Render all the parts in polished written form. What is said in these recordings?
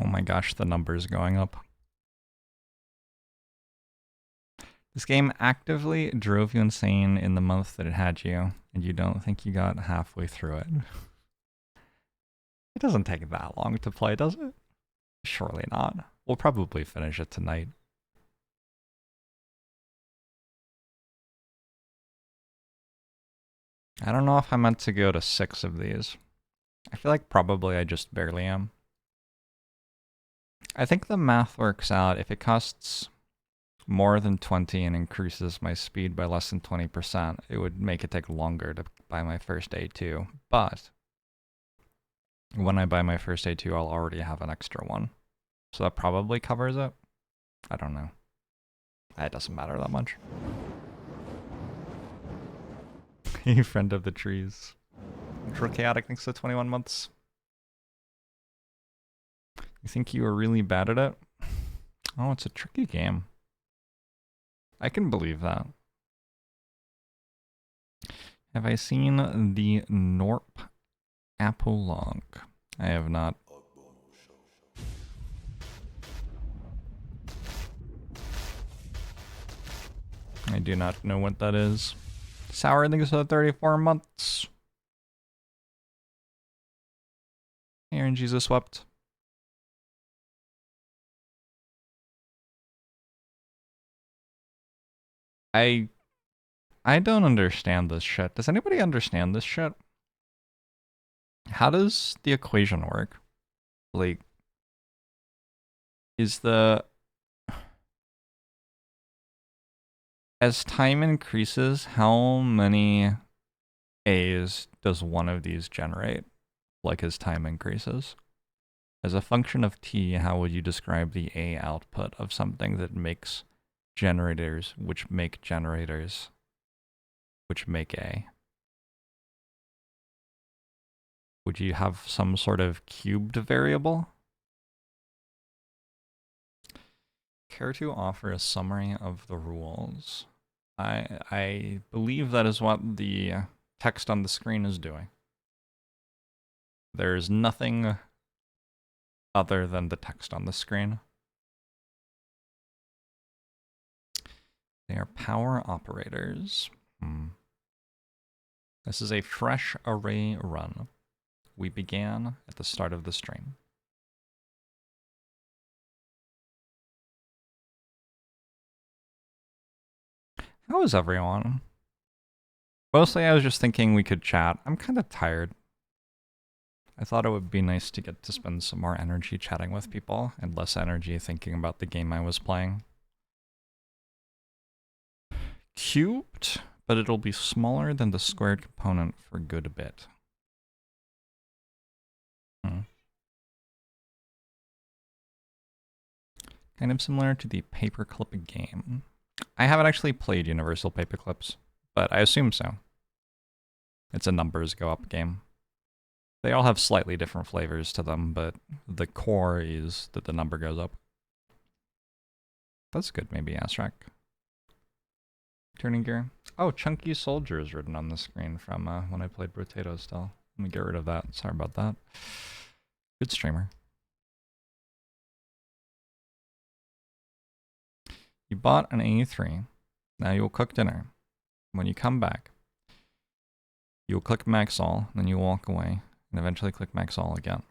Oh my gosh, the number's going up. This game actively drove you insane in the month that it had you, and you don't think you got halfway through it. It doesn't take that long to play, does it? Surely not. We'll probably finish it tonight. I don't know if I meant to go to 6 of these. I feel like probably I just barely am. I think the math works out. If it costs more than 20 and increases my speed by less than 20%, it would make it take longer to buy my first A2. But when I buy my first A2, I'll already have an extra one. So that probably covers it. I don't know. It doesn't matter that much. Hey, friend of the trees. Ultra Chaotic thanks to 21 months. You think you were really bad at it? Oh, it's a tricky game. I can believe that. Have I seen the Norp Apolog? I have not. I do not know what that is. Sour thanks for 34 months. Aaron Jesus wept. I don't understand this shit. Does anybody understand this shit? How does the equation work? Like, is the... As time increases, how many A's does one of these generate? Like as time increases? As a function of t, how would you describe the A output of something that makes generators, which make generators, which make A? Would you have some sort of cubed variable? Care to offer a summary of the rules? I believe that is what the text on the screen is doing. There's nothing other than the text on the screen. They are power operators. This is a fresh array run. We began at the start of the stream. How is everyone? Mostly I was just thinking we could chat. I'm kind of tired. I thought it would be nice to get to spend some more energy chatting with people and less energy thinking about the game I was playing. Cubed, but it'll be smaller than the squared component for a good bit. Kind of similar to the paperclip game. I haven't actually played Universal Paperclips, but I assume so. It's a numbers go up game. They all have slightly different flavors to them, but the core is that the number goes up. That's good, maybe, Astrak. Turning gear. Oh, Chunky Soldier is written on the screen from when I played Potato still. Let me get rid of that. Sorry about that. Good streamer. You bought an A3. Now you'll cook dinner. When you come back, you'll click max all, then you walk away, and eventually click max all again.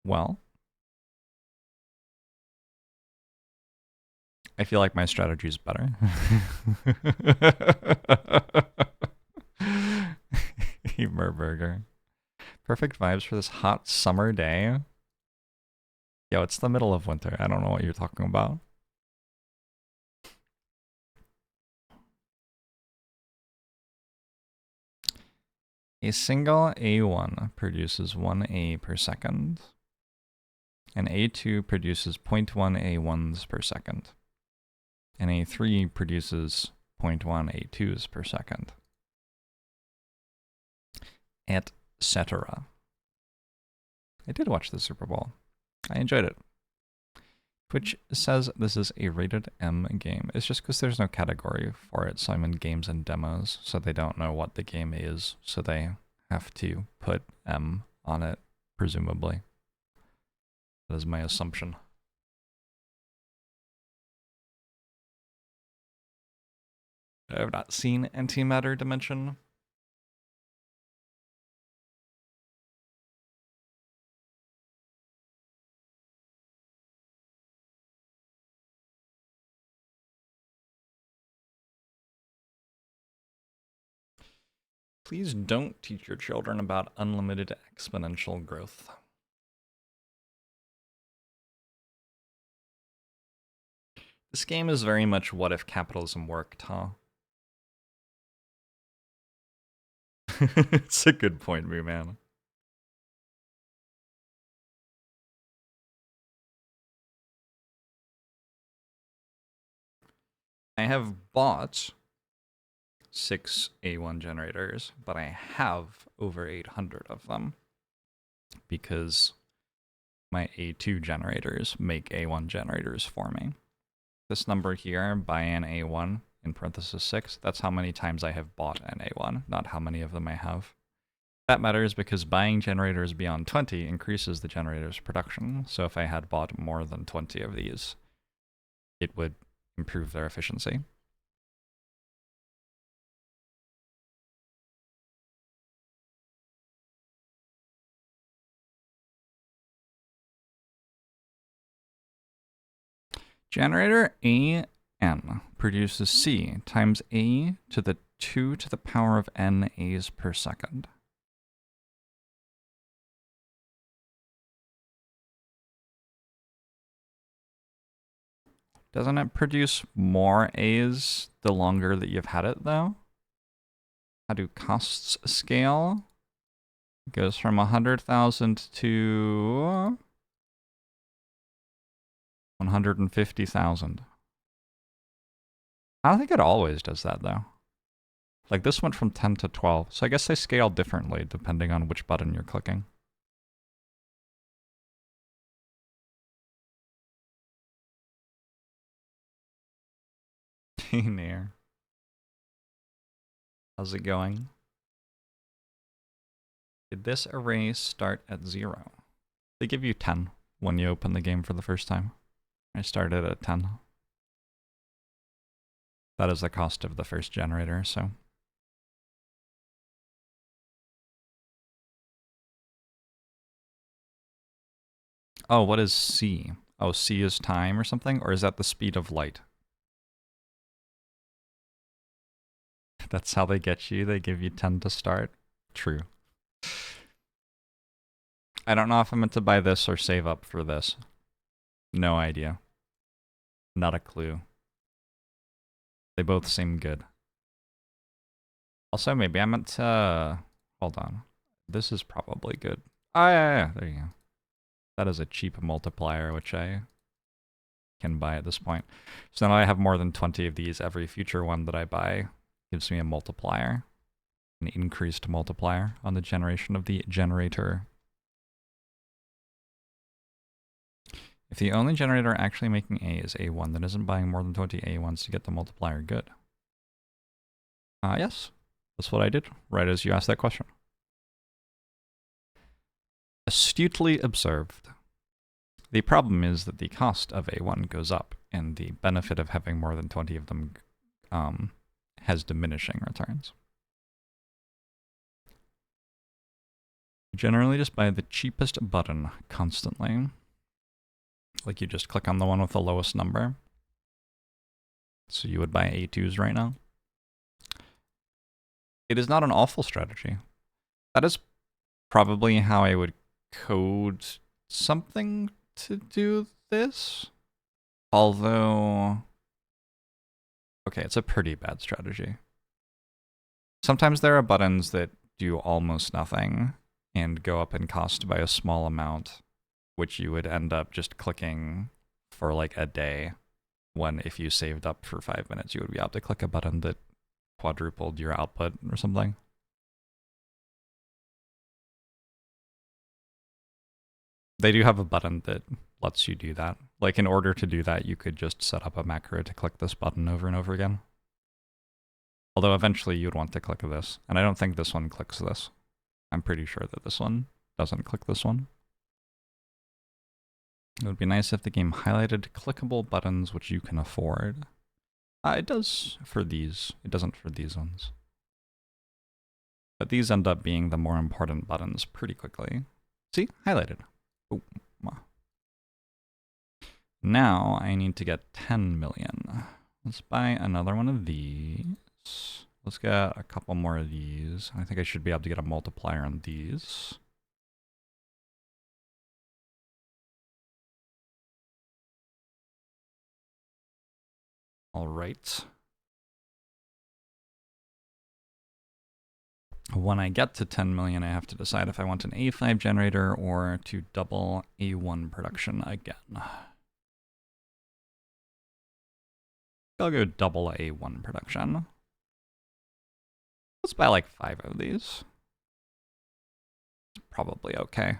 Well, I feel like my strategy is better. Burger. Perfect vibes for this hot summer day. Yo, it's the middle of winter. I don't know what you're talking about. A single A1 produces 1 A per second. An A2 produces 0.1 A1s per second. And A3 produces 0.1 A2s per second. Etc. I did watch the Super Bowl. I enjoyed it. Twitch says this is a rated M game. It's just because there's no category for it, so I'm in games and demos, so they don't know what the game is, so they have to put M on it, presumably. That is my assumption. I have not seen antimatter dimension. Please don't teach your children about unlimited exponential growth. This game is very much what if capitalism worked, huh? It's a good point, Moo Man. I have bought 6 A1 generators, but I have over 800 of them because my A2 generators make A1 generators for me. This number here, buy an A1 in parenthesis 6, that's how many times I have bought an A1, not how many of them I have. That matters because buying generators beyond 20 increases the generator's production. So if I had bought more than 20 of these, it would improve their efficiency. Generator AN produces C times A to the 2 to the power of n A's per second. Doesn't it produce more A's the longer that you've had it, though? How do costs scale? It goes from 100,000 to 150,000. I don't think it always does that, though. Like, this went from 10 to 12, so I guess they scale differently depending on which button you're clicking. Hey, Nair. How's it going? Did this array start at 0? They give you 10 when you open the game for the first time. I started at 10. That is the cost of the first generator, so. Oh, what is C? Oh, C is time or something? Or is that the speed of light? That's how they get you. They give you 10 to start. True. I don't know if I'm meant to buy this or save up for this. No idea. Not a clue. They both seem good. Also, maybe I meant to... Hold on. This is probably good. Oh, yeah, there you go. That is a cheap multiplier, which I can buy at this point. So now I have more than 20 of these. Every future one that I buy gives me a multiplier. An increased multiplier on the generation of the generator. If the only generator actually making A is A1, then isn't buying more than 20 A1s to get the multiplier good? Yes. That's what I did, right as you asked that question. Astutely observed. The problem is that the cost of A1 goes up, and the benefit of having more than 20 of them has diminishing returns. Generally just buy the cheapest button constantly. Like you just click on the one with the lowest number. So you would buy A2s right now. It is not an awful strategy. That is probably how I would code something to do this. Although, okay, it's a pretty bad strategy. Sometimes there are buttons that do almost nothing and go up in cost by a small amount, which you would end up just clicking for like a day, when if you saved up for 5 minutes, you would be able to click a button that quadrupled your output or something. They do have a button that lets you do that. Like in order to do that, you could just set up a macro to click this button over and over again. Although eventually you'd want to click this, and I don't think this one clicks this. I'm pretty sure that this one doesn't click this one. It would be nice if the game highlighted clickable buttons which you can afford. It does for these. It doesn't for these ones. But these end up being the more important buttons pretty quickly. See? Highlighted. Oh. Now I need to get 10 million. Let's buy another one of these. Let's get a couple more of these. I think I should be able to get a multiplier on these. All right. When I get to 10 million, I have to decide if I want an A5 generator or to double A1 production again. I'll go double A1 production. Let's buy like 5 of these. Probably okay.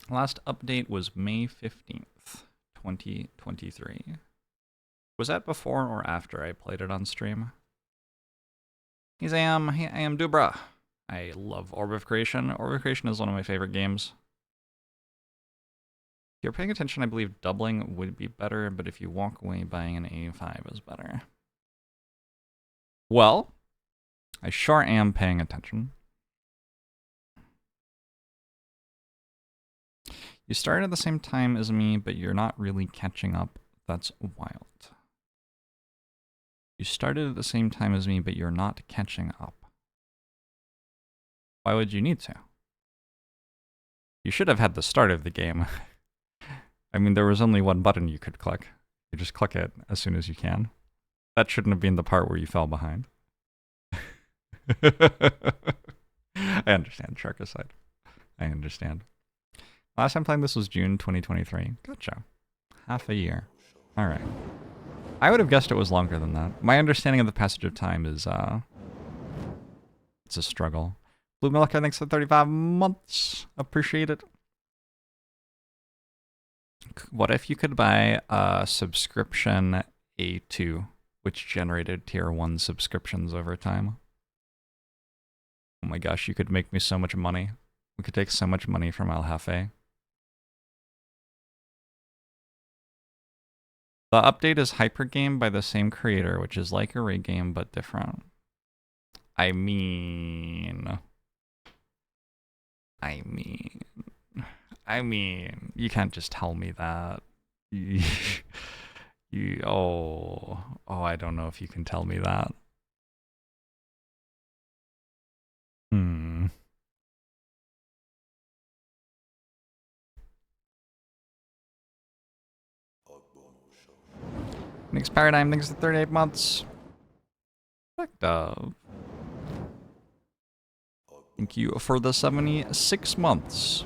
Last update was May 15th, 2023. Was that before or after I played it on stream? I am Dubra. I love Orb of Creation. Orb of Creation is one of my favorite games. If you're paying attention, I believe doubling would be better, but if you walk away, buying an A5 is better. Well, I sure am paying attention. You started at the same time as me, but you're not really catching up. That's wild. You started at the same time as me, but you're not catching up. Why would you need to? You should have had the start of the game. I mean, there was only one button you could click. You just click it as soon as you can. That shouldn't have been the part where you fell behind. I understand, Shark aside. I understand. Last time playing this was June 2023. Gotcha. Half a year. Alright. I would have guessed it was longer than that. My understanding of the passage of time is, it's a struggle. Blue Milker, thanks for 35 months. Appreciate it. What if you could buy a subscription A2, which generated tier 1 subscriptions over time? Oh my gosh, you could make me so much money. We could take so much money from El Jefe. The update is Hypergame by the same creator, which is like a rig game but different. I mean, you can't just tell me that. I don't know if you can tell me that. Next Paradigm, thanks for 38 months. Effective. Thank you for the 76 months.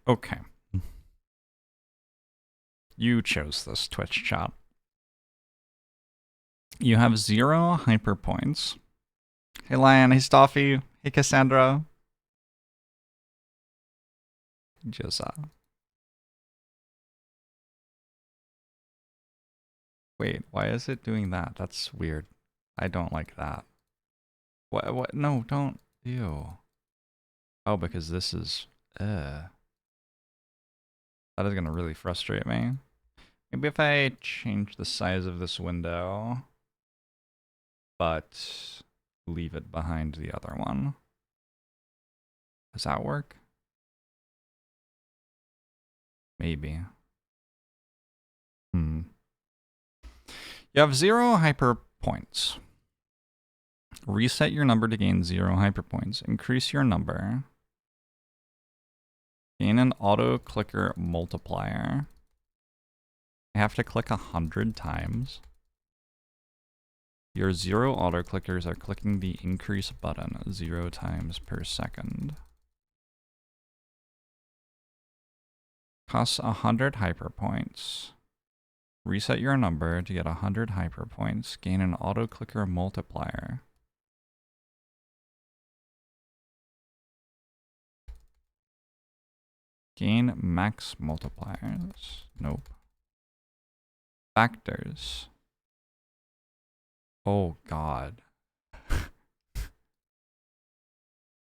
Okay. You chose this Twitch chat. You have 0 hyper points. Hey Lion, hey Stoffy, hey Cassandra. Josa. Wait, why is it doing that? That's weird. I don't like that. What? No, don't. Ew. Oh, because this is... That is going to really frustrate me. Maybe if I change the size of this window, but leave it behind the other one. Does that work? Maybe. You have 0 hyper points. Reset your number to gain 0 hyper points. Increase your number. Gain an auto clicker multiplier. I have to click 100 times. Your 0 auto clickers are clicking the increase button 0 times per second. Costs 100 hyper points. Reset your number to get 100 hyper points. Gain an auto clicker multiplier. Gain max multipliers. Nope. Factors. Oh god.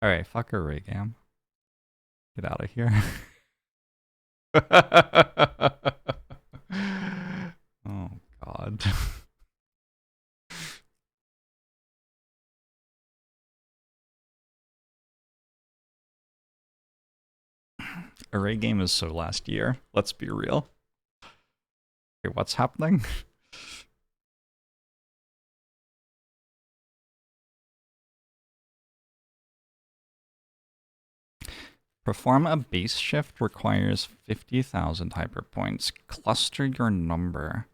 Alright, fuck array gam. Get out of here. Oh god. Array game is so last year. Let's be real. Okay, what's happening? Perform a base shift requires 50,000 hyper points. Cluster your number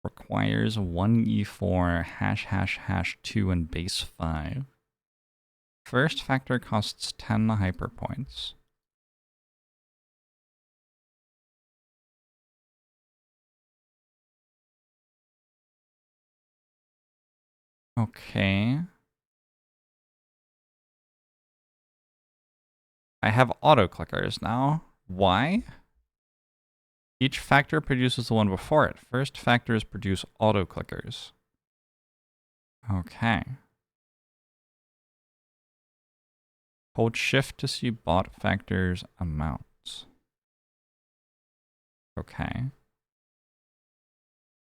requires 1e4 ### 2 and base 5. First factor costs 10 hyper points. Okay. I have auto clickers now. Why? Each factor produces the one before it. First factors produce auto clickers. Okay. Hold shift to see bot factors amounts. Okay.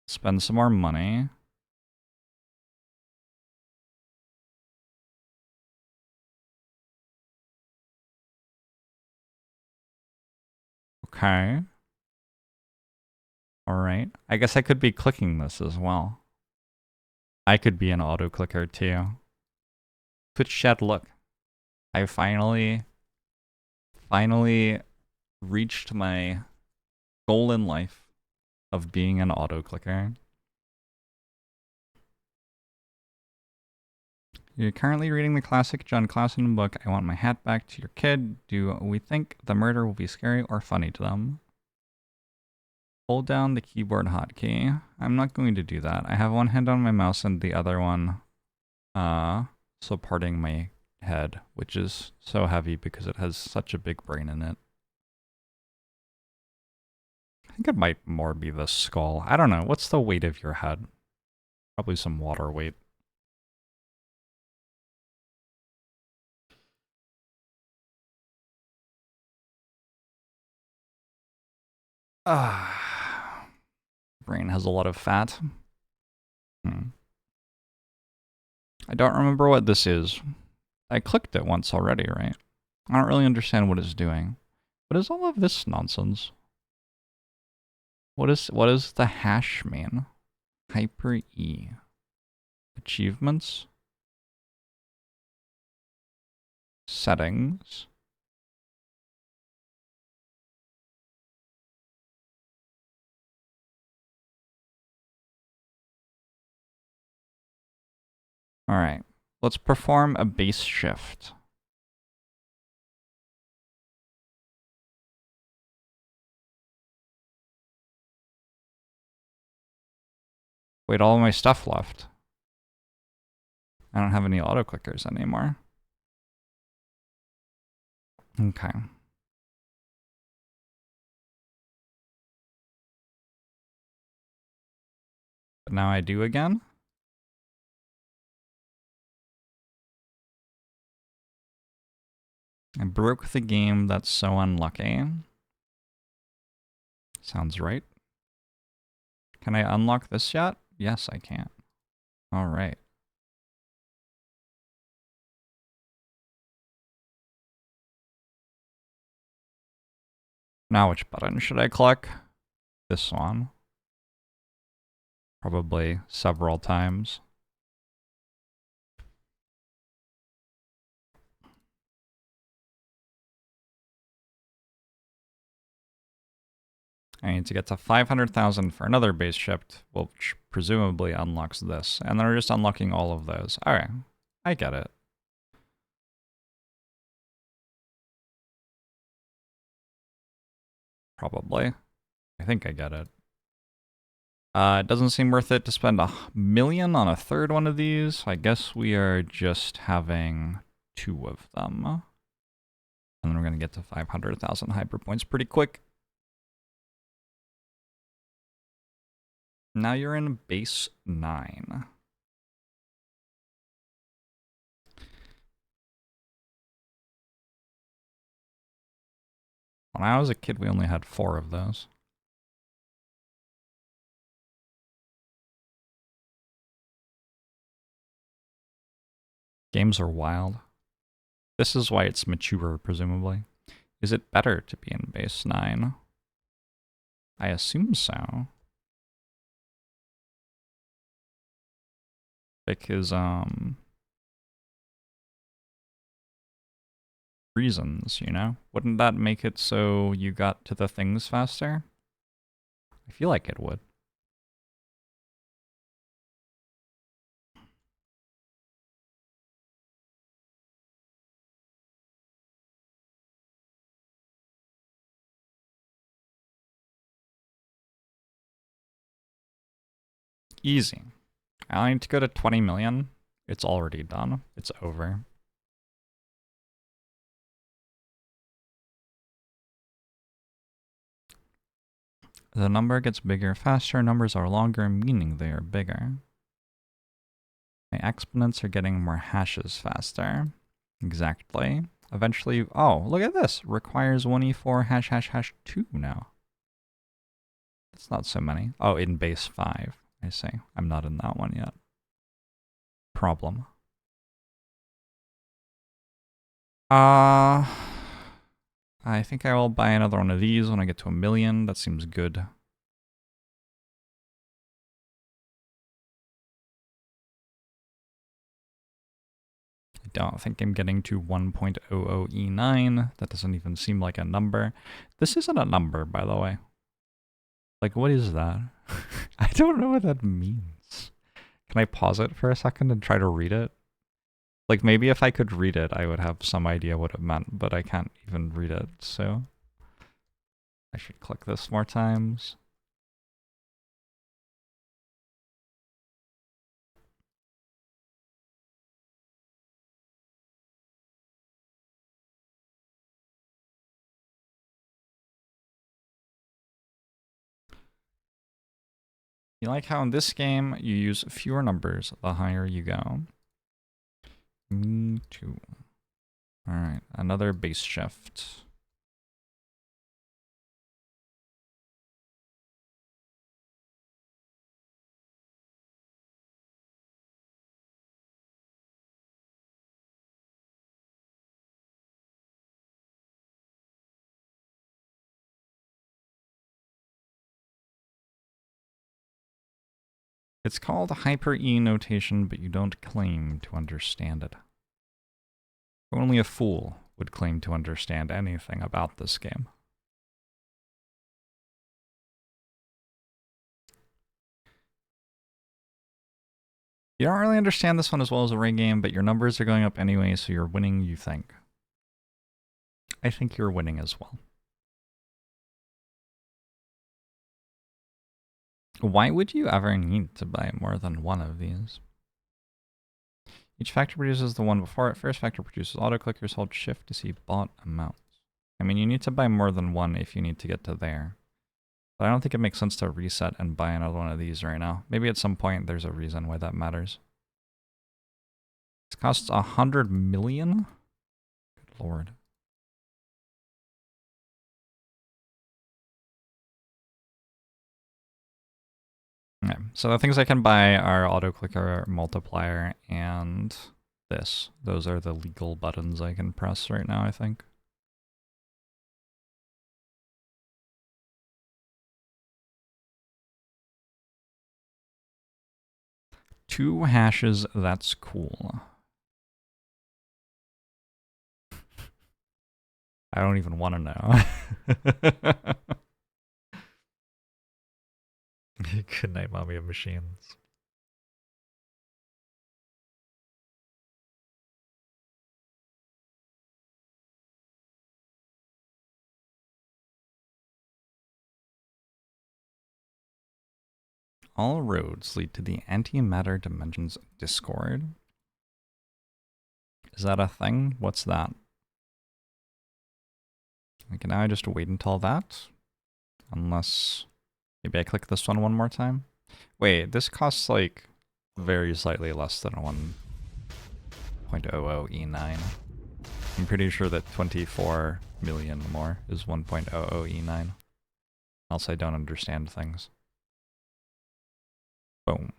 Spend some more money. Okay. Alright. I guess I could be clicking this as well. I could be an auto clicker too. Twitch chat, look. I finally reached my goal in life of being an auto clicker. You're currently reading the classic John Clausen book, I Want My Hat Back, to your kid. Do we think the murder will be scary or funny to them? Hold down the keyboard hotkey. I'm not going to do that. I have one hand on my mouse and the other one supporting my head, which is so heavy because it has such a big brain in it. I think it might more be the skull. I don't know. What's the weight of your head? Probably some water weight. Brain has a lot of fat. I don't remember what this is. I clicked it once already, right? I don't really understand what it's doing. What is all of this nonsense? What does the hash mean? Hyper E. Achievements. Settings. All right, let's perform a base shift. Wait, all of my stuff left. I don't have any auto clickers anymore. Okay. But now I do again. I broke the game, that's so unlucky. Sounds right. Can I unlock this yet? Yes, I can. All right. Now which button should I click? This one. Probably several times. I need to get to 500,000 for another base shift, which presumably unlocks this. And then we're just unlocking all of those. All right, I get it. Probably. I think I get it. It doesn't seem worth it to spend $1 million on a third one of these. I guess we are just having 2 of them. And then we're going to get to 500,000 hyper points pretty quick. Now you're in base 9. When I was a kid, we only had 4 of those. Games are wild. This is why it's mature, presumably. Is it better to be in base 9? I assume so. Because, reasons, you know? Wouldn't that make it so you got to the things faster? I feel like it would. Easy. I need to go to 20 million. It's already done. It's over. The number gets bigger faster. Numbers are longer, meaning they are bigger. My exponents are getting more hashes faster. Exactly. Eventually, oh, look at this. Requires 1e4 hash hash hash 2 now. That's not so many. Oh, in base 5. I see. I'm not in that one yet. Problem. I think I will buy another one of these when I get to 1 million. That seems good. I don't think I'm getting to 1.00E9. That doesn't even seem like a number. This isn't a number, by the way. Like, what is that? I don't know what that means. Can I pause it for a second and try to read it? Like, maybe if I could read it, I would have some idea what it meant, but I can't even read it, so I should click this more times. You like how in this game, you use fewer numbers the higher you go. Me too. Alright, another base shift. It's called hyper-E notation, but you don't claim to understand it. Only a fool would claim to understand anything about this game. You don't really understand this one as well as a ring game, but your numbers are going up anyway, so you're winning, you think. I think you're winning as well. Why would you ever need to buy more than one of these? Each factor produces the one before it. First factor produces auto-clickers. Hold shift to see bought amounts. I mean, you need to buy more than one if you need to get to there. But I don't think it makes sense to reset and buy another one of these right now. Maybe at some point there's a reason why that matters. This costs 100 million? Good lord. Okay, so the things I can buy are auto-clicker, multiplier, and this. Those are the legal buttons I can press right now, I think. 2 hashes, that's cool. I don't even want to know. Good night, mommy of machines. All roads lead to the antimatter dimensions Discord. Is that a thing? What's that? Okay, now I just wait until that. Unless... Maybe I click this one more time? Wait, this costs like very slightly less than 1.00E9. I'm pretty sure that 24 million more is 1.00E9. Else I don't understand things. Boom.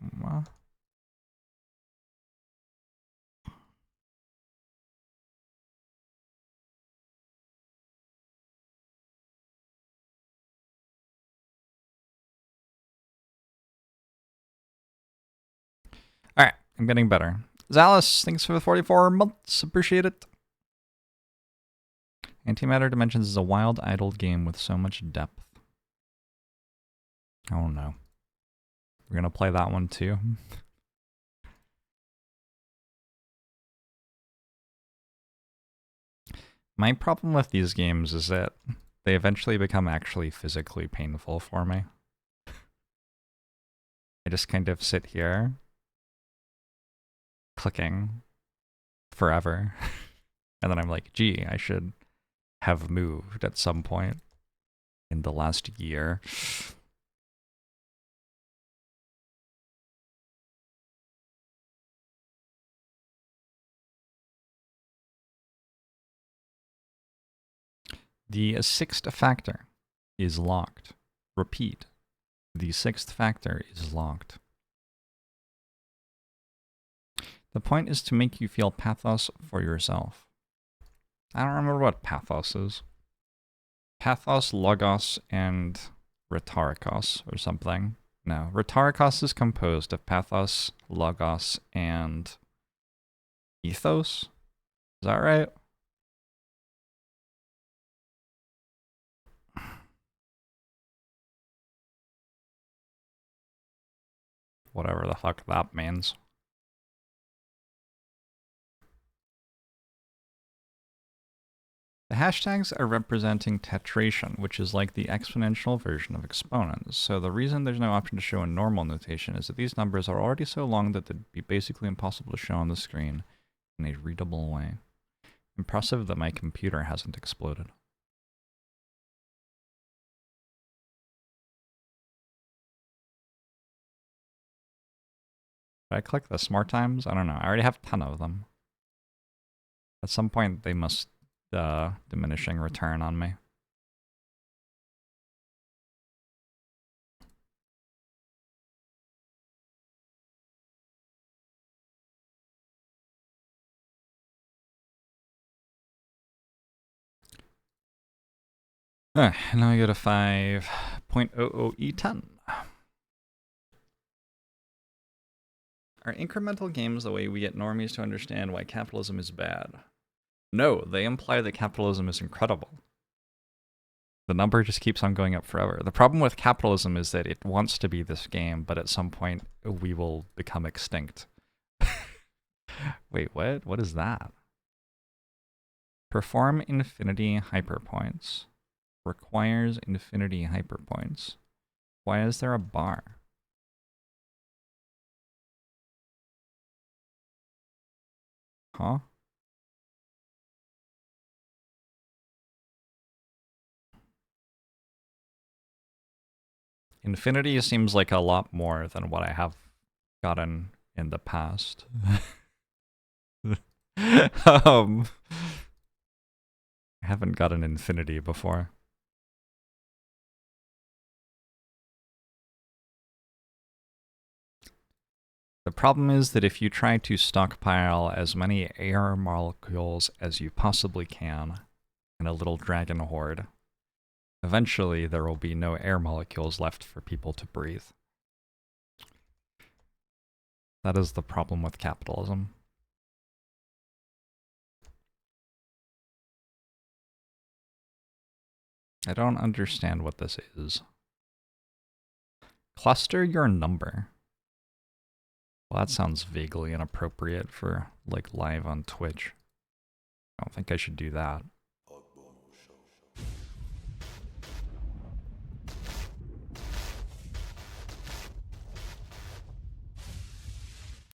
Alright, I'm getting better. Zalus, thanks for the 44 months. Appreciate it. Antimatter Dimensions is a wild, idle game with so much depth. Oh no. We're gonna play that one too. My problem with these games is that they eventually become actually physically painful for me. I just kind of sit here, clicking forever, and then I'm like, gee, I should have moved at some point in the last year. The sixth factor is locked. Repeat. The sixth factor is locked. The point is to make you feel pathos for yourself. I don't remember what pathos is. Pathos, logos, and rhetorikos or something. No, rhetorikos is composed of pathos, logos, and ethos. Is that right? Whatever the fuck that means. The hashtags are representing tetration, which is like the exponential version of exponents. So the reason there's no option to show in normal notation is that these numbers are already so long that they'd be basically impossible to show on the screen in a readable way. Impressive that my computer hasn't exploded. Should I click this more times? I don't know. I already have a ton of them. At some point, they must diminishing return on me. Now I go to 5.00E10. Are incremental games the way we get normies to understand why capitalism is bad? No, they imply that capitalism is incredible. The number just keeps on going up forever. The problem with capitalism is that it wants to be this game, but at some point we will become extinct. Wait, what? What is that? Perform infinity hyperpoints. Requires infinity hyperpoints. Why is there a bar? Huh? Infinity seems like a lot more than what I have gotten in the past. I haven't gotten infinity before. The problem is that if you try to stockpile as many air molecules as you possibly can in a little dragon horde, eventually there will be no air molecules left for people to breathe. That is the problem with capitalism. I don't understand what this is. Cluster your number. Well, that sounds vaguely inappropriate for, like, live on Twitch. I don't think I should do that.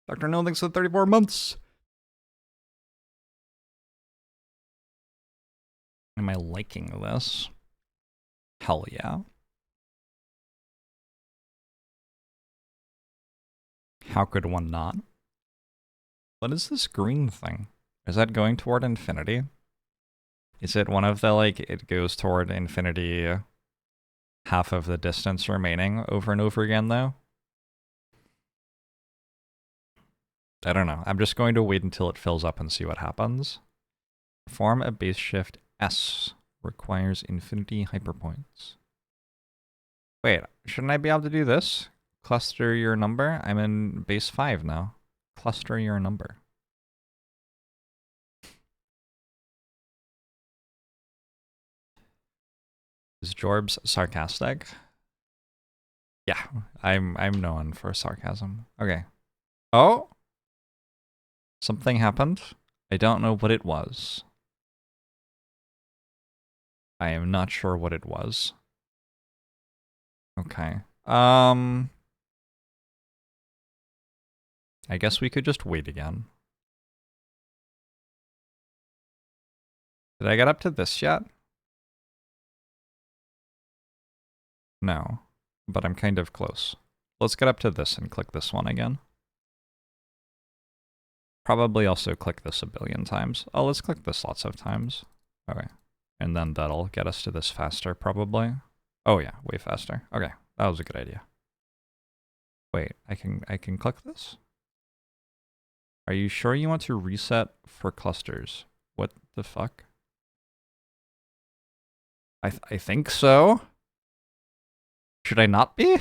Dr. No thanks for 34 months. Am I liking this? Hell yeah. How could one not? What is this green thing? Is that going toward infinity? Is it one of the, like, it goes toward infinity half of the distance remaining over and over again, though? I don't know. I'm just going to wait until it fills up and see what happens. Perform a base shift S. Requires infinity hyperpoints. Wait, shouldn't I be able to do this? Cluster your number? I'm in base 5 now. Cluster your number. Is JORBS sarcastic? Yeah, I'm known for sarcasm. Okay. Oh! Something happened. I don't know what it was. I am not sure what it was. Okay. I guess we could just wait again. Did I get up to this yet? No, but I'm kind of close. Let's get up to this and click this one again. Probably also click this a billion times. Oh, let's click this lots of times. Okay. And then that'll get us to this faster, probably. Oh yeah, way faster. Okay, that was a good idea. Wait, I can click this? Are you sure you want to reset for clusters? What the fuck? I think so. Should I not be?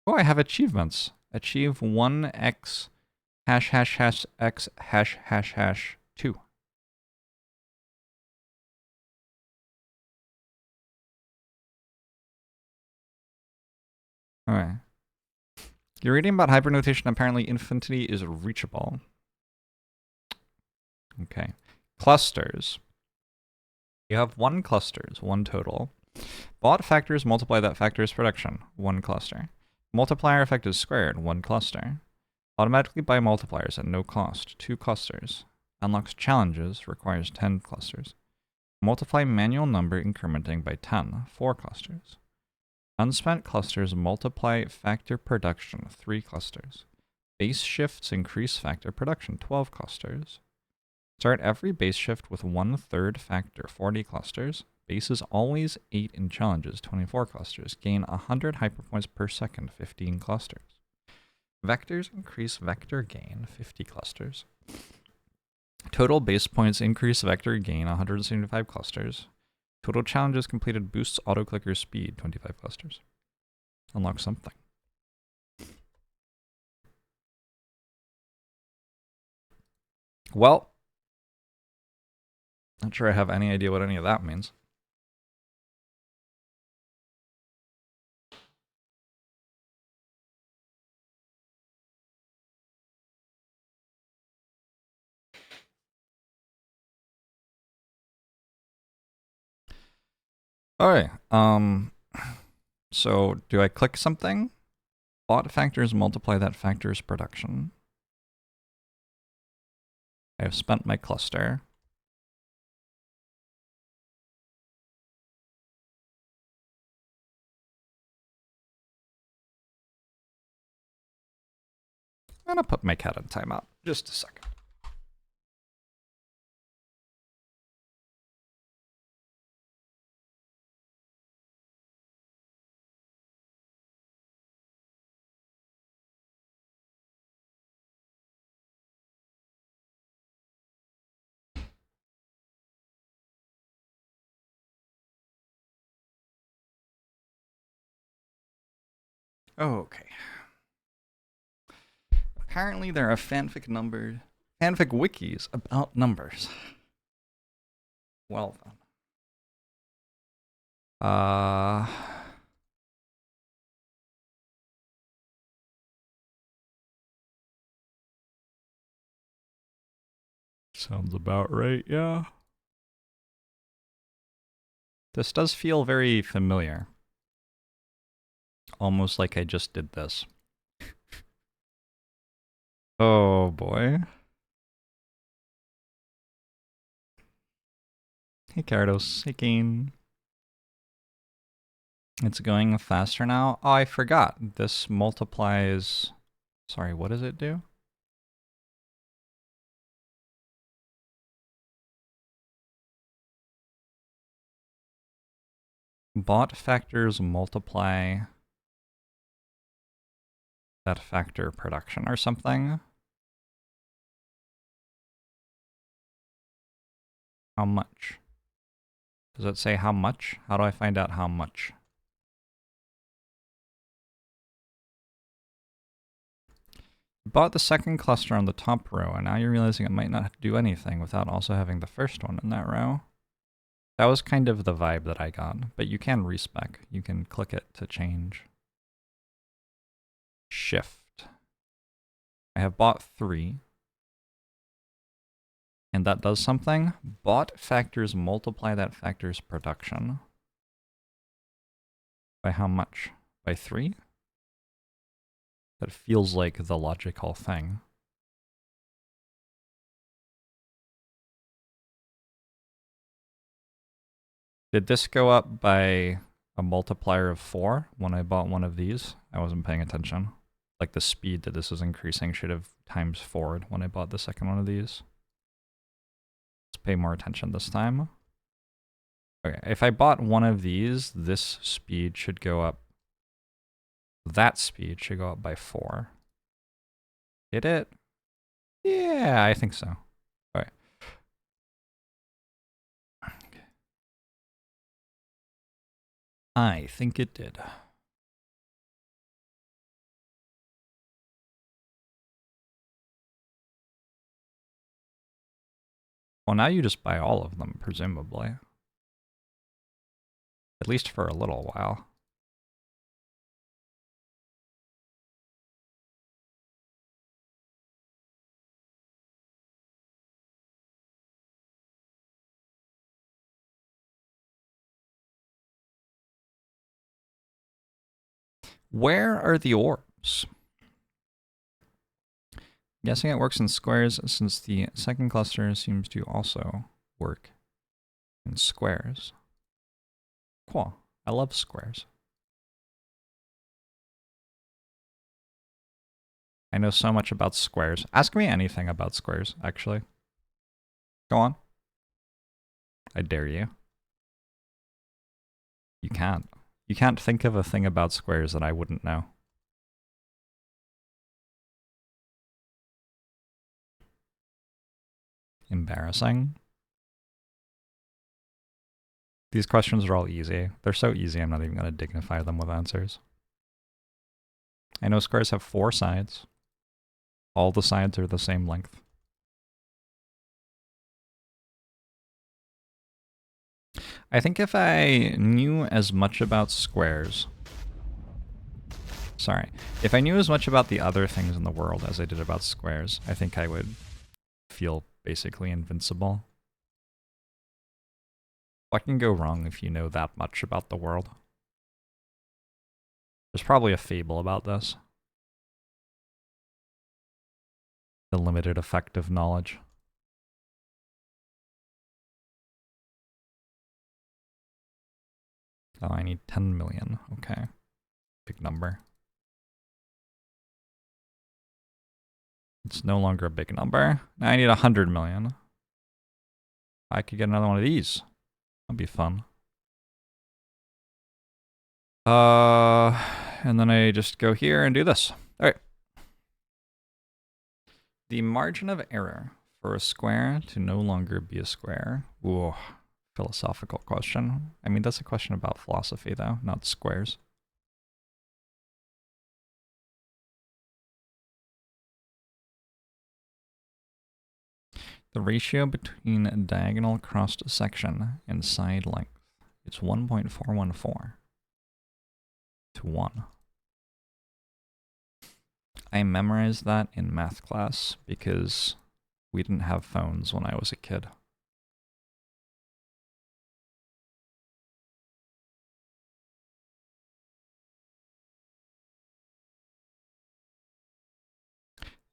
Oh, I have achievements. Achieve 1x hash hash hash x hash hash hash 2. Alright. You're reading about hypernotation. Apparently infinity is reachable. Okay. Clusters. You have 1 clusters, 1 total. Bought factors multiply that factor's production, 1 cluster. Multiplier effect is squared, 1 cluster. Automatically buy multipliers at no cost, 2 clusters. Unlocks challenges, requires 10 clusters. Multiply manual number incrementing by 10, 4 clusters. Unspent clusters multiply factor production, 3 clusters. Base shifts increase factor production, 12 clusters. Start every base shift with 1/3 factor, 40 clusters. Base is always 8 in challenges, 24 clusters. Gain 100 hyperpoints per second, 15 clusters. Vectors increase vector gain, 50 clusters. Total base points increase vector gain, 175 clusters. Total challenges completed boosts auto-clicker speed, 25 clusters. Unlock something. Well, not sure I have any idea what any of that means. Alright, so do I click something? Bought factors multiply that factor's production. I have spent my cluster. I'm gonna put my cat in timeout. Just a second. Okay. Apparently there are fanfic wikis about numbers. Well then. Sounds about right, yeah. This does feel very familiar. Almost like I just did this. Oh boy. Hey Gyarados, hey Kane. It's going faster now. Oh, I forgot. This multiplies... Sorry, what does it do? Bot factors multiply that factor production or something. How much? Does it say how much? How do I find out how much? You bought the second cluster on the top row, and now you're realizing it might not do anything without also having the first one in that row. That was kind of the vibe that I got, but you can respec. You can click it to change. Shift. I have bought 3. And that does something. Bot factors multiply that factor's production. By how much? By 3? That feels like the logical thing. Did this go up by a multiplier of 4 when I bought one of these? I wasn't paying attention. Like the speed that this is increasing should have times 4'd when I bought the second one of these. Let's pay more attention this time. Okay, if I bought one of these, this speed should go up. That speed should go up by 4. Did it? Yeah, I think so. All right. I think it did. Well, now you just buy all of them, presumably. At least for a little while. Where are the orbs? Guessing it works in squares since the second cluster seems to also work in squares. Cool. I love squares. I know so much about squares. Ask me anything about squares, actually. Go on. I dare you. You can't. You can't think of a thing about squares that I wouldn't know. Embarrassing. These questions are all easy. They're so easy, I'm not even going to dignify them with answers. I know squares have 4 sides. All the sides are the same length. I think if I knew as much about squares... Sorry. If I knew as much about the other things in the world as I did about squares, I think I would feel basically invincible. What can go wrong if you know that much about the world? There's probably a fable about this. The limited effect of knowledge. Oh, I need 10 million. Okay. Big number. It's no longer a big number. Now I need 100 million. I could get another one of these. That'd be fun. And then I just go here and do this. All right. The margin of error for a square to no longer be a square. Ooh, philosophical question. I mean, that's a question about philosophy, though, not squares. The ratio between diagonal crossed section and side length is 1.414 to 1. I memorized that in math class because we didn't have phones when I was a kid.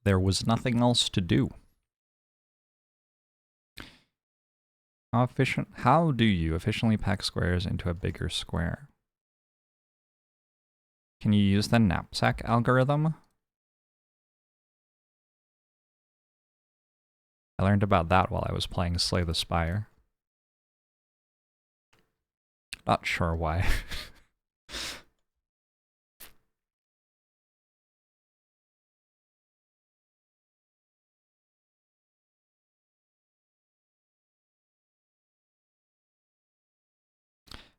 There was nothing else to do. How do you efficiently pack squares into a bigger square? Can you use the knapsack algorithm? I learned about that while I was playing Slay the Spire. Not sure why.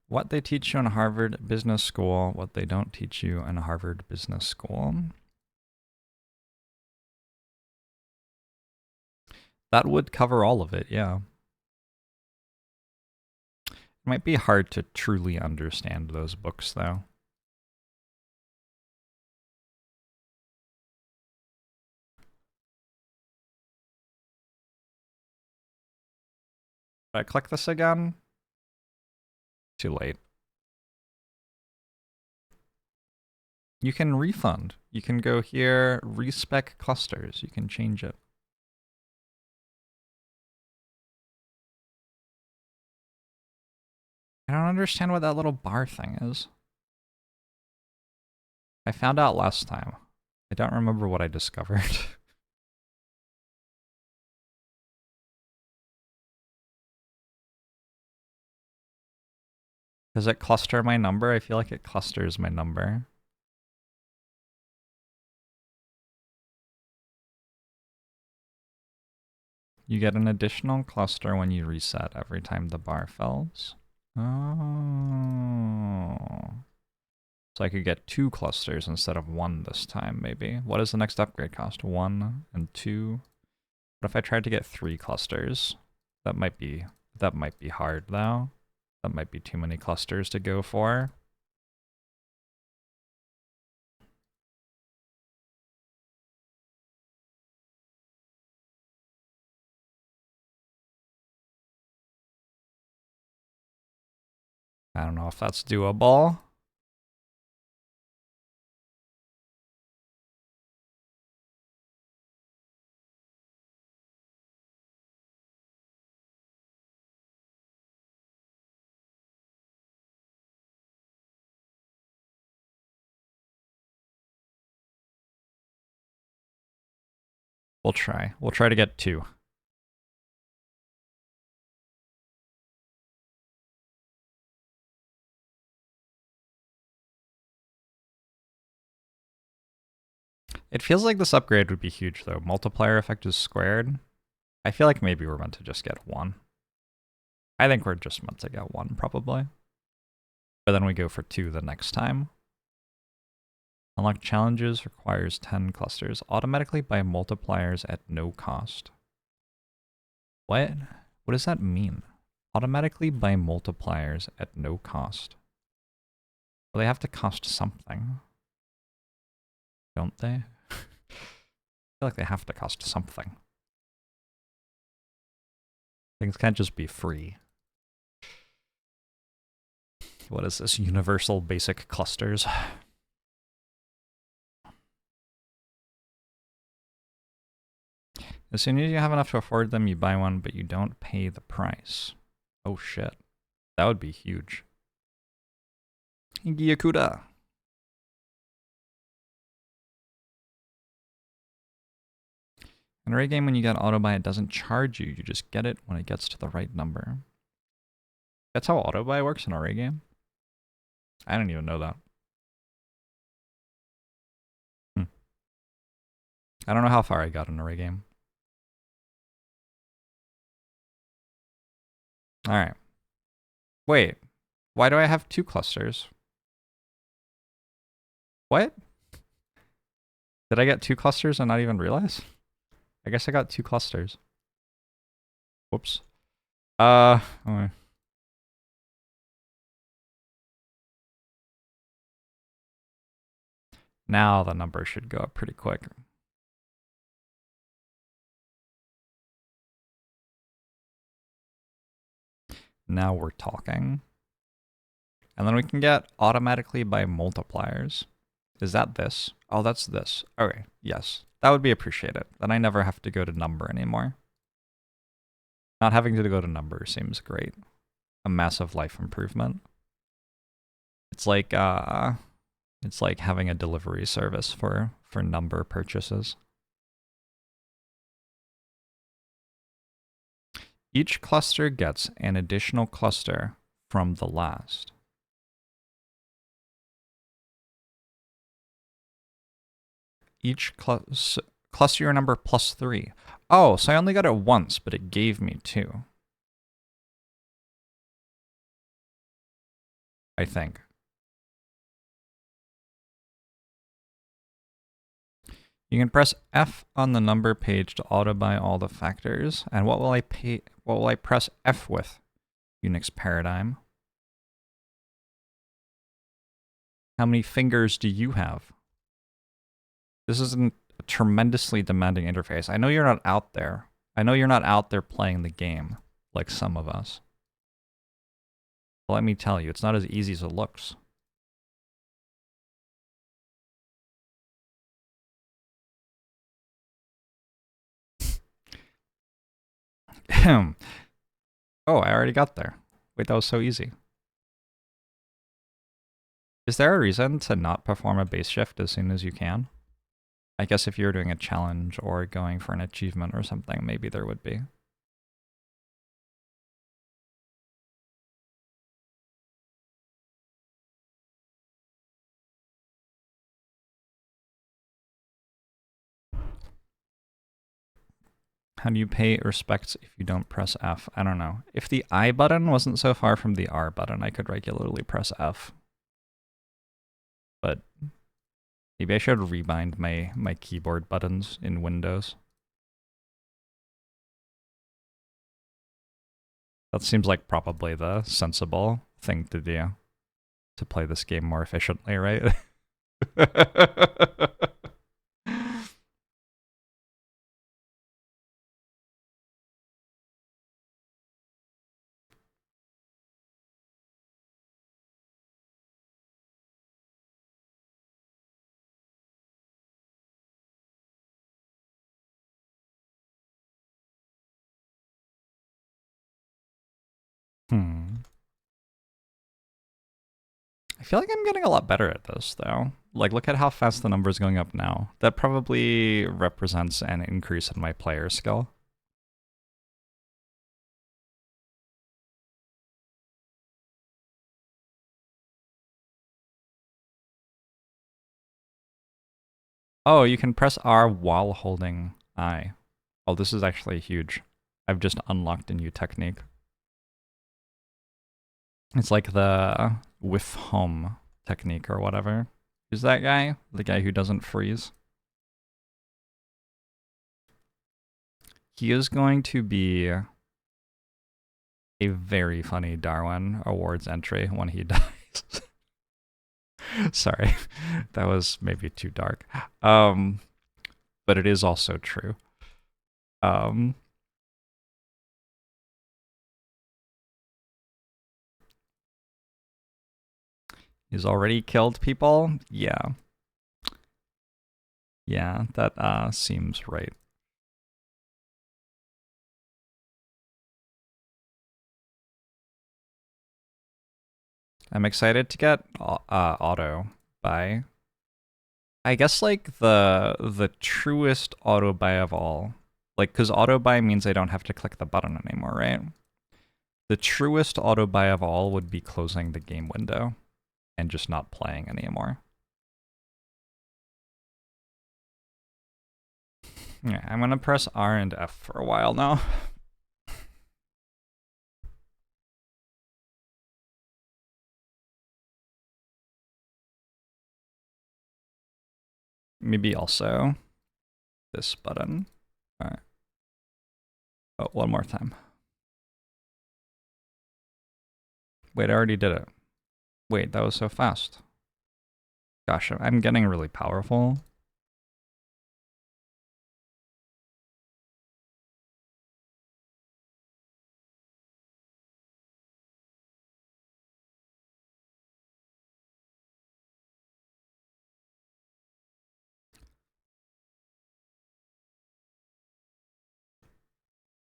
What they teach you in Harvard Business School, what they don't teach you in Harvard Business School. That would cover all of it, yeah. It might be hard to truly understand those books, though. Should I click this again? Too late. You can refund. You can go here, respec clusters. You can change it. I don't understand what that little bar thing is. I found out last time. I don't remember what I discovered. Does it cluster my number? I feel like it clusters my number. You get an additional cluster when you reset every time the bar fills. Oh. So I could get 2 clusters instead of 1 this time, maybe. What does the next upgrade cost? 1 and 2. What if I tried to get 3 clusters? That might be hard, though. That might be too many clusters to go for. I don't know if that's doable. We'll try. We'll try to get 2. It feels like this upgrade would be huge, though. Multiplier effect is squared. I feel like maybe we're meant to just get 1. I think we're just meant to get 1, probably. But then we go for 2 the next time. Unlock challenges requires 10 clusters automatically by multipliers at no cost. What? What does that mean? Automatically by multipliers at no cost. Well, they have to cost something. Don't they? I feel like they have to cost something. Things can't just be free. What is this? Universal basic clusters? As soon as you have enough to afford them, you buy one, but you don't pay the price. Oh shit. That would be huge. Gyakuda. In a array game, when you get auto buy, it doesn't charge you. You just get it when it gets to the right number. That's how auto buy works in an array game? I didn't even know that. I don't know how far I got in an array game. Alright. Wait. Why do I have 2 clusters? What? Did I get 2 clusters and not even realize? I guess I got 2 clusters. Whoops. Now the number should go up pretty quick. Now we're talking. And then we can get automatically by multipliers. Is that this? Oh, that's this. Okay, yes. That would be appreciated. Then I never have to go to number anymore. Not having to go to number seems great. A massive life improvement. It's like having a delivery service for number purchases. Each cluster gets an additional cluster from the last. Each cluster your number plus 3. Oh, so I only got it once, but it gave me 2. I think. You can press F on the number page to auto buy all the factors. And what will I press F with? Unix paradigm. How many fingers do you have? This isn't a tremendously demanding interface. I know you're not out there. I know you're not out there playing the game like some of us. But let me tell you, it's not as easy as it looks. Oh, I already got there. Wait, that was so easy. Is there a reason to not perform a base shift as soon as you can? I guess if you're doing a challenge or going for an achievement or something, maybe there would be. How do you pay respects if you don't press F? I don't know. If the I button wasn't so far from the R button, I could regularly press F. But maybe I should rebind my keyboard buttons in Windows. That seems like probably the sensible thing to do to play this game more efficiently, right? I feel like I'm getting a lot better at this, though. Like, look at how fast the number's going up now. That probably represents an increase in my player skill. Oh, you can press R while holding I. Oh, this is actually huge. I've just unlocked a new technique. It's like the whiff home technique or whatever. Who's that guy? The guy who doesn't freeze? He is going to be a very funny Darwin Awards entry when he dies. Sorry, that was maybe too dark. But it is also true. He's already killed people? Yeah. Yeah, that seems right. I'm excited to get auto buy. I guess like the truest auto buy of all. Like, because auto buy means I don't have to click the button anymore, right? The truest auto buy of all would be closing the game window and just not playing anymore. Yeah, I'm gonna press R and F for a while now. Maybe also this button. All right. Oh, one more time. Wait, I already did it. Wait, that was so fast. Gosh, I'm getting really powerful.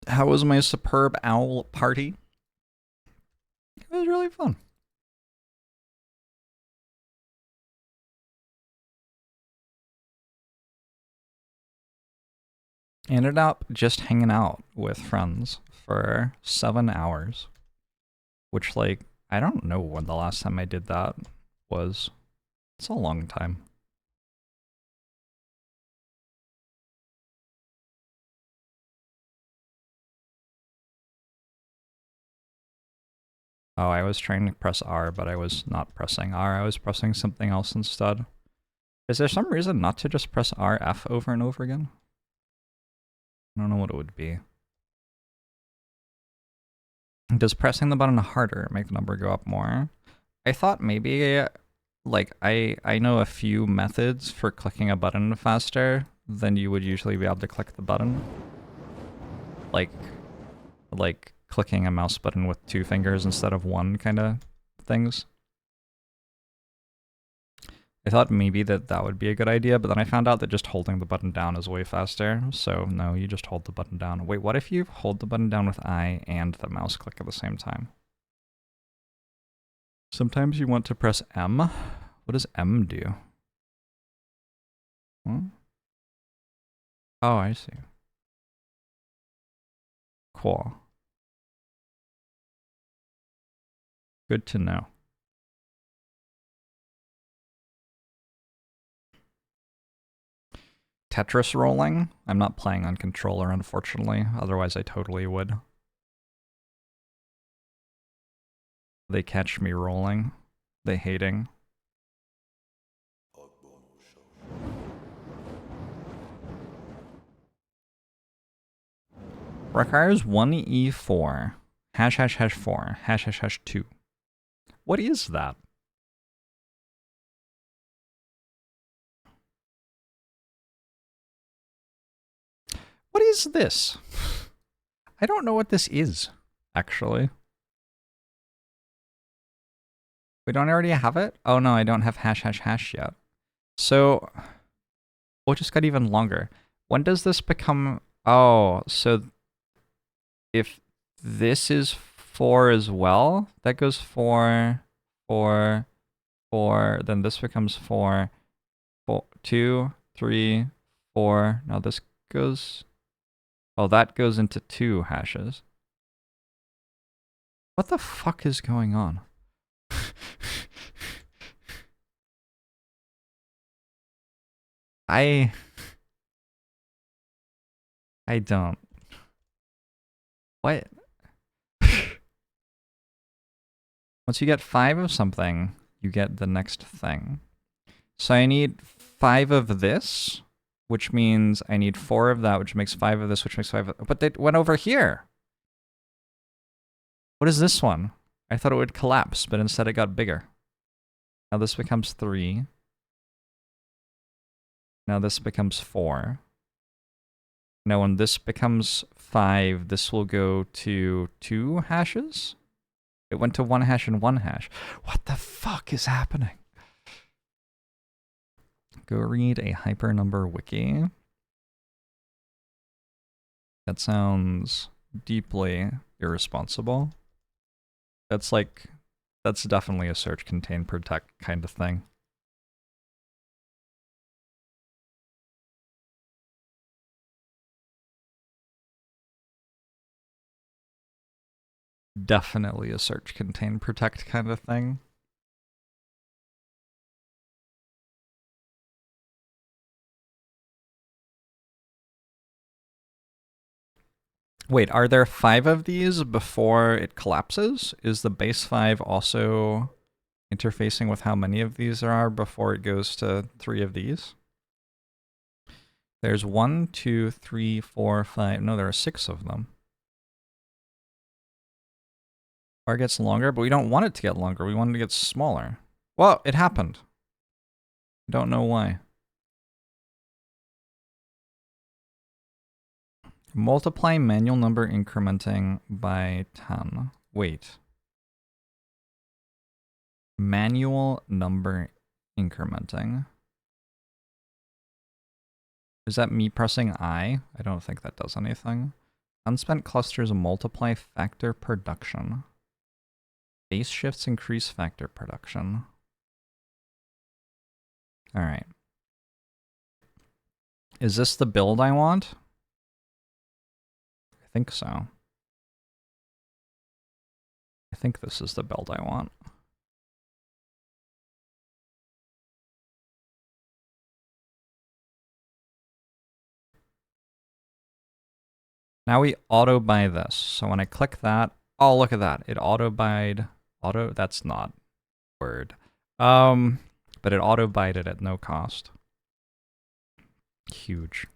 How was my superb owl party? It was really fun. Ended up just hanging out with friends for 7 hours. Which, like, I don't know when the last time I did that was. It's a long time. Oh, I was trying to press R, but I was not pressing R. I was pressing something else instead. Is there some reason not to just press RF over and over again? I don't know what it would be. Does pressing the button harder make the number go up more? I thought maybe, like, I know a few methods for clicking a button faster than you would usually be able to click the button. Like clicking a mouse button with 2 fingers instead of 1 kind of things. I thought maybe that would be a good idea, but then I found out that just holding the button down is way faster. So no, you just hold the button down. Wait, what if you hold the button down with I and the mouse click at the same time? Sometimes you want to press M. What does M do? Hmm? Oh, I see. Cool. Good to know. Tetris rolling? I'm not playing on controller, unfortunately. Otherwise, I totally would. They catch me rolling. They hating. Requires 1E4. Hash hash hash 4. Hash hash hash 2. What is that? What is this? I don't know what this is, actually. We don't already have it? Oh no, I don't have hash hash hash yet. So, it just got even longer. When does this become... Oh, so if this is 4 as well, that goes 4, 4, 4, then this becomes 4, 4, 2, 3, 4. Now this goes... Oh, that goes into 2 hashes. What the fuck is going on? I don't. What? Once you get 5 of something, you get the next thing. So I need 5 of this, which means I need 4 of that, which makes 5 of this, which makes 5 of... But they went over here. What is this one? I thought it would collapse, but instead it got bigger. Now this becomes 3. Now this becomes 4. Now when this becomes 5, this will go to 2 hashes? It went to 1 hash and 1 hash. What the fuck is happening? Go read a hypernumber wiki. That sounds deeply irresponsible. That's definitely a search, contain, protect kind of thing. Definitely a search, contain, protect kind of thing. Wait, are there 5 of these before it collapses? Is the base 5 also interfacing with how many of these there are before it goes to 3 of these? There's 1, 2, 3, 4, 5. No, there are 6 of them. Bar gets longer, but we don't want it to get longer. We want it to get smaller. Well, it happened. Don't know why. Multiply manual number incrementing by 10. Wait. Manual number incrementing. Is that me pressing I? I don't think that does anything. Unspent clusters multiply factor production. Base shifts increase factor production. All right. Is this the build I want? I think so. I think this is the build I want. Now we auto buy this. So when I click that, oh, look at that. It auto buyed. That's not word. But it auto buyed it at no cost. Huge.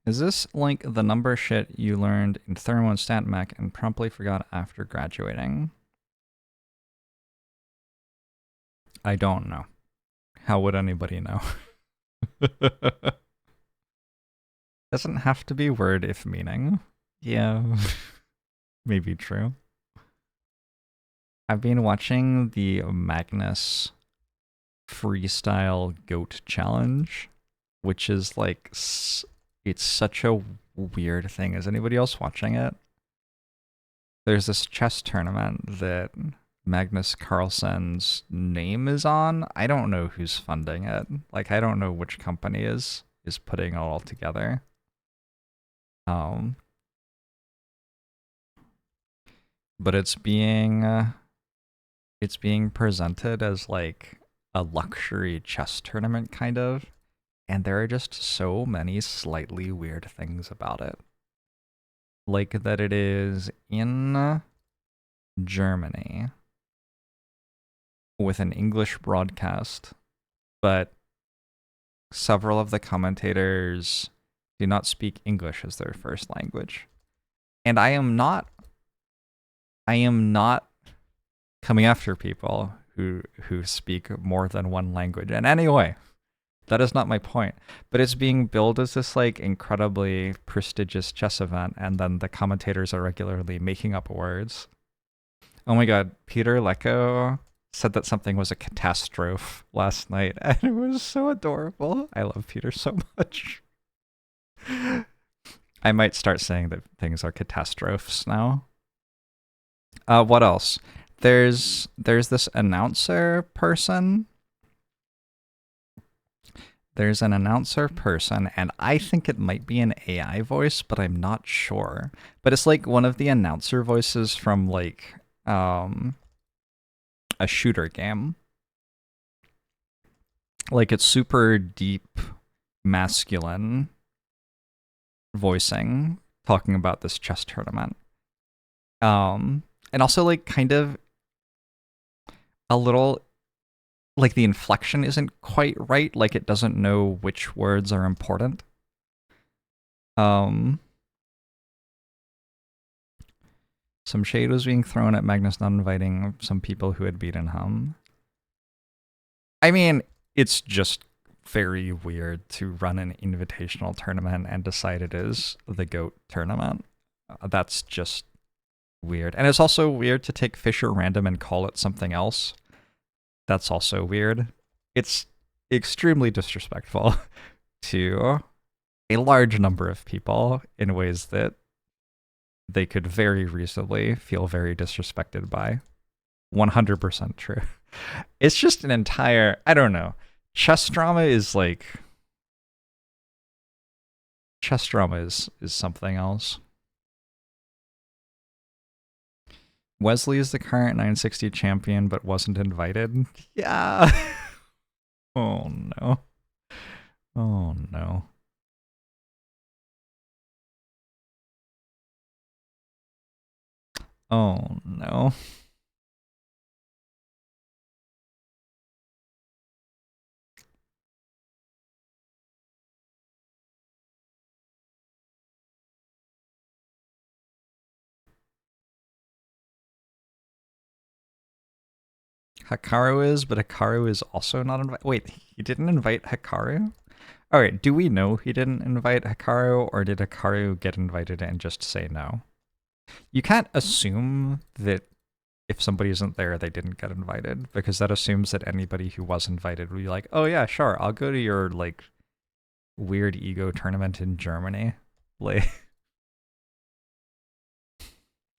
Is this like the number shit you learned in thermo and stat mech and promptly forgot after graduating? I don't know. How would anybody know? Doesn't have to be word if meaning. Yeah, maybe true. I've been watching the Magnus freestyle goat challenge, which is like, it's such a weird thing. Is anybody else watching it? There's this chess tournament that Magnus Carlsen's name is on. I don't know who's funding it. Like, I don't know which company is putting it all together. But it's being presented as like a luxury chess tournament kind of, and there are just so many slightly weird things about it. Like that it is in Germany with an English broadcast, but several of the commentators do not speak English as their first language. And I am not coming after people who speak more than one language. And anyway, that is not my point. But it's being billed as this like incredibly prestigious chess event, and then the commentators are regularly making up words. Oh my god, Peter Lecco said that something was a catastrophe last night, and it was so adorable. I love Peter so much. I might start saying that things are catastrophes now. What else? There's this announcer person. There's an announcer person, and I think it might be an AI voice, but I'm not sure. But it's like one of the announcer voices from like a shooter game. Like it's super deep, masculine voicing, talking about this chess tournament. And also like kind of a little, like the inflection isn't quite right, like it doesn't know which words are important. Some shade was being thrown at Magnus not inviting some people who had beaten him. I mean, it's just very weird to run an invitational tournament and decide it is the GOAT tournament. That's just weird. And it's also weird to take Fisher Random and call it something else. That's also weird. It's extremely disrespectful to a large number of people in ways that they could very reasonably feel very disrespected by. 100% true. It's just an entire, I don't know. Chess drama is like, chess drama is something else. Wesley is the current 960 champion, but wasn't invited. Yeah. Oh no. Oh no. Oh no. Hikaru is, but Hikaru is also not invited. Wait, he didn't invite Hikaru? Alright, do we know he didn't invite Hikaru, or did Hikaru get invited and just say no? You can't assume that if somebody isn't there, they didn't get invited, because that assumes that anybody who was invited would be like, oh yeah, sure, I'll go to your, like, weird ego tournament in Germany. Like,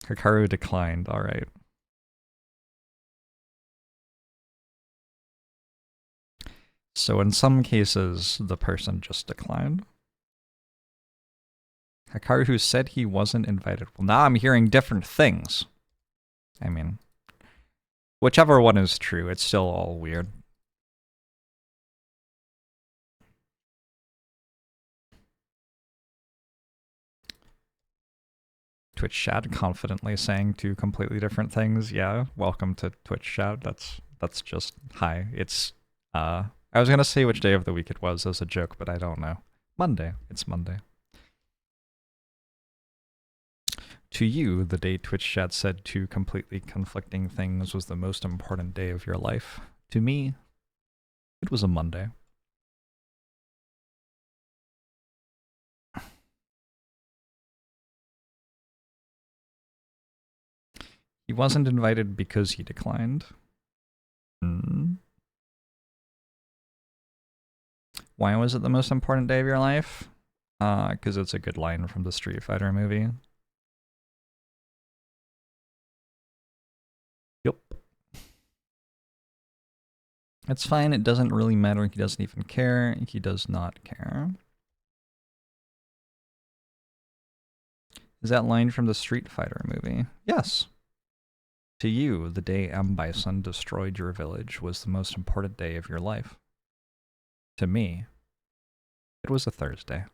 Hikaru declined, alright. So in some cases, the person just declined. Hikaru who said he wasn't invited. Well, now I'm hearing different things. I mean, whichever one is true, it's still all weird. Twitch chat confidently saying two completely different things. Yeah, welcome to Twitch chat. That's just hi. It's I was gonna say which day of the week it was as a joke, but I don't know. Monday. It's Monday. To you, the day Twitch chat said two completely conflicting things was the most important day of your life. To me, it was a Monday. He wasn't invited because he declined. Why was it the most important day of your life? Because it's a good line from the Street Fighter movie. Yup. It's fine, it doesn't really matter, he doesn't even care, he does not care. Is that line from the Street Fighter movie? Yes. To you, the day M. Bison destroyed your village was the most important day of your life. To me, it was a Thursday.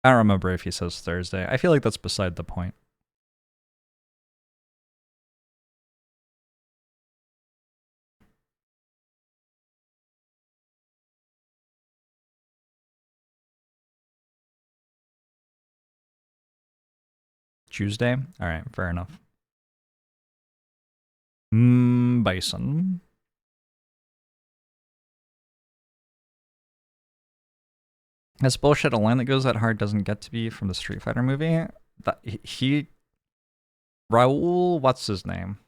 I don't remember if he says Thursday. I feel like that's beside the point. Tuesday? Alright, fair enough. Bison. That's bullshit. A line that goes that hard doesn't get to be from the Street Fighter movie. Raul, what's his name?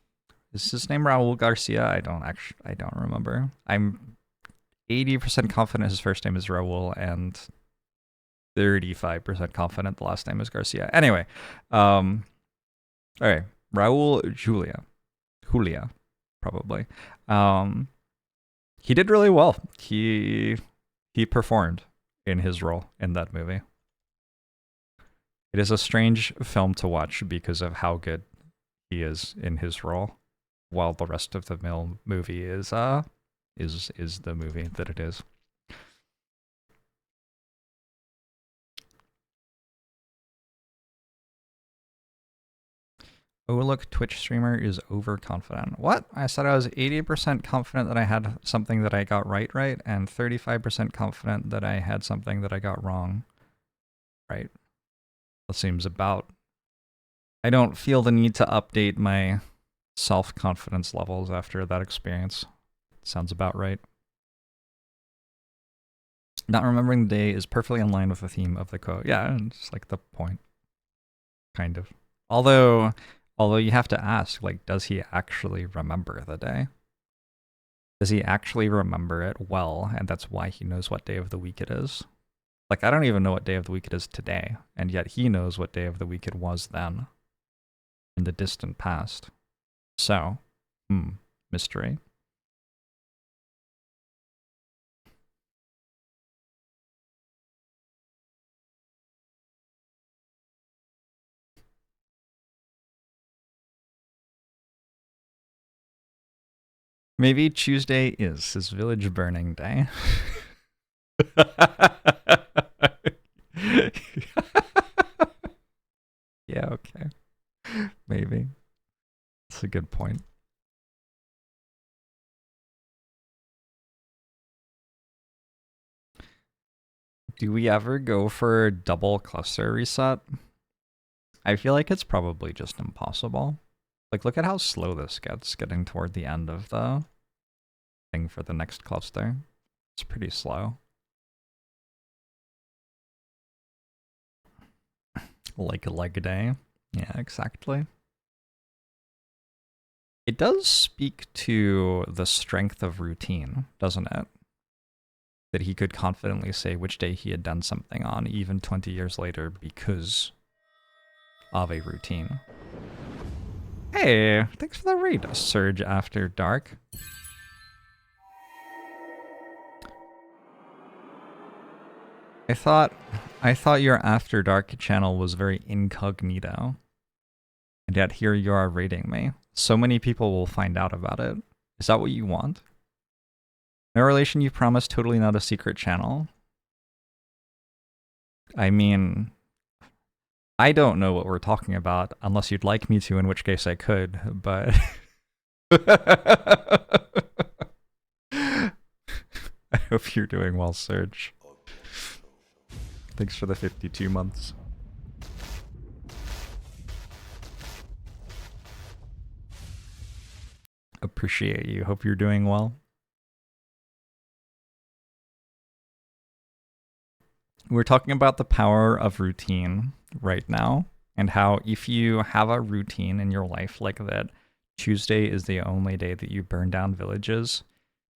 Is his name Raul Garcia? I don't remember. I'm 80% confident his first name is Raul and 35% confident the last name is Garcia. Anyway, all right, Raul Julia, probably. He did really well. He performed in his role in that movie. It is a strange film to watch because of how good he is in his role, while the rest of the movie is the movie that it is. Oh, look, Twitch streamer is overconfident. What? I said I was 80% confident that I had something that I got right, and 35% confident that I had something that I got wrong. Right? That seems about... I don't feel the need to update my self-confidence levels after that experience. Sounds about right. Not remembering the day is perfectly in line with the theme of the quote. Yeah, it's like the point. Kind of. Although you have to ask, like, does he actually remember the day? Does he actually remember it well, and that's why he knows what day of the week it is? Like, I don't even know what day of the week it is today, and yet he knows what day of the week it was then, in the distant past. So, mystery. Maybe Tuesday is his village burning day. Yeah, okay. Maybe. That's a good point. Do we ever go for double cluster reset? I feel like it's probably just impossible. Like, look at how slow this gets, getting toward the end of the thing for the next cluster. It's pretty slow. Like a leg day. Yeah, exactly. It does speak to the strength of routine, doesn't it? That he could confidently say which day he had done something on, even 20 years later, because of a routine. Hey, thanks for the raid, Surge After Dark. I thought your After Dark channel was very incognito. And yet here you are raiding me. So many people will find out about it. Is that what you want? No relation, you promised, totally not a secret channel. I mean, I don't know what we're talking about unless you'd like me to, in which case I could, but... I hope you're doing well, Serge. Thanks for the 52 months. Appreciate you. Hope you're doing well. We're talking about the power of routine right now, and how if you have a routine in your life like that, Tuesday is the only day that you burn down villages.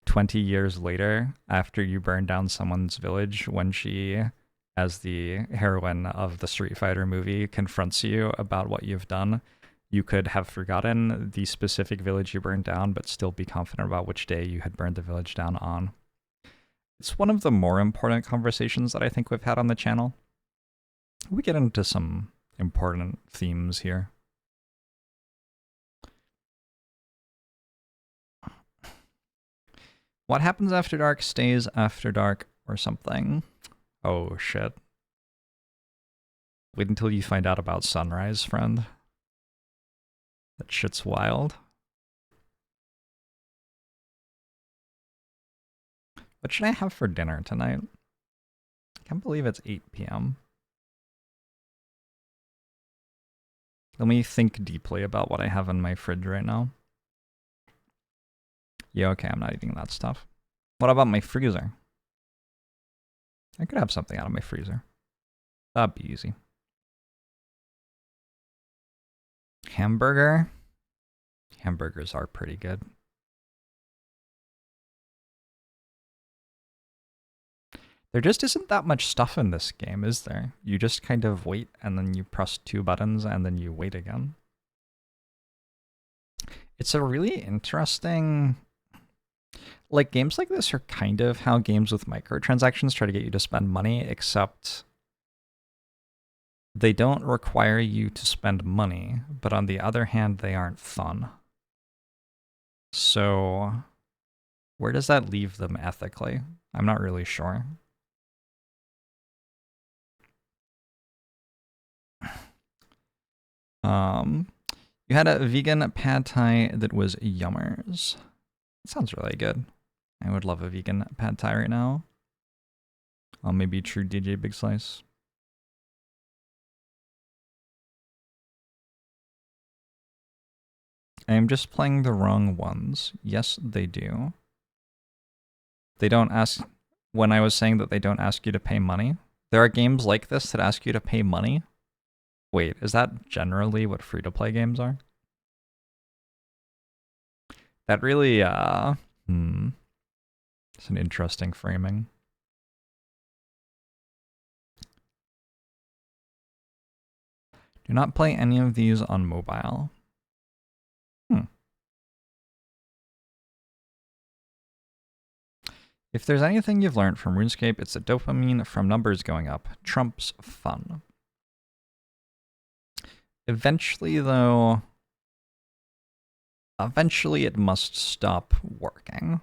20 years later, after you burn down someone's village, when she, as the heroine of the Street Fighter movie, confronts you about what you've done, you could have forgotten the specific village you burned down, but still be confident about which day you had burned the village down on. It's one of the more important conversations that I think we've had on the channel. We get into some important themes here. What happens after dark stays after dark or something. Oh shit. Wait until you find out about sunrise, friend. That shit's wild. What should I have for dinner tonight? I can't believe it's 8 p.m. Let me think deeply about what I have in my fridge right now. Yeah, okay, I'm not eating that stuff. What about my freezer? I could have something out of my freezer. That'd be easy. Hamburger? Hamburgers are pretty good. There just isn't that much stuff in this game, is there? You just kind of wait, and then you press 2 buttons, and then you wait again. It's a really interesting... Like, games like this are kind of how games with microtransactions try to get you to spend money, except they don't require you to spend money, but on the other hand, they aren't fun. So, where does that leave them ethically? I'm not really sure. You had a vegan pad thai that was yummers. That sounds really good. I would love a vegan pad thai right now. Maybe true DJ Big Slice. I am just playing the wrong ones. Yes, they do. They don't ask... When I was saying that they don't ask you to pay money, there are games like this that ask you to pay money. Wait, is that generally what free-to-play games are? That really, it's an interesting framing. Do not play any of these on mobile. If there's anything you've learned from RuneScape, it's that dopamine from numbers going up trumps fun. Eventually, though, it must stop working.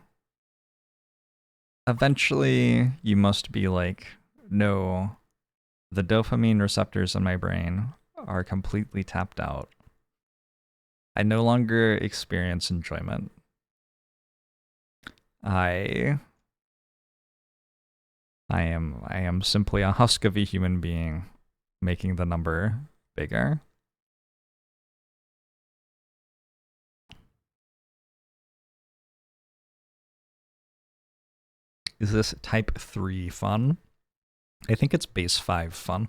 Eventually, you must be like, no, the dopamine receptors in my brain are completely tapped out. I no longer experience enjoyment. I am simply a husk of a human being making the number bigger. Is this type 3 fun? I think it's base 5 fun.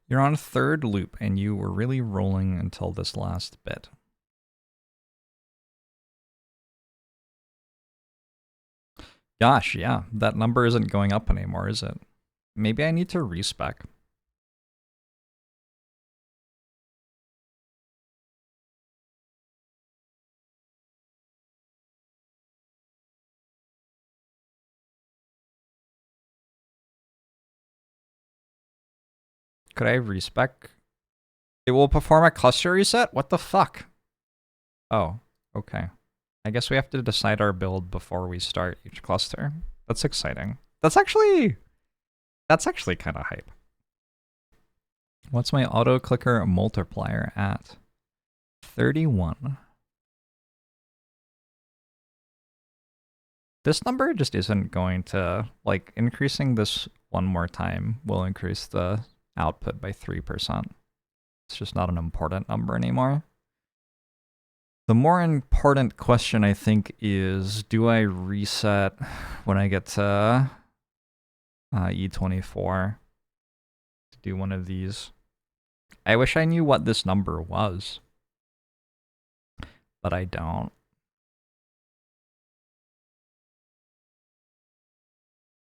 You're on third loop, and you were really rolling until this last bit. Gosh, yeah, that number isn't going up anymore, is it? Maybe I need to respec. Could I respec? It will perform a cluster reset? What the fuck? Oh, okay. I guess we have to decide our build before we start each cluster. That's exciting. That's actually kind of hype. What's my auto clicker multiplier at? 31. This number just isn't going to, like, increasing this one more time will increase the output by 3%. It's just not an important number anymore. The more important question, I think, is do I reset when I get to E24 to do one of these? I wish I knew what this number was, but I don't.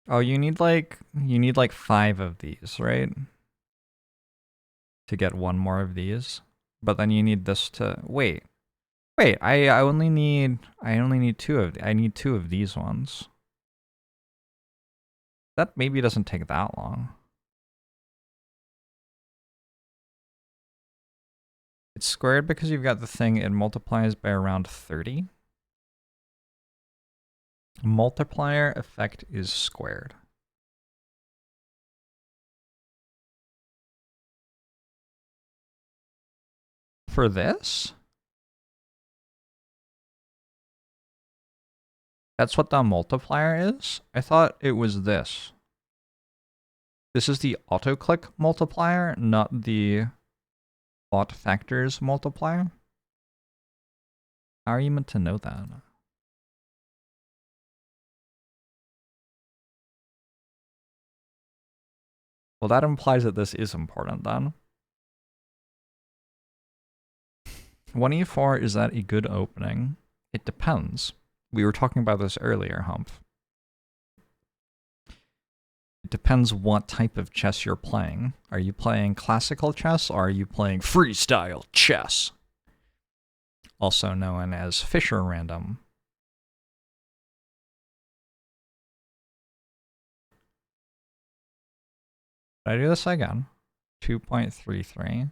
Oh, you need like 5 of these, right? To get one more of these. But then you need this to wait. I only need 2 of I need 2 of these ones. That maybe doesn't take that long. It's squared because you've got the thing, it multiplies by around 30. Multiplier effect is squared. For this? That's what the multiplier is? I thought it was this. This is the auto-click multiplier, not the bot factors multiplier. How are you meant to know that? Well, that implies that this is important then. 1e4, is that a good opening? It depends. We were talking about this earlier, Humph. It depends what type of chess you're playing. Are you playing classical chess or are you playing freestyle chess? Also known as Fisher random. Did I do this again? 2.33.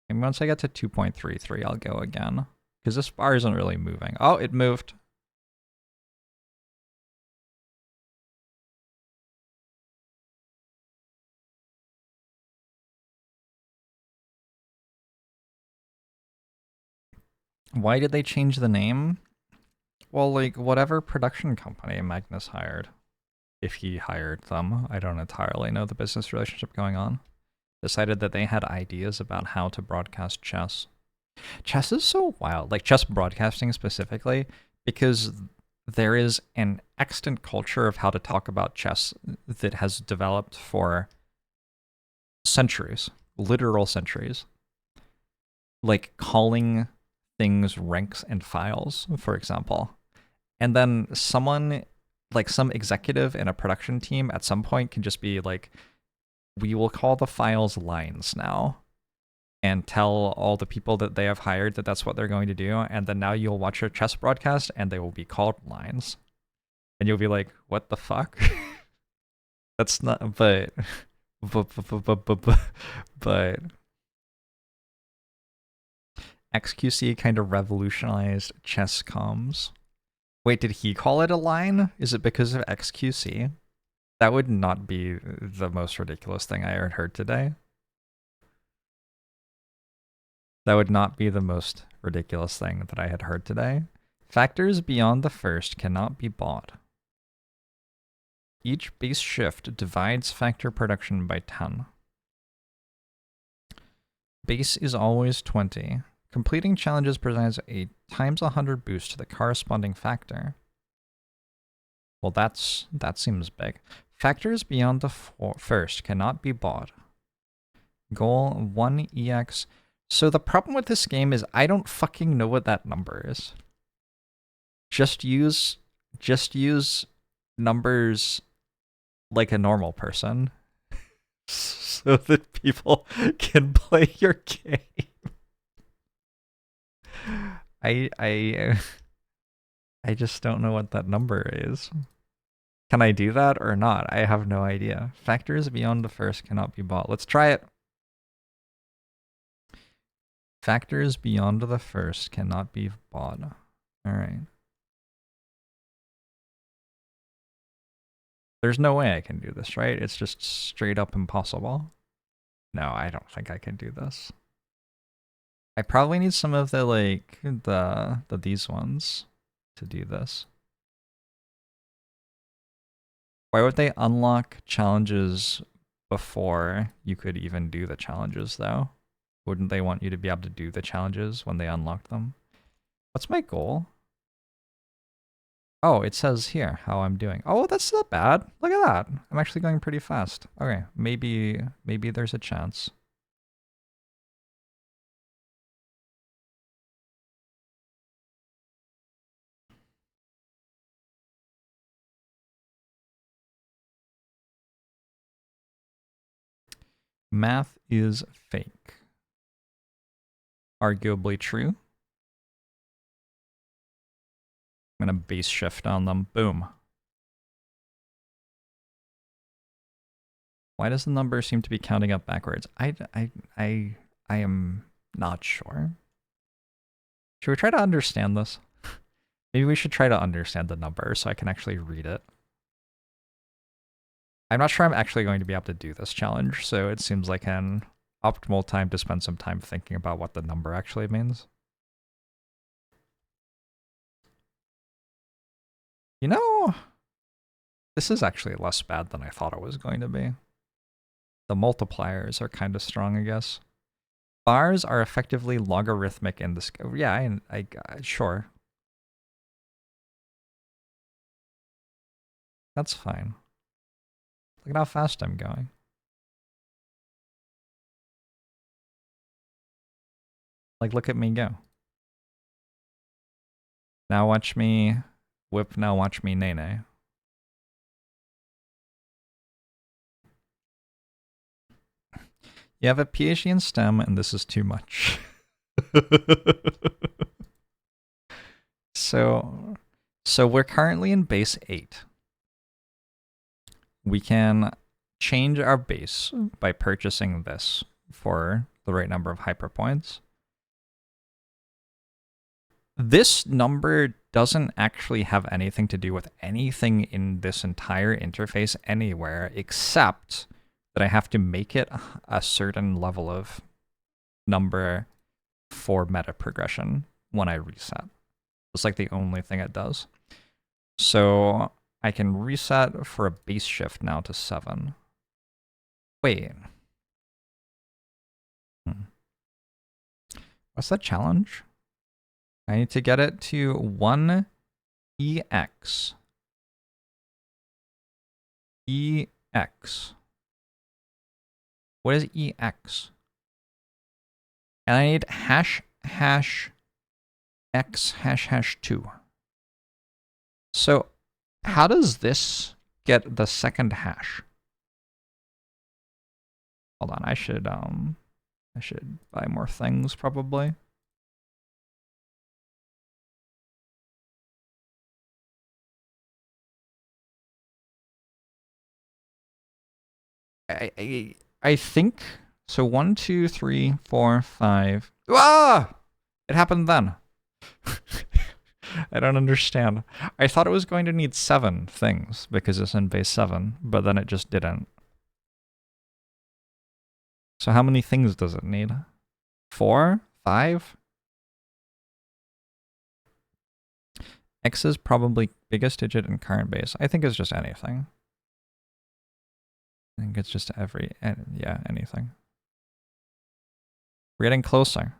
And once I get to 2.33, I'll go again. Because this bar isn't really moving. Oh, it moved. Why did they change the name? Well, like, whatever production company Magnus hired, if he hired them, I don't entirely know the business relationship going on, decided that they had ideas about how to broadcast chess. Chess is so wild, like chess broadcasting specifically, because there is an extant culture of how to talk about chess that has developed for centuries, literal centuries. Like calling things ranks and files, for example. And then someone, like some executive in a production team at some point can just be like, we will call the files lines now, and tell all the people that they have hired that that's what they're going to do. And then now you'll watch a chess broadcast and they will be called lines. And you'll be like, what the fuck? That's not, but XQC kind of revolutionized chess comms. Wait, did he call it a line? Is it because of XQC? That would not be the most ridiculous thing I heard today. That would not be the most ridiculous thing that I had heard today. Factors beyond the first cannot be bought. Each base shift divides factor production by 10. Base is always 20. Completing challenges presents a times 100 boost to the corresponding factor. Well, that seems big. Factors beyond the first cannot be bought. Goal 1 EX. So the problem with this game is I don't fucking know what that number is. Just use numbers like a normal person so that people can play your game. I just don't know what that number is. Can I do that or not? I have no idea. Factors beyond the first cannot be bought. Let's try it. Factors beyond the first cannot be bought. All right. There's no way I can do this, right? It's just straight up impossible. No, I don't think I can do this. I probably need some of the, like, these ones to do this. Why would they unlock challenges before you could even do the challenges, though? Wouldn't they want you to be able to do the challenges when they unlock them? What's my goal? Oh, it says here how I'm doing. Oh, that's not bad. Look at that. I'm actually going pretty fast. Okay, maybe there's a chance. Math is fake. Arguably true. I'm gonna base shift on them. Boom. Why does the number seem to be counting up backwards? I am not sure. Should we try to understand this? Maybe we should try to understand the number so I can actually read it. I'm not sure I'm actually going to be able to do this challenge, so it seems like an optimal time to spend some time thinking about what the number actually means. You know, this is actually less bad than I thought it was going to be. The multipliers are kind of strong, I guess. Bars are effectively logarithmic in this. Yeah, I sure. That's fine. Look at how fast I'm going. Like, look at me go. Now watch me whip, now watch me nay-nay. You have a PhD in STEM, and this is too much. So we're currently in base 8. We can change our base by purchasing this for the right number of hyperpoints. This number doesn't actually have anything to do with anything in this entire interface anywhere, except that I have to make it a certain level of number for meta progression when I reset. It's like the only thing it does. So I can reset for a base shift now to 7. Wait. What's that challenge? I need to get it to 1 EX. EX. What is EX? And I need hash X hash 2. So how does this get the second hash? Hold on, I should buy more things probably. I think so. 1, 2, 3, 4, 5. Ah! It happened then. I don't understand. I thought it was going to need 7 things because it's in base 7, but then it just didn't. So how many things does it need? 4? 5? X is probably biggest digit in current base. I think it's just anything. I think it's just anything. We're getting closer.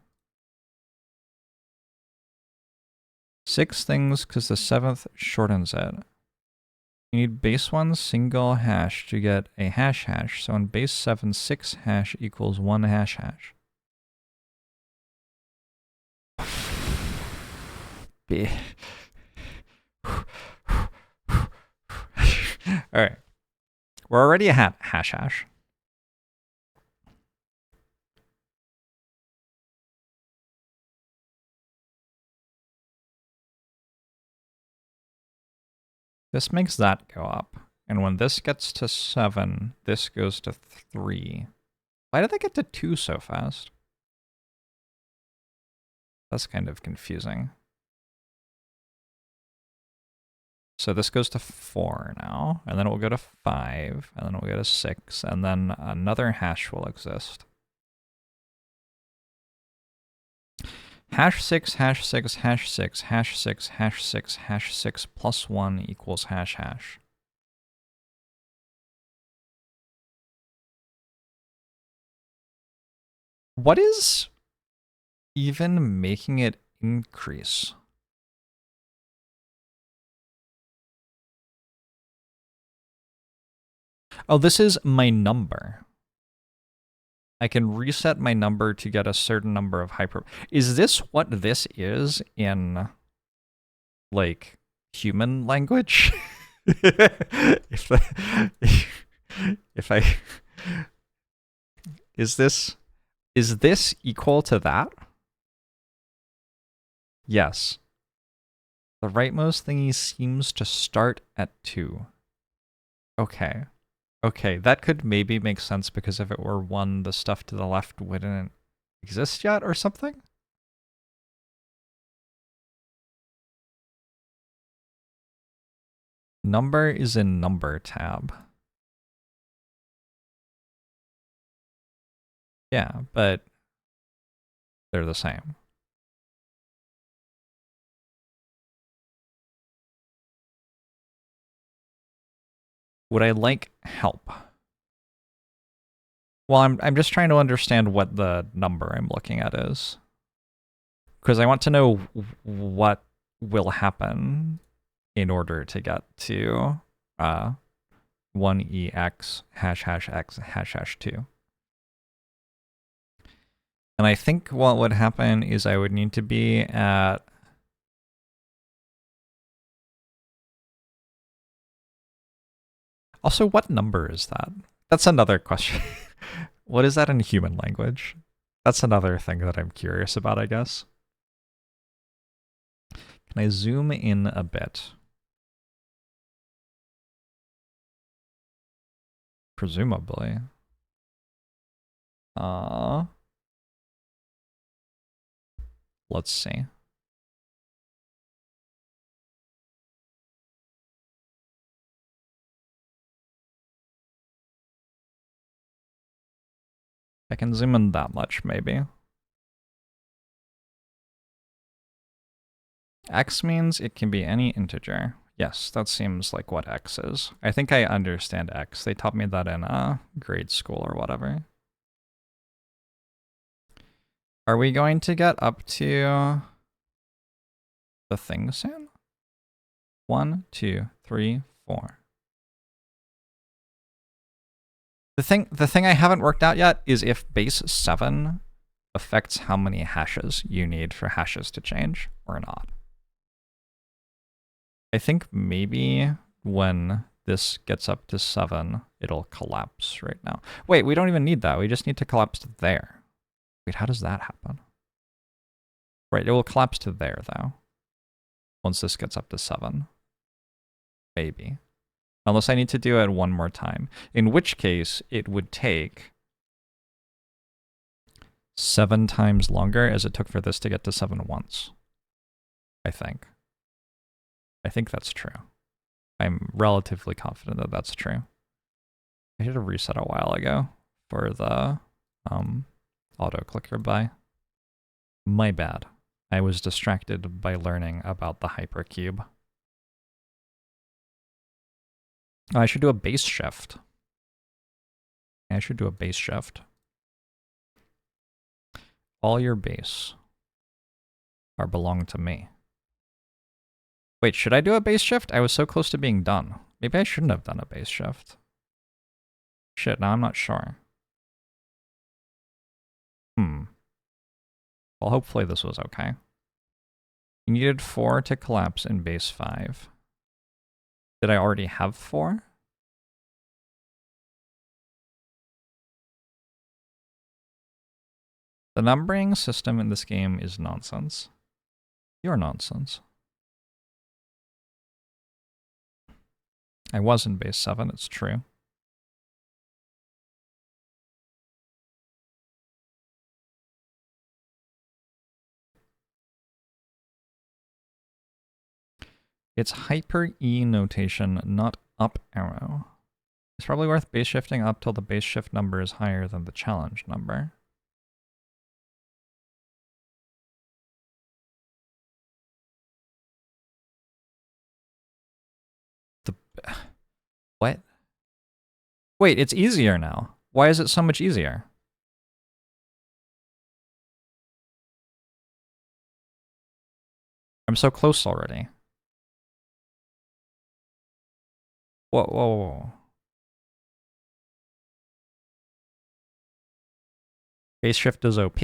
6 things because the 7th shortens it. You need base 1 single hash to get a hash hash. So in base 7, 6 hash equals 1 hash hash. All right. We're already a hash hash. This makes that go up. And when this gets to 7, this goes to 3. Why did they get to 2 so fast? That's kind of confusing. So this goes to 4 now, and then it will go to 5, and then it will go to 6, and then another hash will exist. Hash 6, hash 6, hash 6, hash 6, hash 6, hash 6 plus 1 equals hash hash. What is even making it increase? Oh, this is my number. I can reset my number to get a certain number of hyper. Is this what this is in, like, human language? if I is this equal to that? Yes. The rightmost thingy seems to start at 2. Okay. Okay, that could maybe make sense because if it were 1, the stuff to the left wouldn't exist yet or something? Number is in number tab. Yeah, but they're the same. Would I like help? Well, I'm just trying to understand what the number I'm looking at is. Because I want to know what will happen in order to get to 1ex hash hash x hash hash 2. And I think what would happen is I would need to be at also, what number is that? That's another question. What is that in human language? That's another thing that I'm curious about, I guess. Can I zoom in a bit? Presumably. Let's see. I can zoom in that much, maybe. X means it can be any integer. Yes, that seems like what X is. I think I understand X. They taught me that in grade school or whatever. Are we going to get up to the thing soon? 1, 2, 3, 4. The thing I haven't worked out yet is if base 7 affects how many hashes you need for hashes to change or not. I think maybe when this gets up to 7, it'll collapse right now. Wait, we don't even need that. We just need to collapse to there. Wait, how does that happen? Right, it will collapse to there, though. Once this gets up to 7. Maybe. Unless I need to do it one more time. In which case, it would take 7 times longer as it took for this to get to 7 once. I think. I think that's true. I'm relatively confident that that's true. I should have reset a while ago for the auto clicker by. My bad. I was distracted by learning about the hypercube. Oh, I should do a base shift. I should do a base shift. All your base are belong to me. Wait, should I do a base shift? I was so close to being done. Maybe I shouldn't have done a base shift. Shit, now I'm not sure. Well, hopefully this was okay. You needed 4 to collapse in base 5. Did I already have 4? The numbering system in this game is nonsense. You're nonsense. I was in base 7, it's true. It's hyper E notation, not up arrow. It's probably worth base shifting up till the base shift number is higher than the challenge number. What? Wait, it's easier now. Why is it so much easier? I'm so close already. Whoa, whoa, whoa. Base shift is OP.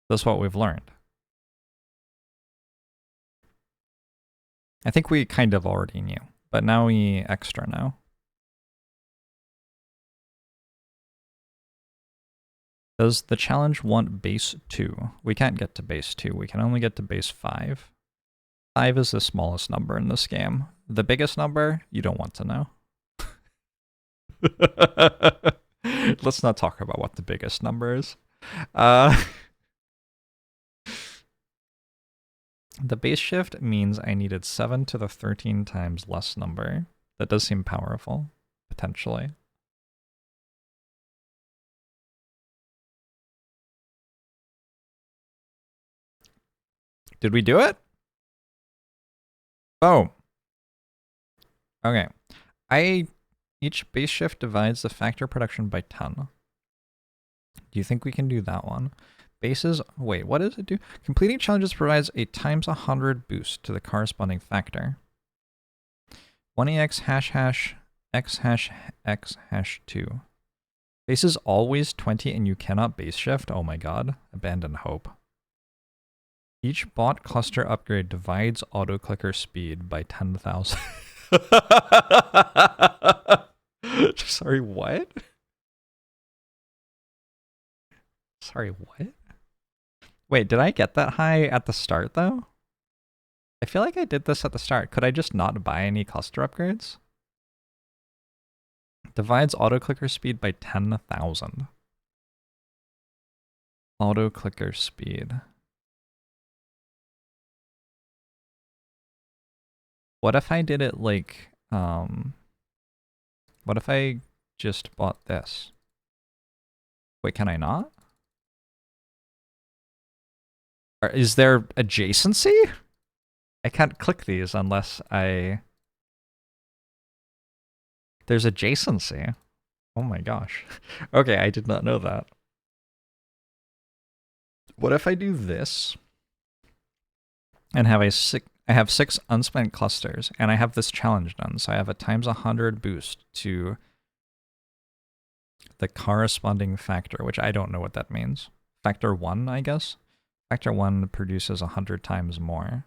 That's what we've learned. I think we kind of already knew, but now we extra know. Does the challenge want base 2? We can't get to base 2. We can only get to base 5. 5 is the smallest number in this game. The biggest number, you don't want to know. Let's not talk about what the biggest number is. The base shift means I needed 7 to the 13 times less number. That does seem powerful, potentially. Did we do it? Oh. Okay. Each base shift divides the factor production by 10. Do you think we can do that one? Bases, wait, what does it do? Completing challenges provides a times 100 boost to the corresponding factor. 1ex hash hash x hash x hash 2. Base is always 20 and you cannot base shift? Oh my god. Abandon hope. Each bot cluster upgrade divides auto-clicker speed by 10,000. Sorry, what? Sorry, what? Wait, did I get that high at the start, though? I feel like I did this at the start. Could I just not buy any cluster upgrades? Divides auto-clicker speed by 10,000. Auto-clicker speed. What if I did it like, what if I just bought this? Wait, can I not? Or is there adjacency? I can't click these unless I... There's adjacency. Oh my gosh. Okay, I did not know that. What if I do this and have I have 6 unspent clusters, and I have this challenge done, so I have a times 100 boost to the corresponding factor, which I don't know what that means. Factor 1, I guess? Factor 1 produces 100 times more.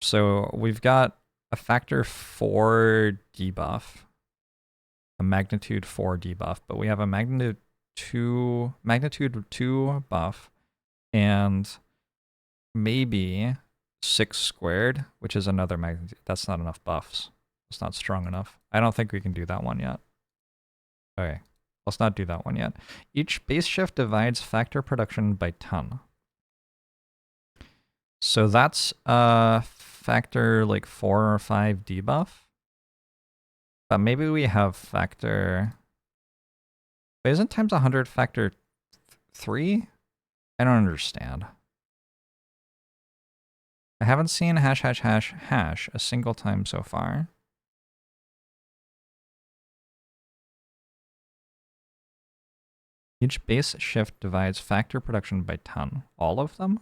So we've got a factor 4 debuff, a magnitude 4 debuff, but we have a magnitude 2 buff, and maybe 6 squared, which is another magnitude. That's not enough buffs. It's not strong enough. I don't think we can do that one yet. Okay, let's not do that one yet. Each base shift divides factor production by 10. So that's factor like 4 or 5 debuff. But maybe we have factor... Wait, isn't times 100 factor 3? I don't understand. I haven't seen hash hash hash hash a single time so far. Each base shift divides factor production by 10. All of them?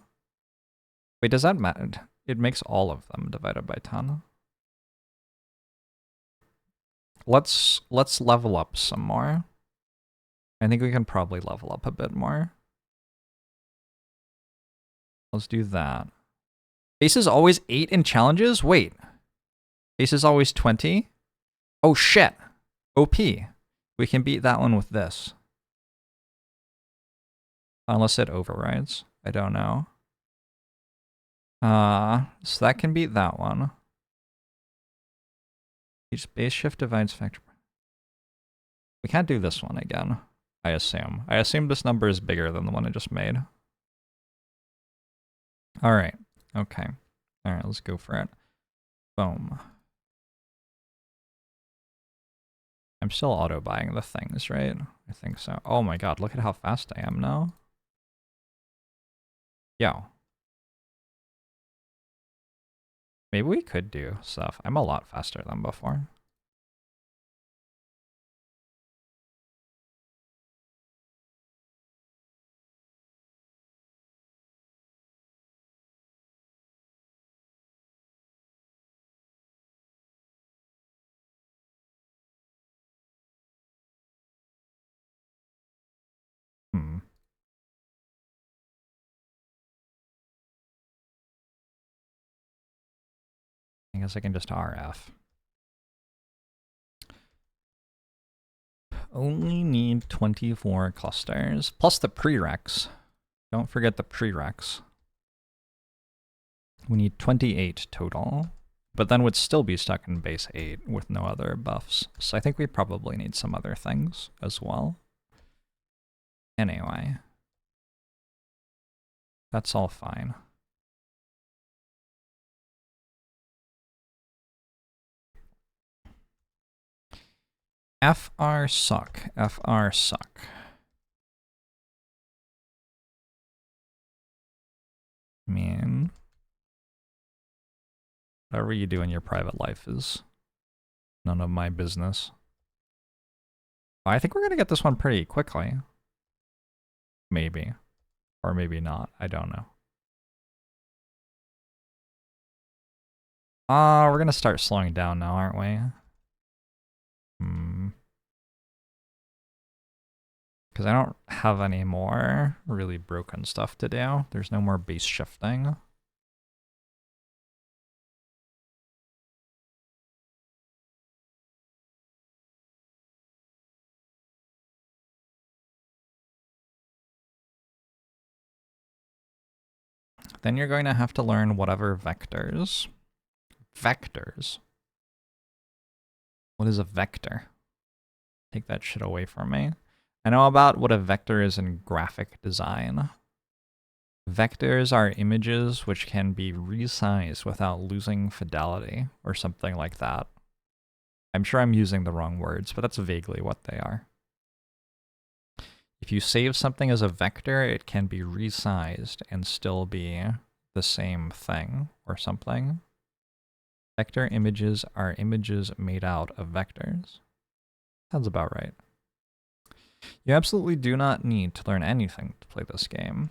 Wait, does that matter? It makes all of them divided by 10. Let's level up some more. I think we can probably level up a bit more. Let's do that. Base is always 8 in challenges? Wait. Base is always 20? Oh shit. OP. We can beat that one with this. Unless it overrides. I don't know. So that can beat that one. Each base shift divides factor. We can't do this one again, I assume. I assume this number is bigger than the one I just made. Alright. Okay. Alright, let's go for it. Boom. I'm still auto-buying the things, right? I think so. Oh my god, look at how fast I am now. Yo. Maybe we could do stuff. I'm a lot faster than before. I guess I can just RF. Only need 24 clusters, plus the prereqs. Don't forget the prereqs. We need 28 total, but then would still be stuck in base 8 with no other buffs. So I think we probably need some other things as well. Anyway. That's all fine. FR suck. FR suck. I mean, whatever you do in your private life is none of my business. I think we're going to get this one pretty quickly. Maybe. Or maybe not. I don't know. We're going to start slowing down now, aren't we? Because I don't have any more really broken stuff to do. There's no more base shifting. Then you're going to have to learn whatever vectors. Vectors? What is a vector? Take that shit away from me. I know about what a vector is in graphic design. Vectors are images which can be resized without losing fidelity, or something like that. I'm sure I'm using the wrong words, but that's vaguely what they are. If you save something as a vector, it can be resized and still be the same thing or something. Vector images are images made out of vectors. Sounds about right. You absolutely do not need to learn anything to play this game.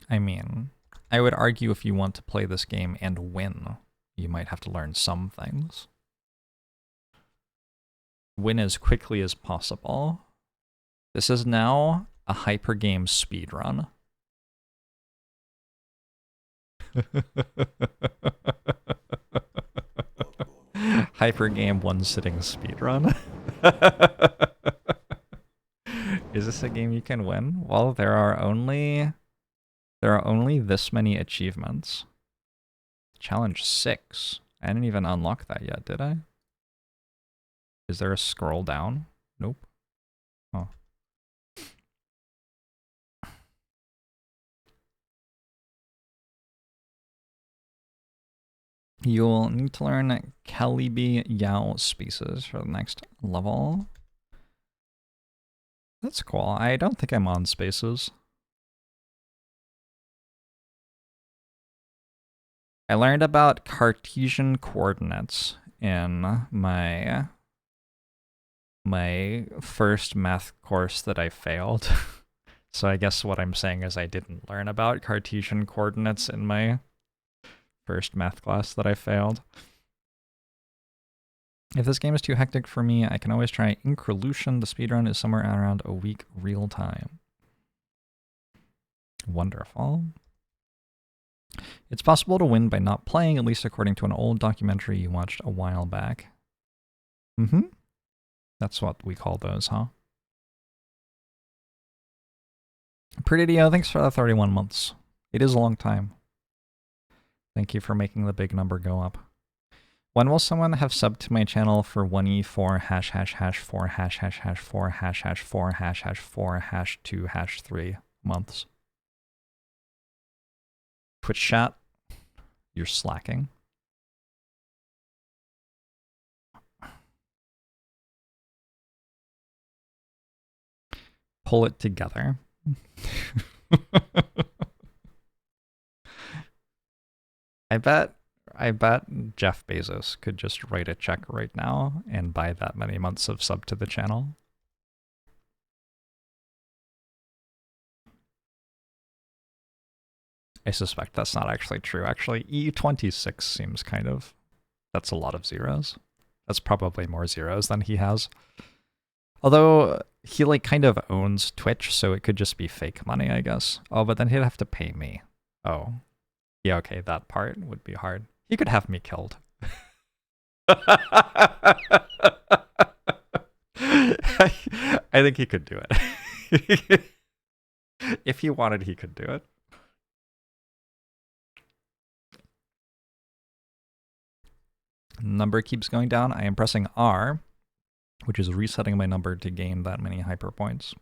I mean, I would argue if you want to play this game and win, you might have to learn some things. Win as quickly as possible. This is now a hypergame speedrun. Hypergame one sitting speedrun. Is this a game you can win? Well, there are only this many achievements. Challenge 6. I didn't even unlock that yet, did I? Is there a scroll down? Nope. Oh. You'll need to learn Calibi Yao species for the next level. That's cool. I don't think I'm on spaces. I learned about Cartesian coordinates in my my first math course that I failed. So I guess what I'm saying is I didn't learn about Cartesian coordinates in my first math class that I failed. If this game is too hectic for me, I can always try Increlution. The speedrun is somewhere around a week real time. Wonderful. It's possible to win by not playing, at least according to an old documentary you watched a while back. Mm-hmm. That's what we call those, huh? Pretty Dio, thanks for the 31 months. It is a long time. Thank you for making the big number go up. When will someone have subbed to my channel for 1e4 hash hash hash 4 hash hash hash 4 hash hash 4 hash hash 4 hash 2 hash 3 months? Twitch chat, you're slacking. Pull it together. I bet Jeff Bezos could just write a check right now and buy that many months of sub to the channel. I suspect that's not actually true. Actually, E26 seems kind of... That's a lot of zeros. That's probably more zeros than he has. Although, he like kind of owns Twitch, so it could just be fake money, I guess. Oh, but then he'd have to pay me. Oh. Yeah, okay, that part would be hard. He could have me killed. I think he could do it. If he wanted, he could do it. Number keeps going down. I am pressing R, which is resetting my number to gain that many hyper points.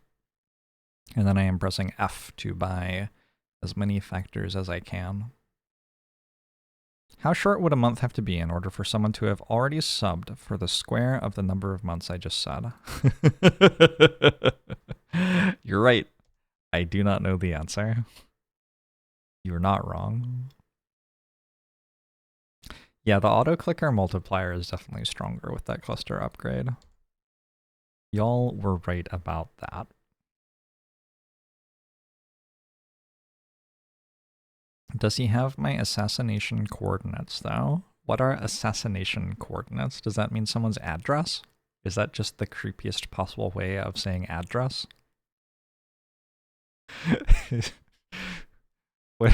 And then I am pressing F to buy as many factors as I can. How short would a month have to be in order for someone to have already subbed for the square of the number of months I just said? You're right. I do not know the answer. You're not wrong. Yeah, the auto-clicker multiplier is definitely stronger with that cluster upgrade. Y'all were right about that. Does he have my assassination coordinates, though? What are assassination coordinates? Does that mean someone's address? Is that just the creepiest possible way of saying address? What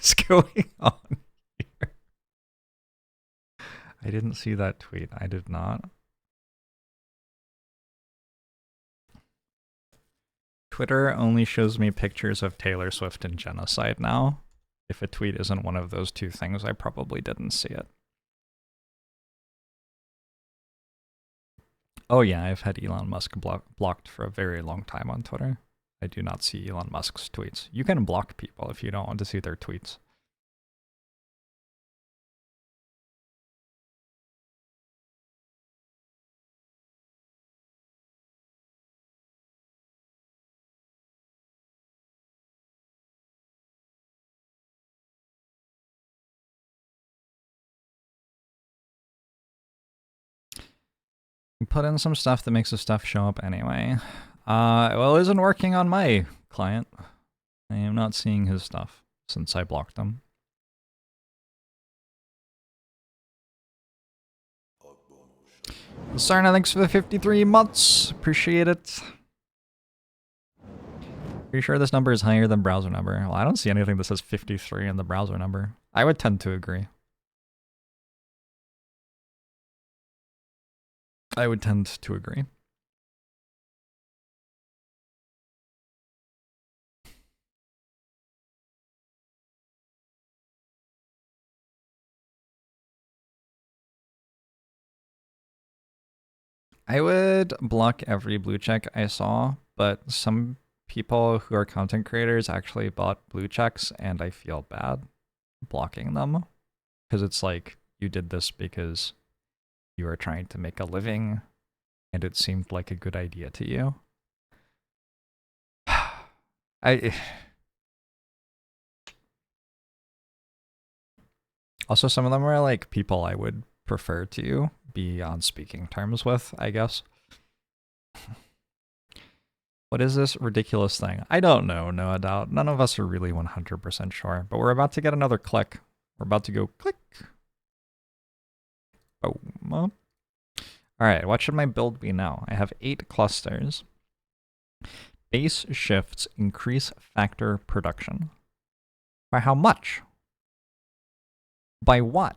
is going on here? I didn't see that tweet. I did not. Twitter only shows me pictures of Taylor Swift and genocide now. If a tweet isn't one of those two things, I probably didn't see it. Oh yeah, I've had Elon Musk blocked for a very long time on Twitter. I do not see Elon Musk's tweets. You can block people if you don't want to see their tweets. Put in some stuff that makes the stuff show up anyway. Well, it isn't working on my client. I am not seeing his stuff since I blocked him. Sarna, thanks for the 53 months. Appreciate it. Pretty sure this number is higher than browser number. Well, I don't see anything that says 53 in the browser number. I would tend to agree. I would tend to agree. I would block every blue check I saw, but some people who are content creators actually bought blue checks, and I feel bad blocking them. Because it's like, you did this because you are trying to make a living, and it seemed like a good idea to you. Also, some of them are like people I would prefer to be on speaking terms with, I guess. What is this ridiculous thing? I don't know, no doubt. None of us are really 100% sure, but we're about to get another click. We're about to go click. Boom. All right, what should my build be now? I have 8 clusters. Base shifts increase factor production. By how much? By what?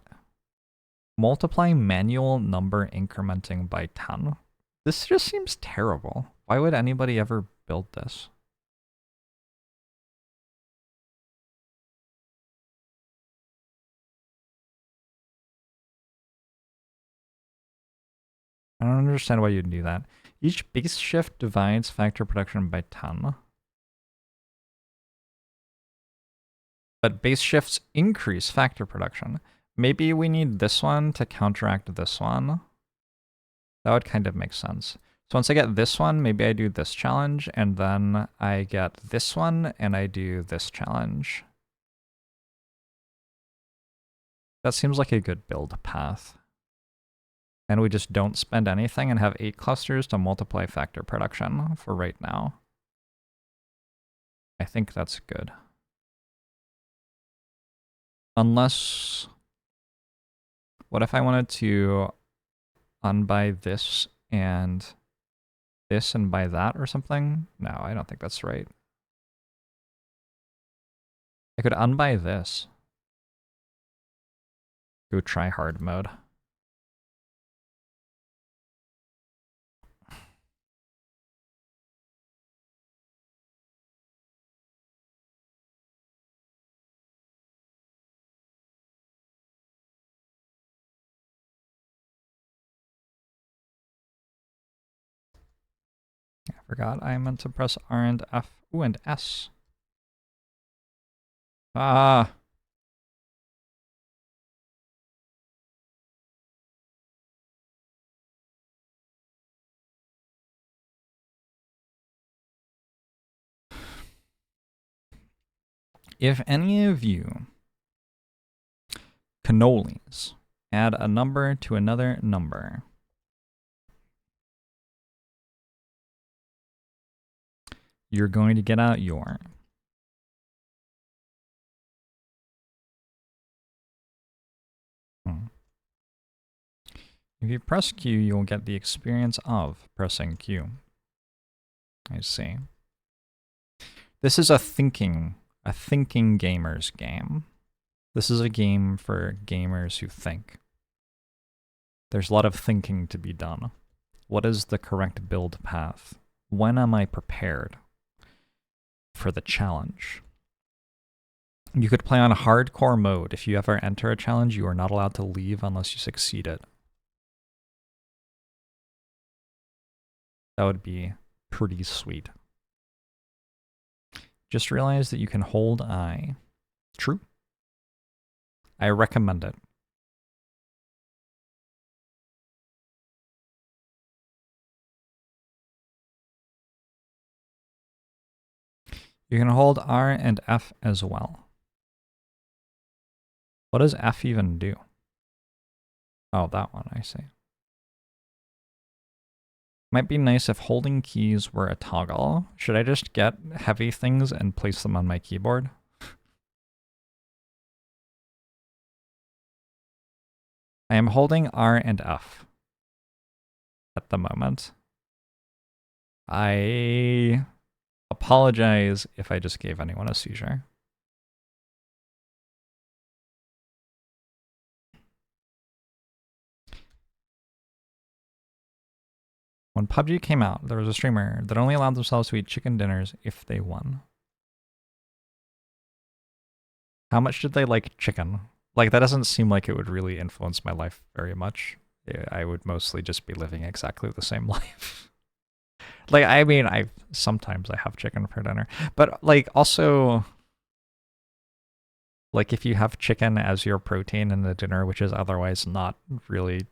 Multiply manual number incrementing by 10. This just seems terrible. Why would anybody ever build this? I don't understand why you'd do that. Each base shift divides factor production by 10. But base shifts increase factor production. Maybe we need this one to counteract this one. That would kind of make sense. So once I get this one, maybe I do this challenge, and then I get this one, and I do this challenge. That seems like a good build path. And we just don't spend anything and have 8 clusters to multiply factor production for right now. I think that's good. Unless, what if I wanted to unbuy this and buy that or something? No, I don't think that's right. I could unbuy this. Go try hard mode. I forgot I meant to press R and F. Ooh, and S. Ah. If any of you cannolis add a number to another number, you're going to get out your If you press Q, you'll get the experience of pressing Q. I see. This is a thinking gamers game. This is a game for gamers who think. There's a lot of thinking to be done. What is the correct build path? When am I prepared for the challenge? You could play on hardcore mode. If you ever enter a challenge, you are not allowed to leave unless you succeed it. That would be pretty sweet. Just realize that you can hold I. True. I recommend it. You can hold R and F as well. What does F even do? Oh, that one, I see. Might be nice if holding keys were a toggle. Should I just get heavy things and place them on my keyboard? I am holding R and F at the moment. I apologize if I just gave anyone a seizure. When PUBG came out, there was a streamer that only allowed themselves to eat chicken dinners if they won. How much did they like chicken? Like, that doesn't seem like it would really influence my life very much. I would mostly just be living exactly the same life. Like, I mean, sometimes I have chicken for dinner, but like also, like if you have chicken as your protein in the dinner, which is otherwise not really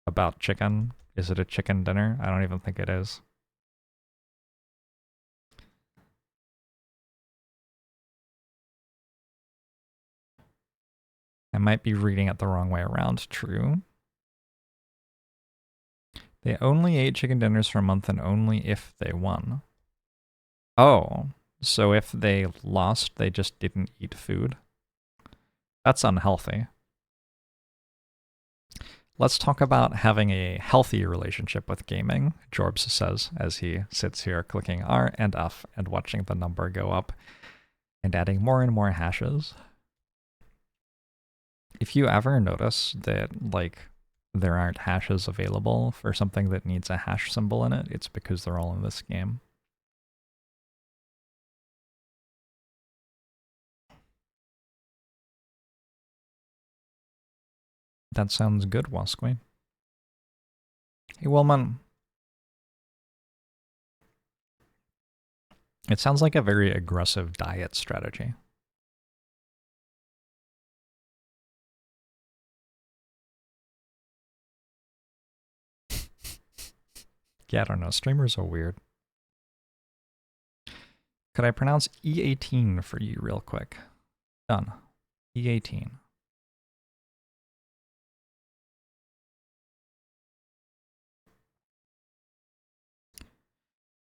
about chicken, is it a chicken dinner? I don't even think it is. I might be reading it the wrong way around. True. They only ate chicken dinners for a month and only if they won. Oh, so if they lost, they just didn't eat food? That's unhealthy. Let's talk about having a healthy relationship with gaming, Jorbs says as he sits here clicking R and F and watching the number go up and adding more and more hashes. If you ever notice that, like, there aren't hashes available for something that needs a hash symbol in it, it's because they're all in this game. That sounds good, Wasqueen. Hey, Willman. It sounds like a very aggressive diet strategy. Yeah, I don't know. Streamers are weird. Could I pronounce E18 for you real quick? Done. E18.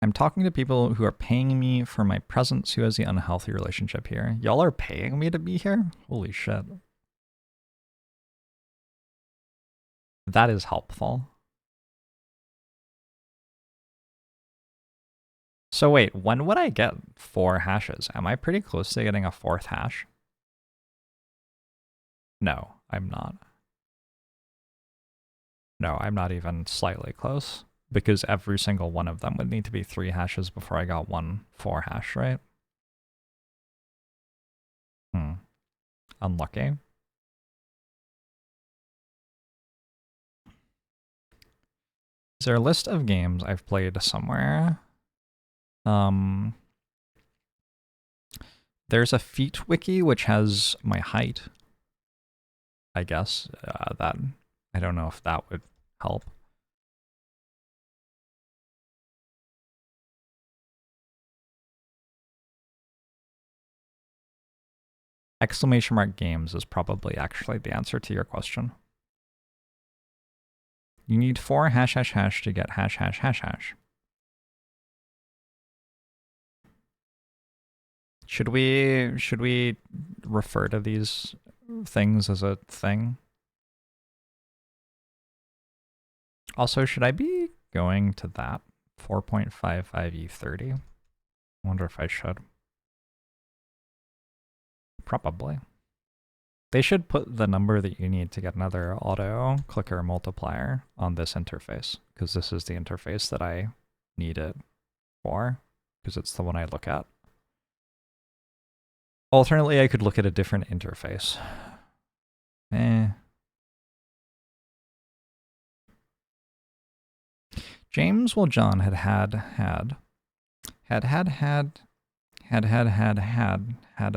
I'm talking to people who are paying me for my presence who has the unhealthy relationship here. Y'all are paying me to be here? Holy shit. That is helpful. So wait, when would I get 4 hashes? Am I pretty close to getting a 4th hash? No, I'm not. No, I'm not even slightly close. Because every single one of them would need to be 3 hashes before I got 1 4 hash, right? Unlucky. Is there a list of games I've played somewhere? There's a feet wiki which has my height. I guess that I don't know if that would help. Exclamation mark games is probably actually the answer to your question. You need 4 hash hash hash to get hash hash hash hash. Should we refer to these things as a thing? Also, should I be going to that 4.55E30? I wonder if I should. Probably. They should put the number that you need to get another auto clicker multiplier on this interface, because this is the interface that I need it for, because it's the one I look at. Alternately, I could look at a different interface. James John had a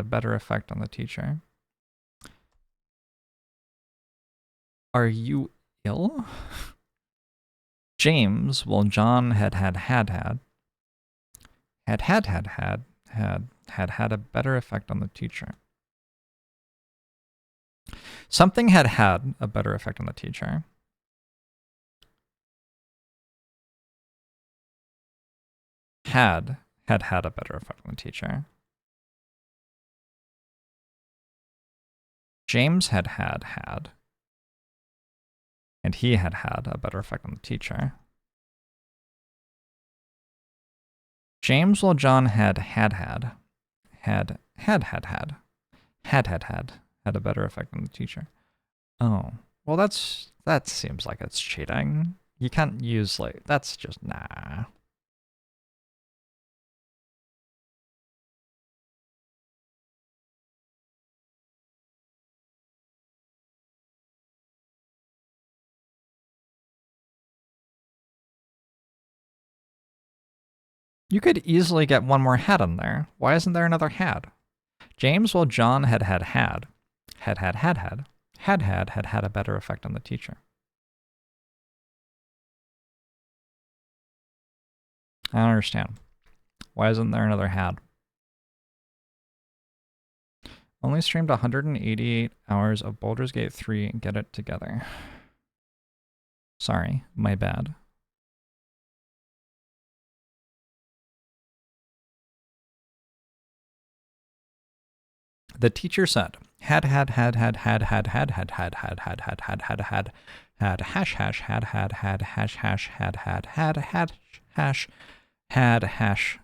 better effect on the teacher. Are you ill? James John had a better effect on the teacher. Something had a better effect on the teacher. Had a better effect on the teacher. James had and he had a better effect on the teacher. James John had a better effect on the teacher. Oh, well that seems like it's cheating. You can't use like, that's just nah. You could easily get one more had in there. Why isn't there another had? James John had a better effect on the teacher. I don't understand. Why isn't there another had? Only streamed 188 hours of Baldur's Gate 3 and get it together. Sorry, my bad. The teacher said, had hash hash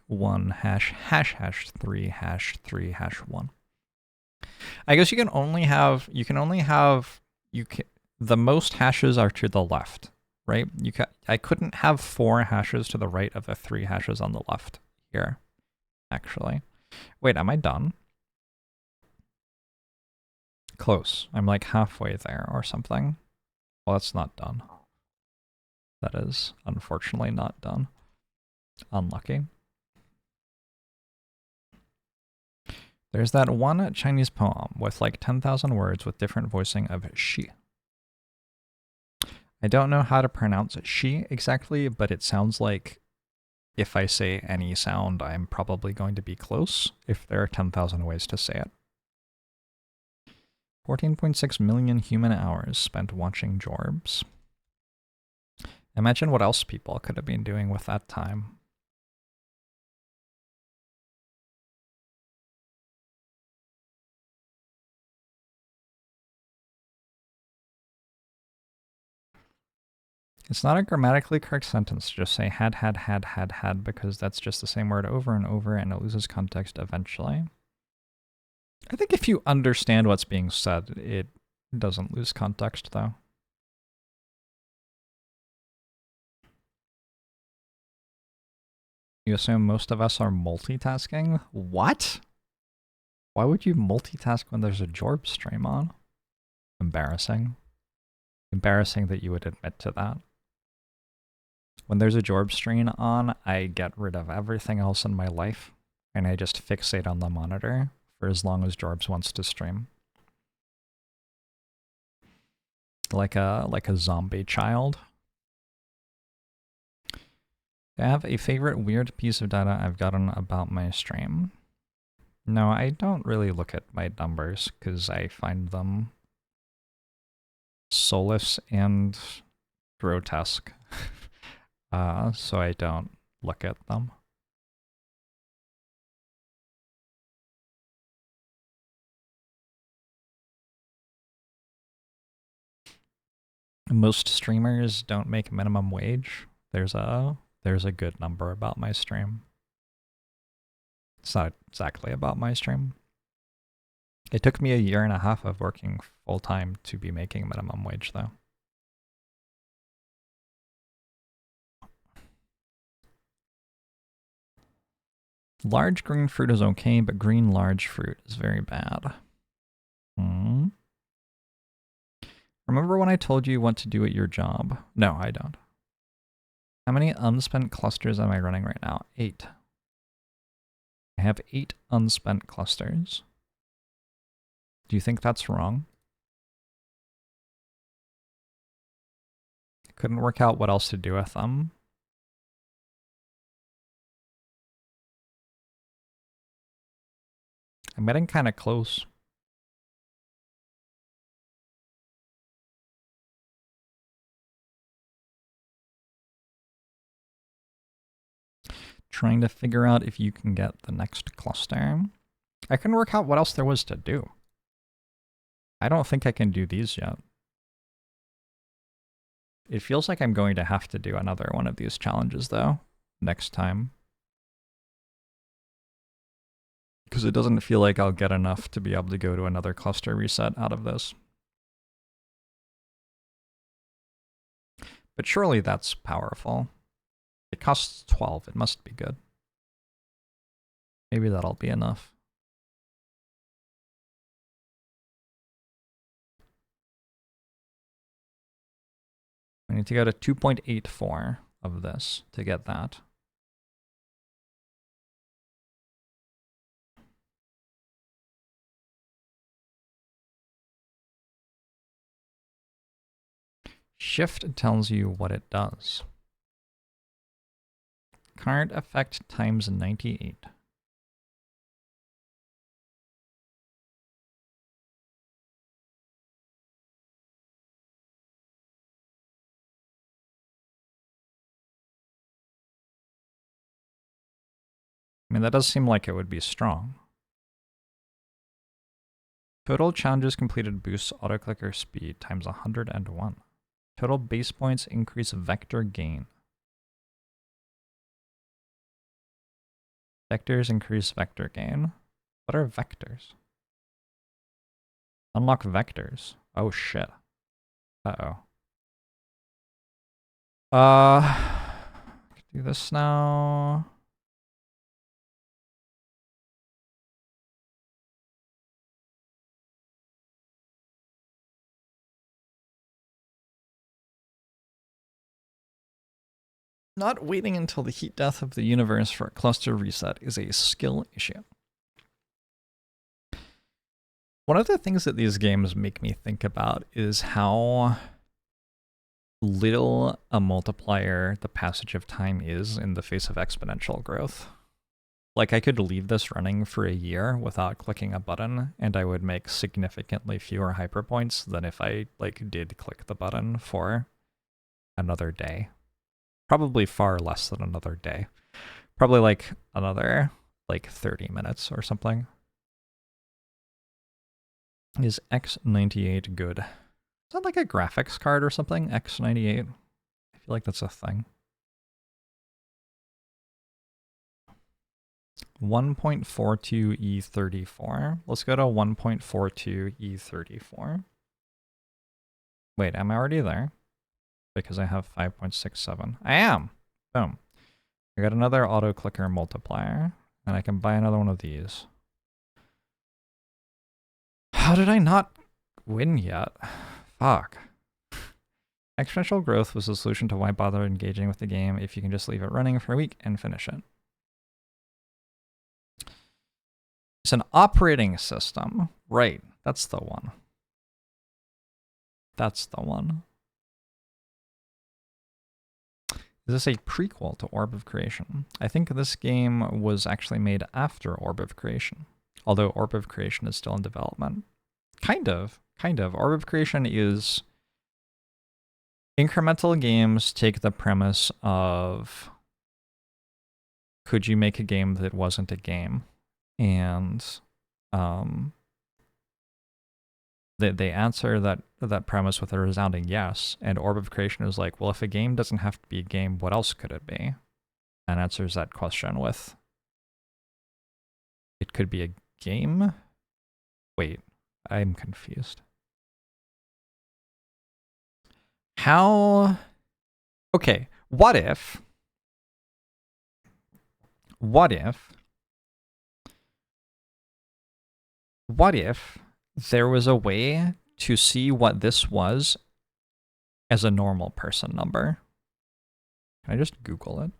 one hash 3 hash 1. I guess you can only have the most hashes are to the left, right? I couldn't have 4 hashes to the right of the 3 hashes on the left here, actually. Wait, am I done? Close. I'm like halfway there or something. Well, that's not done. That is unfortunately not done. Unlucky. There's that one Chinese poem with like 10,000 words with different voicing of she. I don't know how to pronounce she exactly, but it sounds like if I say any sound, I'm probably going to be close if there are 10,000 ways to say it. 14.6 million human hours spent watching JORBS. Imagine what else people could have been doing with that time. It's not a grammatically correct sentence to just say had, because that's just the same word over and over and it loses context eventually. I think if you understand what's being said, it doesn't lose context though. You assume most of us are multitasking? What? Why would you multitask when there's a JORB stream on? Embarrassing. Embarrassing that you would admit to that. When there's a JORB stream on, I get rid of everything else in my life, and I just fixate on the monitor for as long as JORBS wants to stream. Like a zombie child. I have a favorite weird piece of data I've gotten about my stream. No, I don't really look at my numbers because I find them soulless and grotesque. So I don't look at them. Most streamers don't make minimum wage. There's a good number about my stream. It's not exactly about my stream. It took me 1.5 years of working full time to be making minimum wage though. Large green fruit is okay, but green large fruit is very bad. Remember when I told you what to do at your job? No, I don't. How many unspent clusters am I running right now? 8. I have 8 unspent clusters. Do you think that's wrong? I couldn't work out what else to do with them. I'm getting kind of close. Trying to figure out if you can get the next cluster. I can work out what else there was to do. I don't think I can do these yet. It feels like I'm going to have to do another one of these challenges though, next time. Because it doesn't feel like I'll get enough to be able to go to another cluster reset out of this. But surely that's powerful. It costs 12, it must be good. Maybe that'll be enough. I need to go to 2.84 of this to get that. Shift tells you what it does. Card effect times 98. I mean, that does seem like it would be strong. Total challenges completed boosts autoclicker speed times 101. Total base points increase vector gain. Vectors increase vector gain. What are vectors? Unlock vectors. Oh shit. Uh-oh. Do this now. Not waiting until the heat death of the universe for a cluster reset is a skill issue. One of the things that these games make me think about is how little a multiplier the passage of time is in the face of exponential growth. Like, I could leave this running for a year without clicking a button, and I would make significantly fewer hyperpoints than if I, like, did click the button for another day. Probably far less than another day. Probably, like, another, like, 30 minutes or something. Is X98 good? Is that like a graphics card or something? X98? I feel like that's a thing. 1.42 E34. Let's go to 1.42 E34. Wait, am I already there? Because I have 5.67. I am! Boom. I got another auto clicker multiplier, and I can buy another one of these. How did I not win yet? Fuck. Exponential growth was the solution to why bother engaging with the game if you can just leave it running for a week and finish it. It's an operating system. Right, that's the one. That's the one. Is this a prequel to Orb of Creation? I think this game was actually made after Orb of Creation, although Orb of Creation is still in development. Kind of. Orb of Creation is... Incremental games take the premise of, could you make a game that wasn't a game? And they answer that premise with a resounding yes. And Orb of Creation is like, well, if a game doesn't have to be a game, what else could it be? And answers that question with, it could be a game? Wait, I'm confused. How... Okay, what if there was a way to see what this was as a normal person number? Can I just Google it?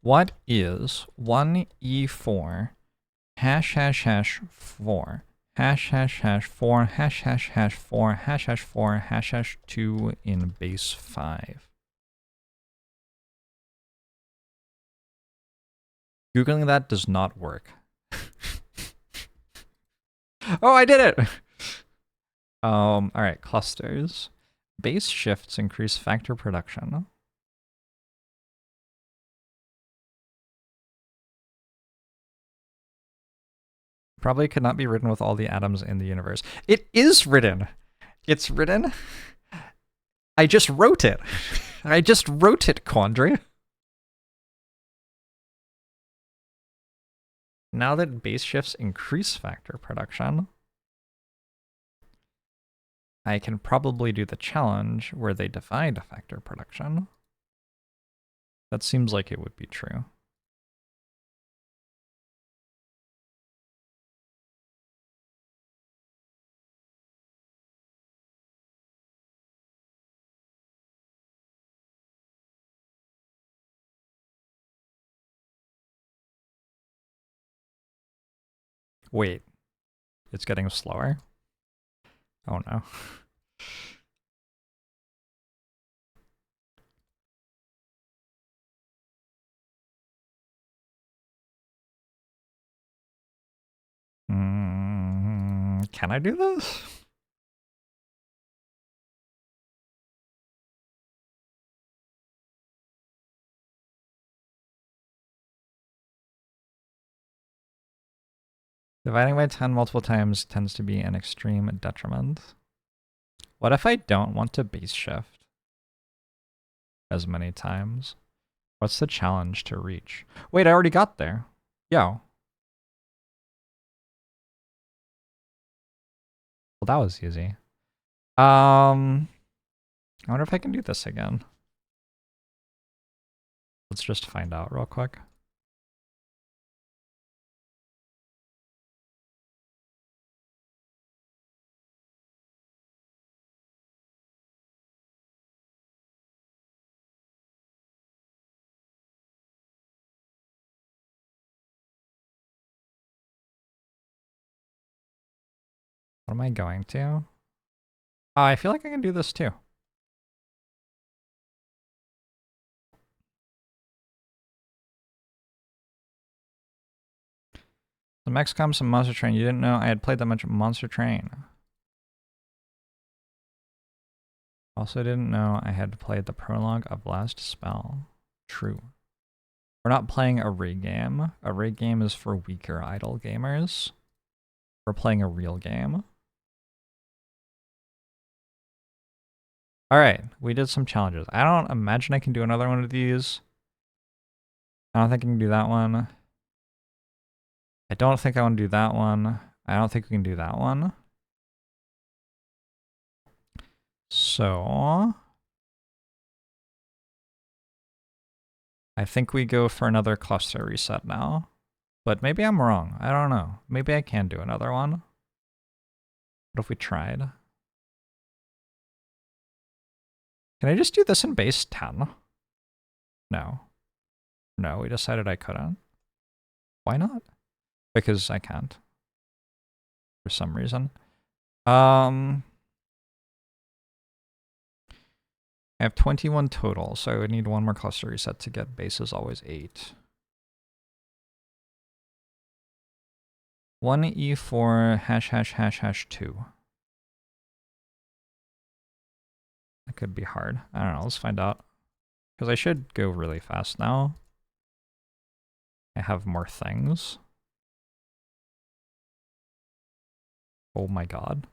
What is 1E4 hash hash hash 4 hash hash hash 4 hash hash hash 4 hash hash 4 hash hash 2 in base 5? Googling that does not work. Oh, I did it! Alright, clusters. Base shifts increase factor production. Probably could not be written with all the atoms in the universe. It is written! It's written. I just wrote it. I just wrote it, Quandary. Now that base shifts increase factor production, I can probably do the challenge where they divide factor production. That seems like it would be true. Wait, it's getting slower? Oh no. Can I do this? Dividing by 10 multiple times tends to be an extreme detriment. What if I don't want to base shift as many times? What's the challenge to reach? Wait, I already got there. Yo. Well, that was easy. I wonder if I can do this again. Let's just find out real quick. What am I going to? Oh, I feel like I can do this too. The Mex comes some Monster Train. You didn't know I had played that much Monster Train. Also didn't know I had played the prologue of Last Spell. True. We're not playing a rig game. A rig game is for weaker idle gamers. We're playing a real game. Alright, we did some challenges. I don't imagine I can do another one of these. I don't think I can do that one. I don't think I want to do that one. I don't think we can do that one. So I think we go for another cluster reset now. But maybe I'm wrong. I don't know. Maybe I can do another one. What if we tried? Can I just do this in base 10? No. No, we decided I couldn't. Why not? Because I can't. For some reason. I have 21 total, so I would need one more cluster reset to get bases always 8. 1 E4 ####2. That could be hard. I don't know, let's find out. Because I should go really fast now. I have more things. Oh my god.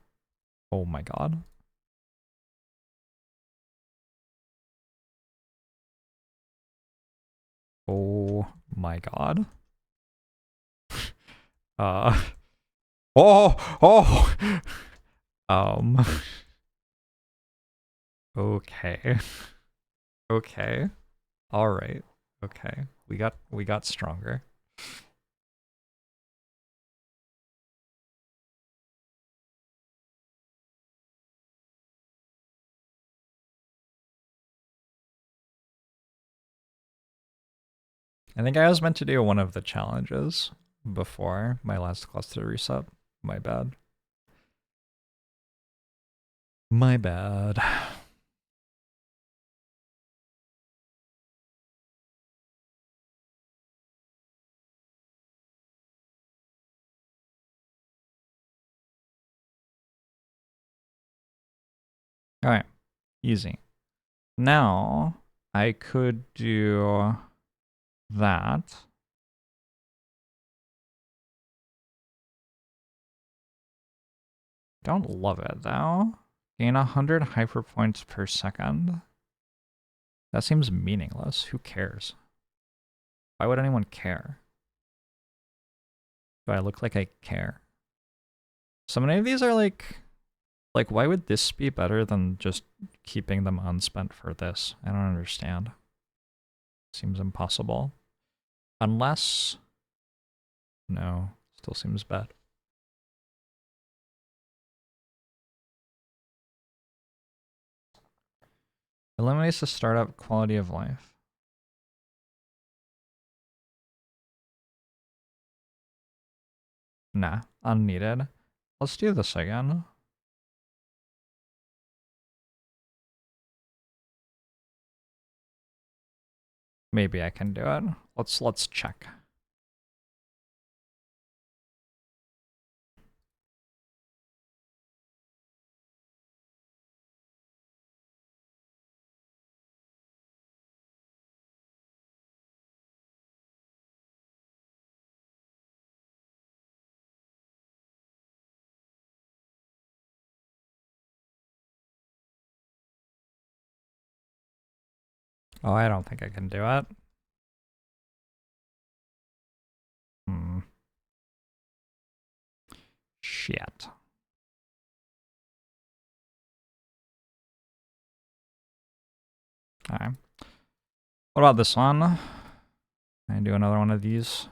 Oh my god. Oh my god. Oh. Okay. Okay. All right. Okay. We got stronger. I think I was meant to do one of the challenges before my last cluster reset. My bad. My bad. Alright. Easy. Now, I could do that. Don't love it, though. Gain 100 hyper points per second. That seems meaningless. Who cares? Why would anyone care? Do I look like I care? So many of these are like, why would this be better than just keeping them unspent for this? I don't understand. Seems impossible. Unless... No, still seems bad. Eliminates the startup quality of life. Nah, unneeded. Let's do this again. Maybe I can do it. Let's check. Oh, I don't think I can do it. Shit. Alright. What about this one? Can I do another one of these?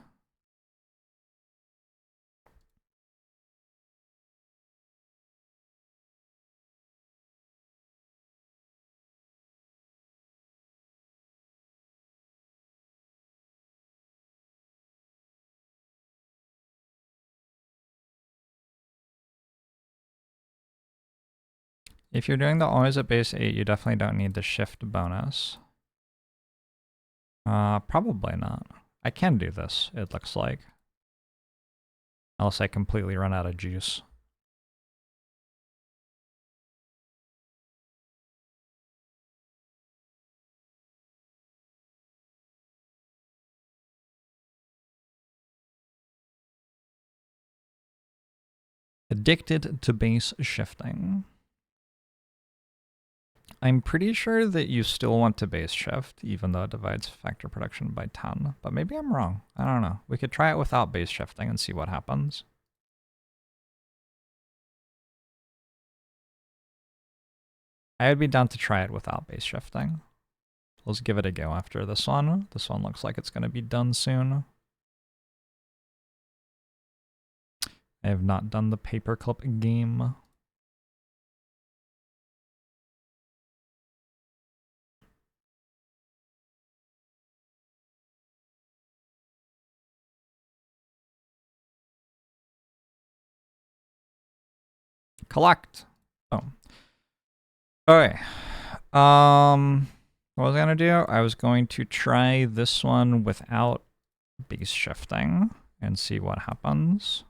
If you're doing the always at base 8, you definitely don't need the shift bonus. Probably not. I can do this, it looks like. Unless I completely run out of juice. Addicted to base shifting. I'm pretty sure that you still want to base shift, even though it divides factor production by 10. But maybe I'm wrong. I don't know. We could try it without base shifting and see what happens. I would be down to try it without base shifting. Let's give it a go after this one. This one looks like it's going to be done soon. I have not done the paperclip game. Collect. Oh. Okay. What was I going to do? I was going to try this one without base shifting and see what happens.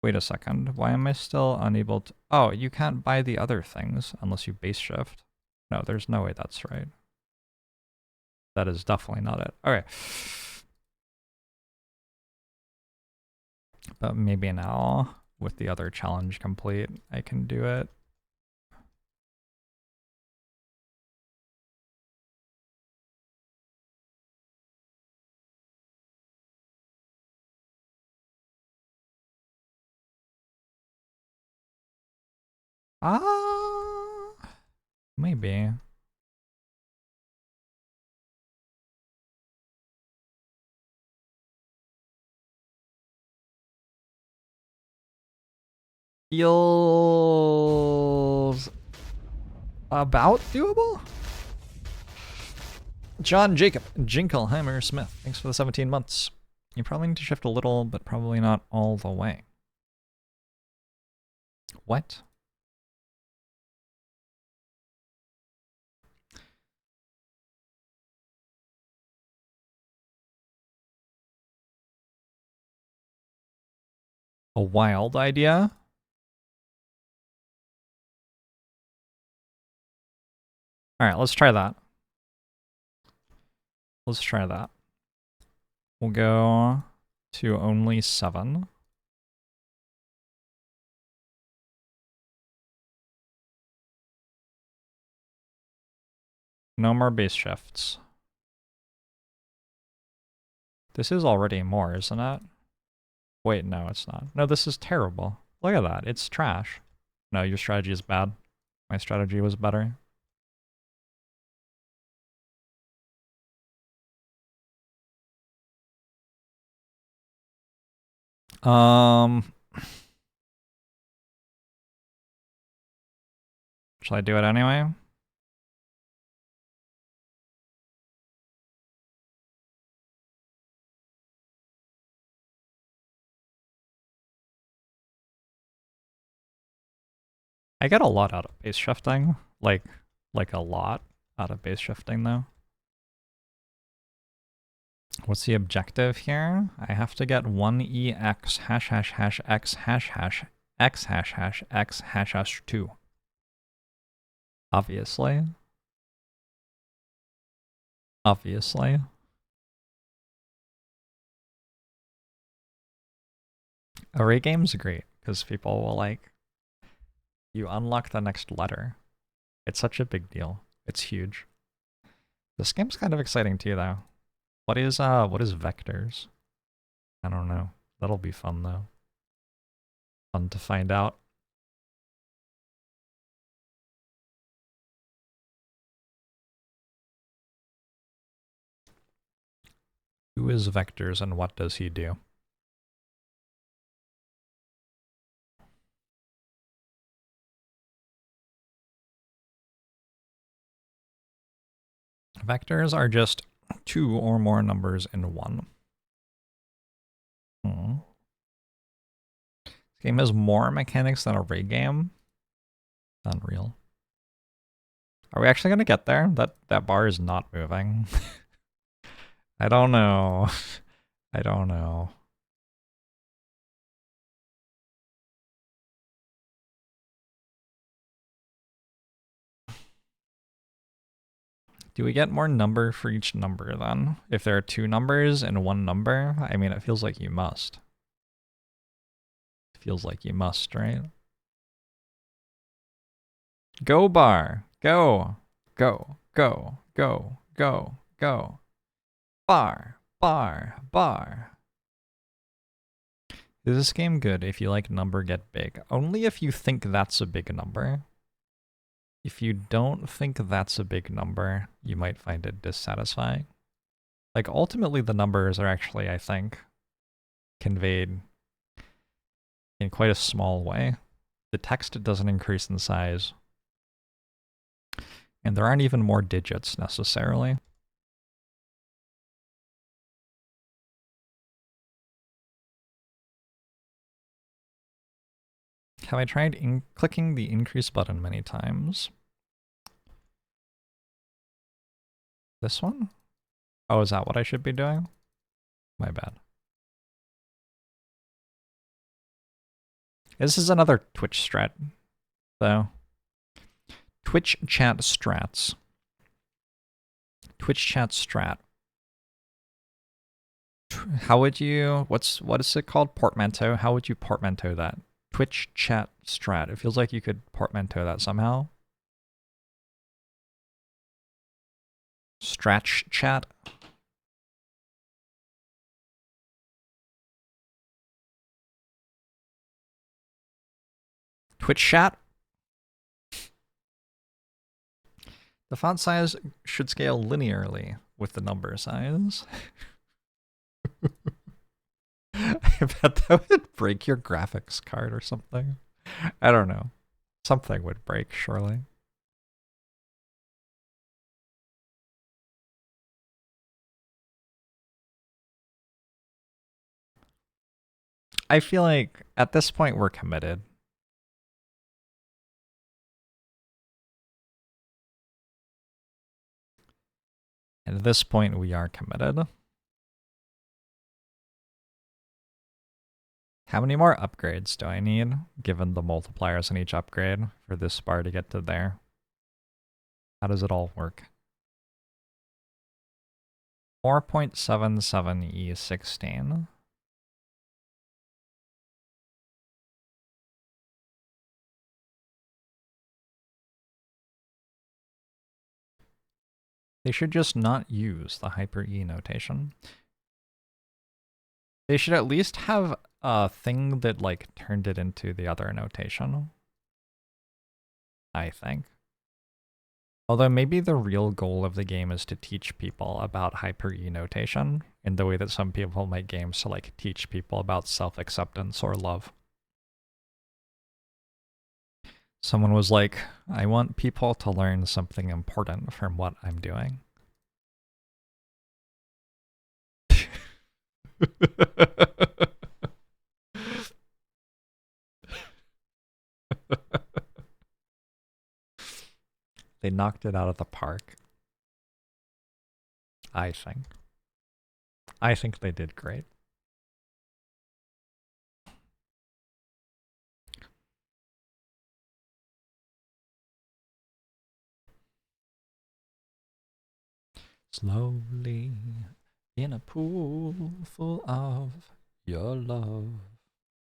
Wait a second. Why am I still unable to... Oh, you can't buy the other things unless you base shift. No, there's no way that's right. That is definitely not it. Okay. But maybe now, with the other challenge complete, I can do it. Maybe. Feels about doable? John Jacob, Jinkelheimer Smith, thanks for the 17 months. You probably need to shift a little, but probably not all the way. What? A wild idea? Alright, let's try that. Let's try that. We'll go to only 7. No more base shifts. This is already more, isn't it? Wait, no, it's not. No, this is terrible. Look at that. It's trash. No, your strategy is bad. My strategy was better. Shall I do it anyway? I get a lot out of base shifting. Like a lot out of base shifting, though. What's the objective here? I have to get 1EX hash hash hash X hash hash X hash hash X hash hash 2. Obviously. Obviously. Array game's great, because people will like... You unlock the next letter. It's such a big deal. It's huge. This game's kind of exciting too, though. What is vectors? I don't know. That'll be fun though. Fun to find out. Who is vectors and what does he do? Vectors are just two or more numbers in one. This game has more mechanics than a array game. Unreal. Are we actually gonna get there? That bar is not moving. I don't know. I don't know. Do we get more number for each number then? If there are two numbers and one number, I mean, it feels like you must. It feels like you must, right? Go bar. Go. Go. Go. Go. Go. Go. Bar. Bar. Bar. Is this game good if you like number get big? Only if you think that's a big number. If you don't think that's a big number, you might find it dissatisfying. Like, ultimately, the numbers are actually, I think, conveyed in quite a small way. The text doesn't increase in size. And there aren't even more digits, necessarily. Have I tried clicking the increase button many times? This one? Oh, is that what I should be doing? My bad. This is another Twitch strat, though. Twitch chat strats. Twitch chat strat. How would you, what is it called? Portmanteau? How would you portmanteau that? Twitch chat strat. It feels like you could portmanteau that somehow. Stratch chat. Twitch chat. The font size should scale linearly with the number size. I bet that would break your graphics card or something. I don't know. Something would break, surely. I feel like at this point we're committed. At this point we are committed. How many more upgrades do I need, given the multipliers in each upgrade, for this bar to get to there? How does it all work? 4.77E16. They should just not use the hyper-E notation. They should at least have a thing that, like, turned it into the other notation. I think. Although maybe the real goal of the game is to teach people about hyper-E notation in the way that some people make games to, like, teach people about self-acceptance or love. Someone was like, I want people to learn something important from what I'm doing. They knocked it out of the park. I think. I think they did great. Slowly in a pool full of your love.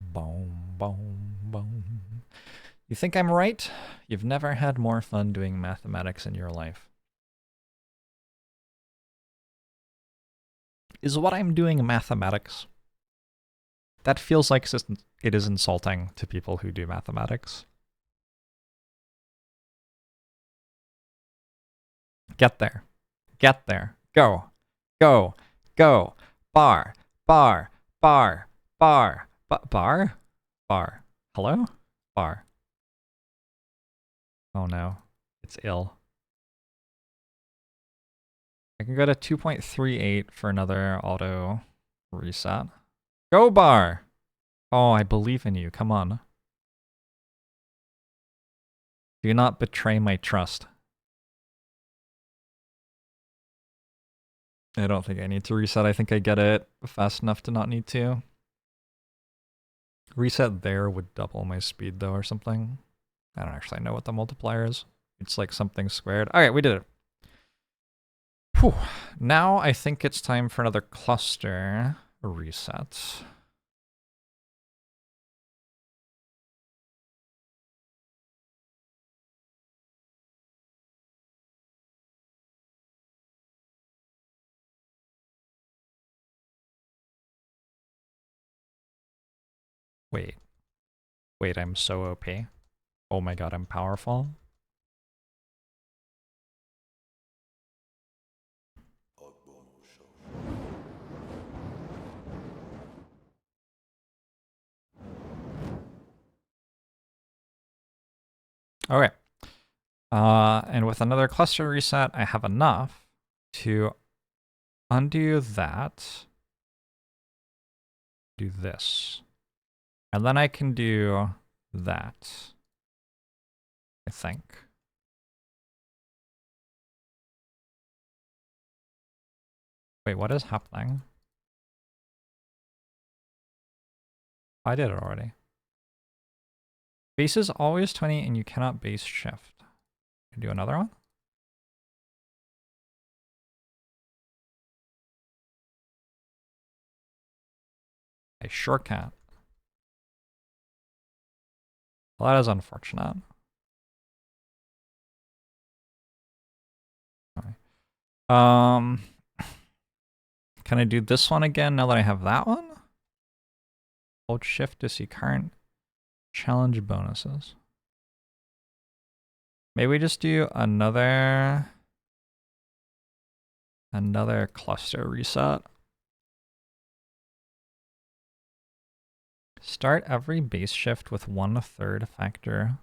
Boom, boom, boom. You think I'm right? You've never had more fun doing mathematics in your life. Is what I'm doing mathematics? That feels like it is insulting to people who do mathematics. Get there. Get there. Go. Go. Go. Bar. Bar. Bar. Bar. Bar? Bar. Hello? Bar. Oh no. It's ill. I can go to 2.38 for another auto reset. Go bar! Oh, I believe in you. Come on. Do not betray my trust. I don't think I need to reset. I think I get it fast enough to not need to. Reset there would double my speed though or something. I don't actually know what the multiplier is. It's like something squared. Alright, we did it. Whew. Now I think it's time for another cluster reset. Wait, I'm so OP. Oh my god, I'm powerful. Okay. And with another cluster reset, I have enough to undo that. Do this. And then I can do that. I think. Wait, what is happening? I did it already. Base is always 20 and you cannot base shift. Can do another one? I sure can't. Well, that is unfortunate. Okay. Can I do this one again now that I have that one? Hold shift to see current challenge bonuses. Maybe we just do another cluster reset. Start every base shift with 1/3 factor.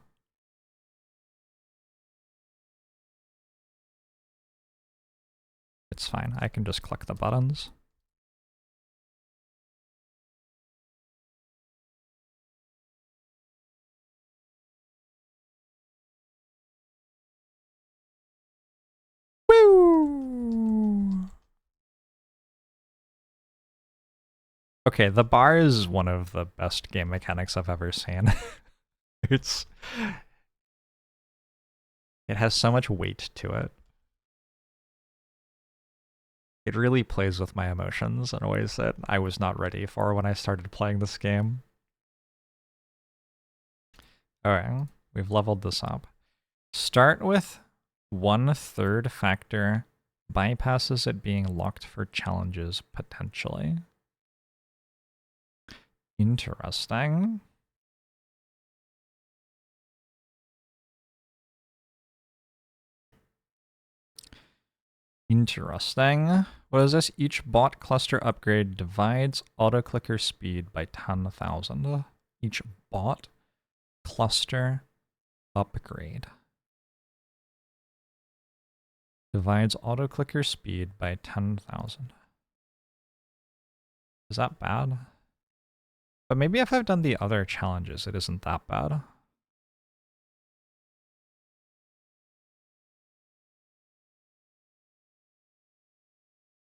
It's fine. I can just click the buttons. Woo! Okay, the bar is one of the best game mechanics I've ever seen. It has so much weight to it. It really plays with my emotions in ways that I was not ready for when I started playing this game. Alright, we've leveled this up. Start with 1/3 factor, bypasses it being locked for challenges potentially. Interesting. Interesting. What is this? Each bot cluster upgrade divides auto-clicker speed by 10,000. Each bot cluster upgrade divides auto-clicker speed by 10,000. Is that bad? But maybe if I've done the other challenges, it isn't that bad.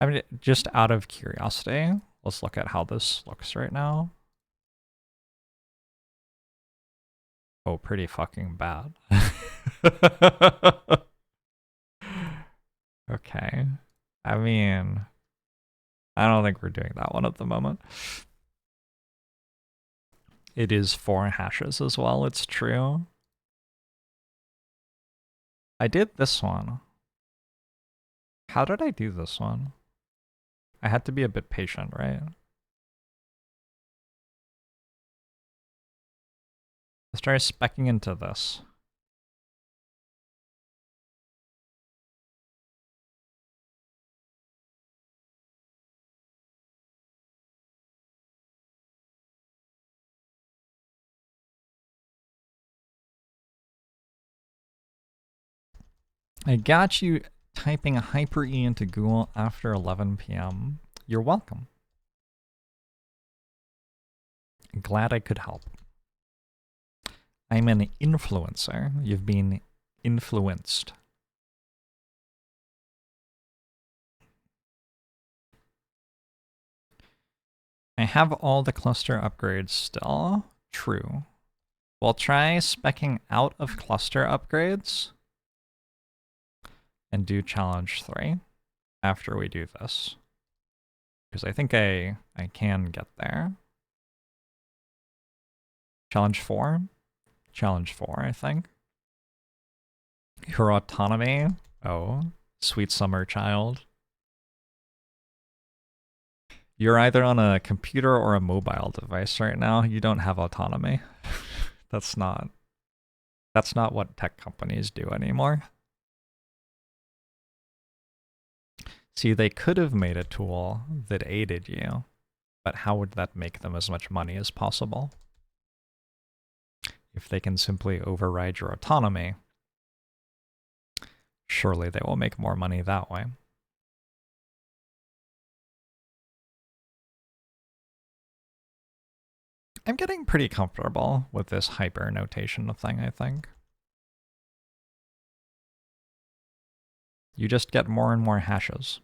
I mean, just out of curiosity, let's look at how this looks right now. Oh, pretty fucking bad. Okay. I mean, I don't think we're doing that one at the moment. It is 4 hashes as well, it's true. I did this one. How did I do this one? I had to be a bit patient, right? Let's try speccing into this. I got you typing Hyper E into Google after 11 p.m. You're welcome. Glad I could help. I'm an influencer. You've been influenced. I have all the cluster upgrades still. True. We'll try speccing out of cluster upgrades and do challenge 3 after we do this. Because I think I can get there. Challenge 4? Challenge 4, I think. Her autonomy? Oh, sweet summer child. You're either on a computer or a mobile device right now. You don't have autonomy. That's not what tech companies do anymore. See, they could have made a tool that aided you, but how would that make them as much money as possible? If they can simply override your autonomy, surely they will make more money that way. I'm getting pretty comfortable with this hyper notation thing, I think. You just get more and more hashes.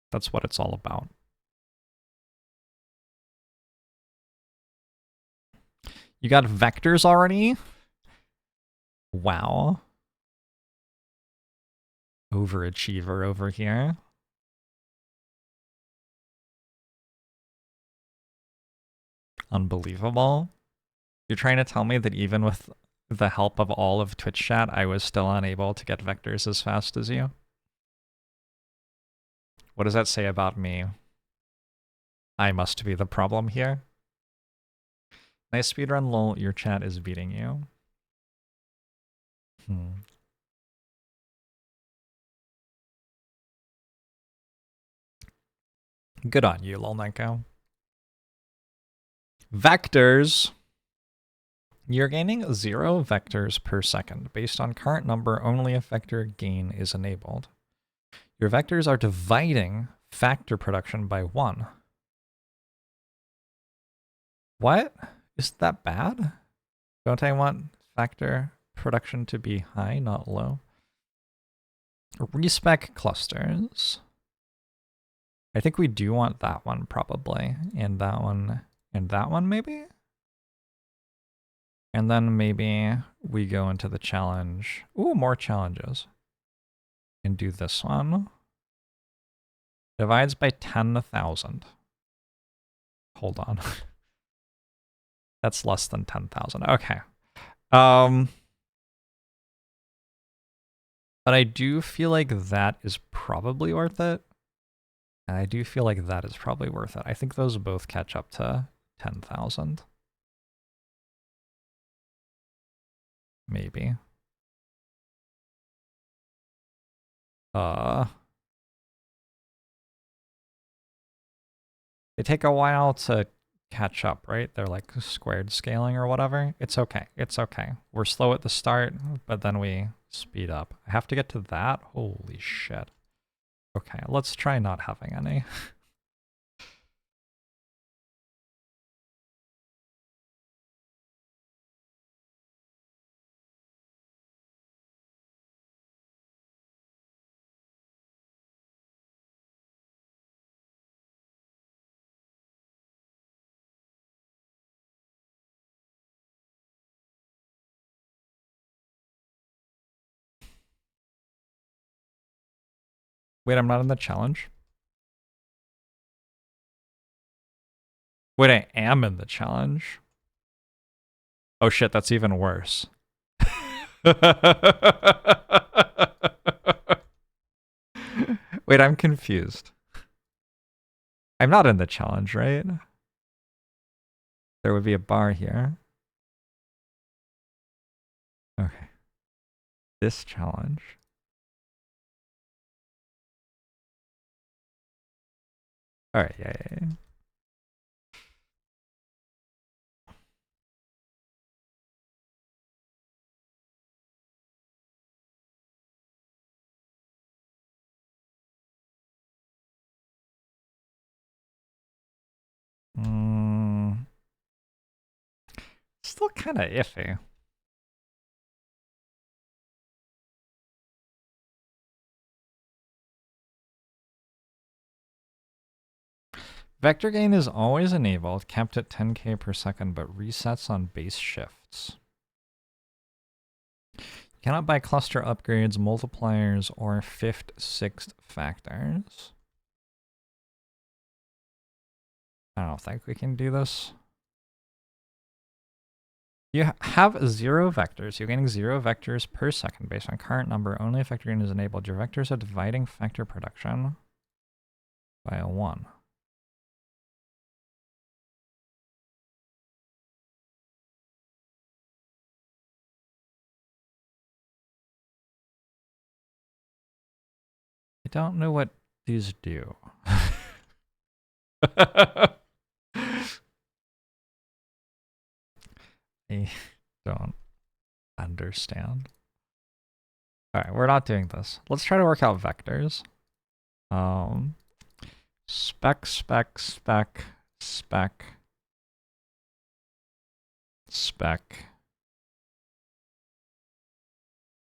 That's what it's all about. You got vectors already? Wow. Overachiever over here. Unbelievable. You're trying to tell me that even with the help of all of Twitch chat, I was still unable to get vectors as fast as you? What does that say about me? I must be the problem here. Nice speedrun, lol, your chat is beating you. Good on you, Lolnenko. Vectors. You're gaining 0 vectors per second. Based on current number, only if vector gain is enabled. Your vectors are dividing factor production by 1. What? Is that bad? Don't I want factor production to be high, not low? Respec clusters. I think we do want that one probably, and that one maybe? And then maybe we go into the challenge. Ooh, more challenges. And do this one. Divides by 10,000. Hold on. That's less than 10,000. Okay. But I do feel like that is probably worth it. I do feel like that is probably worth it. I think those both catch up to 10,000. Maybe. They take a while to catch up, right? They're like squared scaling or whatever. It's okay. It's okay. We're slow at the start, but then we speed up. I have to get to that? Holy shit. Okay, let's try not having any. Wait, I'm not in the challenge? Wait, I am in the challenge? Oh shit, that's even worse. Wait, I'm confused. I'm not in the challenge, right? There would be a bar here. Okay. This challenge. All right, yeah. Still kind of iffy. Vector gain is always enabled, kept at 10k per second, but resets on base shifts. You cannot buy cluster upgrades, multipliers, or fifth, sixth factors. I don't think we can do this. You have 0 vectors. You're getting 0 vectors per second based on current number. Only if vector gain is enabled. Your vectors are dividing factor production by a 1. I don't know what these do. I don't understand. All right, we're not doing this. Let's try to work out vectors. Spec.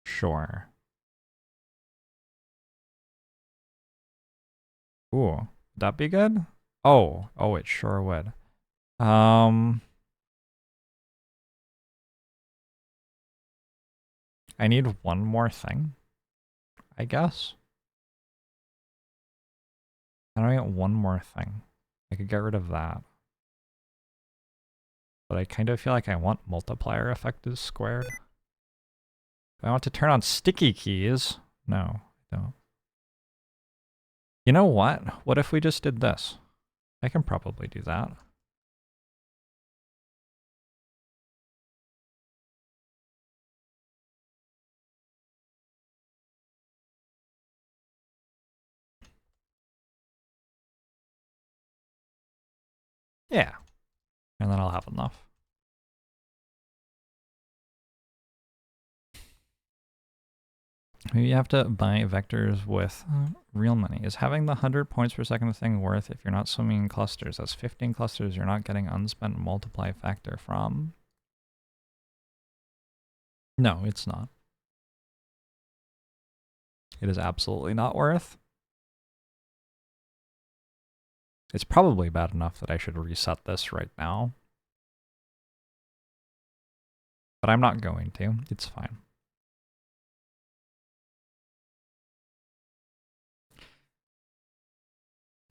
Sure. Ooh, would that be good? Oh, it sure would. I need one more thing, I guess. How do I get one more thing? I could get rid of that. But I kind of feel like I want multiplier effect is squared. I want to turn on sticky keys. No, I don't. You know what? What if we just did this? I can probably do that. Yeah. And then I'll have enough. Maybe you have to buy vectors with real money. Is having the 100 points per second thing worth if you're not swimming in clusters? That's 15 clusters you're not getting unspent multiply factor from. No, it's not. It is absolutely not worth. It's probably bad enough that I should reset this right now. But I'm not going to. It's fine.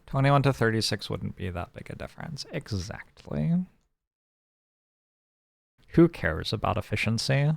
$21 to $36 wouldn't be that big a difference. Exactly. Who cares about efficiency?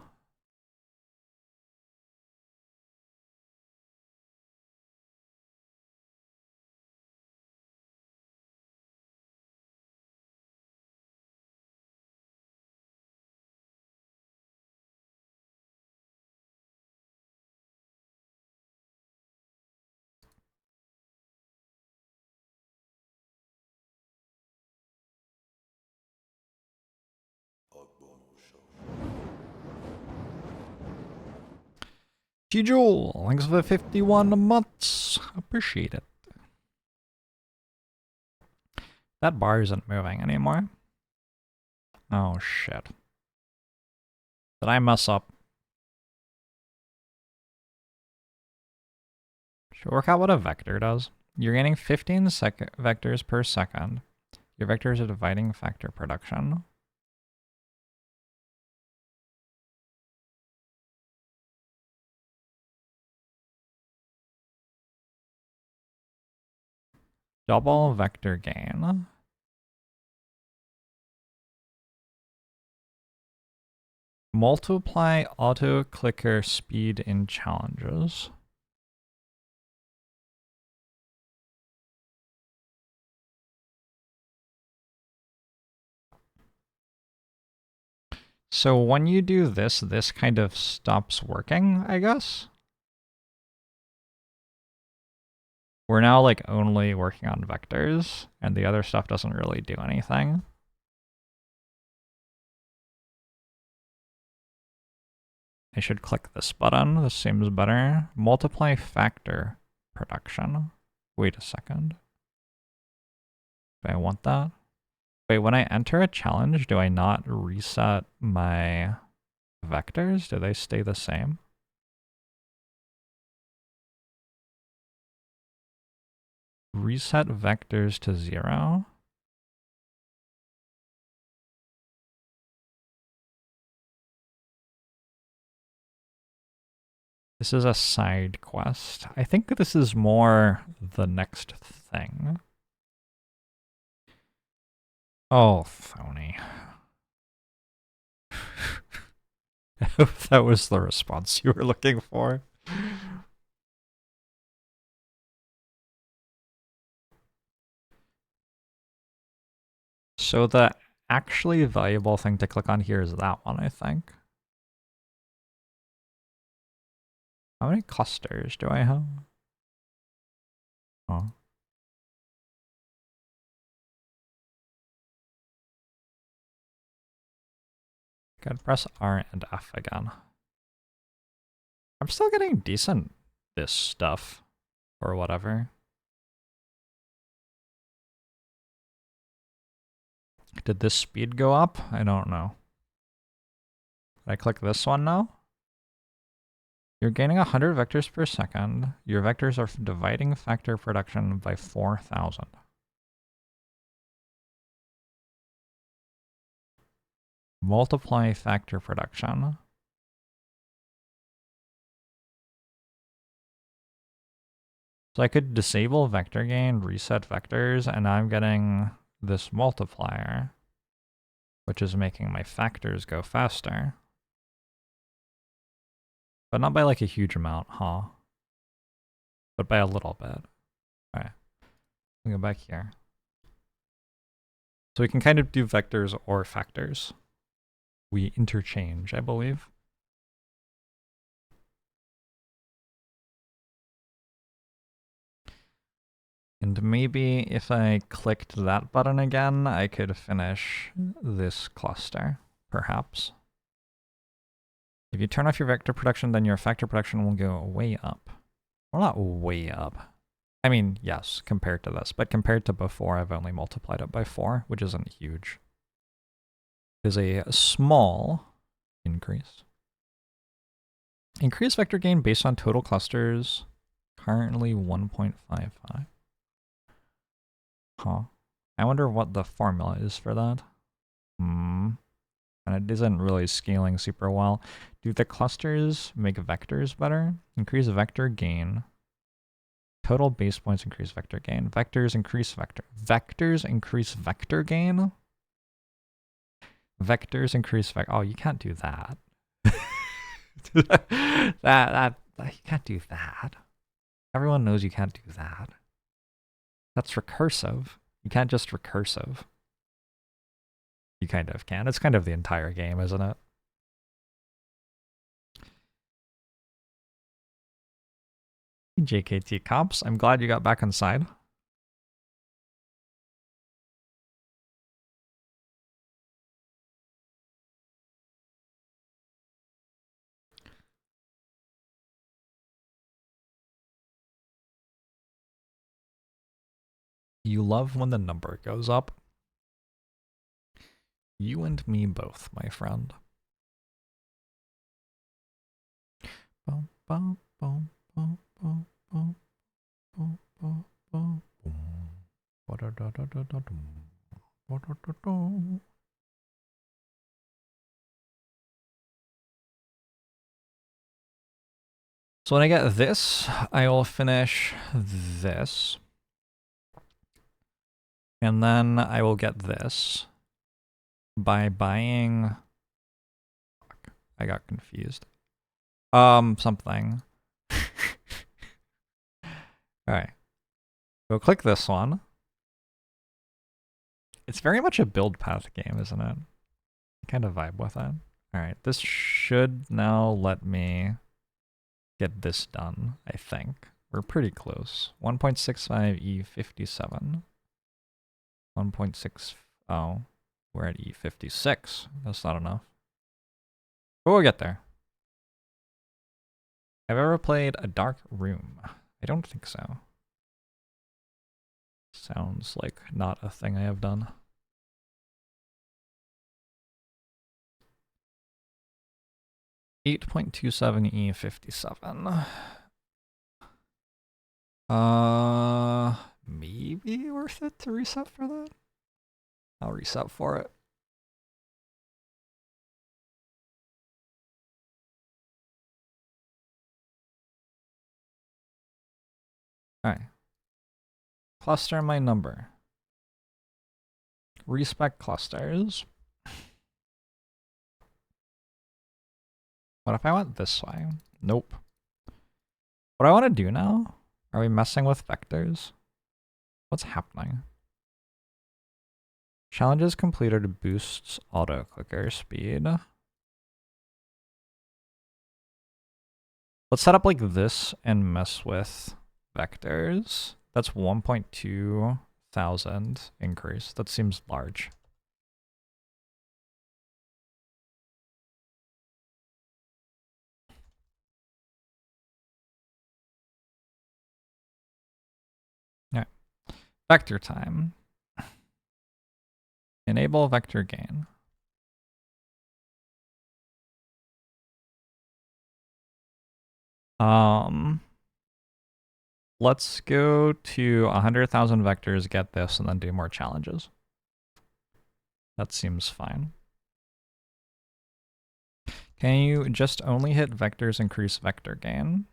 G-Joel, thanks for the 51 months. Appreciate it. That bar isn't moving anymore. Oh, shit. Did I mess up? Should work out what a vector does. You're getting 15 vectors per second. Your vectors are dividing factor production. Double vector gain. Multiply auto clicker speed in challenges. So when you do this, this kind of stops working, I guess. We're now like only working on vectors, and the other stuff doesn't really do anything. I should click this button. This seems better. Multiply factor production. Wait a second. Do I want that? Wait, when I enter a challenge, do I not reset my vectors? Do they stay the same? Reset vectors to 0. This is a side quest. I think this is more the next thing. Oh, phony. I hope that was the response you were looking for. So the actually valuable thing to click on here is that one, I think. How many clusters do I have? Oh. Gotta press R and F again. I'm still getting decent this stuff or whatever. Did this speed go up? I don't know. Did I click this one now? You're gaining 100 vectors per second. Your vectors are dividing factor production by 4,000. Multiply factor production. So I could disable vector gain, reset vectors, and I'm getting this multiplier, which is making my factors go faster. But not by like a huge amount, huh? But by a little bit. Alright. We'll go back here. So we can kind of do vectors or factors. We interchange, I believe. And maybe if I clicked that button again, I could finish this cluster, perhaps. If you turn off your vector production, then your factor production will go way up. Well, not way up. I mean, yes, compared to this, but compared to before, I've only multiplied it by 4, which isn't huge. It is a small increase. Increase vector gain based on total clusters, currently 1.55. Huh. I wonder what the formula is for that. And it isn't really scaling super well. Do the clusters make vectors better? Increase vector gain. Total base points increase vector gain. Vectors increase vector. Vectors increase vector gain? Vectors increase vector. Oh, you can't do that. You can't do that. Everyone knows you can't do that. That's recursive. You can't just recursive. You kind of can. It's kind of the entire game, isn't it? JKT Cops, I'm glad you got back inside. You love when the number goes up. You and me both, my friend. So when I get this, I will finish this. And then I will get this by buying I got confused. Something. Alright. Go click this one. It's very much a build path game, isn't it? Kind of vibe with it. Alright, this should now let me get this done, I think. We're pretty close. 1.65 E57. 1.6... Oh, we're at E56. That's not enough. But we'll get there. Have I ever played A Dark Room? I don't think so. Sounds like not a thing I have done. $8.27E57. Maybe worth it to reset for that? I'll reset for it. Alright. Cluster my number. Respec clusters. What if I went this way? Nope. What I want to do now? Are we messing with vectors? What's happening? Challenges completed boosts auto clicker speed. Let's set up like this and mess with vectors. That's 1.2 thousand increase. That seems large. All right. Vector time. Enable vector gain. Let's go to 100,000 vectors, get this, and then do more challenges. That seems fine. Can you just only hit vectors increase vector gain?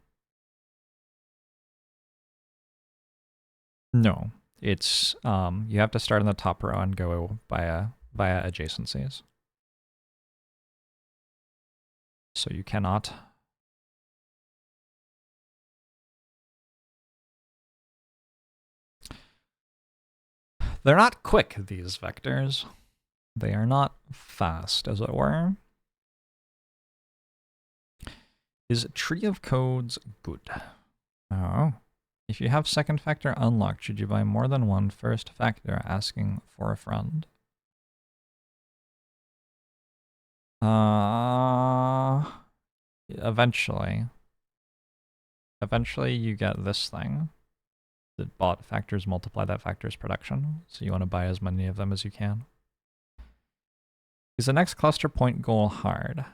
No. It's you have to start in the top row and go via adjacencies. So you cannot. They're not quick, these vectors. They are not fast, as it were. Is tree of codes good? Oh. If you have second factor unlocked, should you buy more than one first factor asking for a friend? Eventually. Eventually you get this thing. The bot factors multiply that factor's production, so you want to buy as many of them as you can. Is the next cluster point goal hard?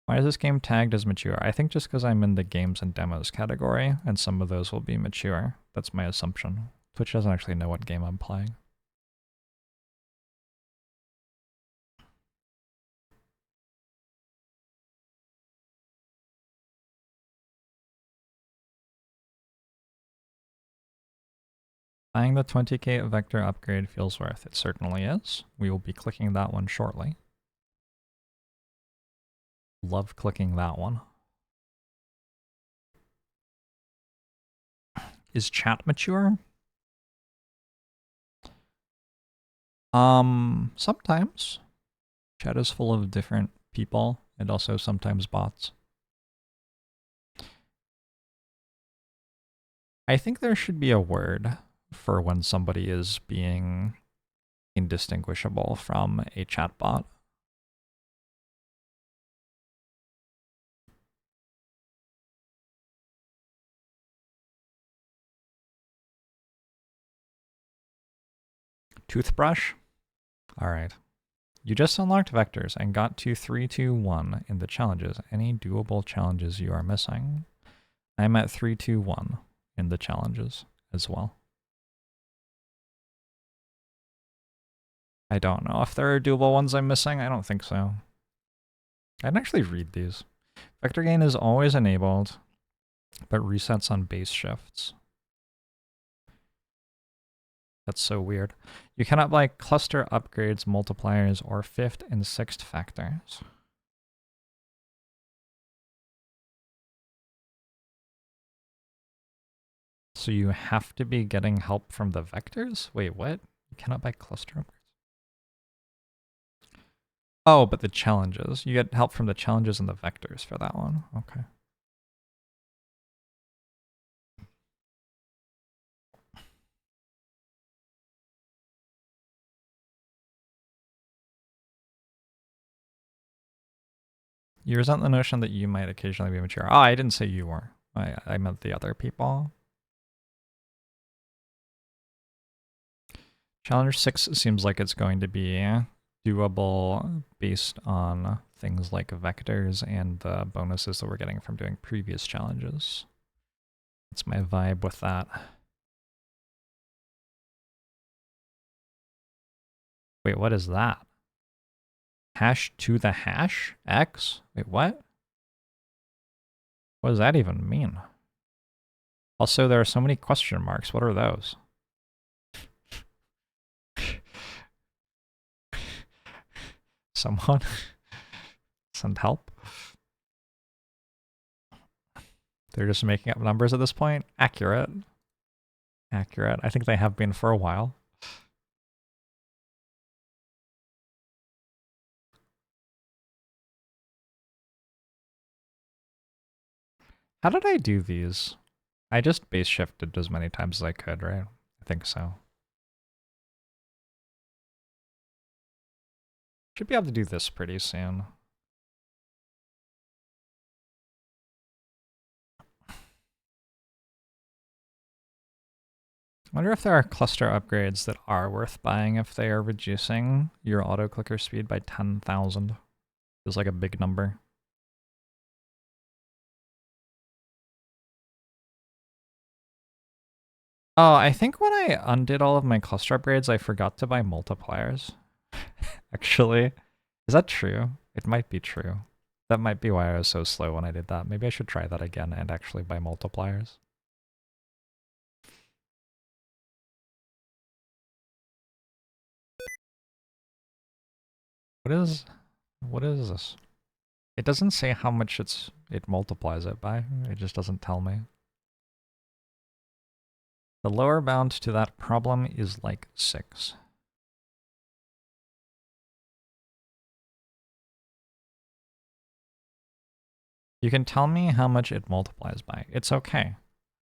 Why is this game tagged as mature? I think just because I'm in the games and demos category, and some of those will be mature. That's my assumption. Twitch doesn't actually know what game I'm playing. Buying the 20k vector upgrade feels worth. It certainly is. We will be clicking that one shortly. Love clicking that one. Is chat mature? Sometimes. Chat is full of different people and also sometimes bots. I think there should be a word for when somebody is being indistinguishable from a chatbot. Toothbrush? Alright. You just unlocked vectors and got to 321 in the challenges. Any doable challenges you are missing? I'm at 321 in the challenges as well. I don't know if there are doable ones I'm missing. I don't think so. I'd actually read these. Vector gain is always enabled, but resets on base shifts. That's so weird. You cannot buy cluster upgrades, multipliers, or fifth and sixth factors. So you have to be getting help from the vectors? Wait, what? You cannot buy cluster upgrades. Oh, but the challenges. You get help from the challenges and the vectors for that one. Okay. You resent the notion that you might occasionally be mature. Oh, I didn't say you were. I meant the other people. Challenge 6 seems like it's going to be doable based on things like vectors and the bonuses that we're getting from doing previous challenges. That's my vibe with that. Wait, what is that? Hash to the hash? X? Wait, what? What does that even mean? Also, there are so many question marks. What are those? Someone? Send help? They're just making up numbers at this point? Accurate. Accurate. I think they have been for a while. How did I do these? I just base shifted as many times as I could, right? I think so. Should be able to do this pretty soon. I wonder if there are cluster upgrades that are worth buying if they are reducing your auto-clicker speed by 10,000. Feels like a big number. Oh, I think when I undid all of my cluster upgrades, I forgot to buy multipliers. Actually, is that true? It might be true. That might be why I was so slow when I did that. Maybe I should try that again and actually buy multipliers. What is this? It doesn't say how much it multiplies it by. It just doesn't tell me. The lower bound to that problem is like 6. You can tell me how much it multiplies by. It's okay.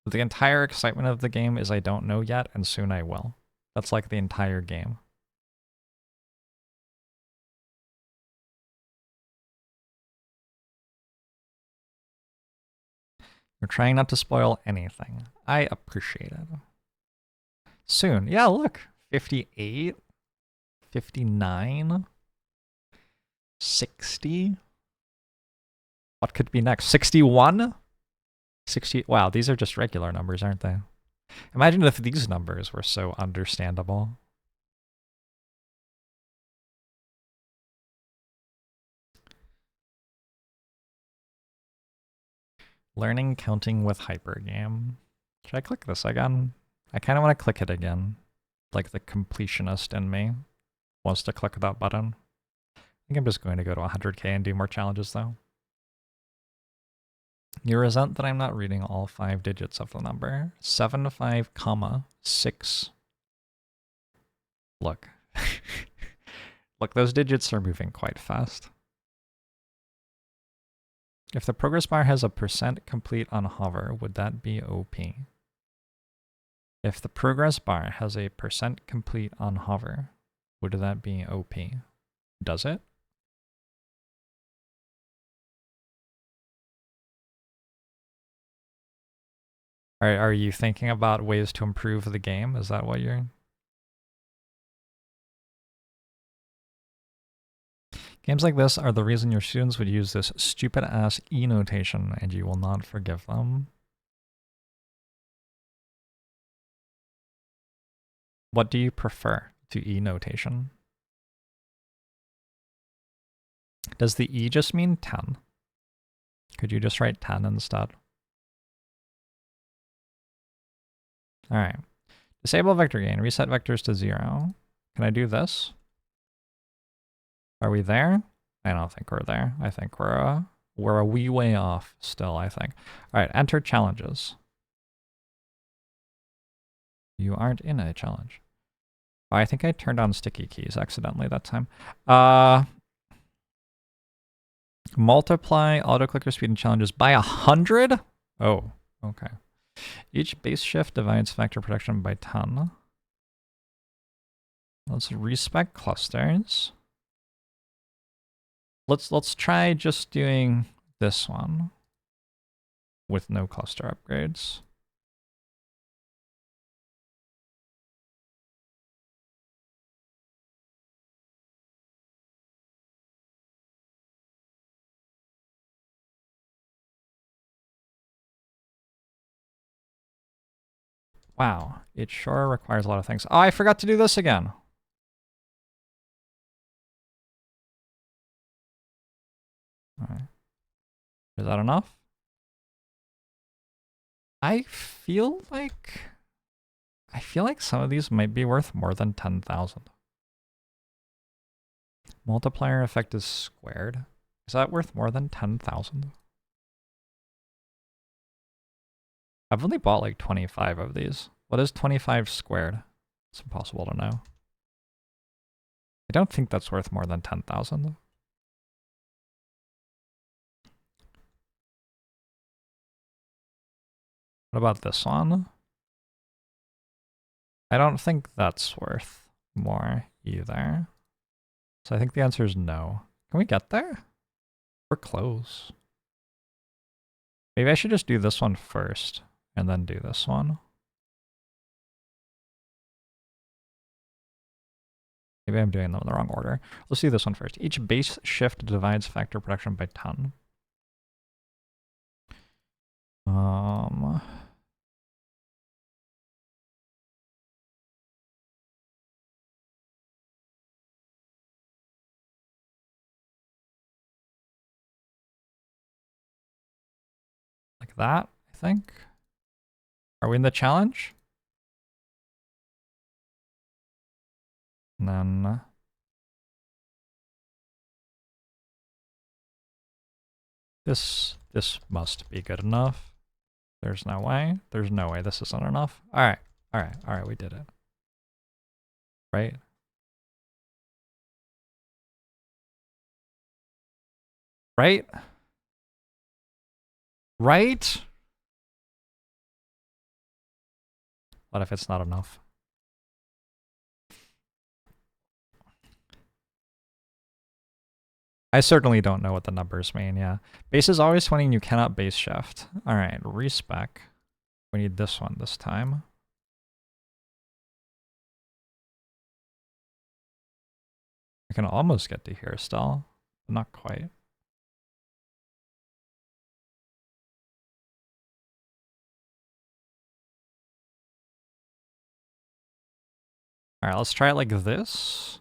The entire excitement of the game is I don't know yet, and soon I will. That's like the entire game. You're trying not to spoil anything. I appreciate it. Soon. Yeah, look. 58, 59, 60. What could be next? 61? 60. Wow, these are just regular numbers, aren't they? Imagine if these numbers were so understandable. Learning counting with hypergame. Should I click this again? I kind of want to click it again. Like the completionist in me wants to click that button. I think I'm just going to go to 100k and do more challenges though. You resent that I'm not reading all 5 digits of the number. 75, 6. Look. Look, those digits are moving quite fast. If the progress bar has a % complete on hover, would that be OP? If the progress bar has a % complete on hover, would that be OP? Does it? Are you thinking about ways to improve the game? Is that what you're... Games like this are the reason your students would use this stupid-ass E notation, and you will not forgive them. What do you prefer to E notation? Does the E just mean 10? Could you just write 10 instead? All right. Disable vector gain. Reset vectors to 0. Can I do this? Are we there? I don't think we're there. I think we're a wee way off still, I think. All right, enter challenges. You aren't in a challenge. Oh, I think I turned on sticky keys accidentally that time. Multiply auto-clicker speed in challenges by 100? Oh, okay. Each base shift divides factor protection by 10. Let's respec clusters. Let's try just doing this one with no cluster upgrades. Wow, it sure requires a lot of things. Oh, I forgot to do this again. All right. Is that enough? I feel like some of these might be worth more than 10,000. Multiplier effect is squared. Is that worth more than 10,000? I've only bought like 25 of these. What is 25 squared? It's impossible to know. I don't think that's worth more than 10,000. What about this one? I don't think that's worth more either. So I think the answer is no. Can we get there? We're close. Maybe I should just do this one first and then do this one. Maybe I'm doing them in the wrong order. Let's do this one first. Each base shift divides factor protection by 10. Like that, I think. Are we in the challenge? And then this must be good enough. There's no way. There's no way this isn't enough. All right, we did it. Right? Right? Right? What if it's not enough? I certainly don't know what the numbers mean, yeah. Base is always 20 and you cannot base shift. All right, respec. We need this one this time. I can almost get to here still, but not quite. All right, let's try it like this.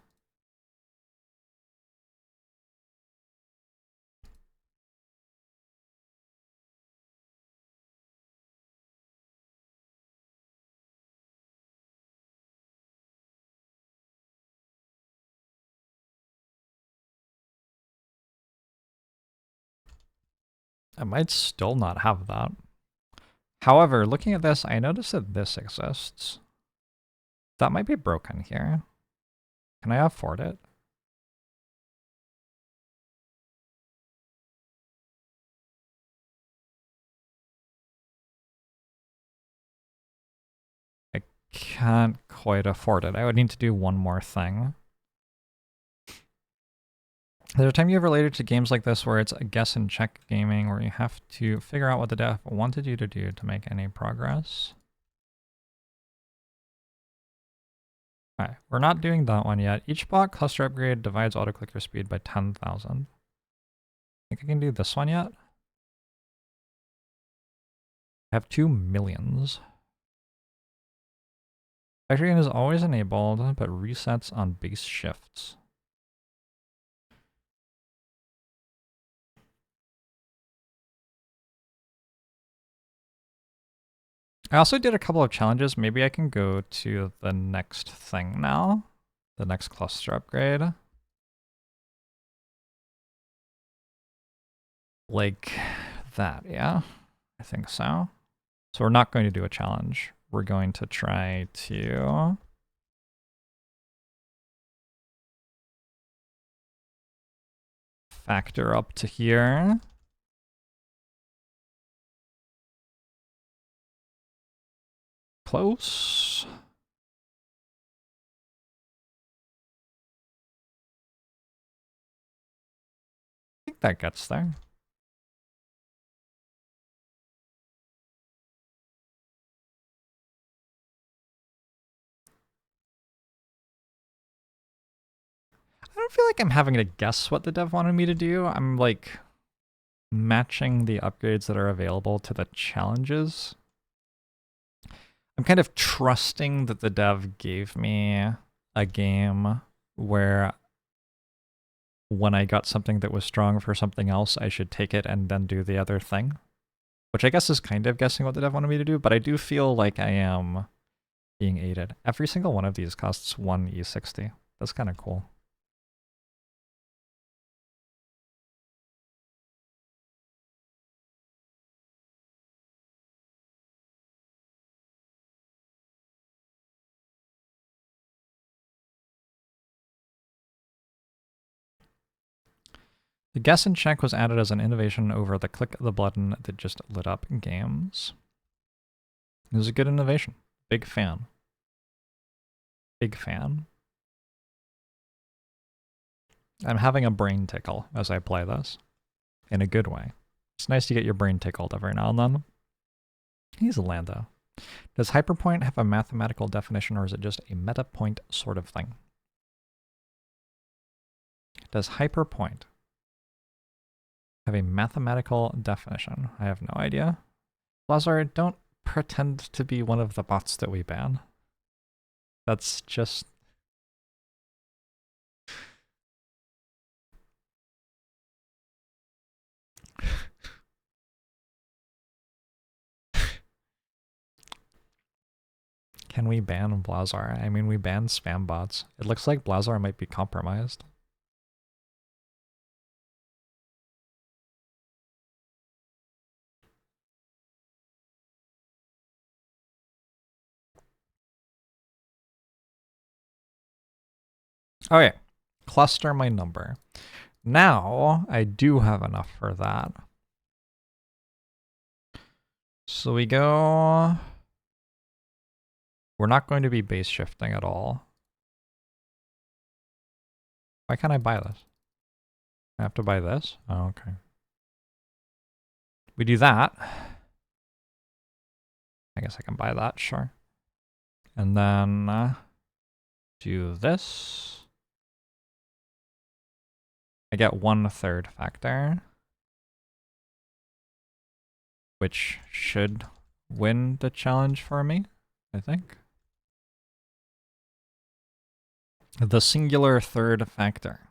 I might still not have that. However, looking at this, I noticed that this exists. That might be broken here. Can I afford it? I can't quite afford it. I would need to do one more thing. There's a time you have related to games like this where it's a guess and check gaming where you have to figure out what the dev wanted you to do to make any progress. Alright, we're not doing that one yet. Each block cluster upgrade divides auto-clicker speed by 10,000. Think I can do this one yet? I have 2 millions. Factory in is always enabled, but resets on base shifts. I also did a couple of challenges. Maybe I can go to the next thing now. The next cluster upgrade. Like that, yeah? I think so. So we're not going to do a challenge we're going to try to factor up to here. Close. I think that gets there. I don't feel like I'm having to guess what the dev wanted me to do. I'm like matching the upgrades that are available to the challenges. I'm kind of trusting that the dev gave me a game where when I got something that was strong for something else, I should take it and then do the other thing. Which I guess is kind of guessing what the dev wanted me to do, but I do feel like I am being aided. Every single one of these costs 1 E60. That's kind of cool. The guess and check was added as an innovation over the click the button that just lit up games. It was a good innovation. Big fan. Big fan. I'm having a brain tickle as I play this. In a good way. It's nice to get your brain tickled every now and then. He's a Lando. Does hyperpoint have a mathematical definition or is it just a meta point sort of thing? Does hyperpoint have a mathematical definition? I have no idea. Lazar, don't pretend to be one of the bots that we ban. That's just... Can we ban Blazar? I mean, we banned spam bots. It looks like Blazar might be compromised. Okay, cluster my number. Now, I do have enough for that. So we go... We're not going to be base shifting at all. Why can't I buy this? I have to buy this? Oh, okay. We do that. I guess I can buy that, sure. And then do this. I get 1/3 factor, which should win the challenge for me, I think. The singular third factor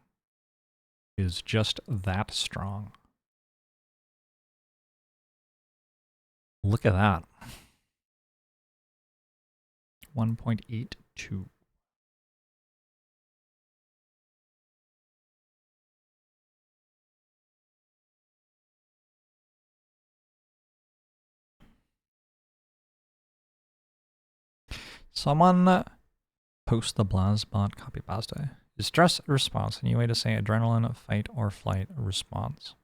is just that strong. Look at that. 1.82. Someone post the Blazbot copy pasta. Is stress response a new way to say adrenaline, fight, or flight response?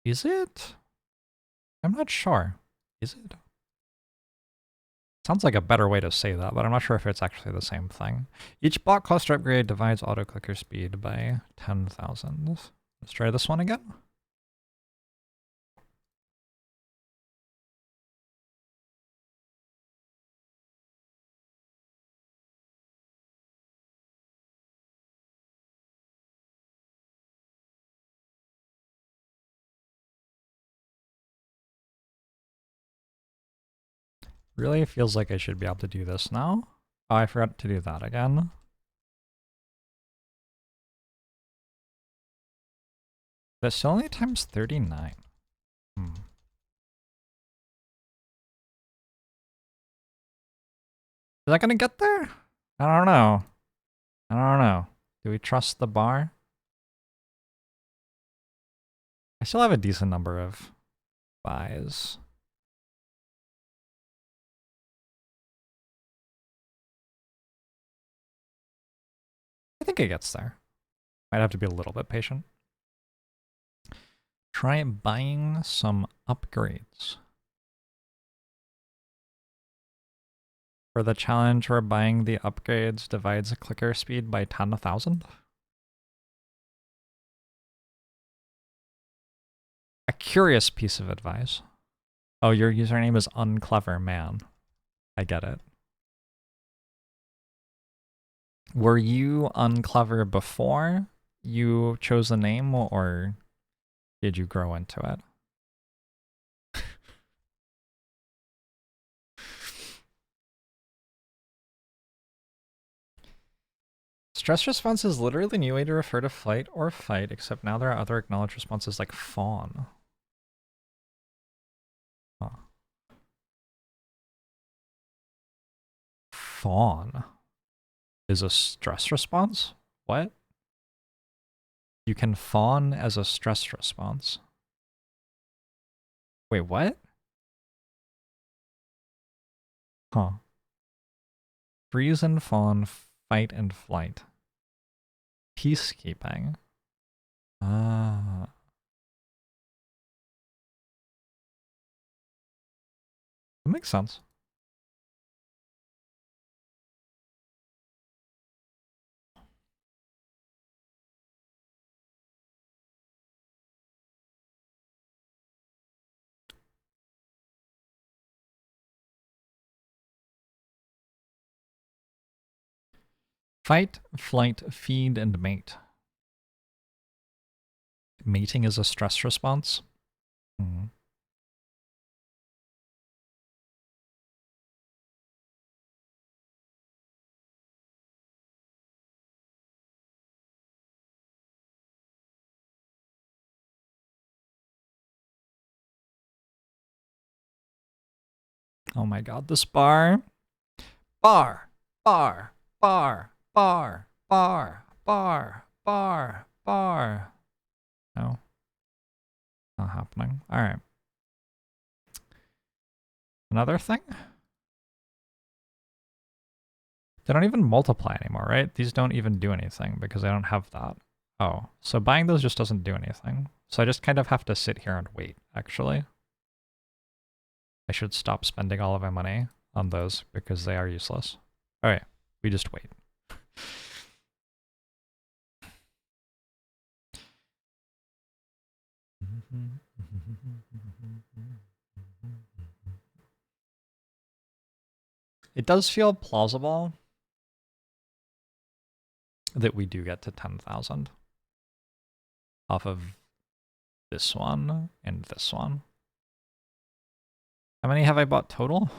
Is it? I'm not sure. Is it? Sounds like a better way to say that, but I'm not sure if it's actually the same thing. Each block cluster upgrade divides auto-clicker speed by 10,000. Let's try this one again. Really feels like I should be able to do this now. Oh, I forgot to do that again. But still only times 39. Is that gonna get there? I don't know. I don't know. Do we trust the bar? I still have a decent number of buys. think it gets there. Might have to be a little bit patient. Try buying some upgrades. For the challenge, we're buying the upgrades divides the clicker speed by 10,000. A curious piece of advice. Oh, your username is unclever man. I get it. Were you unclever before you chose the name, or did you grow into it? Stress response is literally a new way to refer to flight or fight, except now there are other acknowledged responses like fawn. Huh. Fawn is a stress response? What? You can fawn as a stress response. Wait, what? Huh. Freeze and fawn, fight and flight. Peacekeeping. Ah. That makes sense. Fight, flight, feed, and mate. Mating is a stress response? Hmm. Oh my god, this bar. Bar, bar, bar, bar, bar, bar, bar, bar. No. Not happening. Alright. Another thing? They don't even multiply anymore, right? These don't even do anything because I don't have that. Oh, so buying those just doesn't do anything. So I just kind of have to sit here and wait, actually. I should stop spending all of my money on those because they are useless. Alright, we just wait. It does feel plausible that we do get to 10,000 off of this one and this one. How many have I bought total?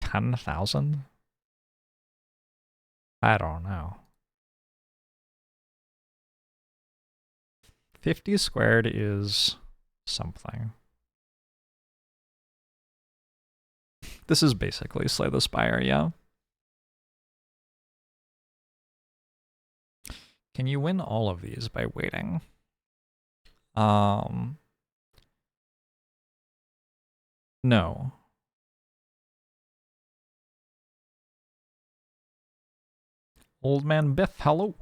10,000? I don't know. 50 squared is something. This is basically Slay the Spire, yeah. Can you win all of these by waiting? No. Old Man Biff, hello.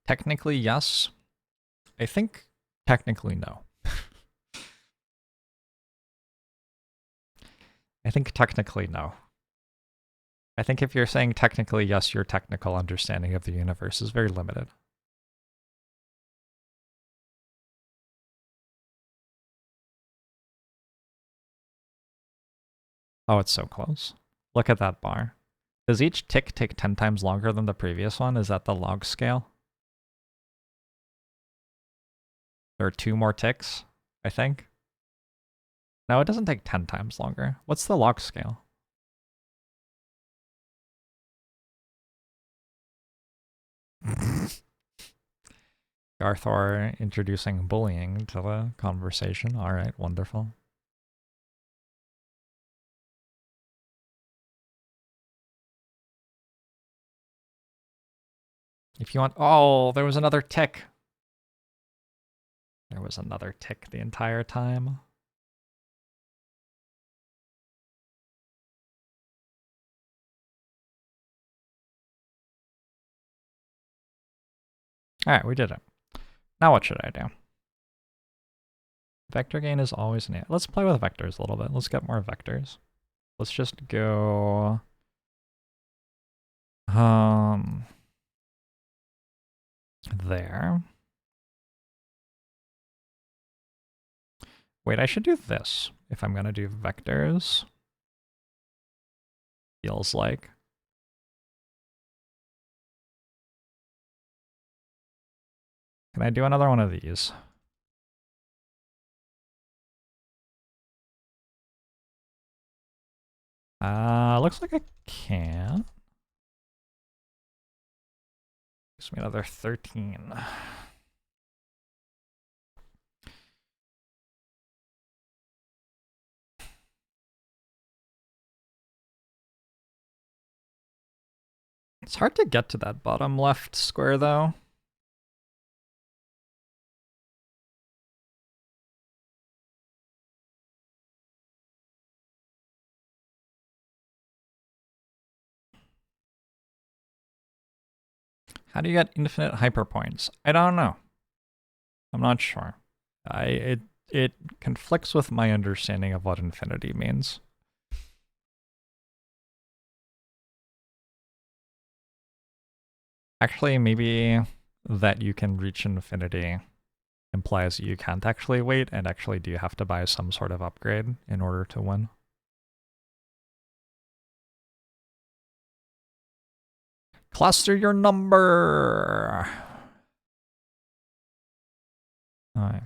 Technically, yes. I think technically, no. I think technically, no. I think if you're saying technically yes, your technical understanding of the universe is very limited. Oh, it's so close. Look at that bar. Does each tick take 10 times longer than the previous one? Is that the log scale? There are 2 more ticks, I think. No, it doesn't take 10 times longer. What's the log scale? Garthor introducing bullying to the conversation. All right, wonderful. If you want... Oh, there was another tick. There was another tick the entire time. All right, we did it. Now what should I do? Vector gain is always an... Let's play with vectors a little bit. Let's get more vectors. Let's just go... There. Wait, I should do this if I'm going to do vectors. Feels like. Can I do another one of these? Looks like I can. Gives me another 13. It's hard to get to that bottom left square, though. How do you get infinite hyperpoints? I don't know. I'm not sure. It conflicts with my understanding of what infinity means. Actually, maybe that you can reach infinity implies you can't actually wait, and actually do you have to buy some sort of upgrade in order to win? Cluster your number! Alright.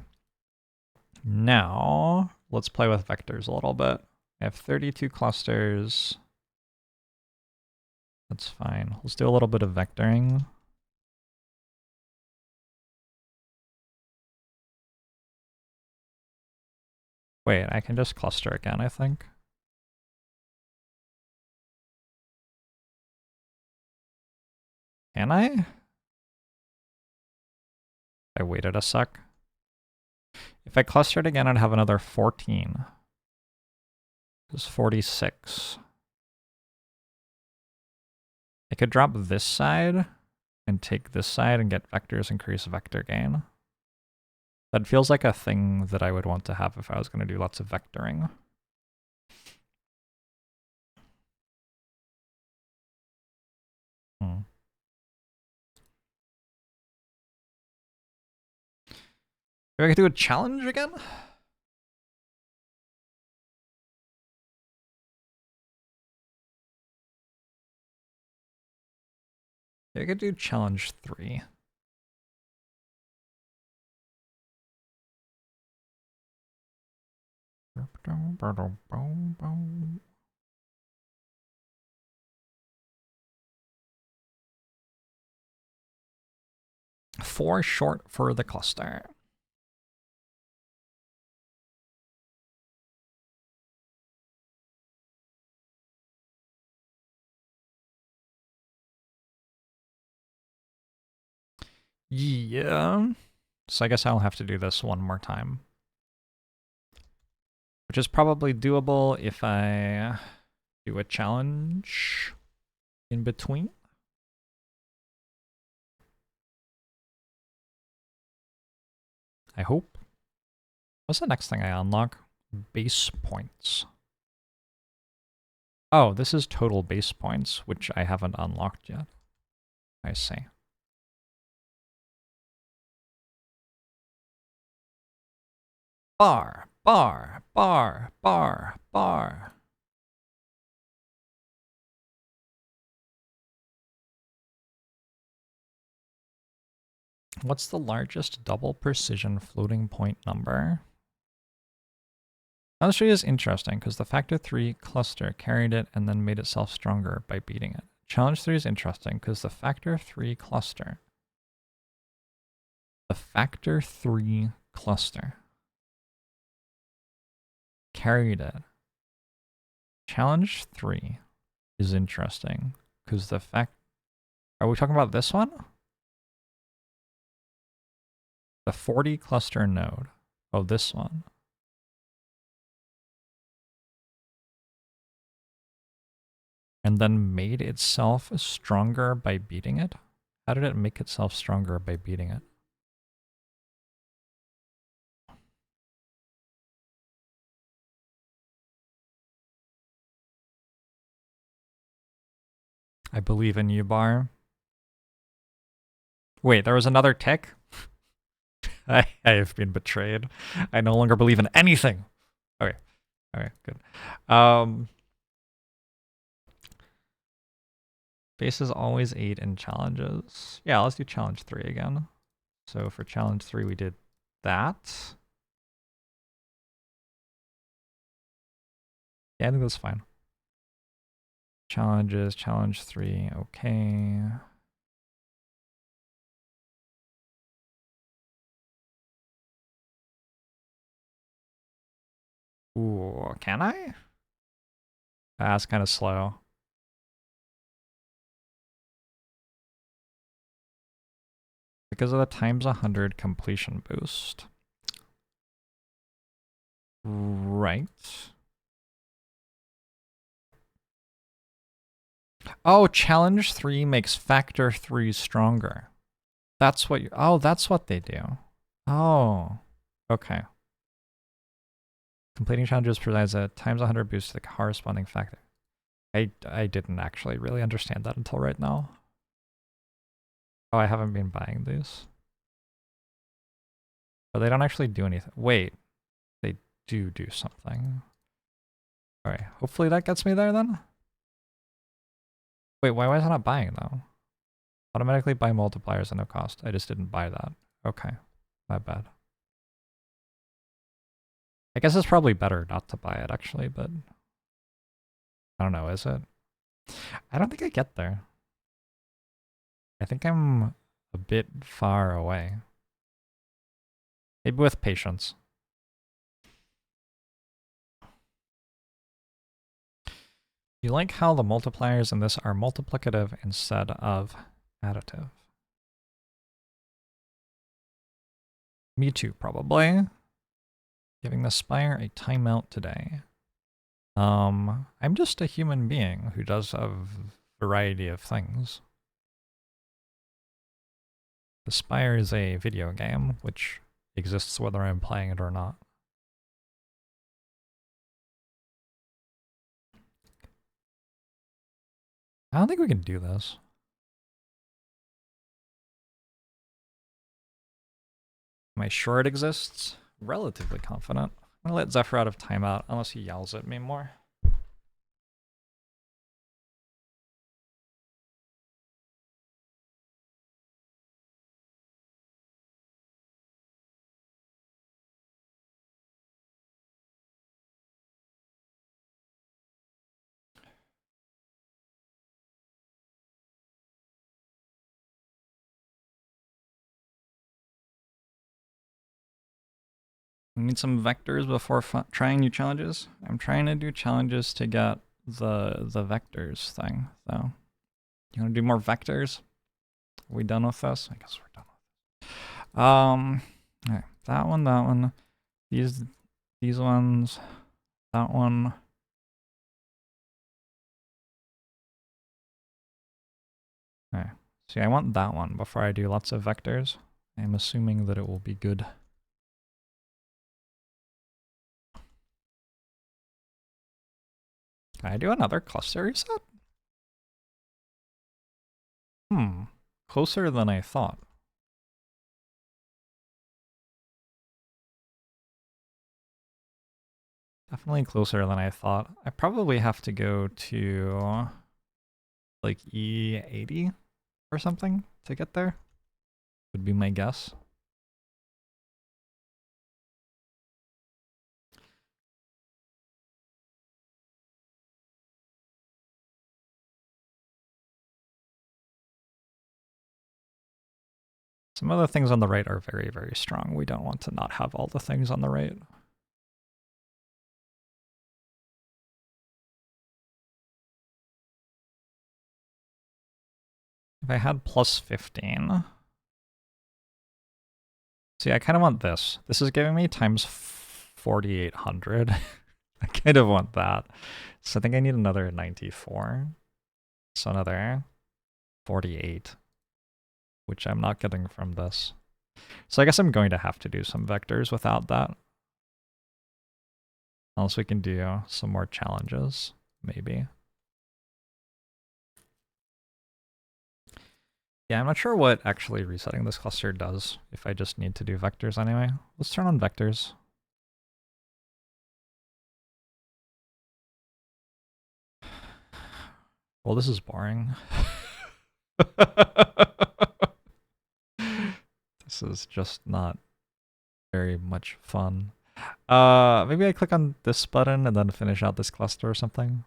Now, let's play with vectors a little bit. I have 32 clusters. That's fine. Let's do a little bit of vectoring. Wait, I can just cluster again, I think. Can I? I waited a sec. If I clustered again, I'd have another 14. This is 46. I could drop this side and take this side and get vectors increase vector gain. That feels like a thing that I would want to have if I was going to do lots of vectoring. Maybe I could do a challenge again? Maybe I could do challenge 3. Four short for the cluster. Yeah. So I guess I'll have to do this one more time. Which is probably doable if I do a challenge in between. I hope. What's the next thing I unlock? Base points. Oh, this is total base points, which I haven't unlocked yet. I see. Bar, bar, bar, bar, bar. What's the largest double precision floating point number? Challenge 3 is interesting because the factor 3 cluster carried it and then made itself stronger by beating it. Challenge 3 is interesting because the factor 3 cluster. The factor 3 cluster carried it. Challenge 3 is interesting because the fact... Are we talking about this one? The 40 cluster node. Oh, this one. And then made itself stronger by beating it? How did it make itself stronger by beating it? I believe in you, Bar. Wait, there was another tick? I have been betrayed. I no longer believe in anything. Okay. Okay, good. Base is always 8 in challenges. Yeah, let's do challenge 3 again. So for challenge 3, we did that. Yeah, I think that's fine. Challenges, challenge 3, okay. Ooh, can I? That's kind of slow. Because of the times 100 completion boost. Right. Oh, challenge 3 makes factor 3 stronger. That's what you, oh, that's what they do. Oh, okay. Completing challenges provides a times 100 boost to the corresponding factor. I didn't actually really understand that until right now. Oh, I haven't been buying these. Oh, they don't actually do anything. Wait, they do something. All right, hopefully that gets me there then. Wait, why was I not buying though? Automatically buy multipliers at no cost. I just didn't buy that. Okay, my bad. I guess it's probably better not to buy it actually, but I don't know, is it? I don't think I get there. I think I'm a bit far away. Maybe with patience. You like how the multipliers in this are multiplicative instead of additive? Me too, probably. Giving the Spire a timeout today. I'm just a human being who does a variety of things. The Spire is a video game, which exists whether I'm playing it or not. I don't think we can do this. Am I sure it exists? Relatively confident. I'm gonna let Zephyr out of timeout unless he yells at me more. We need some vectors before trying new challenges. I'm trying to do challenges to get the vectors thing, though. You want to do more vectors? Are we done with this? I guess we're done with this. Alright, that one. These ones, that one. Okay, see, I want that one before I do lots of vectors. I'm assuming that it will be good. Can I do another cluster reset? Closer than I thought. Definitely closer than I thought. I probably have to go to like E80 or something to get there, would be my guess. Some of the things on the right are very, very strong. We don't want to not have all the things on the right. If I had plus 15. See, I kind of want this. This is giving me times 4,800. I kind of want that. So I think I need another 94. So another 48. which I'm not getting from this. So I guess I'm going to have to do some vectors without that. Unless we can do some more challenges, maybe. Yeah, I'm not sure what actually resetting this cluster does if I just need to do vectors anyway. Let's turn on vectors. Well, this is boring. This is just not very much fun. Maybe I click on this button and then finish out this cluster or something.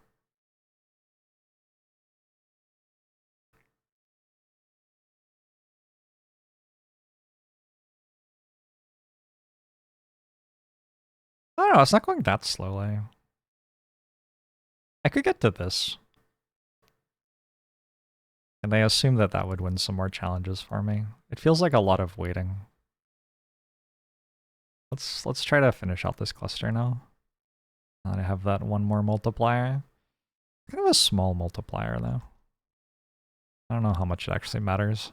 I don't know, it's not going that slowly. I could get to this. And I assume that that would win some more challenges for me. It feels like a lot of waiting. Let's try to finish out this cluster now. And I have that one more multiplier. Kind of a small multiplier though. I don't know how much it actually matters.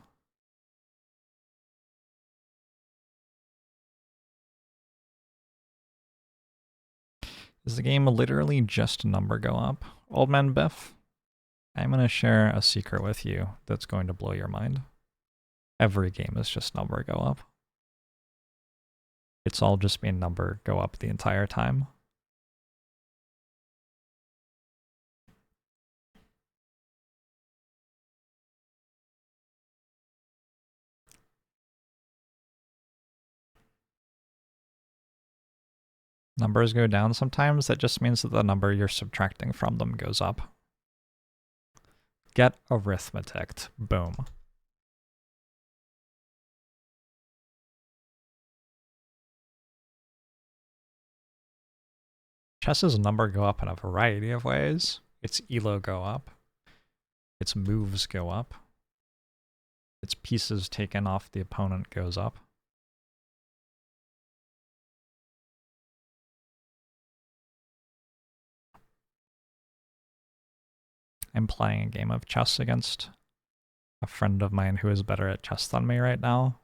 Is the game literally just number go up? Old man Biff, I'm going to share a secret with you that's going to blow your mind. Every game is just number go up. It's all just been number go up the entire time. Numbers go down sometimes, that just means that the number you're subtracting from them goes up. Get arithmetic. Boom. Chess's number go up in a variety of ways. Its elo go up. Its moves go up. Its pieces taken off the opponent goes up. I'm playing a game of chess against a friend of mine who is better at chess than me right now.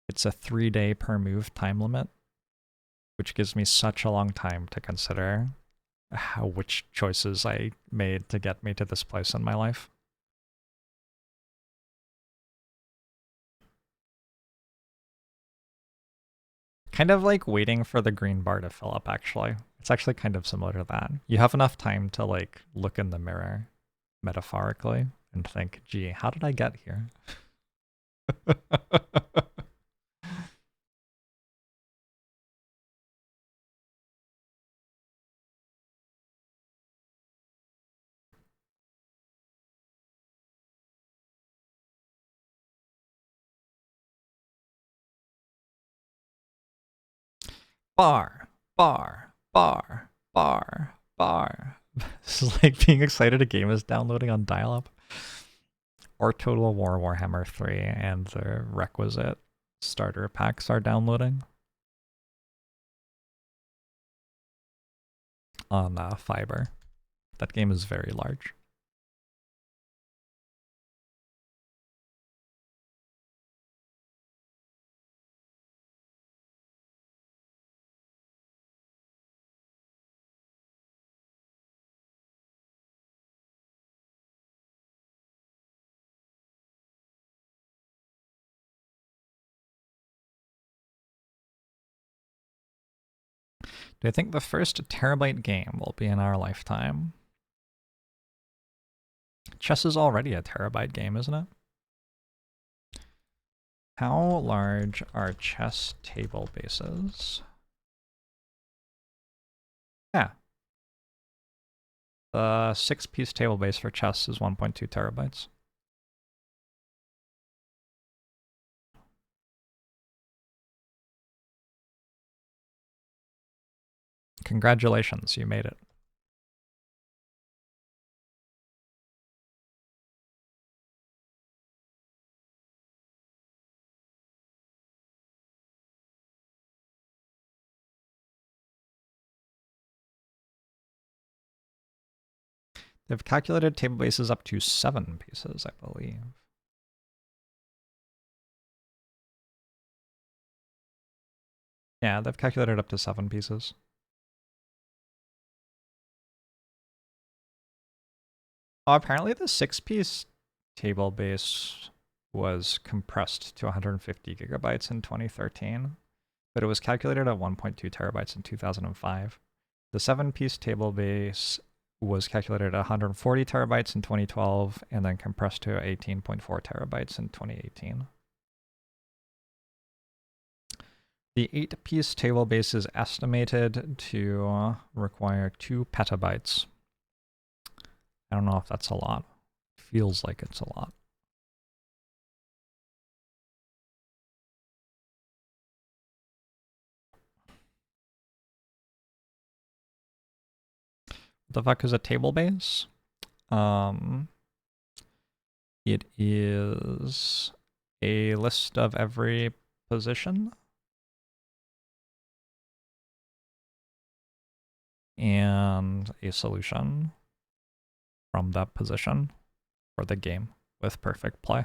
It's a 3-day per move time limit, which gives me such a long time to consider which choices I made to get me to this place in my life. Kind of like waiting for the green bar to fill up, actually. It's actually kind of similar to that. You have enough time to like look in the mirror, metaphorically, and think, gee, how did I get here? Bar, bar, bar, bar, bar. This is like being excited a game is downloading on dial-up. Or Total War Warhammer 3 and the requisite starter packs are downloading on Fiber. That game is very large. Do I think the first terabyte game will be in our lifetime? Chess is already a terabyte game, isn't it? How large are chess table bases? Yeah. The 6-piece table base for chess is 1.2 terabytes. Congratulations, you made it. They've calculated table bases up to 7 pieces, I believe. Yeah, they've calculated up to 7 pieces. Oh, apparently the 6-piece table base was compressed to 150 gigabytes in 2013, but it was calculated at 1.2 terabytes in 2005. The 7-piece table base was calculated at 140 terabytes in 2012 and then compressed to 18.4 terabytes in 2018. The 8-piece table base is estimated to require 2 petabytes. I don't know if that's a lot. It feels like it's a lot. What the fuck is a table base? It is a list of every position and a solution from that position for the game with perfect play.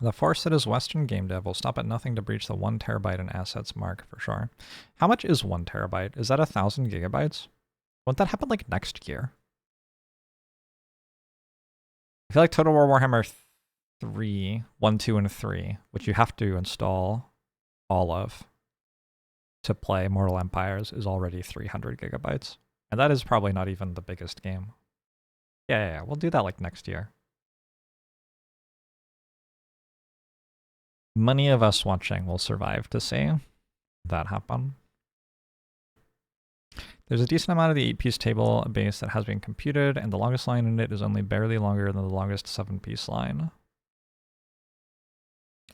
The force that is Western game dev will stop at nothing to breach the 1 terabyte in assets mark for sure. How much is 1 terabyte? Is that 1,000 gigabytes? Won't that happen like next year? I feel like Total War Warhammer 3, 1, 2, and 3, which you have to install all of to play Mortal Empires, is already 300 gigabytes. And that is probably not even the biggest game. Yeah, we'll do that like next year. Many of us watching will survive to see that happen. There's a decent amount of the 8-piece table base that has been computed, and the longest line in it is only barely longer than the longest 7-piece line.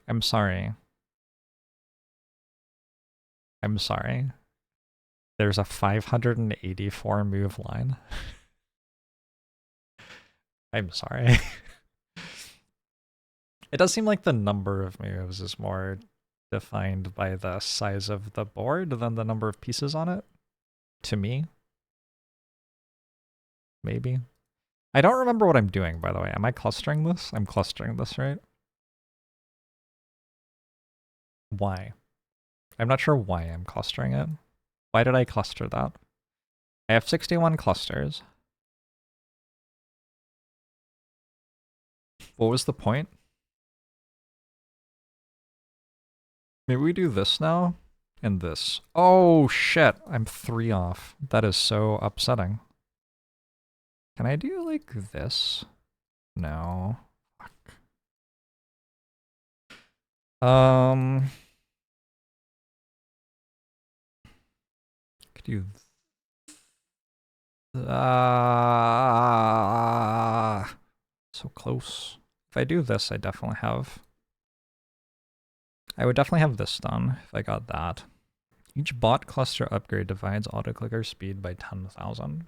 I'm sorry. I'm sorry. There's a 584 move line. I'm sorry. It does seem like the number of moves is more defined by the size of the board than the number of pieces on it. To me. Maybe. I don't remember what I'm doing, by the way. Am I clustering this? I'm clustering this, right? Why? I'm not sure why I'm clustering it. Why did I cluster that? I have 61 clusters. What was the point? Maybe we do this now and this. Oh shit, I'm 3 off. That is so upsetting. Can I do like this? No. Fuck. Could do so close. If I do this, I would definitely have this done if I got that. Each bot cluster upgrade divides autoclicker speed by 10,000.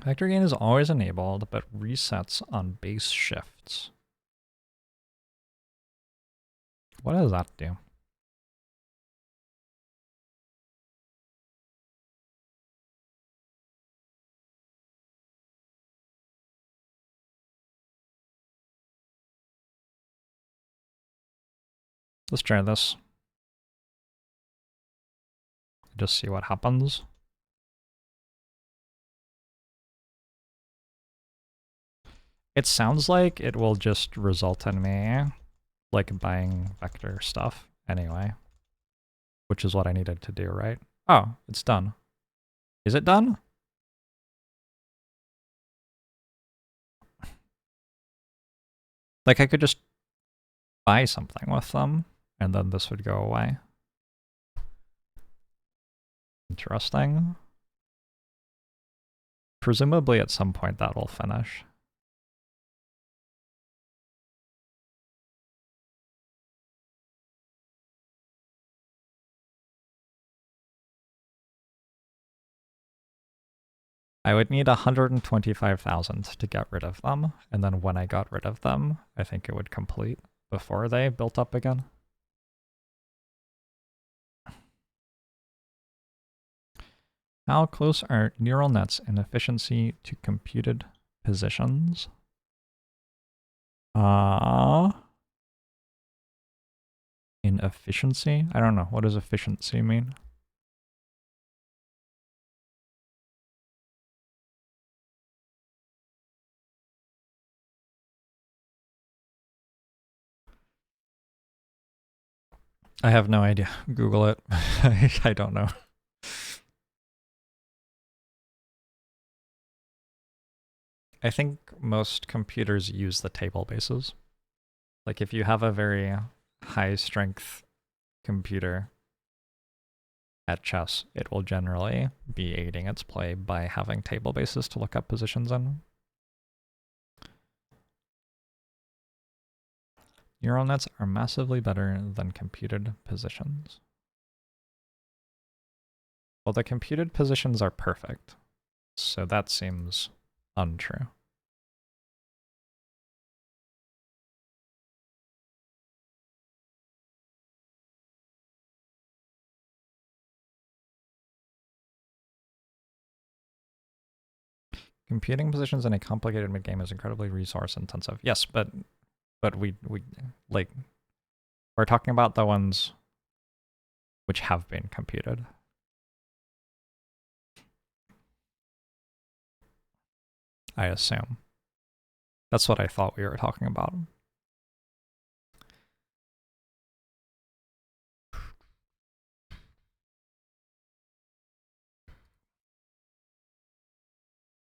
Vector gain is always enabled, but resets on base shifts. What does that do? Let's try this. Just see what happens. It sounds like it will just result in me like buying vector stuff anyway, which is what I needed to do, right? Oh, it's done. Is it done? Like I could just buy something with them and then this would go away. Interesting. Presumably at some point that will finish. I would need 125,000 to get rid of them, and then when I got rid of them, I think it would complete before they built up again. How close are neural nets in efficiency to computed positions? In efficiency? I don't know. What does efficiency mean? I have no idea. Google it. I don't know. I think most computers use the table bases. Like if you have a very high strength computer at chess, it will generally be aiding its play by having table bases to look up positions in. Neural nets are massively better than computed positions. Well, the computed positions are perfect, so that seems untrue. Computing positions in a complicated mid-game is incredibly resource intensive. Yes, but we like we're talking about the ones which have been computed. I assume. That's what I thought we were talking about.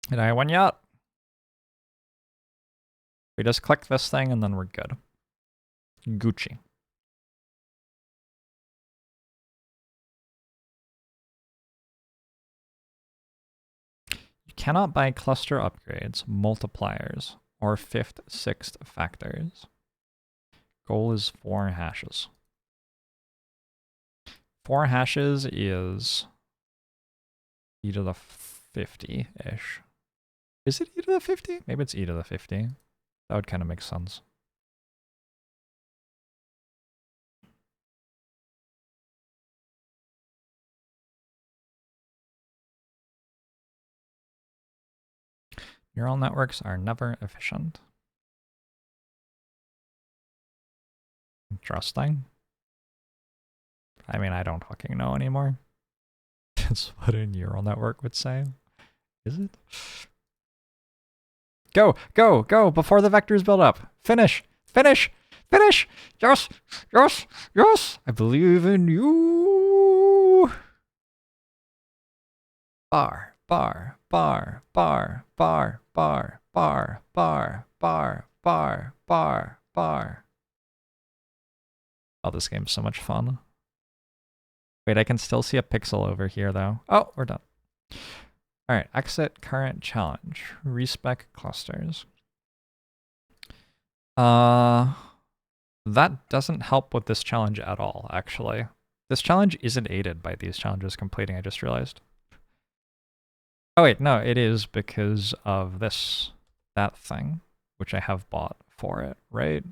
Did I win yet? We just click this thing and then we're good. Gucci. You cannot buy cluster upgrades, multipliers, or fifth, sixth factors. Goal is 4 hashes. 4 hashes is e to the 50-ish. Is it e to the 50? Maybe it's e to the 50. That would kind of make sense. Neural networks are never efficient. Interesting. I mean, I don't fucking know anymore. That's what a neural network would say. Is it? Go, go, go, before the vectors build up. Finish, finish, finish. Yes, yes, yes. I believe in you. Bar, bar, bar, bar, bar, bar, bar, bar, bar, bar, bar, bar. Oh, this game's so much fun. Wait, I can still see a pixel over here, though. Oh, we're done. All right, exit current challenge. Respec clusters. That doesn't help with this challenge at all, actually. This challenge isn't aided by these challenges completing, I just realized. Oh wait, no, it is because of that thing, which I have bought for it, right?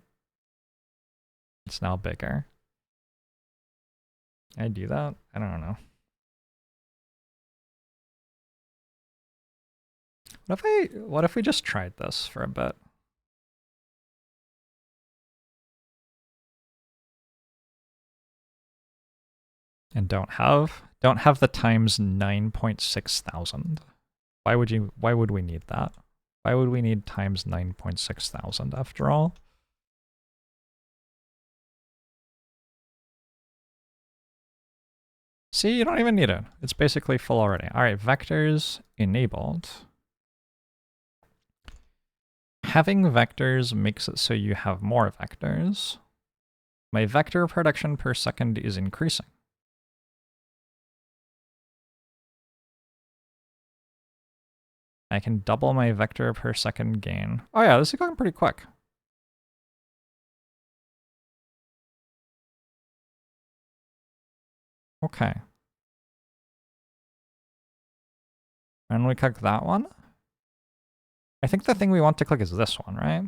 It's now bigger. Can I do that? I don't know. What if we just tried this for a bit? And don't have the times 9.6 thousand. Why would we need that? Why would we need times 9.6 thousand after all? See, you don't even need it. It's basically full already. All right, vectors enabled. Having vectors makes it so you have more vectors. My vector production per second is increasing. I can double my vector per second gain. Oh yeah, this is going pretty quick. Okay. And we click that one. I think the thing we want to click is this one, right?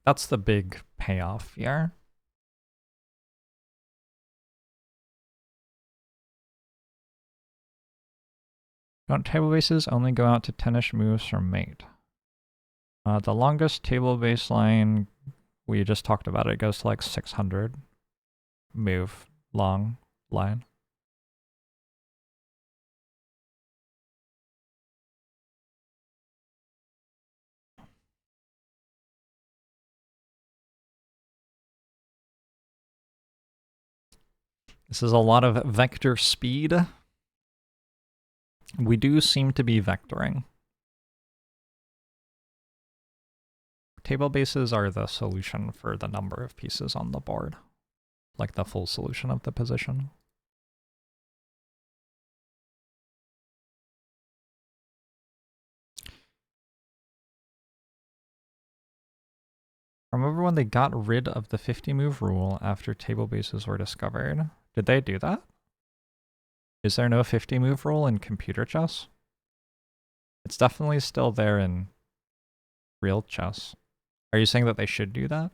That's the big payoff here. Don't table bases only go out to 10-ish moves from mate? The longest table base line, we just talked about it, goes to like 600 move long line. This is a lot of vector speed. We do seem to be vectoring. Table bases are the solution for the number of pieces on the board, like the full solution of the position. Remember when they got rid of the 50 move rule after table bases were discovered? Did they do that? Is there no 50 move rule in computer chess? It's definitely still there in real chess. Are you saying that they should do that?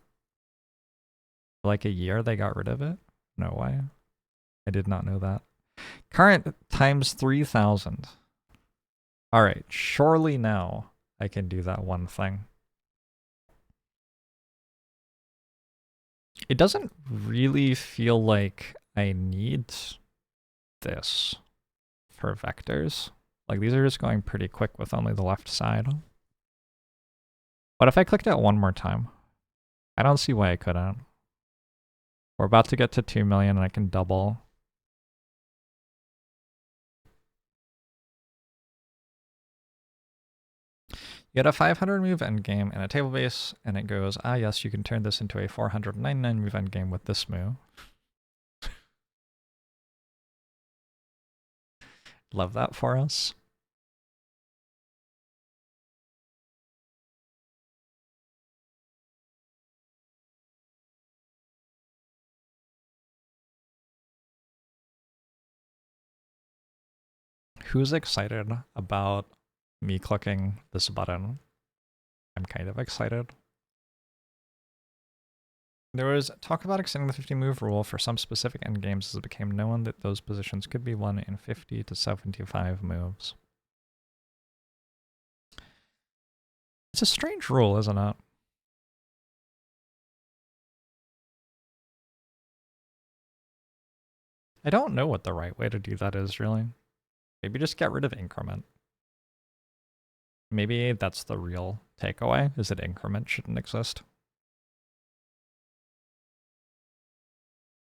For like a year they got rid of it? No way. I did not know that. Current times 3,000. Alright, surely now I can do that one thing. It doesn't really feel like I need this for vectors. Like, these are just going pretty quick with only the left side. But if I clicked it one more time, I don't see why I couldn't. We're about to get to 2 million and I can double. You get a 500 move endgame and a table base, and it goes, ah yes, you can turn this into a 499 move endgame with this move. Love that for us. Who's excited about me clicking this button? I'm kind of excited. There was talk about extending the 50 move rule for some specific endgames as it became known that those positions could be won in 50 to 75 moves. It's a strange rule, isn't it? I don't know what the right way to do that is, really. Maybe just get rid of increment. Maybe that's the real takeaway, is that increment shouldn't exist.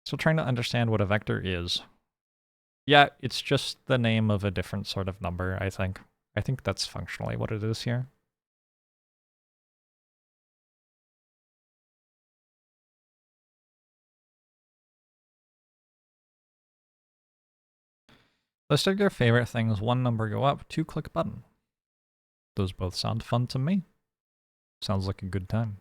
Still trying to understand what a vector is. Yeah, it's just the name of a different sort of number, I think. I think that's functionally what it is here. List of your favorite things, one number go up, 2 click button. Those both sound fun to me. Sounds like a good time.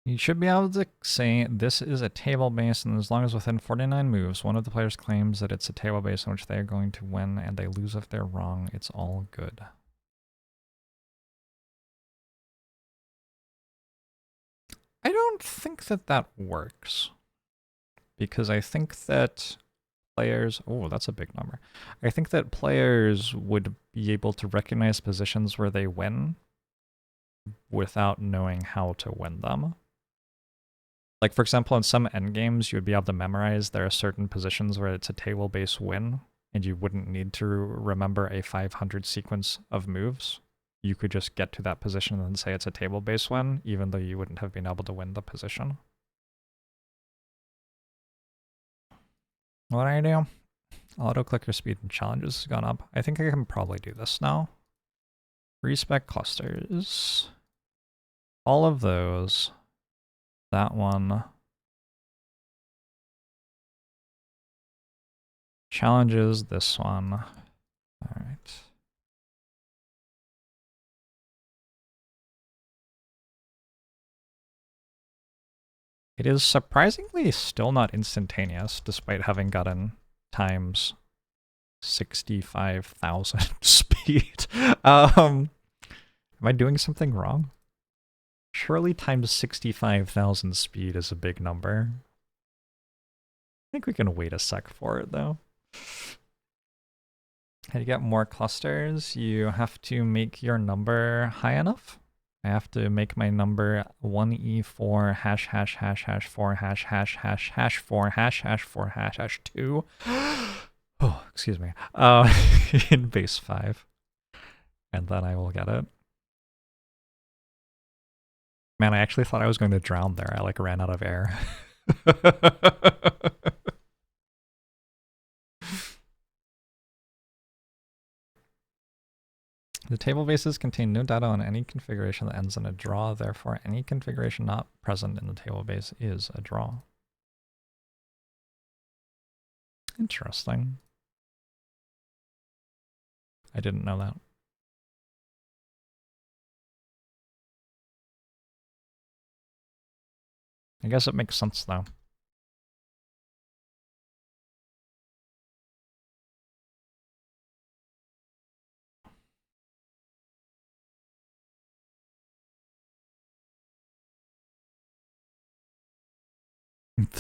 You should be able to say this is a table base, and as long as within 49 moves, one of the players claims that it's a table base in which they are going to win and they lose if they're wrong, it's all good. I don't think that that works. Because I think that players... Oh, that's a big number. I think that players would be able to recognize positions where they win without knowing how to win them. Like, for example, in some endgames, you would be able to memorize there are certain positions where it's a table-based win, and you wouldn't need to remember a 500 sequence of moves. You could just get to that position and say it's a table-based win, even though you wouldn't have been able to win the position. What do I do? Auto-clicker speed and challenges has gone up. I think I can probably do this now. Respec clusters. All of those. That one. Challenges, this one. All right. It is surprisingly still not instantaneous, despite having gotten times 65,000 speed. Am I doing something wrong? Surely times 65,000 speed is a big number. I think we can wait a sec for it, though. How to get more clusters? You have to make your number high enough. I have to make my number 1e4 hash hash hash hash 4 hash hash hash hash 4 hash hash 4 hash hash 2. Oh, excuse me. In base 5. And then I will get it. Man, I actually thought I was going to drown there. I like ran out of air. The table bases contain no data on any configuration that ends in a draw, therefore any configuration not present in the table base is a draw. Interesting. I didn't know that. I guess it makes sense though.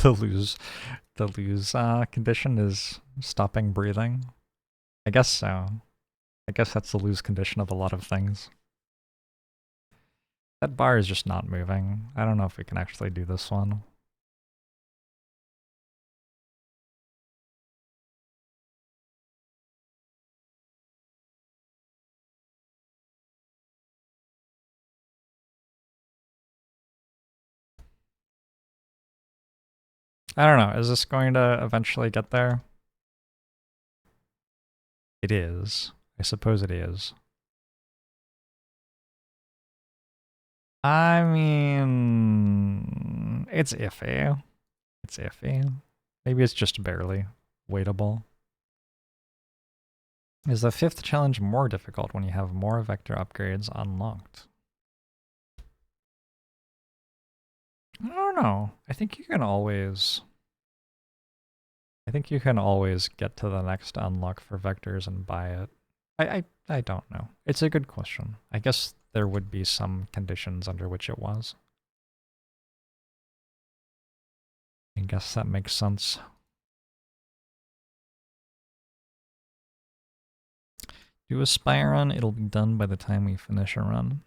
The lose condition is stopping breathing. I guess so. I guess that's the lose condition of a lot of things. That bar is just not moving. I don't know if we can actually do this one. I don't know. Is this going to eventually get there? It is. I suppose it is. I mean, it's iffy. It's iffy. Maybe it's just barely waitable. Is the 5th challenge more difficult when you have more vector upgrades unlocked? I don't know. I think you can always get to the next unlock for vectors and buy it. I don't know. It's a good question. I guess there would be some conditions under which it was. I guess that makes sense. Do a spy run, it'll be done by the time we finish a run.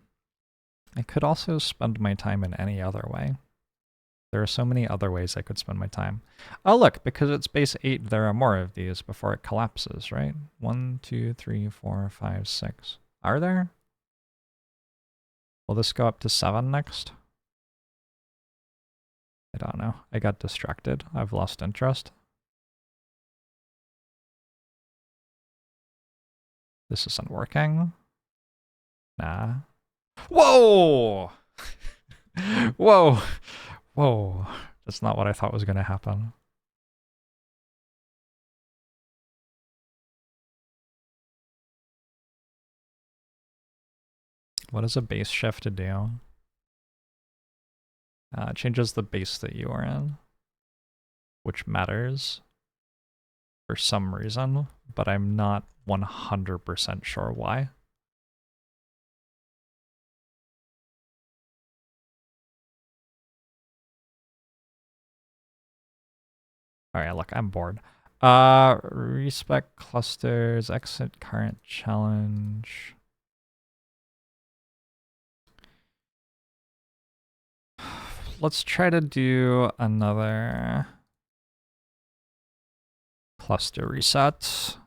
I could also spend my time in any other way. There are so many other ways I could spend my time. Oh look, because it's base 8, there are more of these before it collapses, right? 1, 2, 3, 4, 5, 6. Are there? Will this go up to 7 next? I don't know. I got distracted. I've lost interest. This isn't working. Nah. Whoa! Whoa! Whoa. That's not what I thought was going to happen. What does a base shift to do? It changes the base that you are in, which matters for some reason, but I'm not 100% sure why. Alright, look, I'm bored. Respec clusters, exit current challenge. Let's try to do another cluster reset.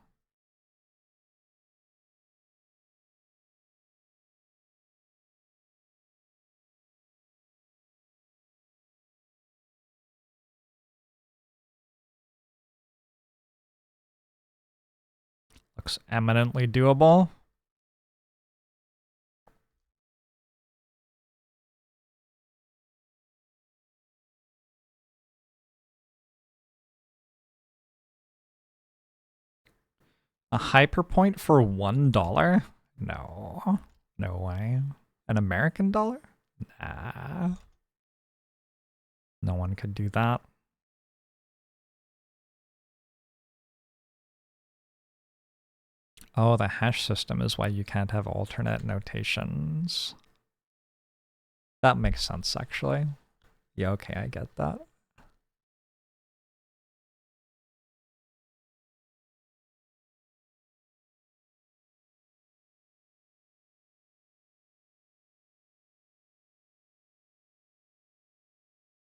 Looks eminently doable. A hyperpoint for $1? No. No way. An American dollar? Nah. No one could do that. Oh, the hash system is why you can't have alternate notations. That makes sense, actually. Yeah, okay, I get that.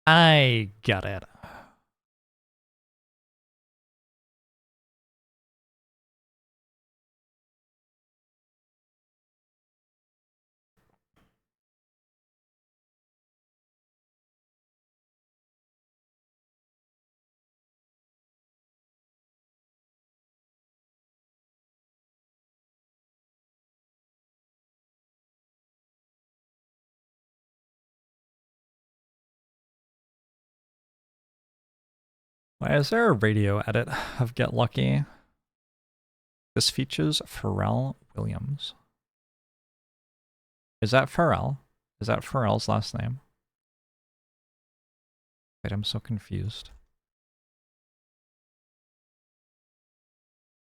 I get it. Why is there a radio edit of Get Lucky? This features Pharrell Williams. Is that Pharrell? Is that Pharrell's last name? Wait, I'm so confused.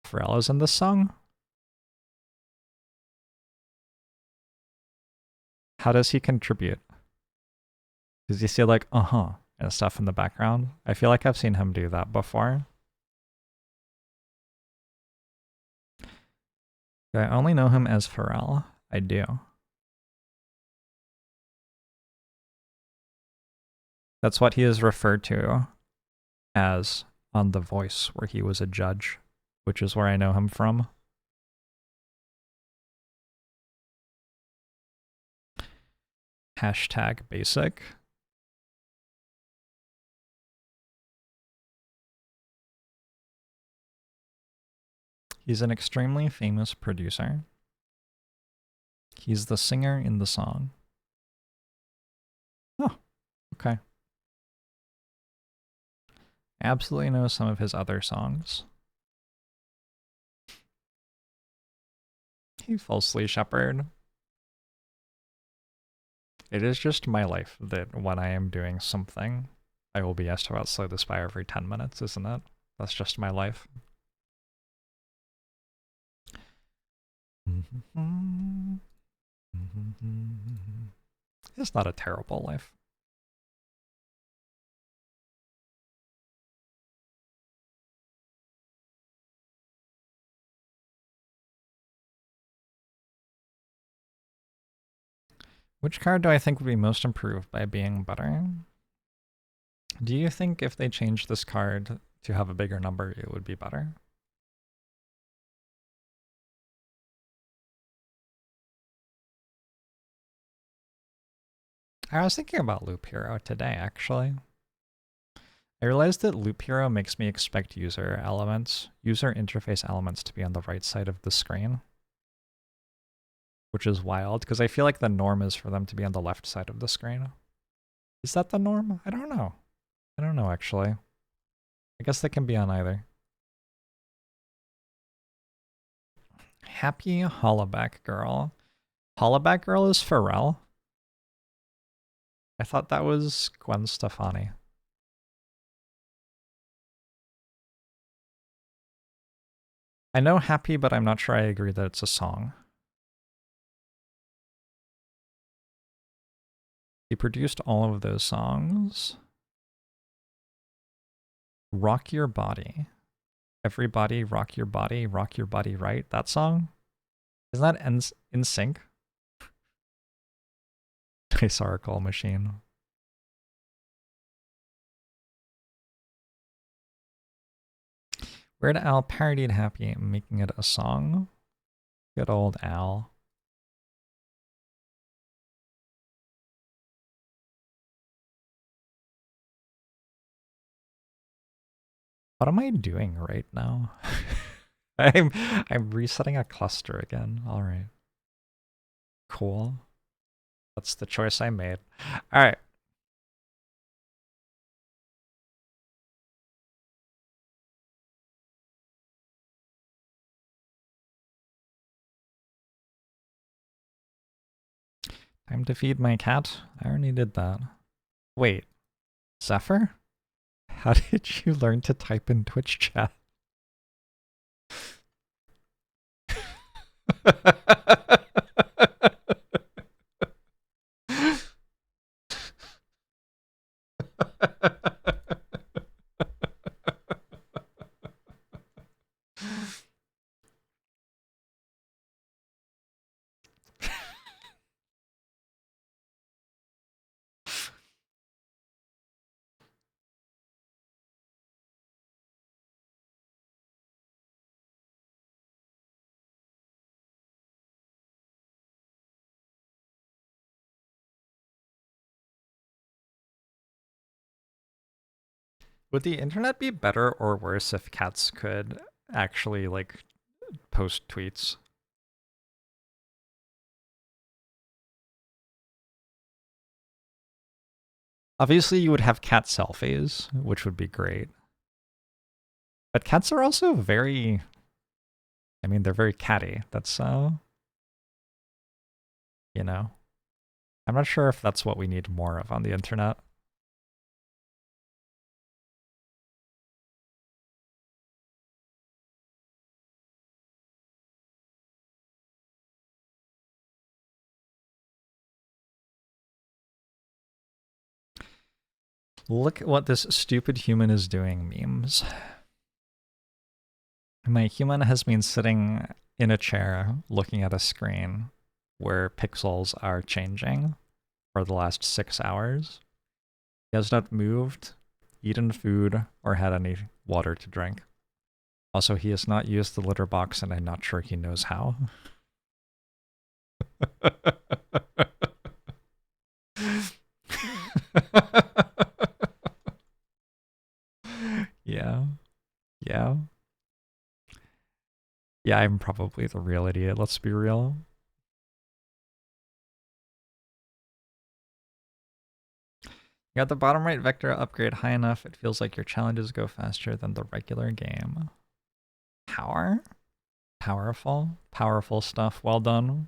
Pharrell is in this song? How does he contribute? Does he say like, uh-huh, and stuff in the background? I feel like I've seen him do that before. I only know him as Pharrell. I do. That's what he is referred to as on The Voice, where he was a judge, which is where I know him from. Hashtag basic. He's an extremely famous producer. He's the singer in the song. Oh, okay. I absolutely know some of his other songs. Hey, Falsely Shepherd. It is just my life that when I am doing something, I will be asked about Slay the Spire every 10 minutes, isn't it? That's just my life. It's not a terrible life. Which card do I think would be most improved by being better? Do you think if they changed this card to have a bigger number, it would be better? I was thinking about Loop Hero today, actually. I realized that Loop Hero makes me expect user interface elements to be on the right side of the screen. Which is wild, because I feel like the norm is for them to be on the left side of the screen. Is that the norm? I don't know. I don't know, actually. I guess they can be on either. Happy Hollaback Girl. Hollaback Girl is Pharrell? I thought that was Gwen Stefani. I know Happy, but I'm not sure I agree that it's a song. He produced all of those songs. Rock Your Body. Everybody rock your body right. That song? Isn't that in sync? Nice Oracle machine. Weird Al parodied Happy, making it a song. Good old Al. What am I doing right now? I'm resetting a cluster again. All right. Cool. That's the choice I made. All right. Time to feed my cat. I already did that. Wait. Zephyr? How did you learn to type in Twitch chat? Would the internet be better or worse if cats could actually, like, post tweets? Obviously, you would have cat selfies, which would be great. But cats are also very... I mean, they're very catty. That's, you know. I'm not sure if that's what we need more of on the internet. Look at what this stupid human is doing, memes. My human has been sitting in a chair looking at a screen where pixels are changing for the last 6 hours. He has not moved, eaten food, or had any water to drink. Also, he has not used the litter box, and I'm not sure he knows how. Yeah. Yeah. Yeah, I'm probably the real idiot, let's be real. You got the bottom right vector upgrade high enough, it feels like your challenges go faster than the regular game. Power? Powerful? Powerful stuff, well done.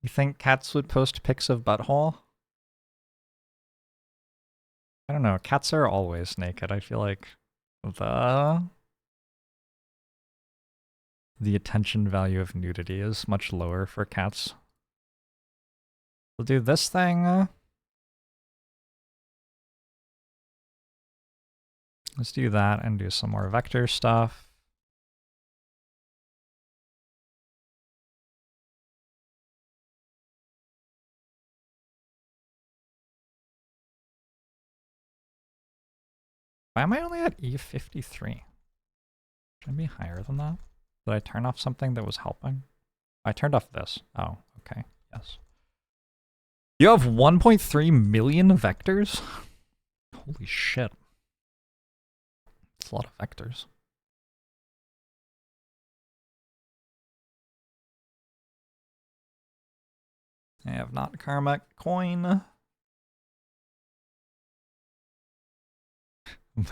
You think cats would post pics of butthole? I don't know, cats are always naked. I feel like the attention value of nudity is much lower for cats. We'll do this thing. Let's do that and do some more vector stuff. Why am I only at E53? Should I be higher than that? Did I turn off something that was helping? I turned off this. Oh, okay. Yes. You have 1.3 million vectors? Holy shit. That's a lot of vectors. I have not karma coin.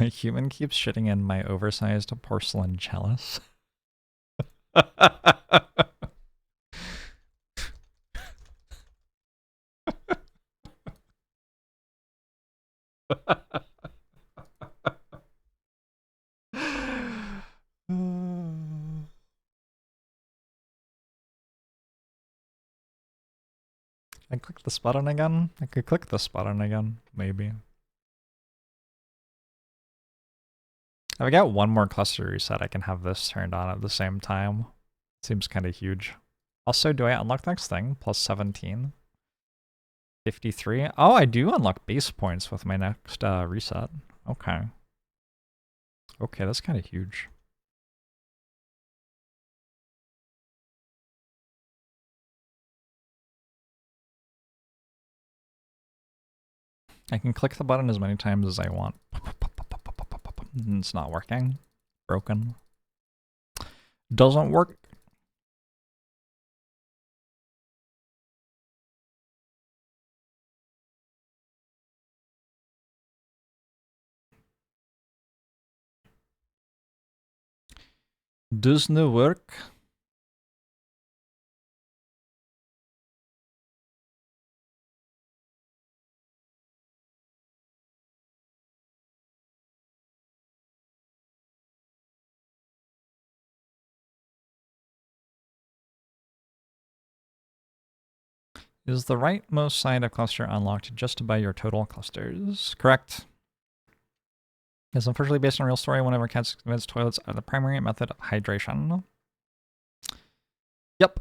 My human keeps shitting in my oversized porcelain chalice. I click this button again? I could click this button again, maybe. If I get one more cluster reset, I can have this turned on at the same time. Seems kind of huge. Also, do I unlock the next thing? Plus 17. 53. Oh, I do unlock base points with my next reset. Okay. Okay, that's kind of huge. I can click the button as many times as I want. It's not working. Broken. Doesn't work. Doesn't work. Is the rightmost side of cluster unlocked just by your total clusters? Correct. It's unfortunately based on a real story. Whenever cats convince toilets are the primary method of hydration. Yep.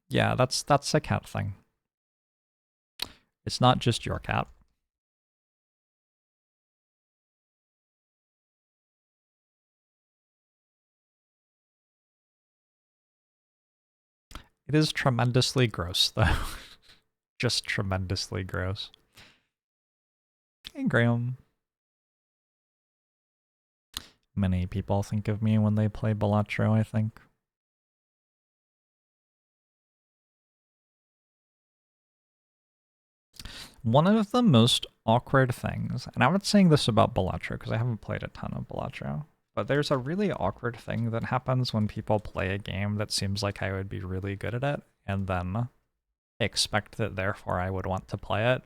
Yeah, that's a cat thing. It's not just your cat. It is tremendously gross, though. Just tremendously gross. Hey, Graham. Many people think of me when they play Balatro, I think. One of the most awkward things, and I'm not saying this about Balatro because I haven't played a ton of Balatro, but there's a really awkward thing that happens when people play a game that seems like I would be really good at it, and then expect that therefore I would want to play it,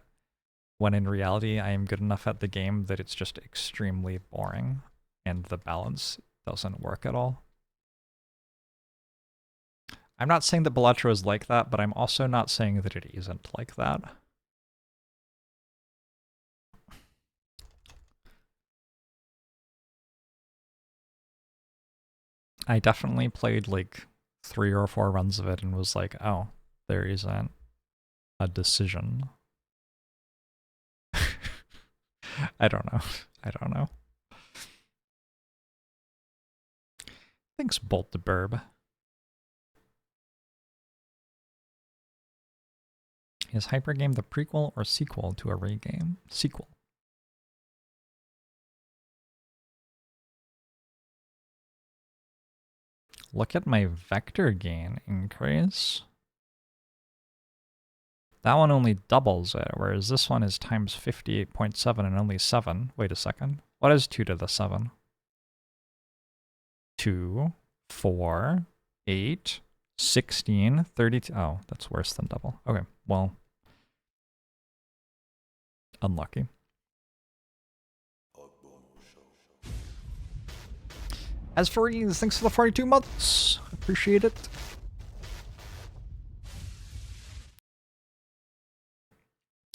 when in reality I am good enough at the game that it's just extremely boring, and the balance doesn't work at all. I'm not saying that Balatro is like that, but I'm also not saying that it isn't like that. I definitely played like 3 or 4 runs of it and was like, oh, there isn't a decision. I don't know. I don't know. Thanks, Bolt the Burb. Is Hypergame the prequel or sequel to a regame? Sequel. Look at my vector gain increase. That one only doubles it, whereas this one is times 58.7 and only 7. Wait a second. What is 2 to the 7? 2, 4, 8, 16, 32. Oh, that's worse than double. Okay, well, unlucky. As for you, thanks for the 42 months. Appreciate it.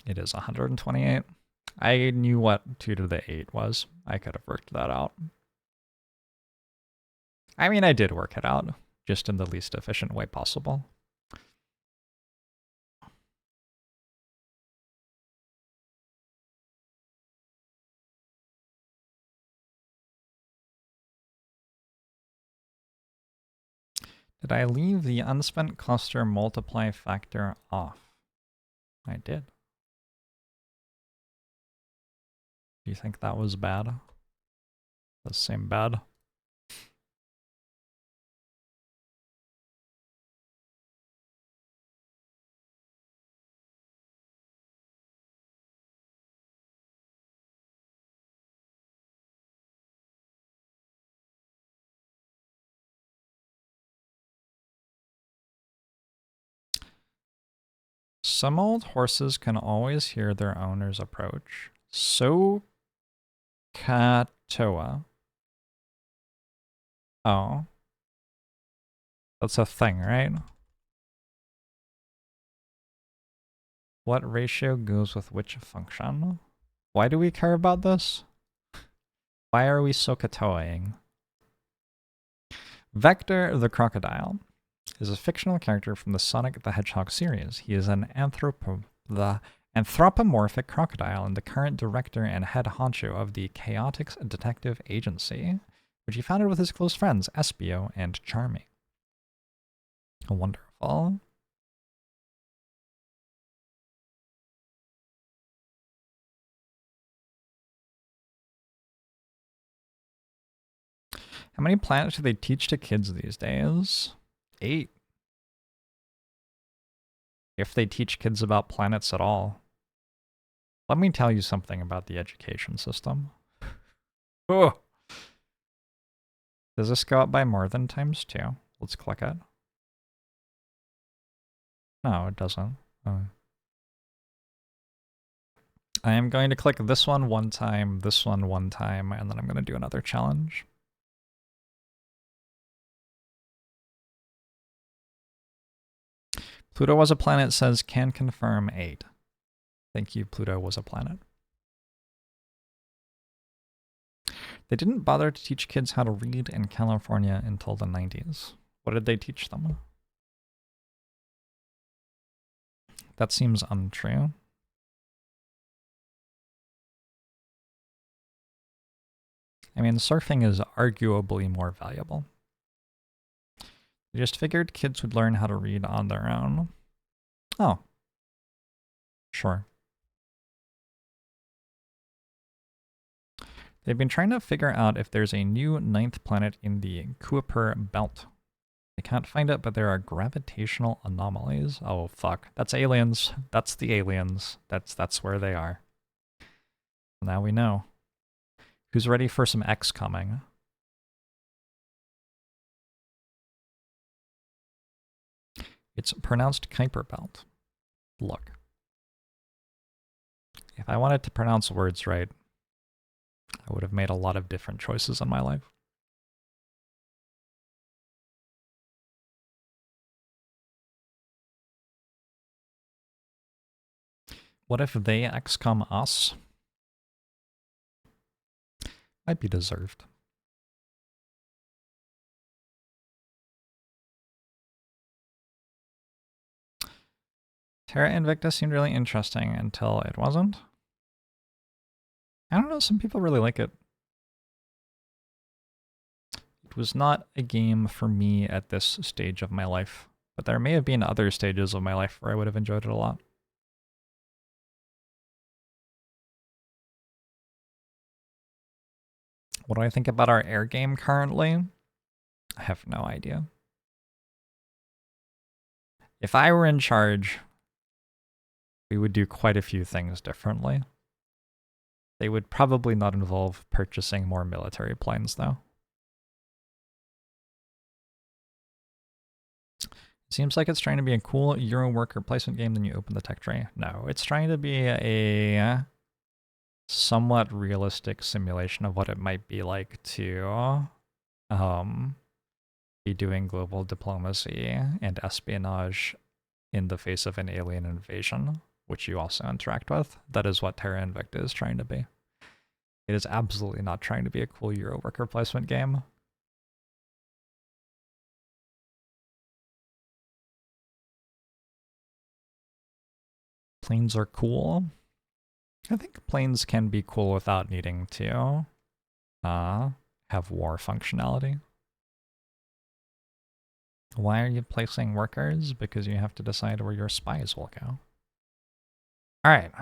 It is 128. I knew what 2 to the 8 was. I could have worked that out. I mean, I did work it out, just in the least efficient way possible. Did I leave the unspent cluster multiply factor off? I did. Do you think that was bad? The same bad? Some old horses can always hear their owner's approach. So Katoa. Oh. That's a thing, right? What ratio goes with which function? Why do we care about this? Why are we so Katoaing? Vector the Crocodile is a fictional character from the Sonic the Hedgehog series. He is an anthropomorphic crocodile and the current director and head honcho of the Chaotix Detective Agency, which he founded with his close friends Espio and Charmy. Wonderful. How many planets do they teach to kids these days? 8. If they teach kids about planets at all. Let me tell you something about the education system. Oh. Does this go up by more than ×2? Let's click it. No, it doesn't. Oh. I am going to click this one time, this one time, and then I'm going to do another challenge. Pluto was a planet says can confirm 8. Thank you, Pluto was a planet. They didn't bother to teach kids how to read in California until the 90s. What did they teach them? That seems untrue. I mean, surfing is arguably more valuable. They just figured kids would learn how to read on their own. Oh. Sure. They've been trying to figure out if there's a new 9th planet in the Kuiper belt. They can't find it, but there are gravitational anomalies. Oh, fuck. That's aliens. That's the aliens. That's where they are. Now we know. Who's ready for some X coming? It's pronounced Kuiper belt. Look. If I wanted to pronounce words right, I would have made a lot of different choices in my life. What if they XCOM us? Might be deserved. Terra Invicta seemed really interesting until it wasn't. I don't know, some people really like it. It was not a game for me at this stage of my life, but there may have been other stages of my life where I would have enjoyed it a lot. What do I think about our air game currently? I have no idea. If I were in charge, we would do quite a few things differently. They would probably not involve purchasing more military planes, though. It seems like it's trying to be a cool Euro worker placement game, then you open the tech tray. No, it's trying to be a somewhat realistic simulation of what it might be like to be doing global diplomacy and espionage in the face of an alien invasion, which you also interact with. That is what Terra Invicta is trying to be. It is absolutely not trying to be a cool Euro worker placement game. Planes are cool. I think planes can be cool without needing to have war functionality. Why are you placing workers? Because you have to decide where your spies will go. Alright,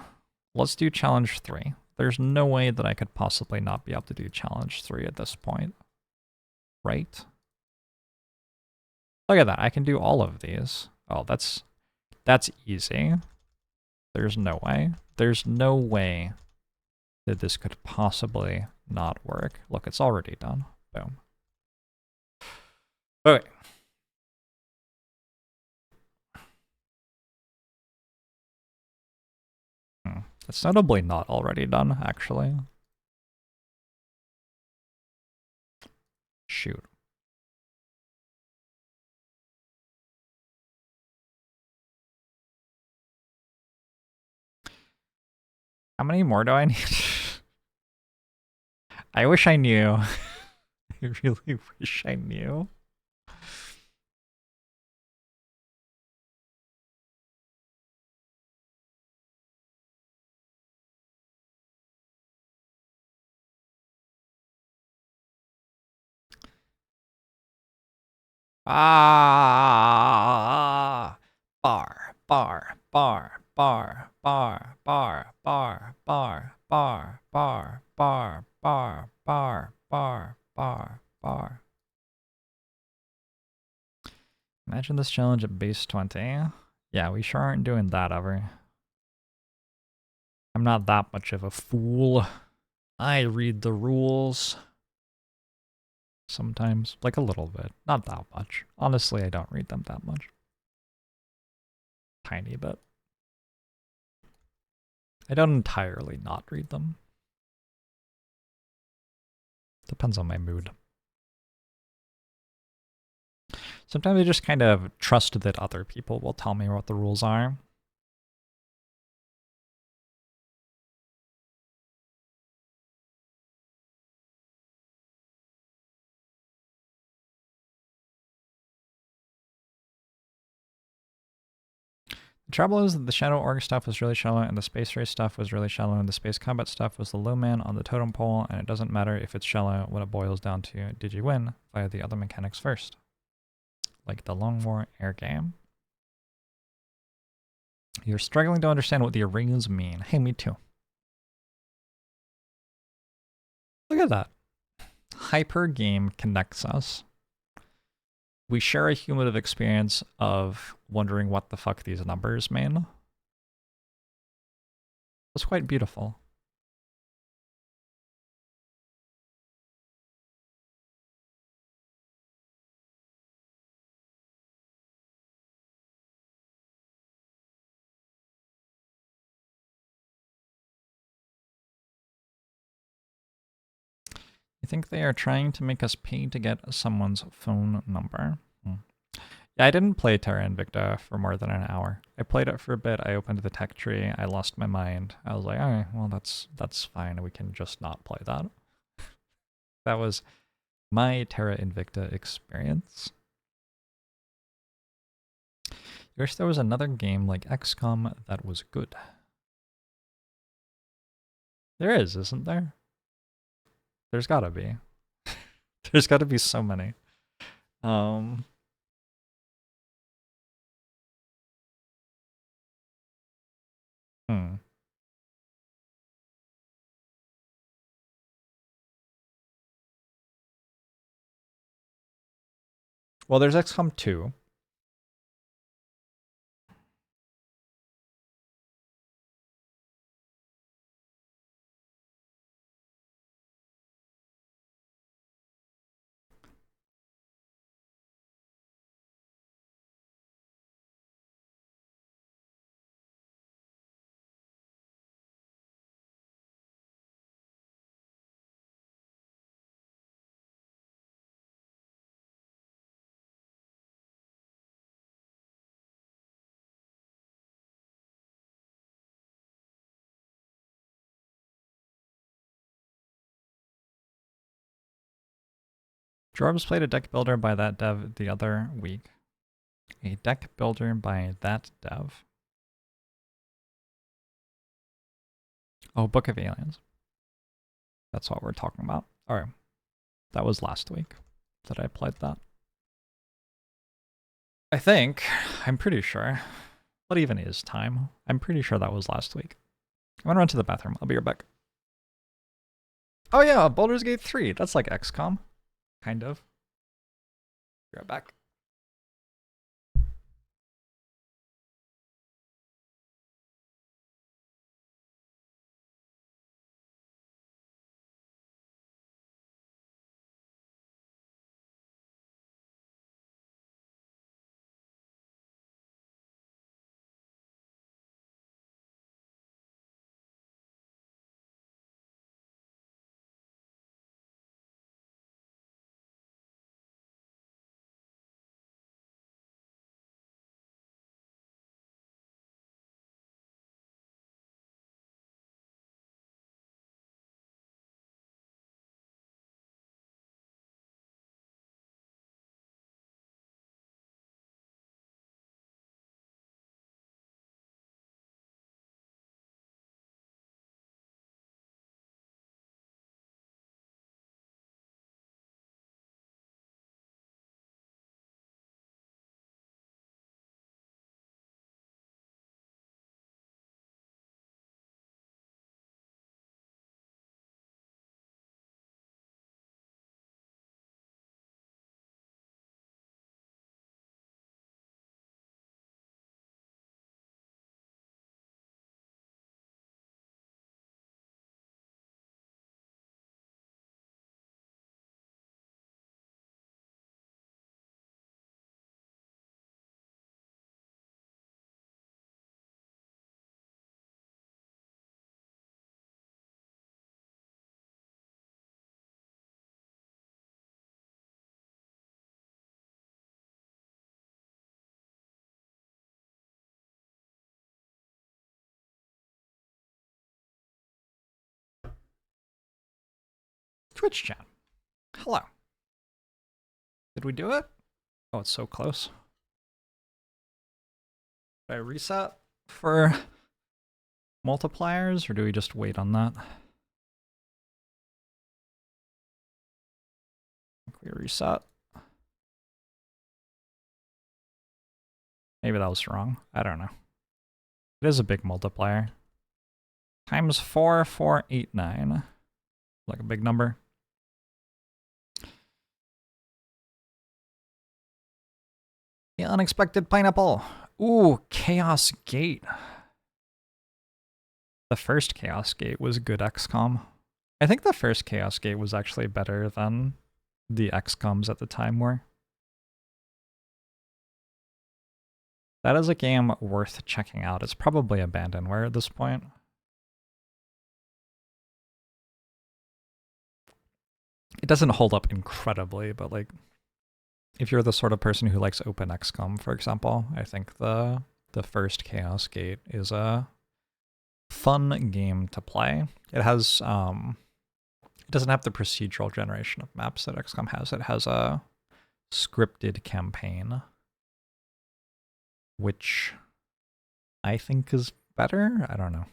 let's do challenge 3. There's no way that I could possibly not be able to do challenge 3 at this point. Right? Look at that, I can do all of these. Oh, that's easy. There's no way. There's no way that this could possibly not work. Look, it's already done. Boom. Okay. It's notably not already done, actually. Shoot. How many more do I need? I wish I knew. I really wish I knew. Ah, bar, bar, bar, bar, bar, bar, bar, bar, bar, bar, bar, bar, bar, bar, bar, bar. Imagine this challenge at base 20. Yeah, we sure aren't doing that ever. I'm not that much of a fool. I read the rules. sometimes. Like a little bit. Not that much. Honestly, I don't read them that much. Tiny bit. I don't entirely not read them. Depends on my mood. Sometimes I just kind of trust that other people will tell me what the rules are. The trouble is that the Shadow Org stuff was really shallow, and the Space Race stuff was really shallow, and the Space Combat stuff was the low man on the totem pole, and it doesn't matter if it's shallow when it boils down to did you win via the other mechanics first. Like the Long War air game. You're struggling to understand what the arrays mean. Hey, me too. Look at that. Hyper game connects us. We share a cumulative experience of wondering what the fuck these numbers mean. It's quite beautiful. I think they are trying to make us pay to get someone's phone number. Yeah, I didn't play Terra Invicta for more than an hour. I played it for a bit, I opened the tech tree, I lost my mind. I was like, alright, well that's fine, we can just not play that. That was my Terra Invicta experience. I wish there was another game like XCOM that was good. There is, isn't there? There's gotta be. There's gotta be so many. Hmm. Well, there's XCOM 2. JORBS played a deck builder by that dev the other week. A deck builder by that dev. Oh, Book of Aliens. That's what we're talking about. Alright. That was last week that I played that. I think. I'm pretty sure. What even is time? I'm pretty sure that was last week. I'm gonna run to the bathroom. I'll be right back. Oh yeah, Baldur's Gate 3. That's like XCOM. Kind of. Be right back. Twitch chat. Hello. Did we do it? Oh, it's so close. Should I reset for multipliers, or do we just wait on that? We reset. Maybe that was wrong. I don't know. It is a big multiplier. Times 4489. Like a big number. The unexpected pineapple. Ooh, Chaos Gate. The first Chaos Gate was good XCOM. I think the first Chaos Gate was actually better than the XCOMs at the time were. That is a game worth checking out. It's probably abandonware at this point. It doesn't hold up incredibly, but like, if you're the sort of person who likes open XCOM, for example, I think the first Chaos Gate is a fun game to play. It has it doesn't have the procedural generation of maps that XCOM has. It has a scripted campaign, which I think is better. I don't know.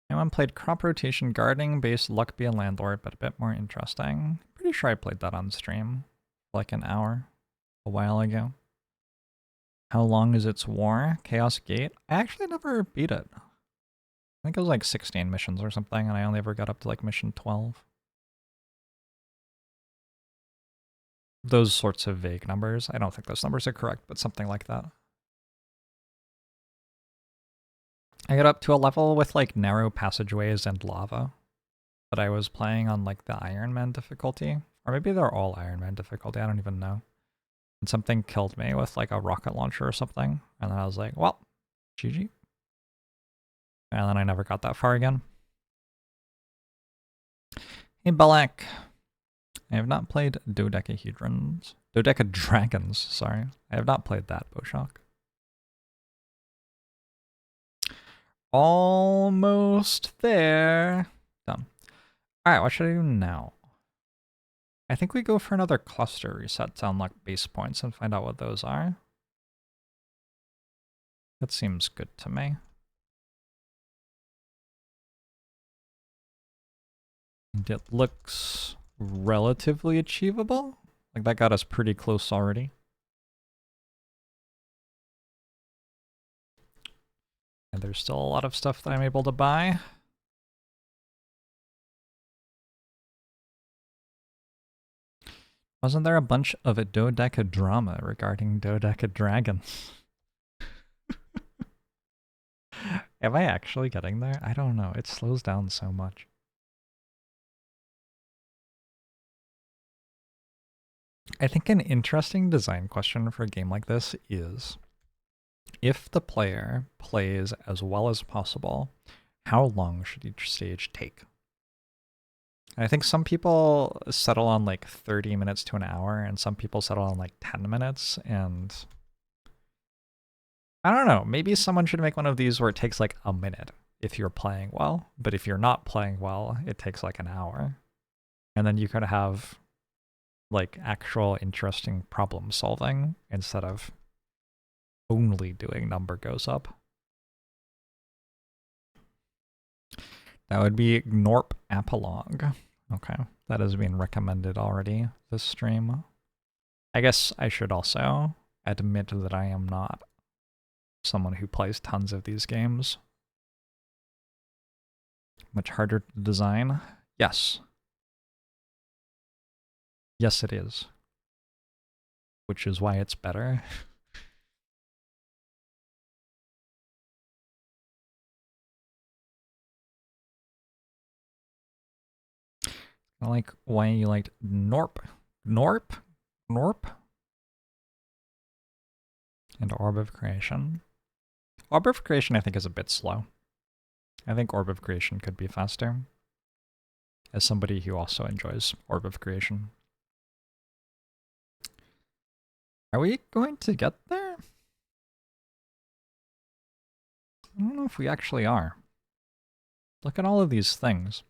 Anyone played crop rotation gardening based luck be a landlord, but a bit more interesting. Pretty sure I played that on stream like an hour a while ago. How long is its war? Chaos Gate? I actually never beat it. I think it was like 16 missions or something, and I only ever got up to like mission 12. Those sorts of vague numbers. I don't think those numbers are correct, but something like that. I got up to a level with like narrow passageways and lava, but I was playing on like the Iron Man difficulty, or maybe they're all Iron Man difficulty, I don't even know. And something killed me with like a rocket launcher or something, and then I was like, well, GG. And then I never got that far again. Hey Balak, I have not played Dodecadragons, sorry. I have not played that, Boshock. Almost there. Done. Alright, what should I do now? I think we go for another cluster reset to unlock base points and find out what those are. That seems good to me. And it looks relatively achievable. Like that got us pretty close already. And there's still a lot of stuff that I'm able to buy. Wasn't there a bunch of a dodecadrama regarding dodecadragons? Am I actually getting there? I don't know. It slows down so much. I think an interesting design question for a game like this is, if the player plays as well as possible, how long should each stage take? I think some people settle on like 30 minutes to an hour, and some people settle on like 10 minutes, and I don't know, maybe someone should make one of these where it takes like a minute if you're playing well, but if you're not playing well, it takes like an hour. And then you could have like actual interesting problem solving instead of only doing number goes up. That would be Gnorp Apolog. Okay, that has been recommended already this stream. I guess I should also admit that I am not someone who plays tons of these games. Much harder to design? Yes. Yes, it is. Which is why it's better. I like why you liked Gnorp. Gnorp? Gnorp? And Orb of Creation. Orb of Creation I think is a bit slow. I think Orb of Creation could be faster. As somebody who also enjoys Orb of Creation. Are we going to get there? I don't know if we actually are. Look at all of these things.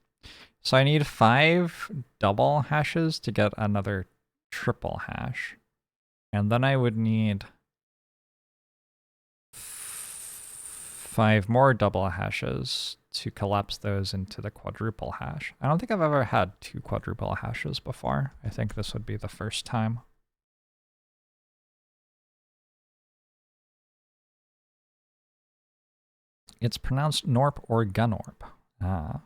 So I need 5 double hashes to get another triple hash. And then I would need 5 more double hashes to collapse those into the quadruple hash. I don't think I've ever had 2 quadruple hashes before. I think this would be the first time. It's pronounced Norp or Gunorp. Ah.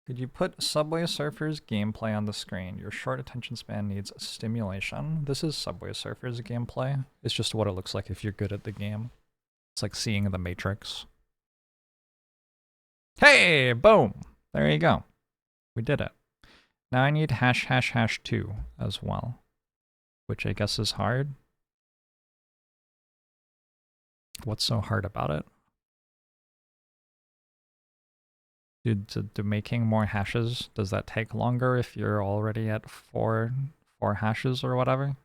Could you put Subway Surfers gameplay on the screen? Your short attention span needs stimulation. This is Subway Surfers gameplay. It's just what it looks like if you're good at the game. It's like seeing the Matrix. Hey, boom! There you go. We did it. Now I need hash hash hash 2 as well, which I guess is hard. What's so hard about it? Do making more hashes, does that take longer if you're already at 4 hashes or whatever?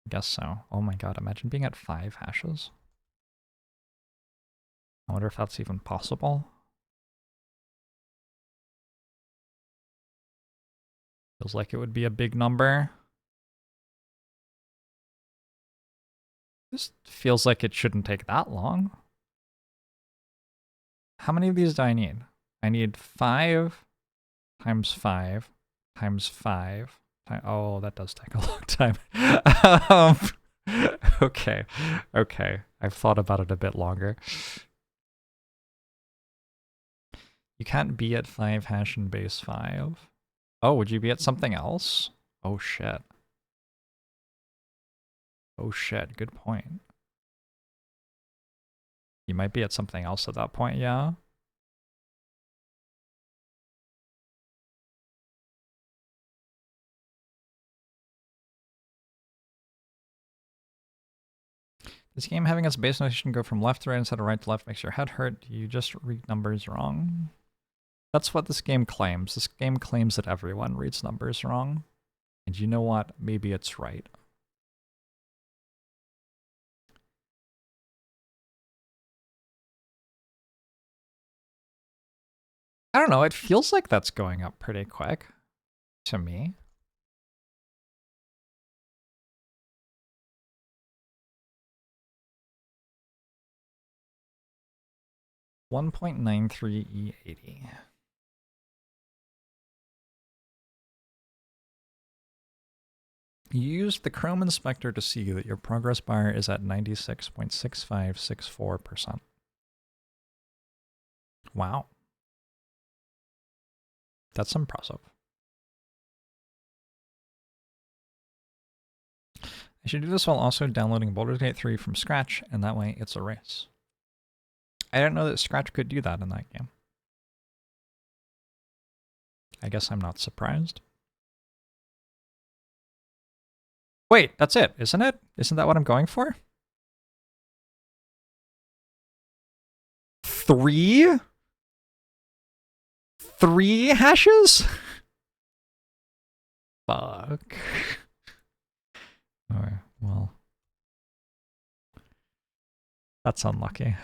I guess so. Oh my god, imagine being at 5 hashes. I wonder if that's even possible. Feels like it would be a big number. This feels like it shouldn't take that long. How many of these do I need? I need 5 times 5 times 5. Oh, that does take a long time. Okay. I've thought about it a bit longer. You can't be at 5 hash in base 5. Oh, would you be at something else? Oh shit. Oh shit, good point. You might be at something else at that point, yeah? This game having its base notation go from left to right instead of right to left makes your head hurt. You just read numbers wrong. That's what this game claims. This game claims that everyone reads numbers wrong. And you know what? Maybe it's right. I don't know, it feels like that's going up pretty quick to me. .93E80. You used the Chrome inspector to see that your progress bar is at 96.6564%. Wow. That's impressive. I should do this while also downloading Baldur's Gate 3 from scratch, and that way it's a race. I didn't know that Scratch could do that in that game. I guess I'm not surprised. Wait, that's it, isn't it? Isn't that what I'm going for? 3? 3 hashes? Fuck. Alright, well. That's unlucky.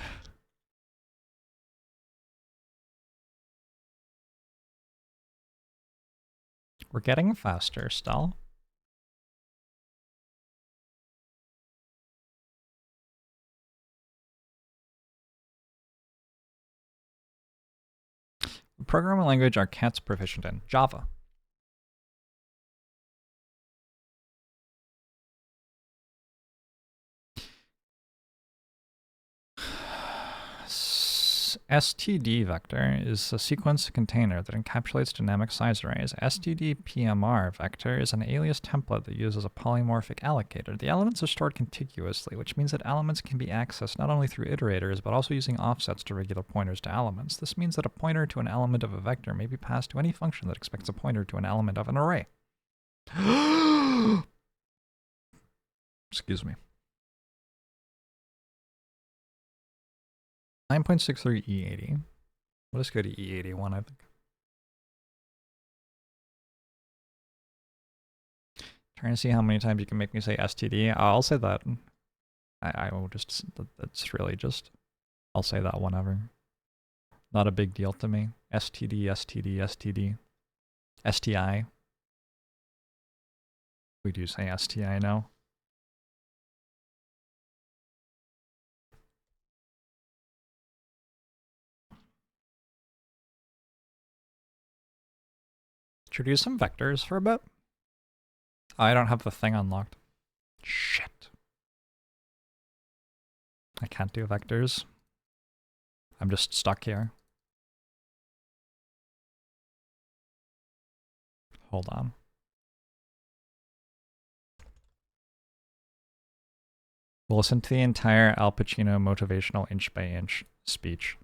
We're getting faster still. The programming language our cat's proficient in, Java. STD vector is a sequence container that encapsulates dynamic size arrays. STD PMR vector is an alias template that uses a polymorphic allocator. The elements are stored contiguously, which means that elements can be accessed not only through iterators, but also using offsets to regular pointers to elements. This means that a pointer to an element of a vector may be passed to any function that expects a pointer to an element of an array. Excuse me. 9.63E80. We'll just go to E81, I think. Trying to see how many times you can make me say STD. I'll say that. I will just, that's really just, I'll say that whenever. Not a big deal to me. STD, STD, STD. STI. We do say STI now. Should we use some vectors for a bit? Oh, I don't have the thing unlocked. Shit. I can't do vectors. I'm just stuck here. Hold on. We'll listen to the entire Al Pacino motivational inch by inch speech.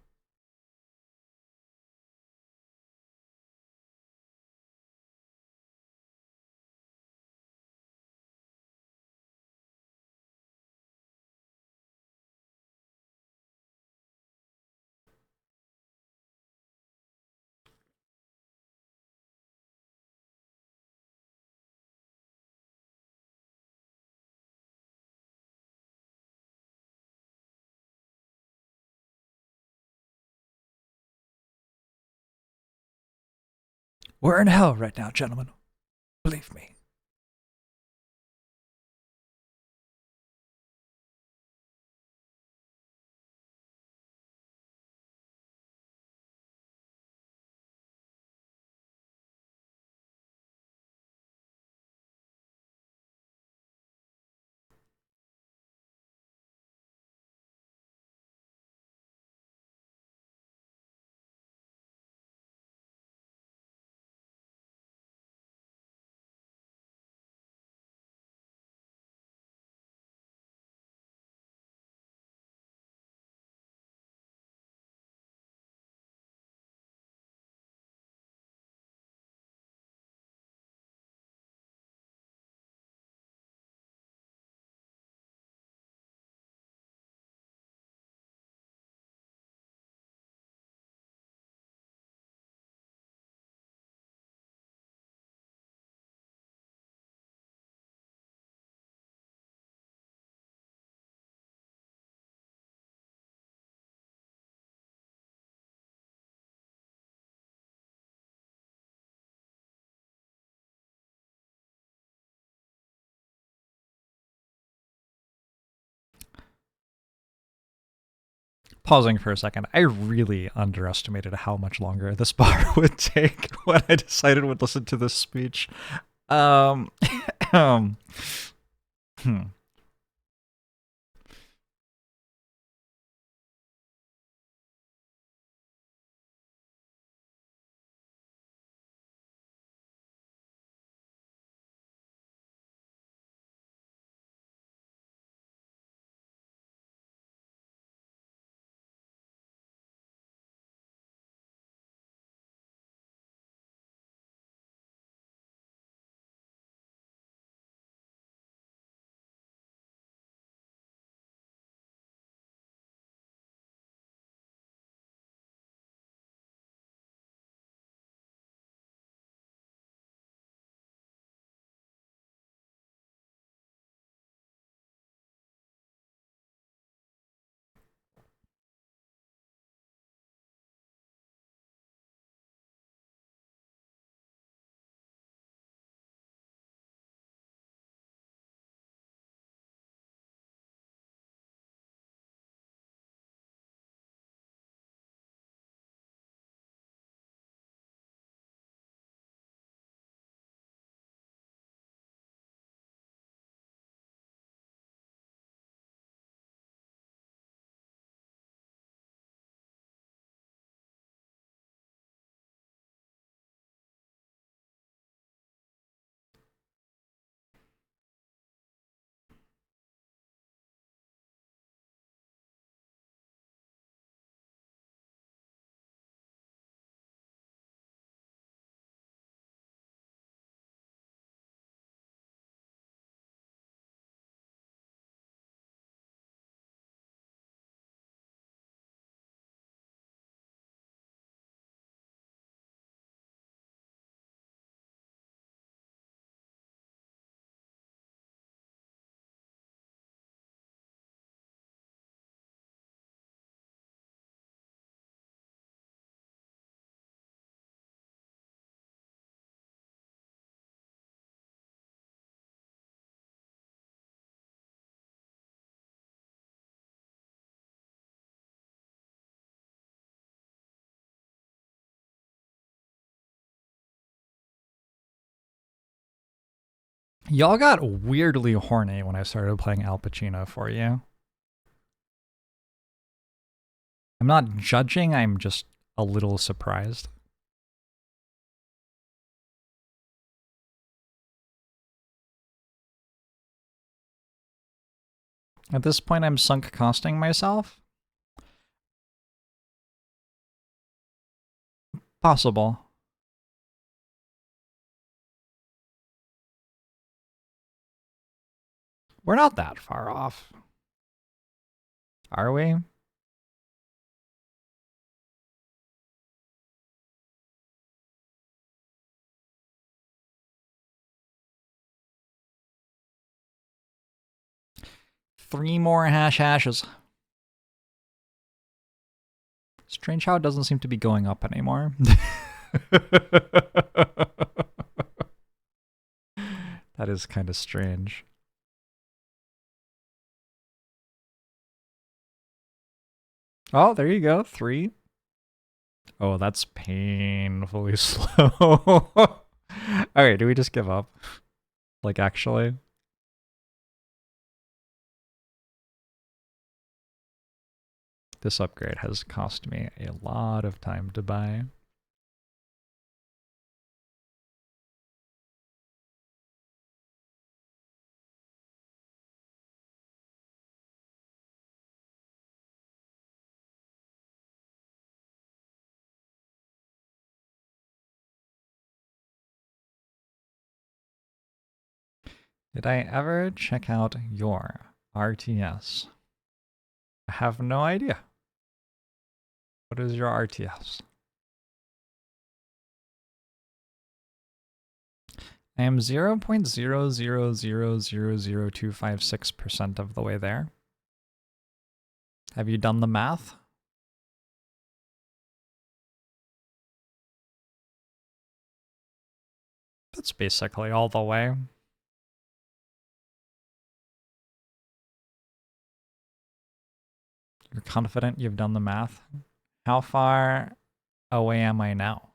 We're in hell right now, gentlemen. Believe me. Pausing for a second, I really underestimated how much longer this bar would take when I decided would listen to this speech. Hmm. Y'all got weirdly horny when I started playing Al Pacino for you. I'm not judging, I'm just a little surprised. At this point, I'm sunk costing myself. Possible. We're not that far off. Are we? Three more hashes. Strange how it doesn't seem to be going up anymore. That is kind of strange. Oh, there you go. 3. Oh, that's painfully slow. Alright, do we just give up? Like, actually? This upgrade has cost me a lot of time to buy. Did I ever check out your RTS? I have no idea. What is your RTS? I am 0.0000256% of the way there. Have you done the math? That's basically all the way. You're confident you've done the math? How far away am I now?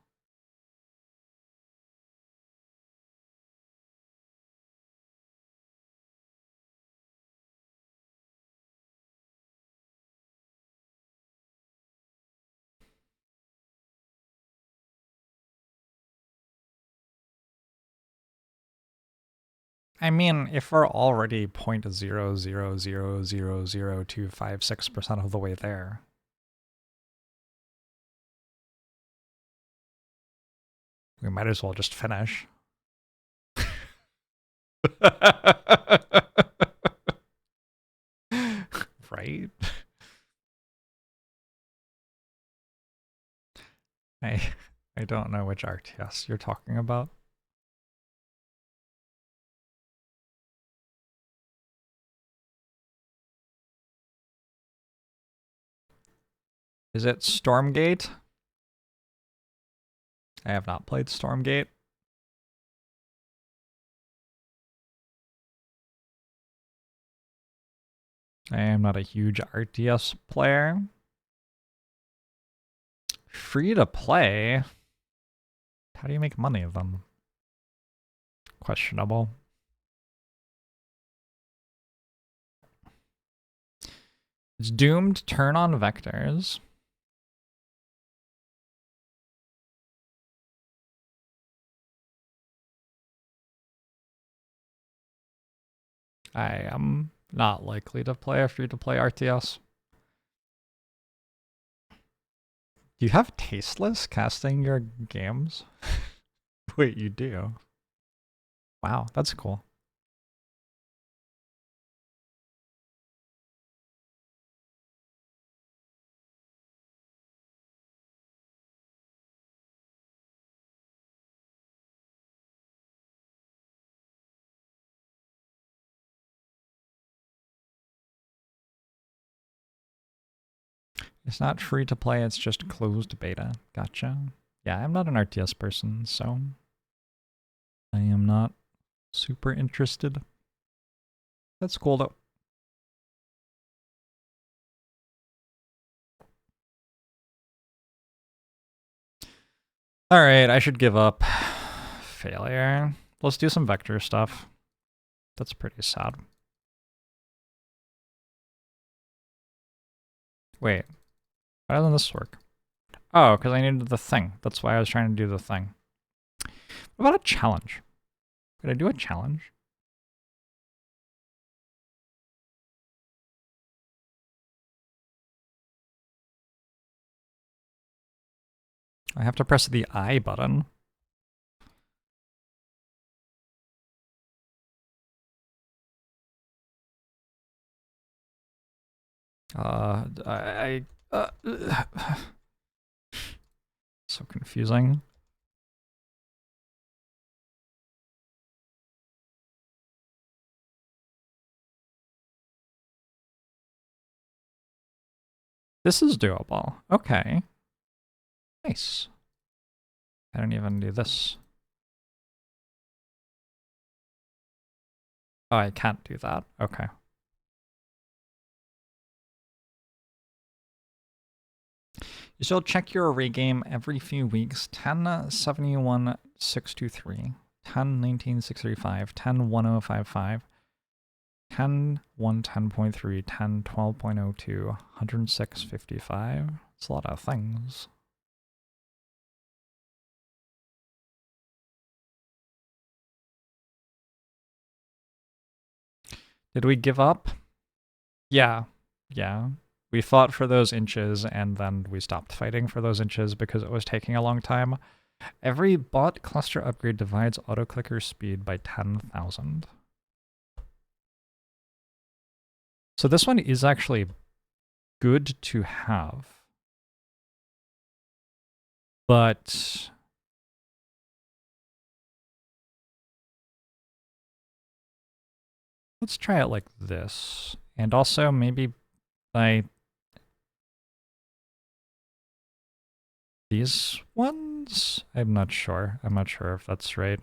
I mean, if we're already 0.0000256% of the way there, we might as well just finish. Right? I don't know which RTS you're talking about. Is it Stormgate? I have not played Stormgate. I am not a huge RTS player. Free to play? How do you make money of them? Questionable. It's doomed turn on vectors. I am not likely to play a free-to-play RTS. Do you have tasteless casting your games? Wait, you do? Wow, that's cool. It's not free to play, it's just closed beta. Gotcha. Yeah, I'm not an RTS person, so I am not super interested. That's cool though. Alright, I should give up. Failure. Let's do some vector stuff. That's pretty sad. Wait, why doesn't this work? Oh, because I needed the thing. That's why I was trying to do the thing. What about a challenge? Could I do a challenge? I have to press the I button. So confusing. This is doable. Okay. Nice. I don't even do this. Oh, I can't do that. Okay. You still check your array game every few weeks. 1071,623, 1019,635, 101055, 10.10.3, 10.12.02, 106.55. It's a lot of things. Did we give up? Yeah. Yeah. We fought for those inches and then we stopped fighting for those inches because it was taking a long time. Every bot cluster upgrade divides autoclicker speed by 10,000. So this one is actually good to have. But let's try it like this. And also maybe by these ones? I'm not sure. I'm not sure if that's right.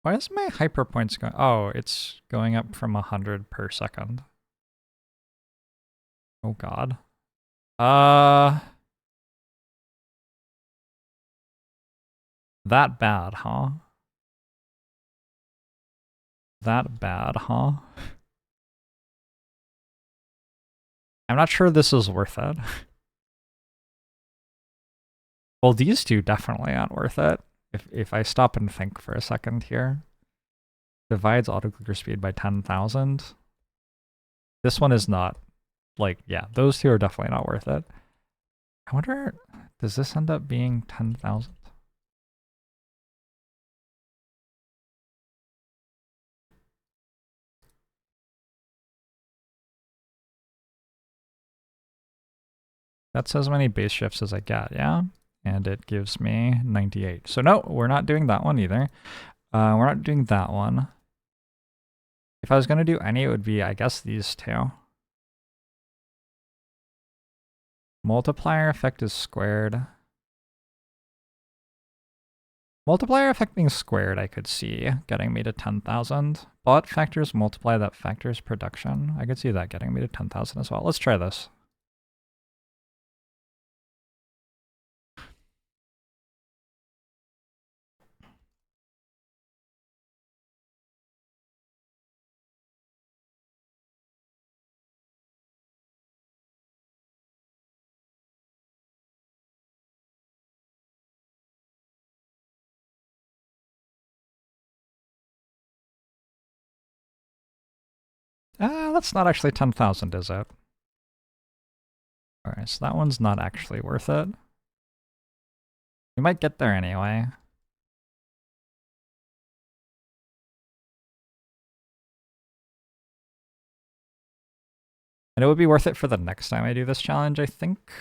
Why is my hyperpoints going? Oh, it's going up from 100 per second. Oh god. That bad, huh? That bad, huh? I'm not sure this is worth it. Well, these two definitely aren't worth it. If I stop and think for a second here. Divides autoclicker speed by 10,000. This one is not. Like, yeah, those two are definitely not worth it. I wonder, does this end up being 10,000? That's as many base shifts as I get, yeah? And it gives me 98. So no, we're not doing that one either. We're not doing that one. If I was going to do any, it would be, I guess, these two. Multiplier effect is squared. Multiplier effect being squared, I could see getting me to 10,000. Bot factors multiply that factors production. I could see that getting me to 10,000 as well. Let's try this. That's not actually 10,000, is it? Alright, so that one's not actually worth it. We might get there anyway. And it would be worth it for the next time I do this challenge, I think.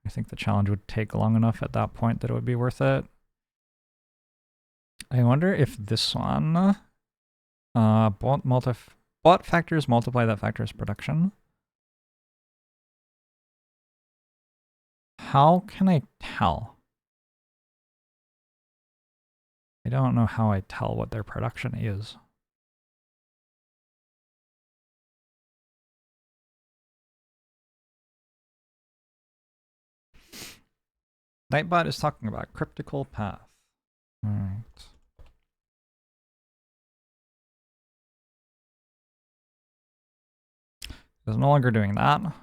I think the challenge would take long enough at that point that it would be worth it. I wonder if this one, bot factors multiply that factor's production. How can I tell? I don't know how I tell what their production is. Nightbot is talking about cryptical path. All right. It's no longer doing that. All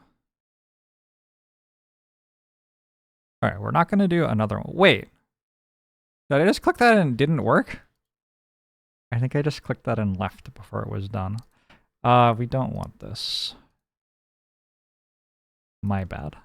right, we're not going to do another one. Wait. Did I just click that and it didn't work? I think I just clicked that and left before it was done. We don't want this. My bad.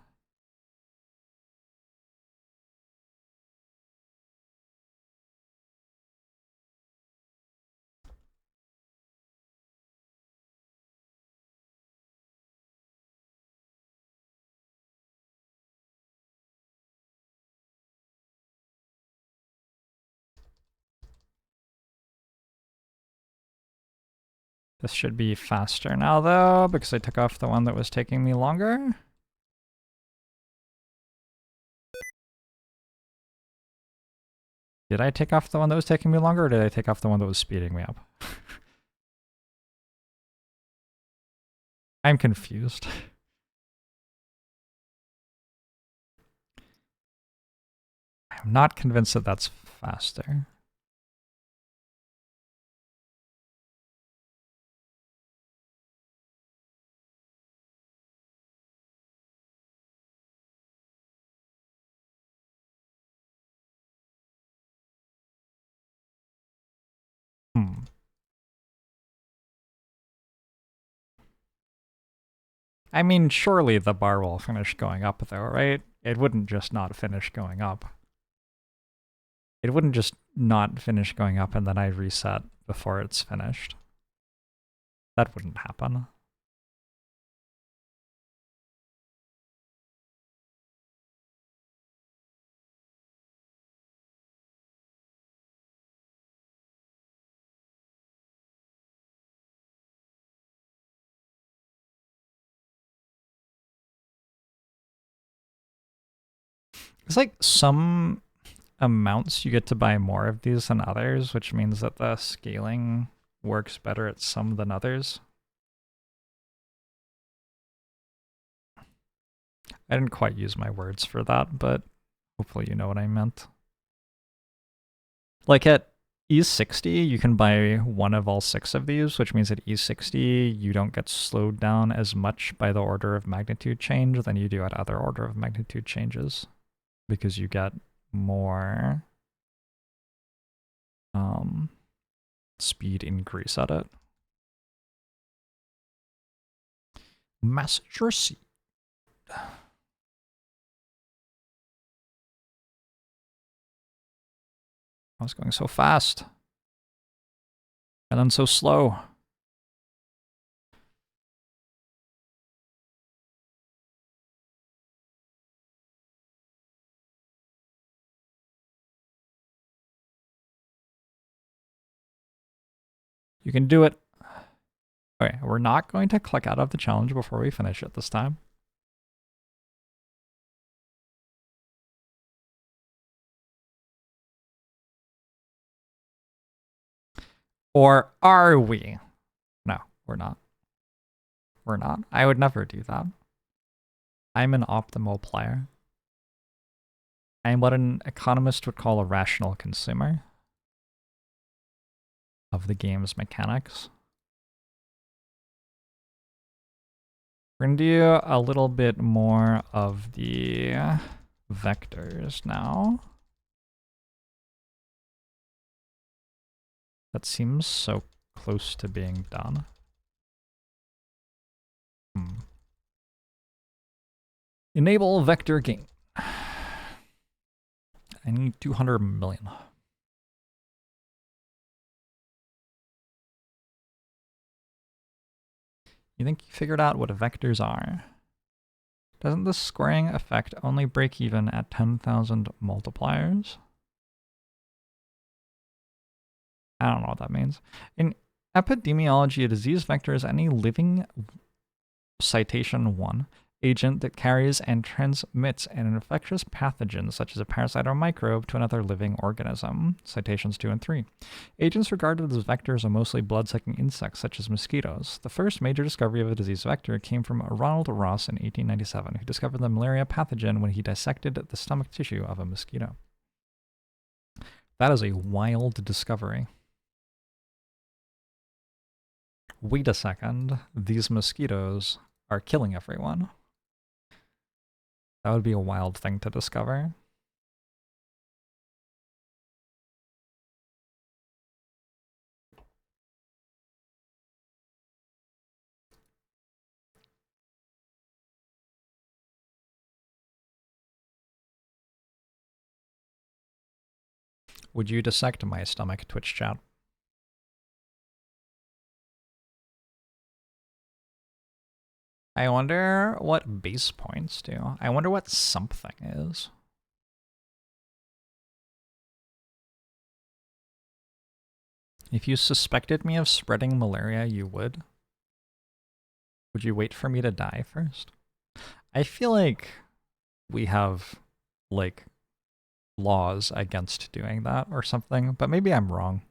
This should be faster now, though, because I took off the one that was taking me longer. Did I take off the one that was taking me longer, or did I take off the one that was speeding me up? I'm confused. I'm not convinced that that's faster. I mean, surely the bar will finish going up, though, right? It wouldn't just not finish going up. It wouldn't just not finish going up and then I reset before it's finished. That wouldn't happen. It's like some amounts you get to buy more of these than others, which means that the scaling works better at some than others. I didn't quite use my words for that, but hopefully you know what I meant. Like at E60, you can buy one of all 6 of these, which means at E60, you don't get slowed down as much by the order of magnitude change than you do at other order of magnitude changes, because you get more speed increase at it. Massachusetts. I was going so fast. And then so slow. You can do it. Okay, we're not going to click out of the challenge before we finish it this time. Or are we? No, we're not. We're not. I would never do that. I'm an optimal player. I'm what an economist would call a rational consumer of the game's mechanics. We're going to do a little bit more of the vectors now. That seems so close to being done. Enable vector gain. I need 200 million. You think you figured out what vectors are? Doesn't the squaring effect only break even at 10,000 multipliers? I don't know what that means. In epidemiology, a disease vector is any living citation 1 agent that carries and transmits an infectious pathogen, such as a parasite or microbe, to another living organism. Citations 2 and 3. Agents regarded as vectors are mostly blood-sucking insects, such as mosquitoes. The first major discovery of a disease vector came from Ronald Ross in 1897, who discovered the malaria pathogen when he dissected the stomach tissue of a mosquito. That is a wild discovery. Wait a second, these mosquitoes are killing everyone. That would be a wild thing to discover. Would you dissect my stomach, Twitch chat? I wonder what base points do. I wonder what something is. If you suspected me of spreading malaria, you would. Would you wait for me to die first? I feel like we have, like, laws against doing that or something, but maybe I'm wrong.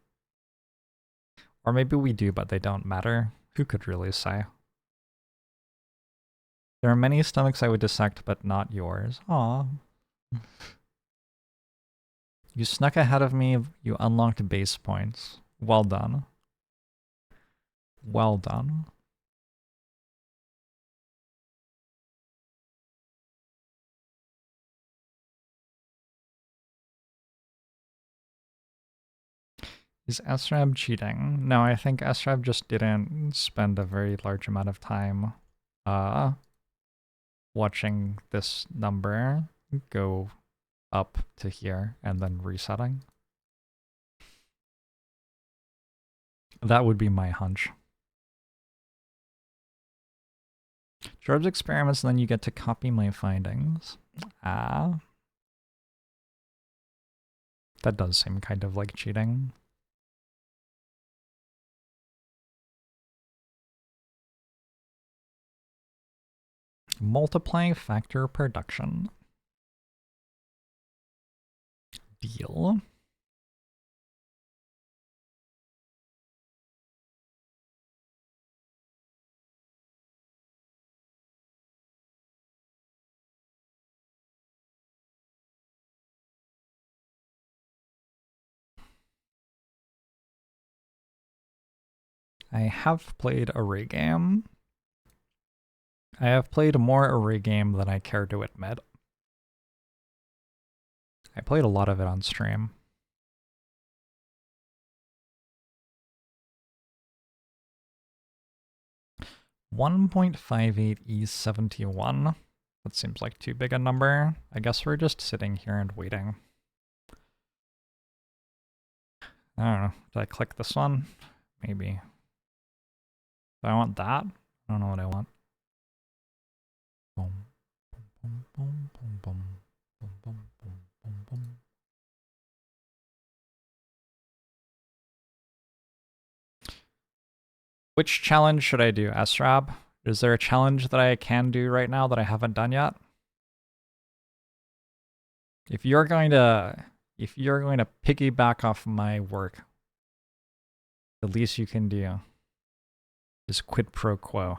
Or maybe we do, but they don't matter. Who could really say? There are many stomachs I would dissect, but not yours. Aw. You snuck ahead of me, you unlocked base points. Well done. Well done. Is SRAB cheating? No, I think SRAB just didn't spend a very large amount of time watching this number go up to here and then resetting. That would be my hunch. JORBS experiments, and then you get to copy my findings. Ah. That does seem kind of like cheating. Multiplying factor production. Deal. I have played array game. I have played more array game than I care to admit. I played a lot of it on stream. .58E71. That seems like too big a number. I guess we're just sitting here and waiting. I don't know. Did I click this one? Maybe. Do I want that? I don't know what I want. Boom, boom, boom, boom, boom, boom, boom, boom, boom, boom. Which challenge should I do, SRAB? Is there a challenge that I can do right now that I haven't done yet? If you're going to piggyback off my work, the least you can do is quid pro quo.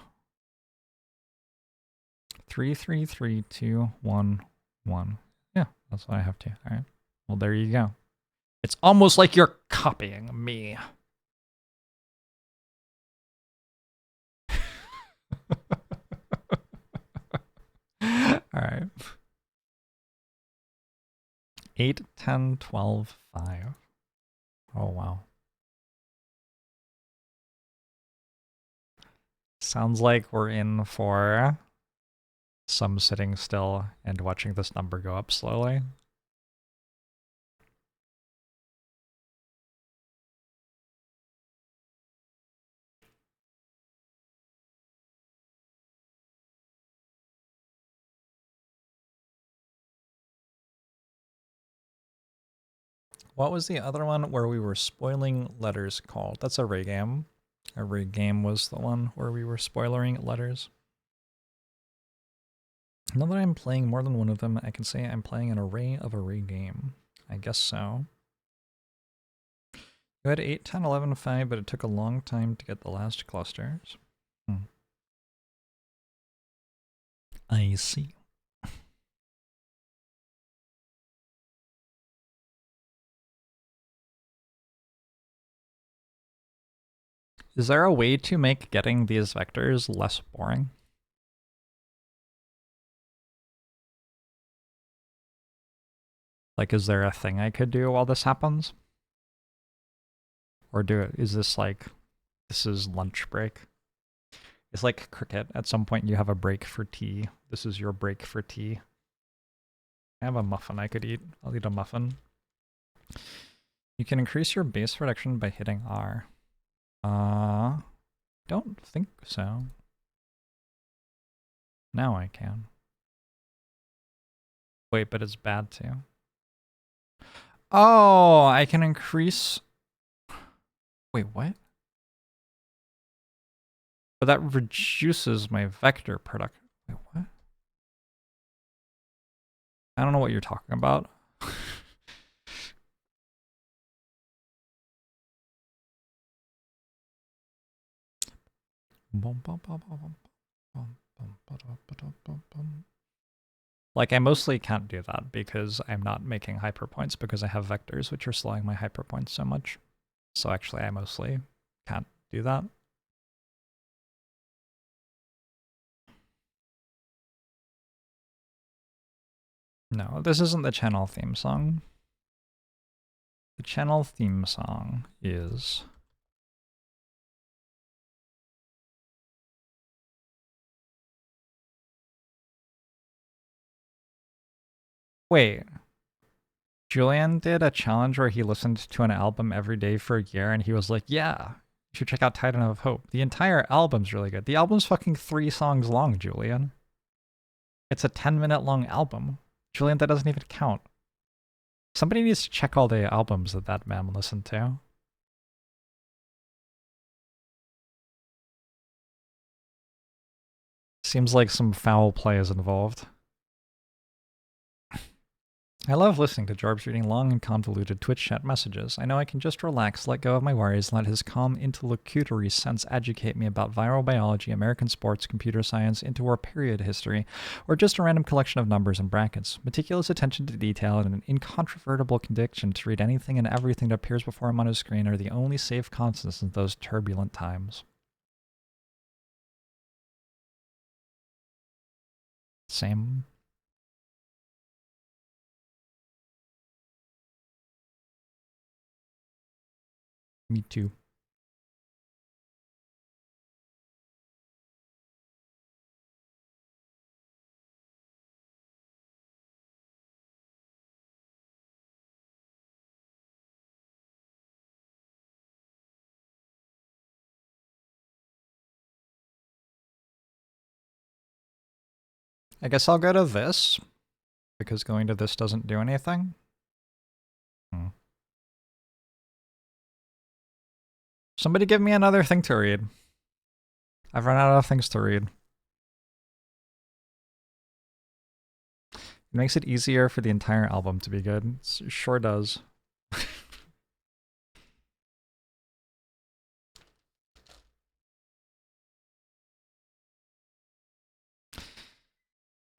3, 3, 3, 2, 1, 1. Yeah, that's what I have to. All right. Well, there you go. It's almost like you're copying me. All right. 8, 10, 12, 5. Oh, wow. Sounds like we're in for some sitting still and watching this number go up slowly. What was the other one where we were spoiling letters called? That's array game. Array game was the one where we were spoiling letters. Now that I'm playing more than one of them, I can say I'm playing an array of array game. I guess so. You had 8, 10, 11, 5, but it took a long time to get the last clusters. I see. Is there a way to make getting these vectors less boring? Like, is there a thing I could do while this happens? Or is this like, this is lunch break? It's like cricket. At some point you have a break for tea. This is your break for tea. I have a muffin I could eat. I'll eat a muffin. You can increase your base reduction by hitting R. Don't think so. Now I can. Wait, but it's bad too. Oh, I can increase... Wait, what? But that reduces my vector product. Wait, what? I don't know what you're talking about. Like, I mostly can't do that because I'm not making hyperpoints because I have vectors which are slowing my hyperpoints so much. So actually, I mostly can't do that. No, this isn't the channel theme song. The channel theme song is... Wait. Julian did a challenge where he listened to an album every day for a year and he was like, yeah, you should check out Titan of Hope. The entire album's really good. The album's fucking 3 songs long, Julian. It's a 10-minute long album. Julian, that doesn't even count. Somebody needs to check all the albums that man listened to. Seems like some foul play is involved. I love listening to Jorbs reading long and convoluted Twitch chat messages. I know I can just relax, let go of my worries, let his calm interlocutory sense educate me about viral biology, American sports, computer science, interwar period history, or just a random collection of numbers and brackets. Meticulous attention to detail and an incontrovertible conviction to read anything and everything that appears before him on his screen are the only safe constants in those turbulent times. Same. Me too. I guess I'll go to this, because going to this doesn't do anything. Somebody give me another thing to read. I've run out of things to read. It makes it easier for the entire album to be good. It sure does.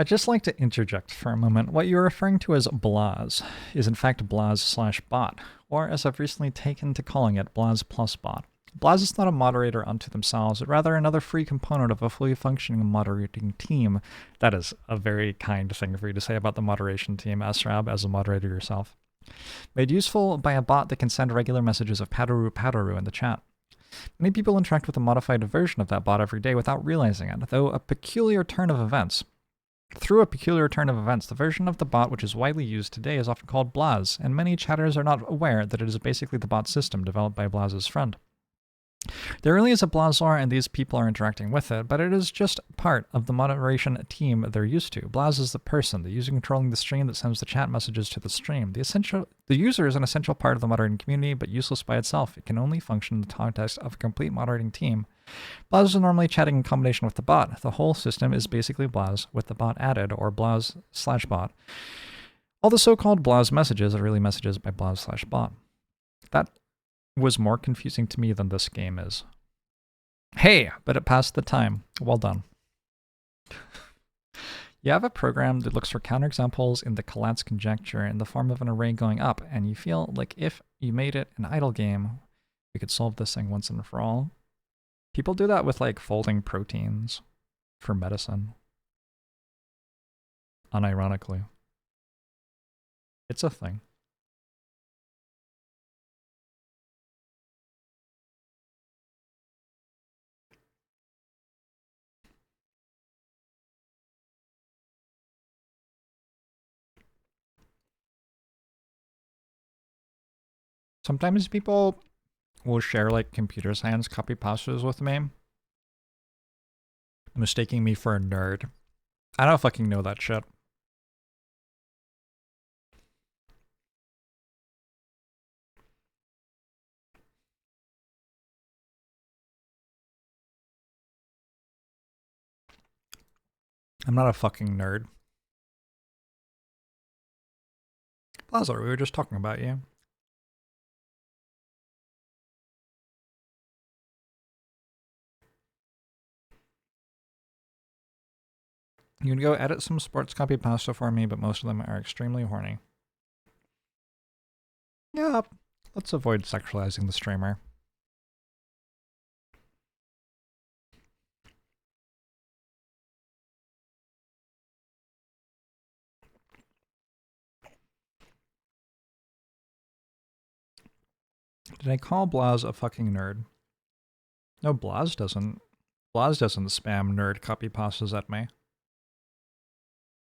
I'd just like to interject for a moment. What you're referring to as Blaz is in fact Blaz/bot, or as I've recently taken to calling it, Blaz plus bot. Blaz is not a moderator unto themselves, but rather another free component of a fully functioning moderating team. That is a very kind thing for you to say about the moderation team, Asrab, as a moderator yourself. Made useful by a bot that can send regular messages of Padaru Padaru in the chat. Many people interact with a modified version of that bot every day without realizing it, though a peculiar turn of events. Through a peculiar turn of events, the version of the bot which is widely used today is often called Blaz, and many chatters are not aware that it is basically the bot system developed by Blaz's friend. There really is a Blazor and these people are interacting with it, but it is just part of the moderation team they're used to. Blaz is the person, the user controlling the stream that sends the chat messages to the stream. The user is an essential part of the moderating community, but useless by itself. It can only function in the context of a complete moderating team Blaz is normally chatting in combination with the bot. The whole system is basically Blaz with the bot added, or Blaz/bot. All the so-called Blaz messages are really messages by Blaz/bot. That was more confusing to me than this game is. Hey, but it passed the time. Well done. You have a program that looks for counterexamples in the collapse conjecture in the form of an array going up, and you feel like if you made it an idle game, we could solve this thing once and for all. People do that with like folding proteins for medicine. Unironically. It's a thing. Sometimes people will share like computer science copy pastas with me, mistaking me for a nerd. I don't fucking know that shit. I'm not a fucking nerd. Lazar, we were just talking about you. You can go edit some sports copy pasta for me, but most of them are extremely horny. Yeah, let's avoid sexualizing the streamer. Did I call Blaz a fucking nerd? No, Blaz doesn't. Blaz doesn't spam nerd copy pastas at me.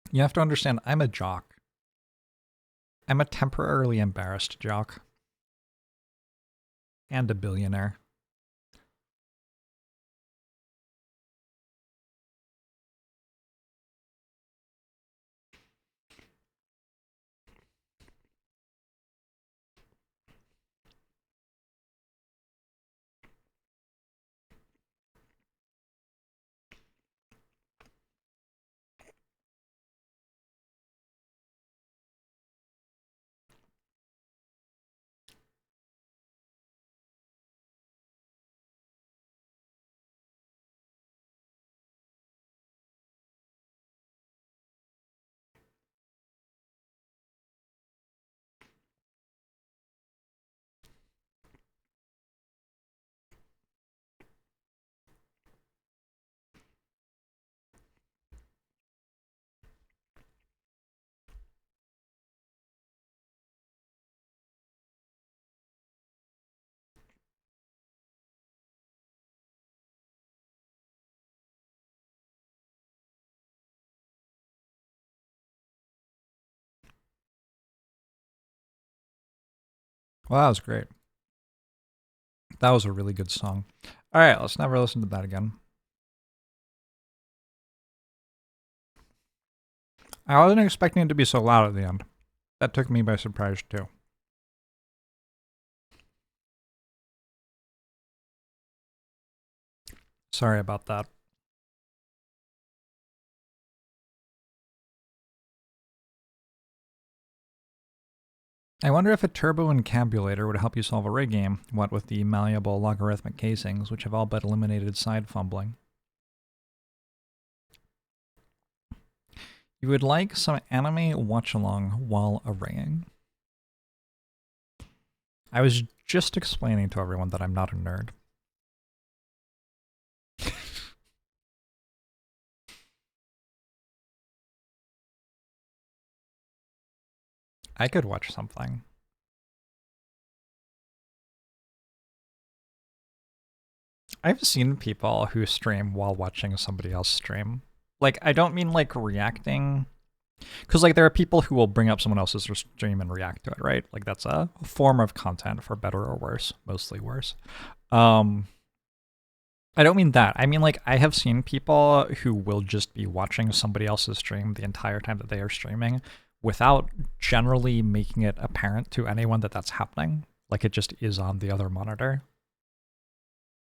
You have to understand, I'm a jock. I'm a temporarily embarrassed jock. And a billionaire. Well, that was great. That was a really good song. All right, let's never listen to that again. I wasn't expecting it to be so loud at the end. That took me by surprise, too. Sorry about that. I wonder if a turbo encabulator would help you solve a rig game, what with the malleable logarithmic casings, which have all but eliminated side fumbling. You would like some anime watch-along while arraying. I was just explaining to everyone that I'm not a nerd. I could watch something. I've seen people who stream while watching somebody else stream. Like, I don't mean like reacting, because like there are people who will bring up someone else's stream and react to it, right? Like that's a form of content, for better or worse, mostly worse. I don't mean that. I mean like I have seen people who will just be watching somebody else's stream the entire time that they are streaming without generally making it apparent to anyone that that's happening. Like it just is on the other monitor.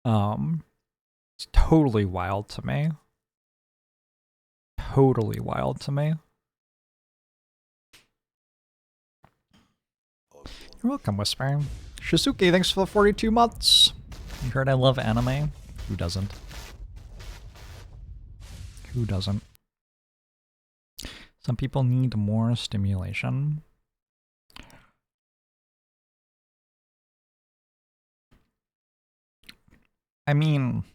So It's totally wild to me. Totally wild to me. You're welcome, Whisper. Shizuki, thanks for the 42 months. You heard I love anime? Who doesn't? Who doesn't? Some people need more stimulation. I mean,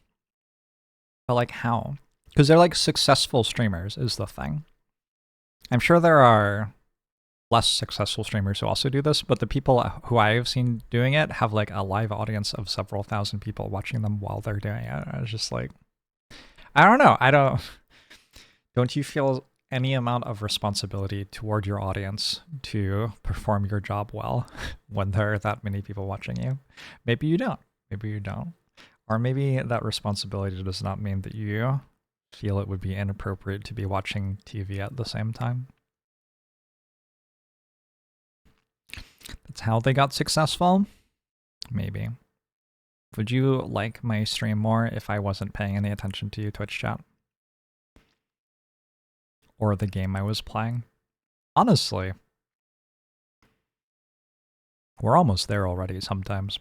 but like how? Because they're like successful streamers is the thing. I'm sure there are less successful streamers who also do this, but the people who I have seen doing it have like a live audience of several thousand people watching them while they're doing it. I was just like, I don't know. Don't you feel any amount of responsibility toward your audience to perform your job well when there are that many people watching you? Maybe you don't. Maybe you don't. Or maybe that responsibility does not mean that you feel it would be inappropriate to be watching TV at the same time. That's how they got successful? Maybe. Would you like my stream more if I wasn't paying any attention to you, Twitch chat? Or the game I was playing? Honestly, we're almost there already sometimes.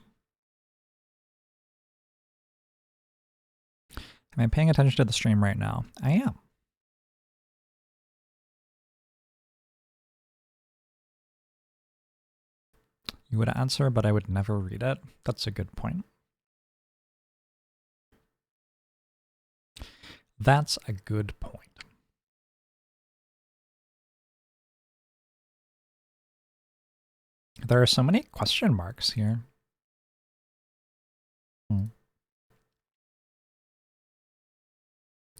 Am I paying attention to the stream right now? I am. You would answer, but I would never read it. That's a good point. That's a good point. There are so many question marks here.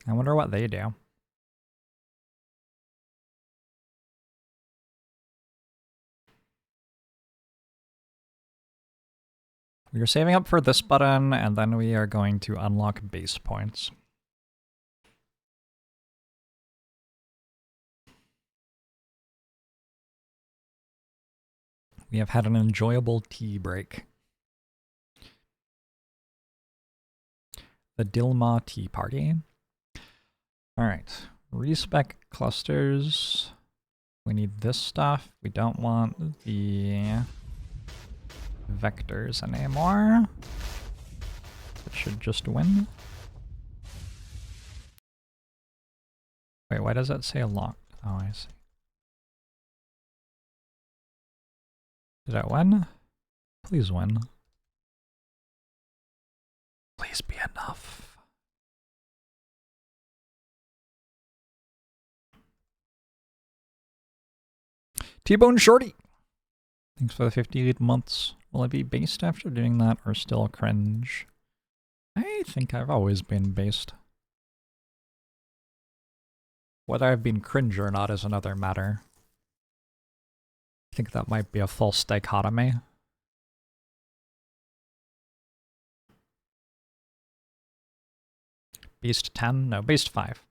I wonder what they do. We are saving up for this button, and then we are going to unlock base points. We have had an enjoyable tea break. The Dilma Tea Party. All right, respec clusters. We need this stuff. We don't want the vectors anymore. It should just win. Wait, why does that say locked? Oh, I see. Did I win? Please win. Please be enough. T-Bone Shorty! Thanks for the 58 months. Will I be based after doing that or still cringe? I think I've always been based. Whether I've been cringe or not is another matter. I think that might be a false dichotomy. Beast 10? No, Beast 5.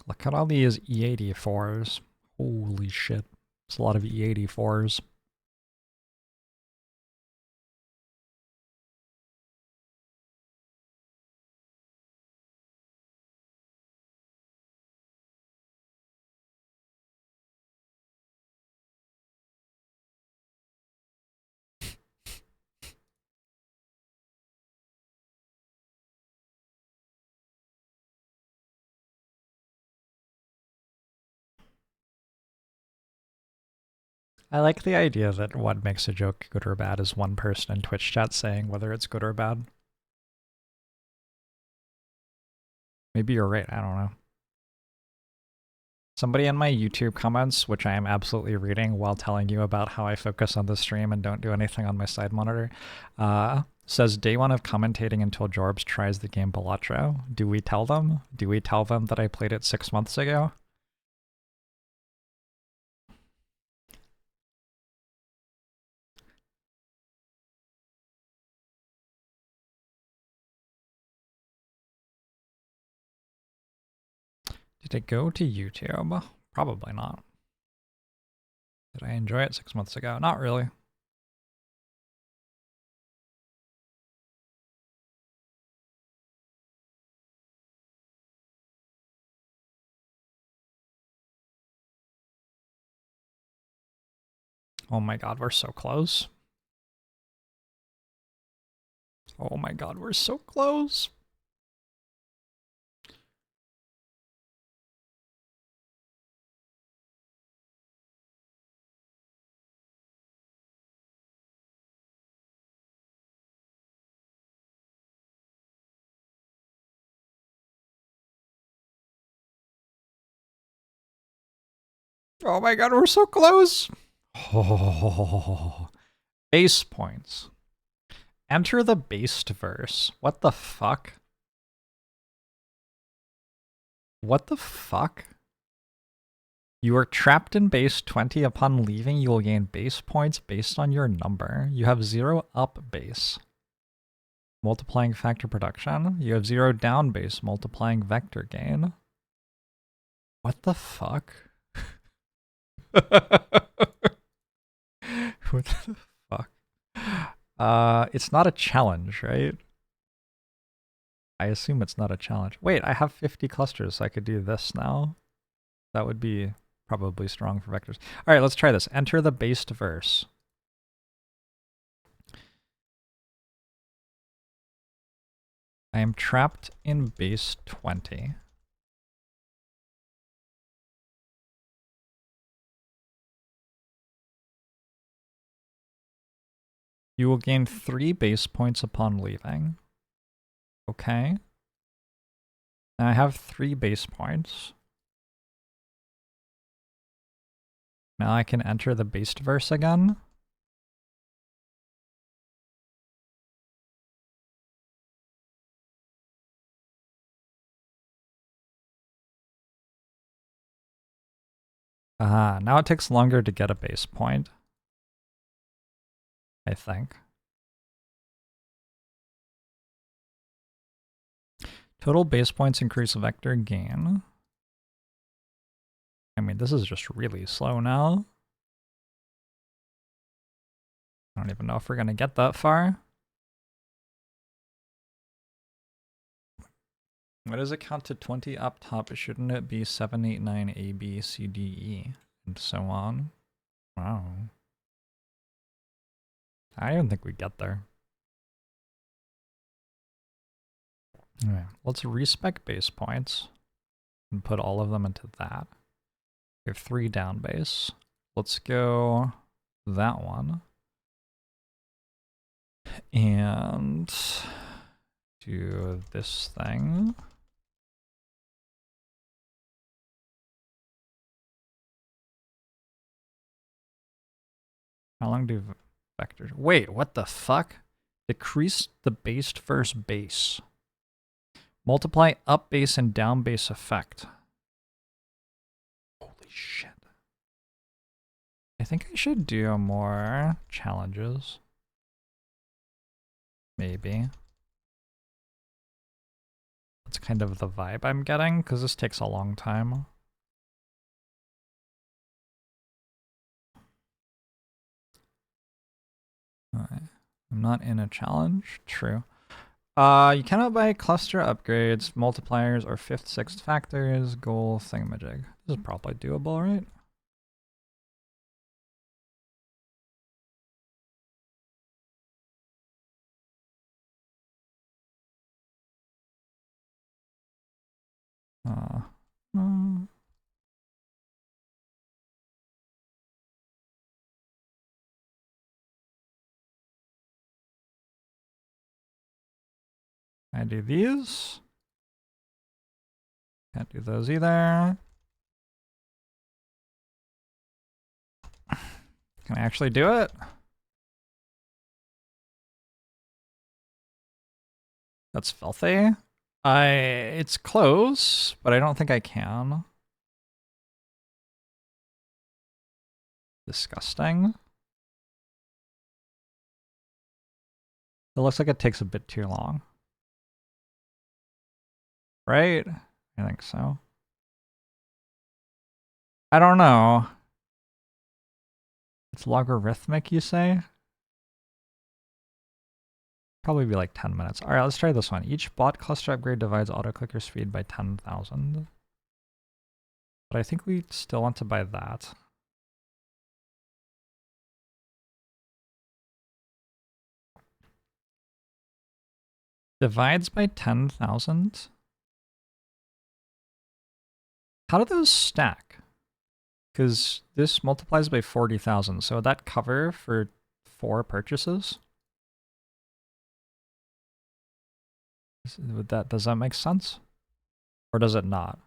Look at all these E84s. Holy shit. It's a lot of E84s. I like the idea that what makes a joke good or bad is one person in Twitch chat saying whether it's good or bad. Maybe you're right, I don't know. Somebody in my YouTube comments, which I am absolutely reading while telling you about how I focus on the stream and don't do anything on my side monitor, says day one of commentating until JORBS tries the game Balatro. Do we tell them? Do we tell them that I played it 6 months ago? Did it go to YouTube? Probably not. Did I enjoy it 6 months ago? Not really. Oh my god, we're so close. Oh my god, we're so close. Oh my god, we're so close. Oh, base points. Enter the based verse. What the fuck? What the fuck? You are trapped in base 20. Upon leaving, you will gain base points based on your number. You have 0 up base. Multiplying factor production. You have 0 down base. Multiplying vector gain. What the fuck? What the fuck? It's not a challenge, right? I assume it's not a challenge. Wait, I have 50 clusters, so I could do this now. That would be probably strong for vectors. All right, let's try this. Enter the based verse. I am trapped in base 20. You will gain 3 base points upon leaving. Okay. Now I have 3 base points. Now I can enter the based verse again. Now it takes longer to get a base point. I think. Total base points increase vector gain. I mean, this is just really slow now. I don't even know if we're going to get that far. Why does it count to 20 up top? Shouldn't it be 7, 8, 9, A, B, C, D, E, and so on? Wow. I don't think we get there. Alright, let's respec base points and put all of them into that. We have 3 down base. Let's go that one. And do this thing. How long do vectors... Wait, what the fuck? Decrease the based first base. Multiply up base and down base effect. Holy shit. I think I should do more challenges. Maybe. That's kind of the vibe I'm getting, because this takes a long time. Alright. I'm not in a challenge. True. You cannot buy cluster upgrades, multipliers, or 5th, 6th factors, goal, thingamajig. This is probably doable, right? I do these. Can't do those either. Can I actually do it? That's filthy. It's close, but I don't think I can. Disgusting. It looks like it takes a bit too long. Right? I think so. I don't know. It's logarithmic, you say? Probably be like 10 minutes. All right, let's try this one. Each bot cluster upgrade divides auto-clicker speed by 10,000. But I think we still want to buy that. Divides by 10,000. How do those stack? Because this multiplies by 40,000. So would that cover for 4 purchases? Does that make sense? Or does it not?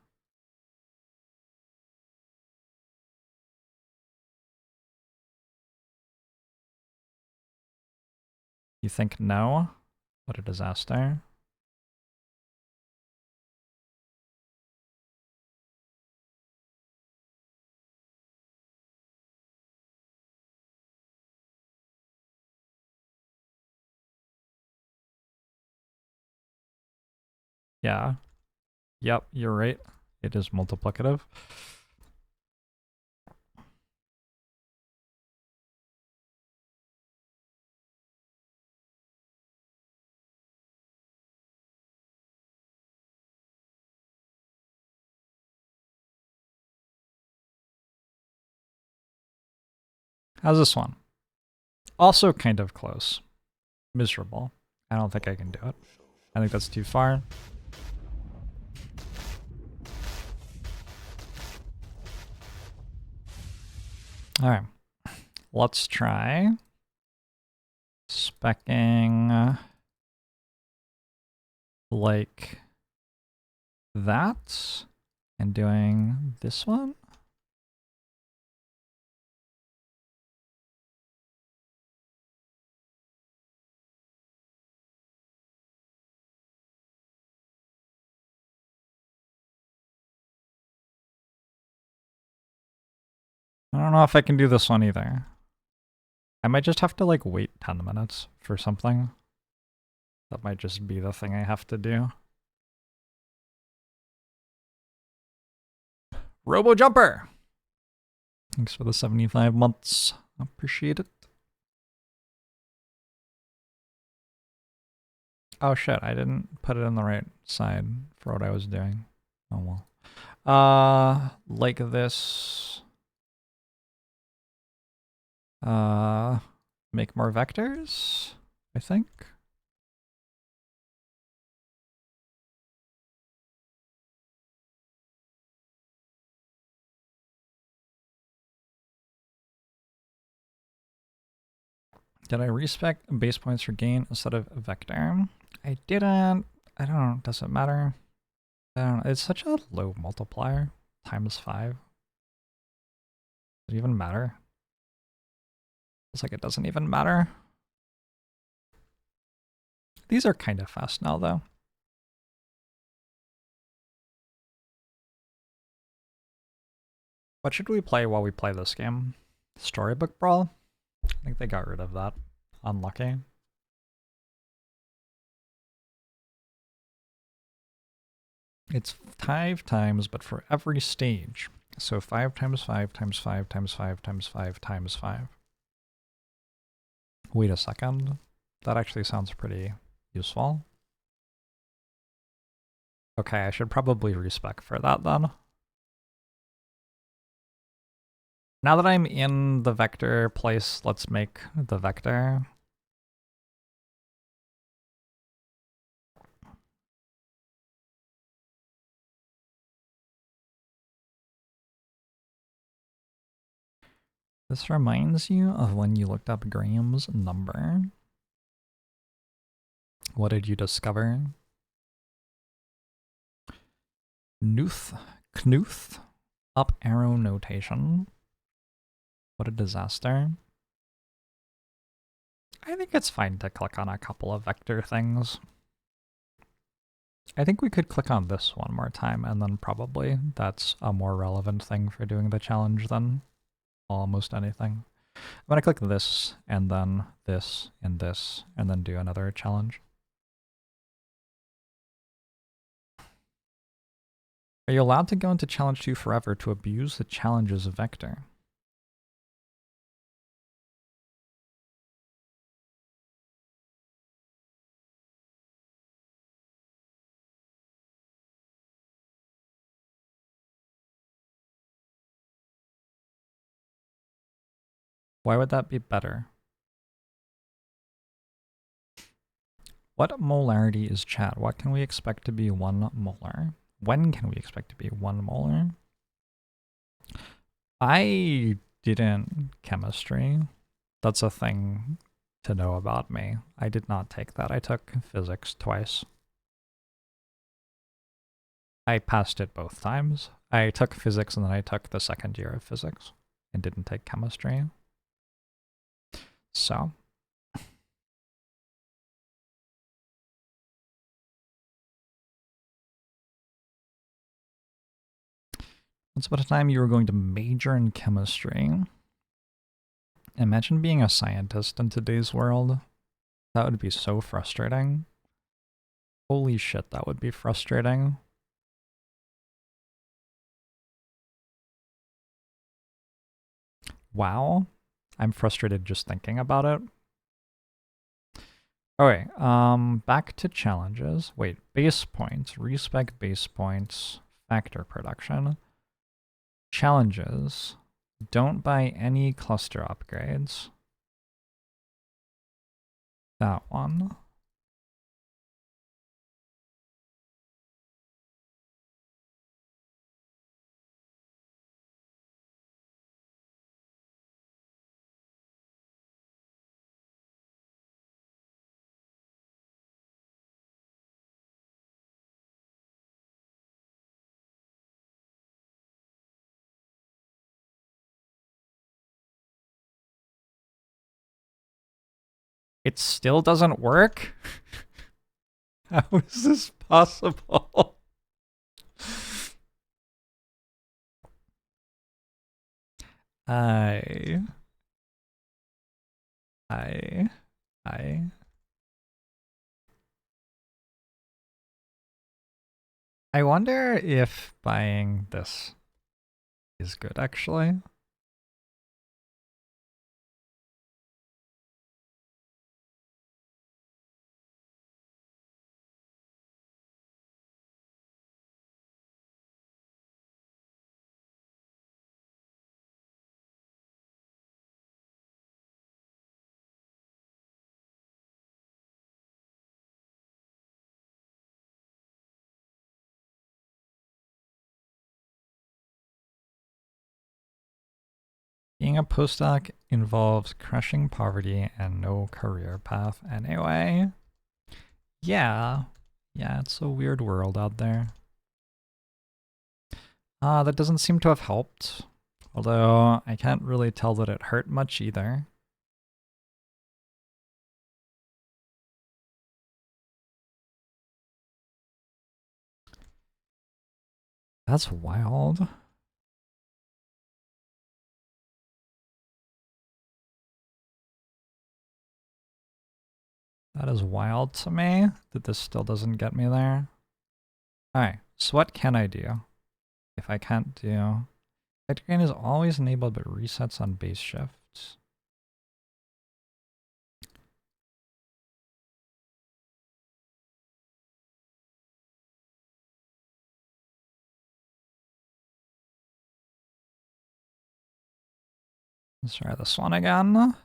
You think no? What a disaster. Yeah. Yep, you're right. It is multiplicative. How's this one? Also kind of close. Miserable. I don't think I can do it. I think that's too far. All right. Let's try speccing like that and doing this one. I don't know if I can do this one either. I might just have to like wait 10 minutes for something. That might just be the thing I have to do. Robo Jumper! Thanks for the 75 months. Appreciate it. Oh shit, I didn't put it in the right side for what I was doing. Oh well. Like this. Make more vectors, I think. Did I respec base points for gain instead of vector? I didn't. I don't know. Does it matter? I don't know. It's such a low multiplier. Times 5. Does it even matter? It's like it doesn't even matter. These are kind of fast now, though. What should we play while we play this game? Storybook Brawl? I think they got rid of that. Unlucky. It's 5 times, but for every stage. So 5 times 5 times 5 times 5 times 5 times 5. Wait a second. That actually sounds pretty useful. Okay, I should probably respec for that then. Now that I'm in the vector place, let's make the vector. This reminds you of when you looked up Graham's number. What did you discover? Knuth, up arrow notation. What a disaster. I think it's fine to click on a couple of vector things. I think we could click on this one more time, and then probably that's a more relevant thing for doing the challenge than almost anything. I'm gonna click this, and then this, and this, and then do another challenge. Are you allowed to go into challenge 2 forever to abuse the challenges vector? Why would that be better? What molarity is chat? What can we expect to be 1 molar? When can we expect to be 1 molar? I didn't chemistry. That's a thing to know about me. I did not take that. I took physics twice. I passed it both times. I took physics and then I took the second year of physics and didn't take chemistry. So. Once upon a time you were going to major in chemistry. Imagine being a scientist in today's world. That would be so frustrating. Holy shit, that would be frustrating. Wow. I'm frustrated just thinking about it. Okay, back to challenges. Wait, base points, respec base points, factor production. Challenges. Don't buy any cluster upgrades. That one. It still doesn't work? How is this possible? I wonder if buying this is good, actually. Being a postdoc involves crushing poverty and no career path anyway. Yeah, it's a weird world out there. That doesn't seem to have helped. Although I can't really tell that it hurt much either. That's wild. That is wild to me that this still doesn't get me there. Alright, so what can I do? If I can't do... Vector gain is always enabled but resets on base shifts. Let's try this one again.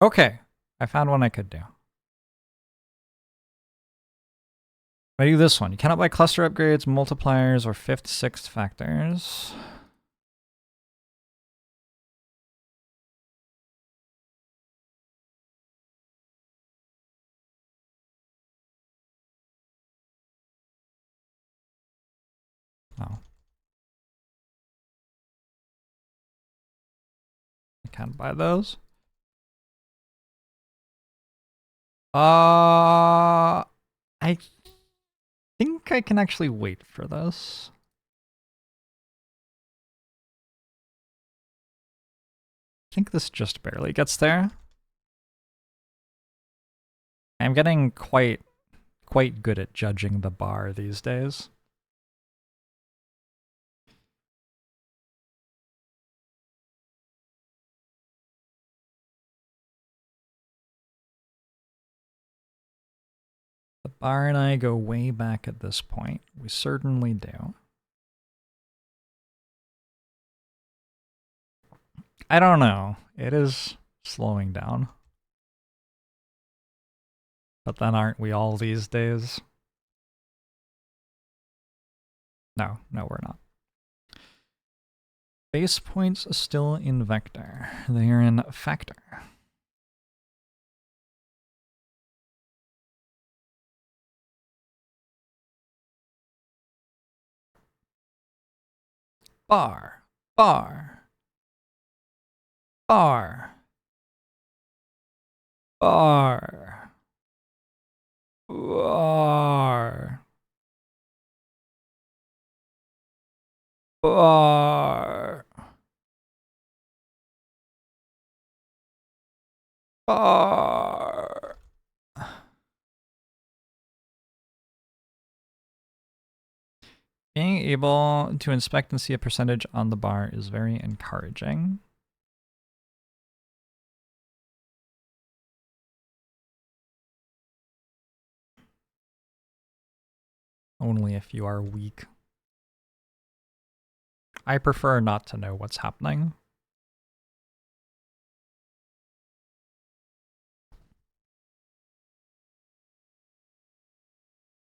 Okay, I found one I could do. I do this one. You cannot buy cluster upgrades, multipliers, or 5th, 6th factors. Oh. I can't buy those. I think think I can actually wait for this. I think this just barely gets there. I'm getting quite good at judging the bar these days. The bar and I go way back at this point. We certainly do. I don't know. It is slowing down. But then aren't we all these days? No, we're not. Base points still in vector. They are in factor. Bar, bar, bar, bar, bar, bar, bar. Being able to inspect and see a percentage on the bar is very encouraging. Only if you are weak. I prefer not to know what's happening.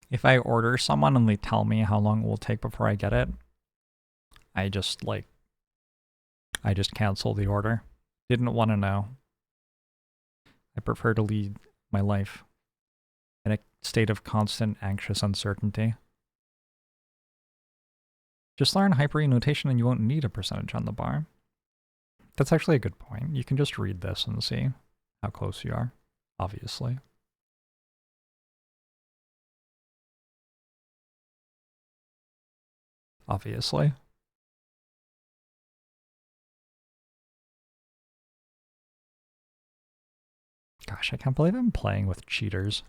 If I order someone and they tell me how long it will take before I get it, I just cancel the order. Didn't want to know. I prefer to lead my life in a state of constant anxious uncertainty. Just learn Hyper-E notation and you won't need a percentage on the bar. That's actually a good point. You can just read this and see how close you are, obviously. Obviously. Gosh, I can't believe I'm playing with cheaters.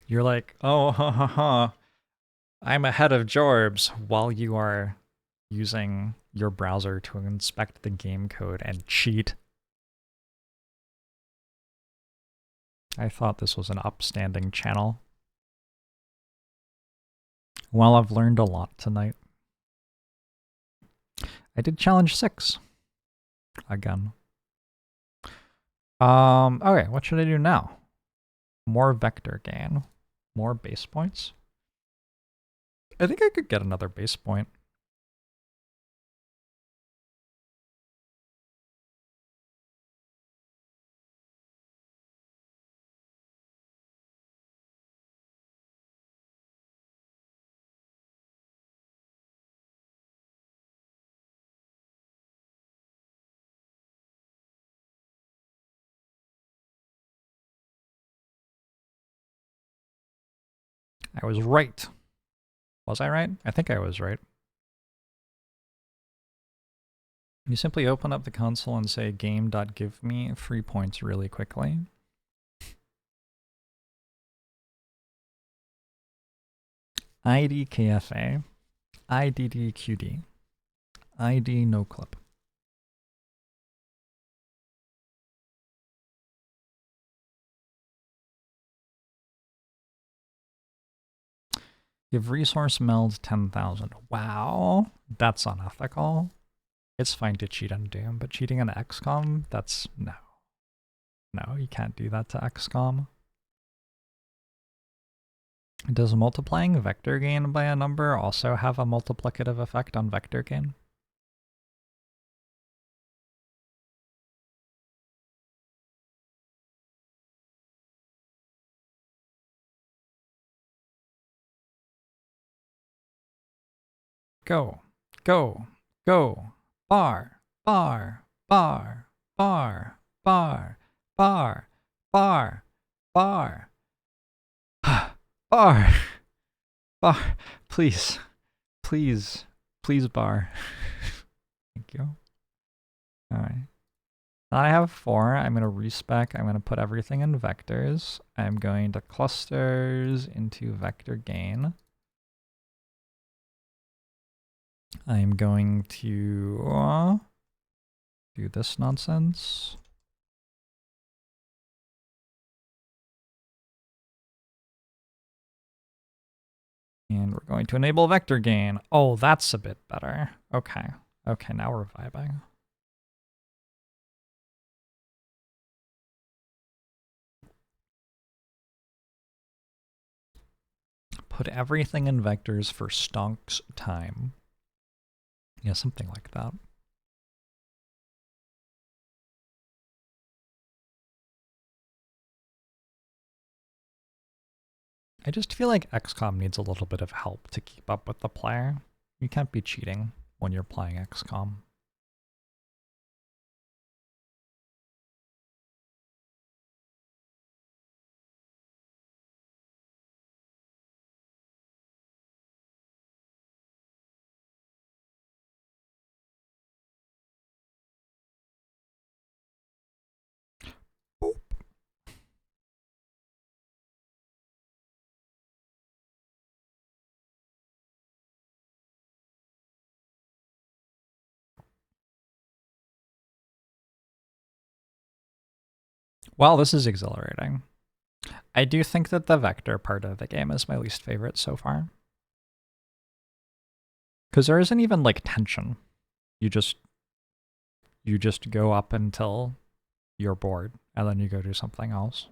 You're like, oh, ha ha ha, I'm ahead of JORBS while you are using your browser to inspect the game code and cheat. I thought this was an upstanding channel. Well, I've learned a lot tonight. I did challenge 6. Again. Okay, what should I do now? More vector gain. More base points. I think I could get another base point. I was right. Was I right? I think I was right. You simply open up the console and say game.give me 3 points really quickly. IDKFA, IDDQD, ID no clip. Give resource meld 10,000. Wow, that's unethical. It's fine to cheat on Doom, but cheating on XCOM, that's no. No, you can't do that to XCOM. Does multiplying vector gain by a number also have a multiplicative effect on vector gain? Go, go, go, bar, bar, bar, bar, bar, bar, bar, Bar. Bar. Bar. Please. Please. Please, bar. Thank you. Alright. Now I have 4. I'm going to respec. I'm going to put everything in vectors. I'm going to clusters into vector gain. I'm going to do this nonsense. And we're going to enable vector gain. Oh, that's a bit better. Okay. Okay, now we're vibing. Put everything in vectors for stonks time. Yeah, something like that. I just feel like XCOM needs a little bit of help to keep up with the player. You can't be cheating when you're playing XCOM. Boop. Well, this is exhilarating. I do think that the vector part of the game is my least favorite so far. Because there isn't even like tension. You just go up until you're bored, and then you go do something else.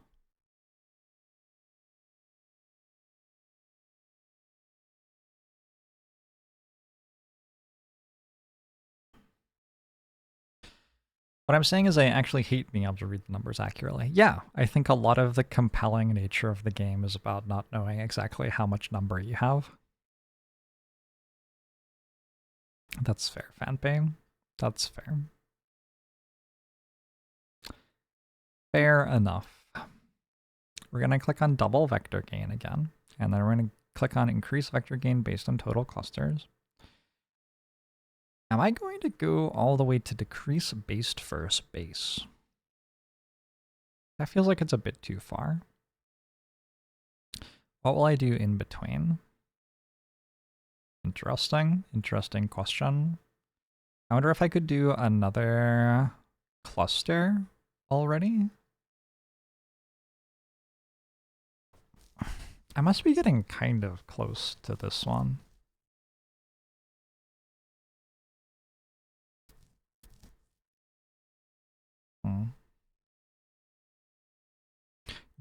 What I'm saying is I actually hate being able to read the numbers accurately. Yeah, I think a lot of the compelling nature of the game is about not knowing exactly how much number you have. That's fair, Fanpay. That's fair. Fair enough. We're going to click on double vector gain again, and then we're going to click on increase vector gain based on total clusters. Am I going to go all the way to decrease based first base? That feels like it's a bit too far. What will I do in between? Interesting question. I wonder if I could do another cluster already? I must be getting kind of close to this one.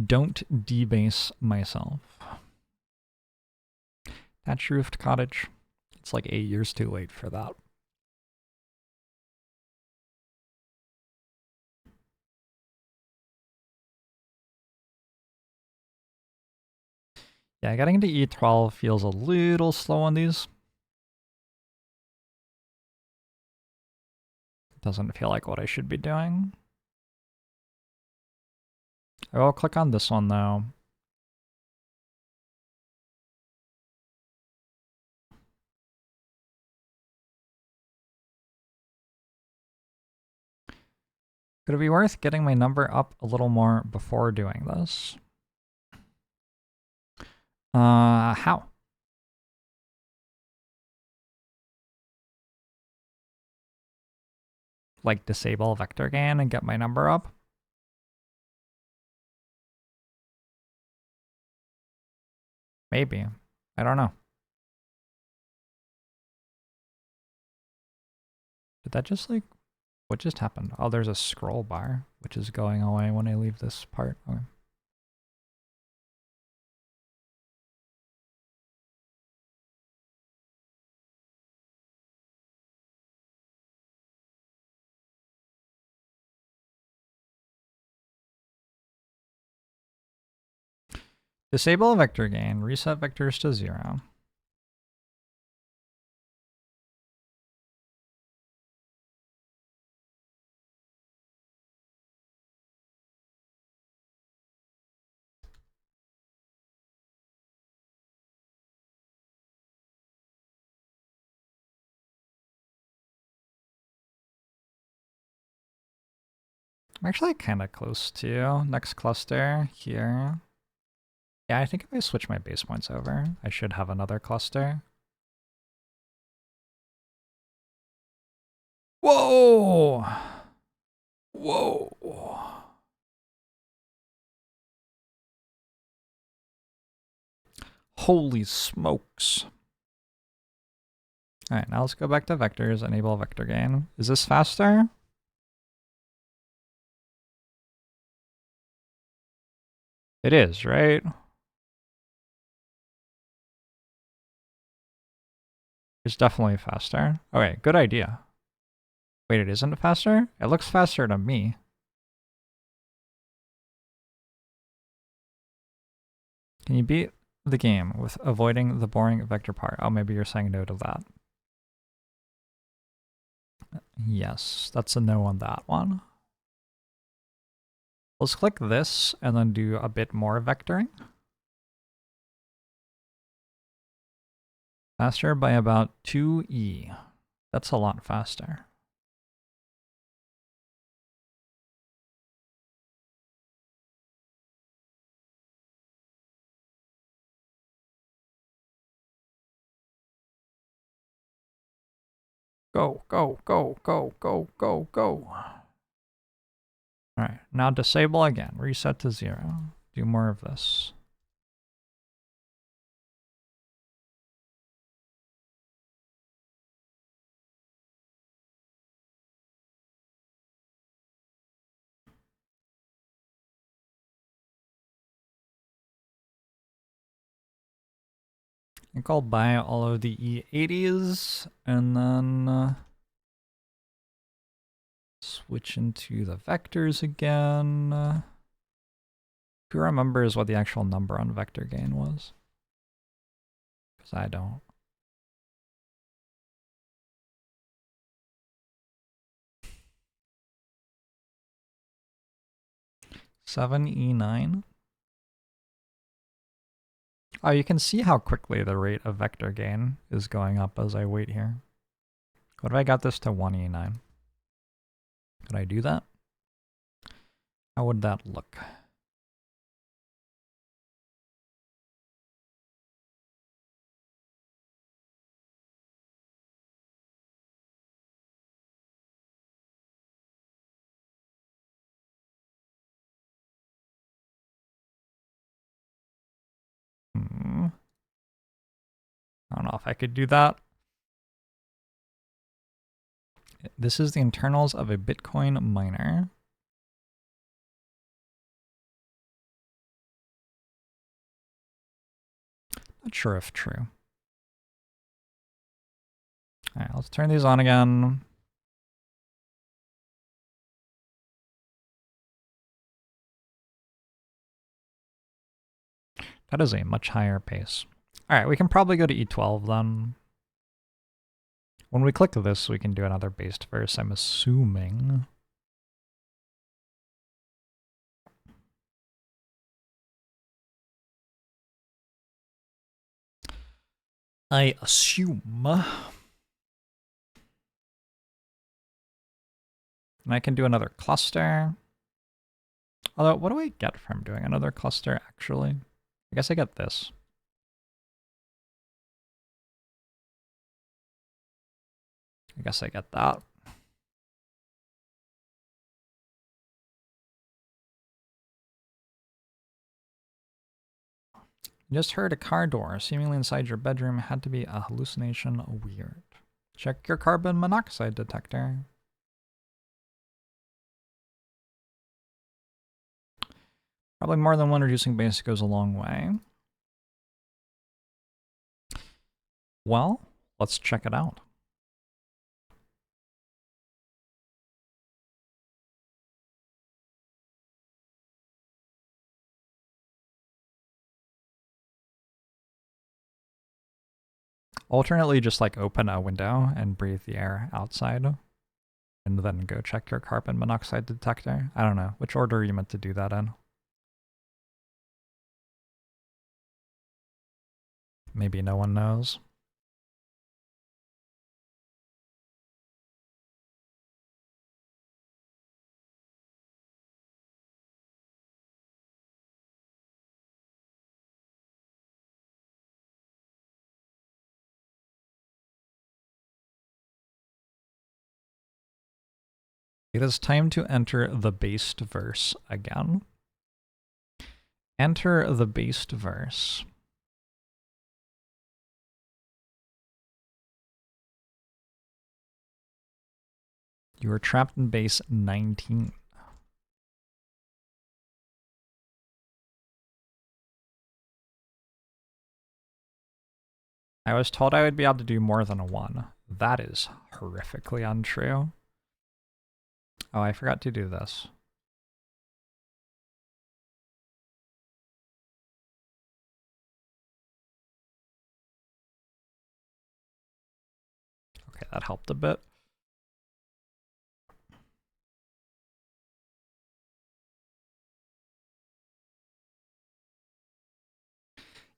Don't debase myself. Thatch roofed cottage. It's like 8 years too late for that. Yeah, getting to E12 feels a little slow on these. Doesn't feel like what I should be doing. I will click on this one though. Could it be worth getting my number up a little more before doing this? How? Like disable vector gain and get my number up? Maybe. I don't know. Did that just like, what just happened? Oh, there's a scroll bar, which is going away when I leave this part. Okay. Disable vector gain, reset vectors to 0. I'm actually kind of close to next cluster here. Yeah, I think if I switch my base points over, I should have another cluster. Whoa! Whoa! Holy smokes. All right, now let's go back to vectors, enable vector gain. Is this faster? It is, right? It's definitely faster. Okay, good idea. Wait, it isn't faster? It looks faster to me. Can you beat the game with avoiding the boring vector part? Oh, maybe you're saying no to that. Yes, that's a no on that one. Let's click this and then do a bit more vectoring. Faster by about 2e. That's a lot faster. Go, go, go, go, go, go, go. All right, now disable again. Reset to 0. Do more of this. I think I'll buy all of the E80s and then switch into the vectors again. Who remembers what the actual number on vector gain was? Because I don't. (7e9). Oh, you can see how quickly the rate of vector gain is going up as I wait here. What if I got this to 1e9? Could I do that? How would that look? I don't know if I could do that. This is the internals of a Bitcoin miner. Not sure if true. All right, let's turn these on again. That is a much higher pace. All right, we can probably go to E12 then. When we click this, we can do another based verse, I'm assuming. I assume. And I can do another cluster. Although, what do I get from doing another cluster, actually? I guess I get this. I guess I get that. Just heard a car door seemingly inside your bedroom. Had to be a hallucination. Weird. Check your carbon monoxide detector. Probably more than one reducing base goes a long way. Well, let's check it out. Alternately, just like open a window and breathe the air outside, and then go check your carbon monoxide detector. I don't know. Which order are you meant to do that in? Maybe no one knows. It is time to enter the based verse again. Enter the based verse. You are trapped in base 19. I was told I would be able to do more than a 1. That is horrifically untrue. Oh, I forgot to do this. Okay, that helped a bit.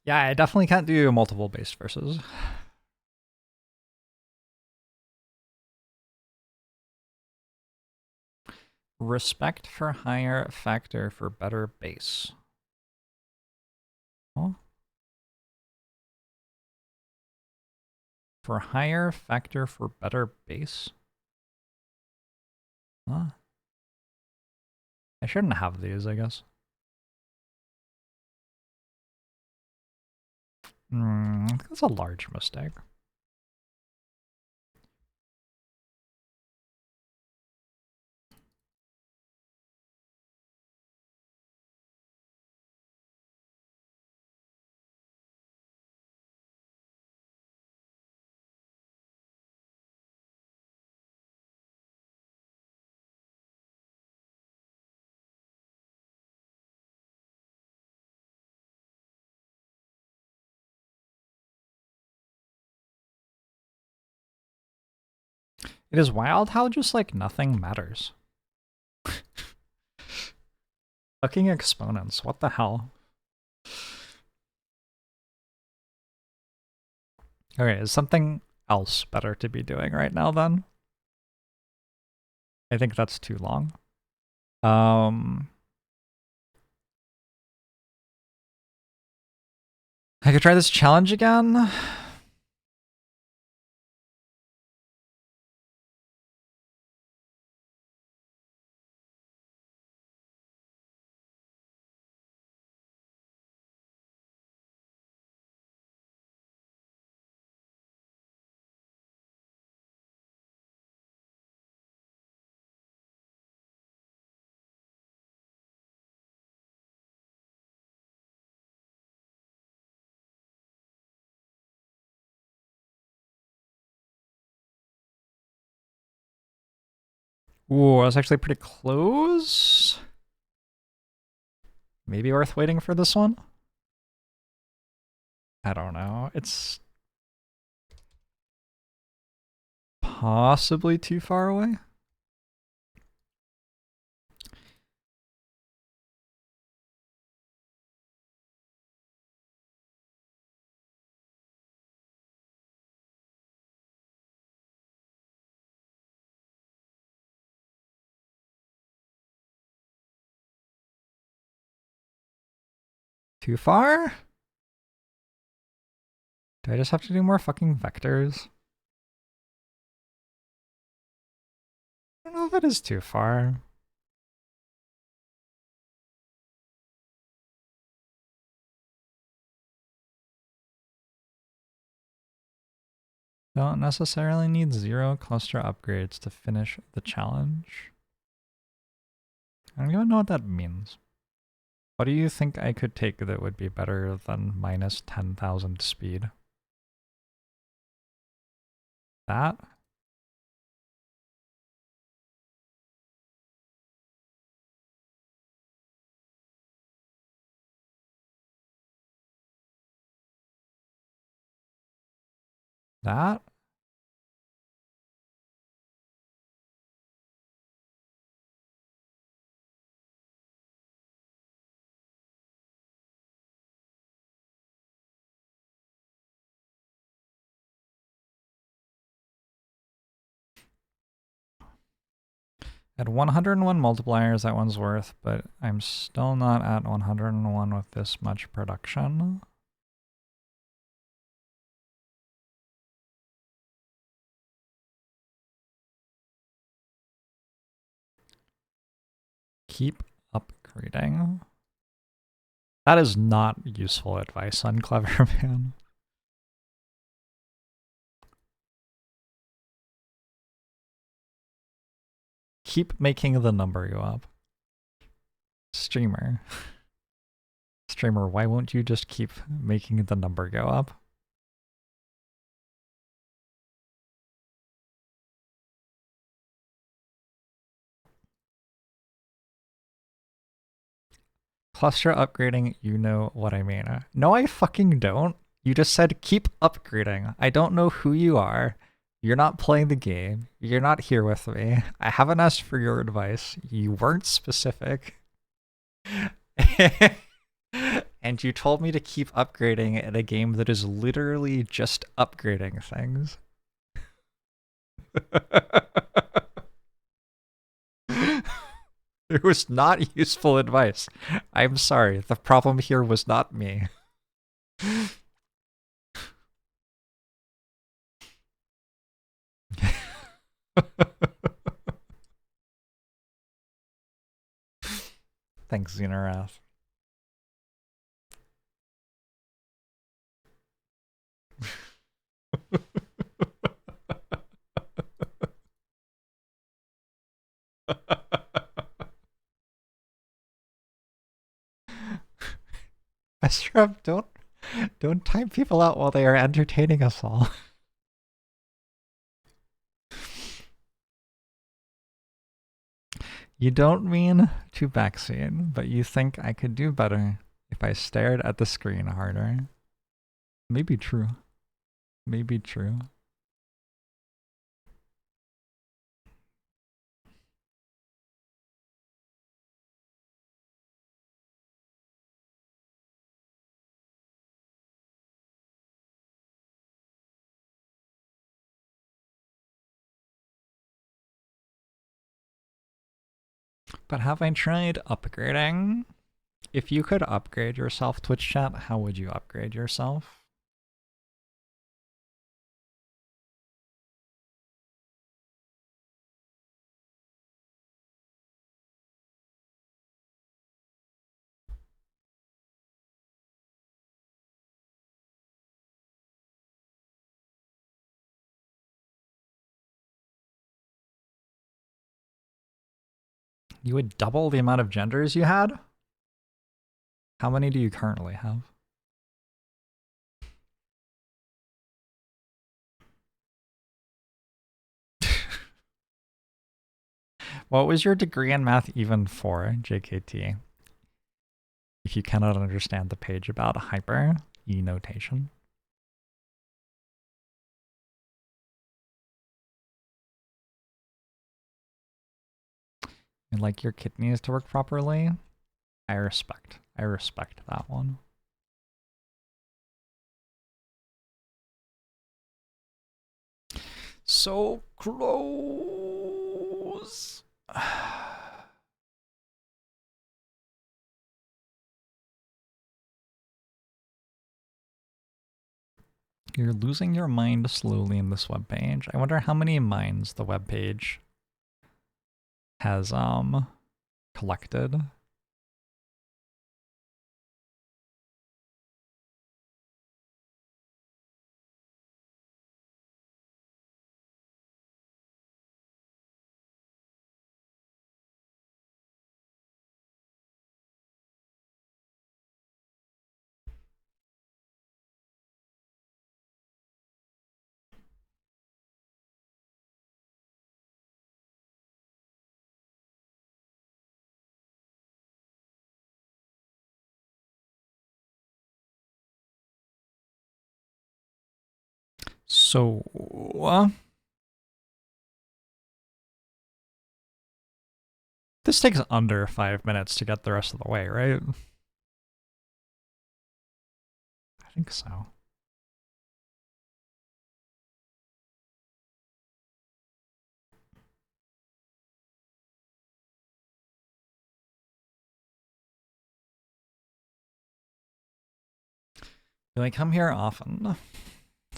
Yeah, I definitely can't do multiple based verses. Respect for higher factor for better base. Oh. For higher factor for better base? Huh? I shouldn't have these, I guess. I think that's a large mistake. It is wild how just like nothing matters. Fucking exponents, what the hell? Okay, is something else better to be doing right now then? I think that's too long. I could try this challenge again. Ooh, that's actually pretty close. Maybe worth waiting for this one? I don't know. It's possibly too far away. Too far? Do I just have to do more fucking vectors? I don't know if it is too far. Don't necessarily need 0 cluster upgrades to finish the challenge. I don't even know what that means. What do you think I could take that would be better than minus 10,000 speed? That? That? At 101 multipliers, that one's worth, but I'm still not at 101 with this much production. Keep upgrading. That is not useful advice on Clever Man. Keep making the number go up. Streamer. Streamer, why won't you just keep making the number go up? Cluster upgrading, you know what I mean. No, I fucking don't. You just said keep upgrading. I don't know who you are. You're not playing the game. You're not here with me. I haven't asked for your advice. You weren't specific. And you told me to keep upgrading in a game that is literally just upgrading things. It was not useful advice. I'm sorry. The problem here was not me. Thanks, Xenarath. Esrab, don't time people out while they are entertaining us all. You don't mean to backseat, but you think I could do better if I stared at the screen harder. Maybe true. Maybe true. But have I tried upgrading? If you could upgrade yourself, Twitch chat, how would you upgrade yourself? You would double the amount of genders you had? How many do you currently have? What was your degree in math even for, JKT? If you cannot understand the page about hyper E notation. And like your kidneys to work properly? I respect that one. So close. You're losing your mind slowly in this webpage. I wonder how many minds the webpage has collected. So, this takes under 5 minutes to get the rest of the way, right? I think so. Do I come here often?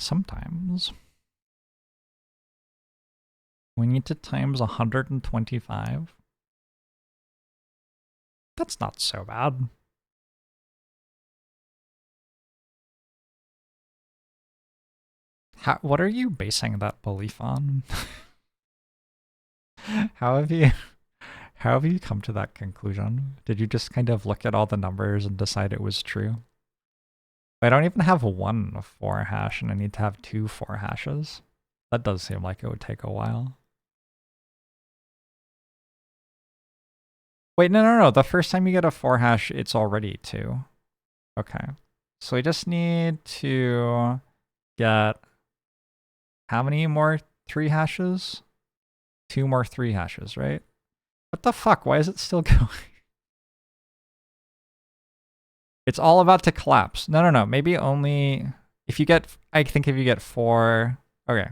Sometimes. We need to times 125. That's not so bad. What are you basing that belief on? How have you come to that conclusion? Did you just kind of look at all the numbers and decide it was true? I don't even have one 4 hash and I need to have 2 4 hashes. That does seem like it would take a while. Wait, no. The first time you get a 4 hash, it's already 2. Okay. So we just need to get how many more 3 hashes? 2 more 3 hashes, right? What the fuck? Why is it still going? It's all about to collapse. No. Maybe only if you get, I think if you get 4. Okay.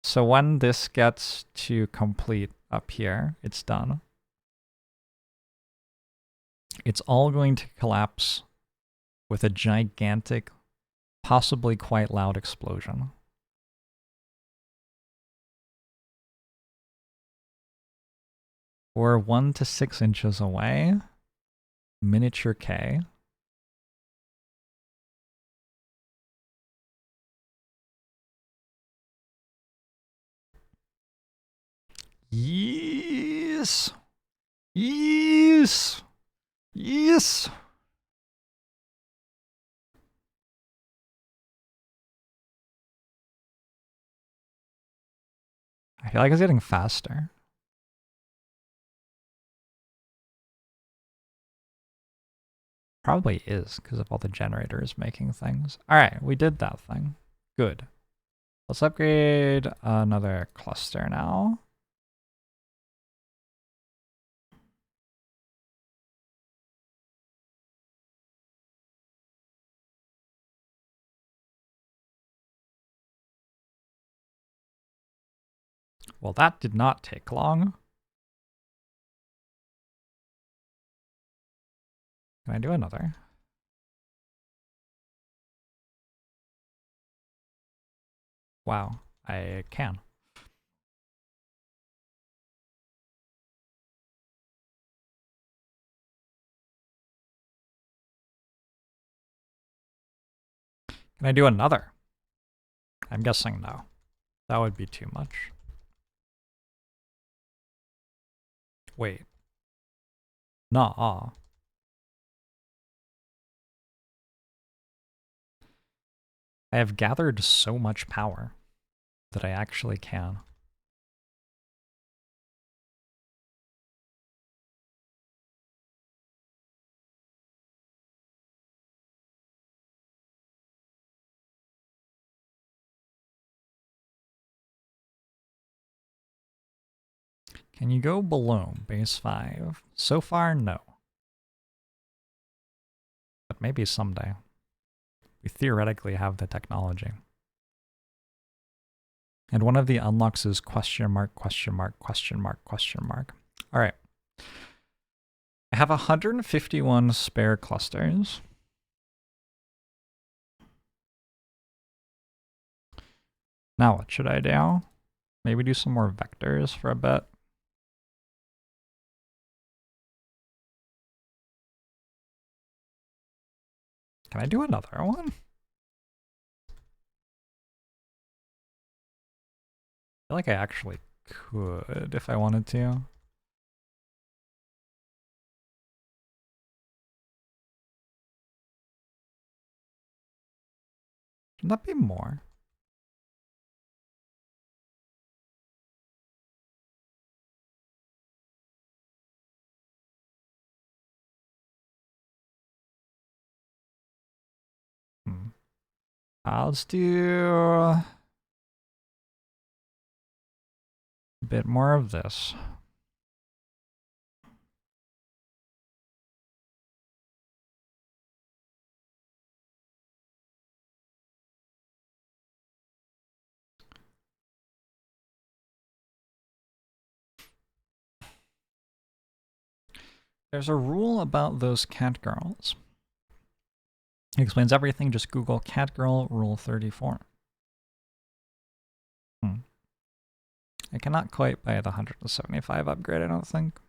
So when this gets to complete up here, it's done. It's all going to collapse with a gigantic, possibly quite loud explosion. We're 1 to 6 inches away. Miniature K. Yes. Yes. Yes. I feel like it's getting faster. Probably is because of all the generators making things. All right, we did that thing. Good. Let's upgrade another cluster now. Well, that did not take long. Can I do another? Wow, I can. Can I do another? I'm guessing no. That would be too much. Wait. Nuh-uh. I have gathered so much power that I actually can. Can you go below base 5? So far, no. But maybe someday. We theoretically have the technology. And one of the unlocks is question mark, question mark, question mark, question mark. All right. I have 151 spare clusters. Now what should I do? Maybe do some more vectors for a bit. Can I do another one? I feel like I actually could if I wanted to. Shouldn't that be more? Let's do a bit more of this. There's a rule about those cat girls. It explains everything. Just Google cat girl rule 34. I cannot quite buy the 175 upgrade, I don't think.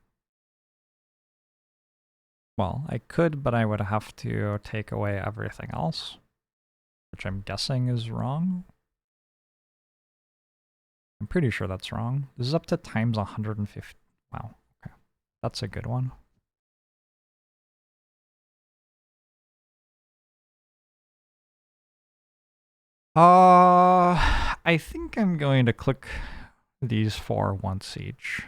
Well, I could, but I would have to take away everything else, which I'm guessing is wrong. I'm pretty sure that's wrong. This is up to times 150. Wow, okay. That's a good one. I think I'm going to click these 4 once each.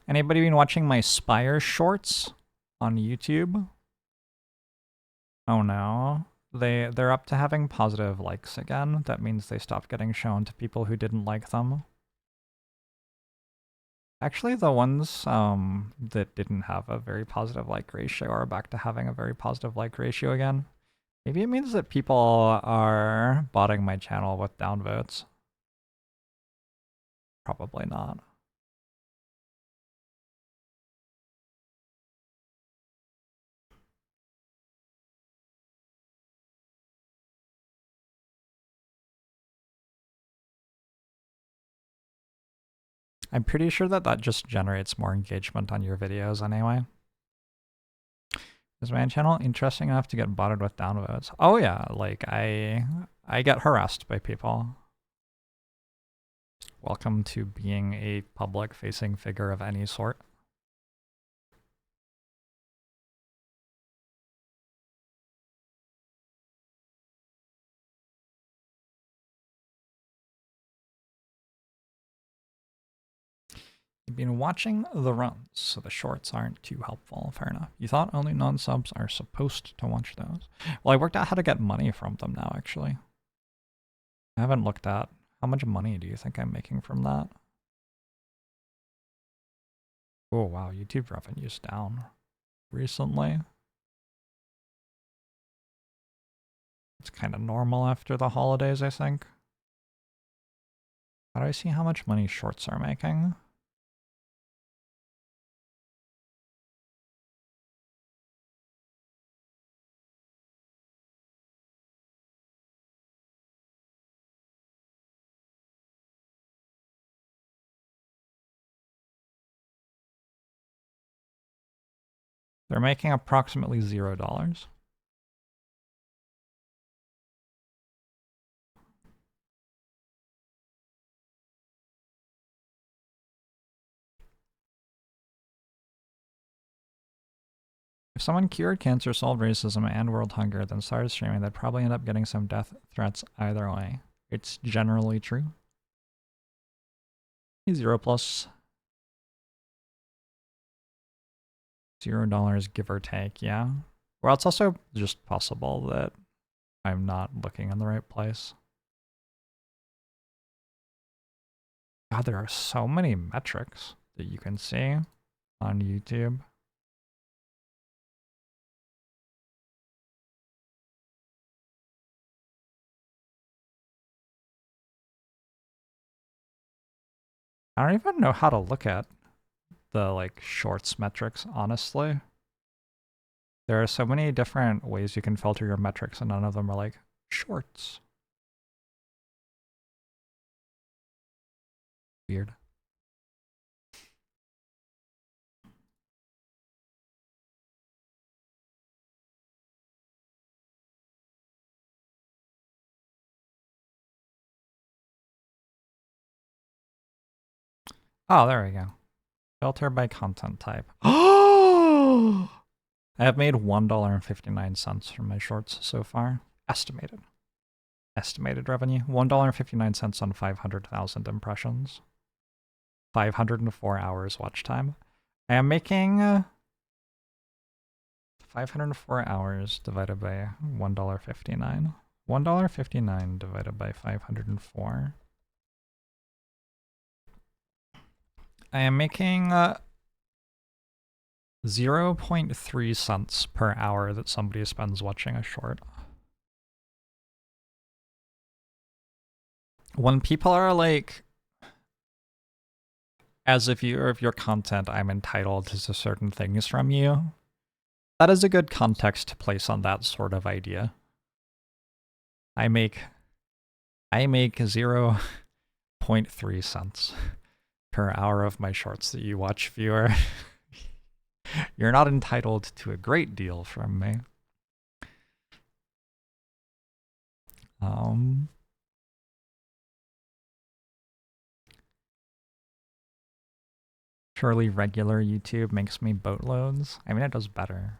Anybody been watching my Spire shorts on YouTube? Oh no. They're up to having positive likes again. That means they stopped getting shown to people who didn't like them. Actually, the ones that didn't have a very positive like ratio are back to having a very positive like ratio again. Maybe it means that people are botting my channel with downvotes. Probably not. I'm pretty sure that that just generates more engagement on your videos anyway. Is my channel interesting enough to get botted with downvotes? Oh yeah, like I get harassed by people. Welcome to being a public-facing figure of any sort. You've been watching the runs, so the shorts aren't too helpful. Fair enough. You thought only non-subs are supposed to watch those. Well, I worked out how to get money from them now, actually. I haven't looked at how much money do you think I'm making from that? Oh, wow. YouTube revenue's down recently. It's kind of normal after the holidays, I think. How do I see how much money shorts are making? They're making approximately $0. If someone cured cancer, solved racism, and world hunger, then started streaming, they'd probably end up getting some death threats either way. It's generally true. 0 plus $0 give or take, yeah. Well, it's also just possible that I'm not looking in the right place. God, there are so many metrics that you can see on YouTube. I don't even know how to look at the like shorts metrics, honestly. There are so many different ways you can filter your metrics and none of them are like shorts. Weird. Oh, there we go. Filter by content type. Oh! I have made $1.59 from my shorts so far. Estimated. Estimated revenue. $1.59 on 500,000 impressions. 504 hours watch time. I am making 504 hours divided by $1.59. $1.59 divided by 504. I am making 0.3 cents per hour that somebody spends watching a short. When people are like, as if you're of your content, I'm entitled to certain things from you. That is a good context to place on that sort of idea. I make 0.3 cents per hour of my shorts that you watch, viewer. You're not entitled to a great deal from me. Surely regular YouTube makes me boatloads. I mean, it does better.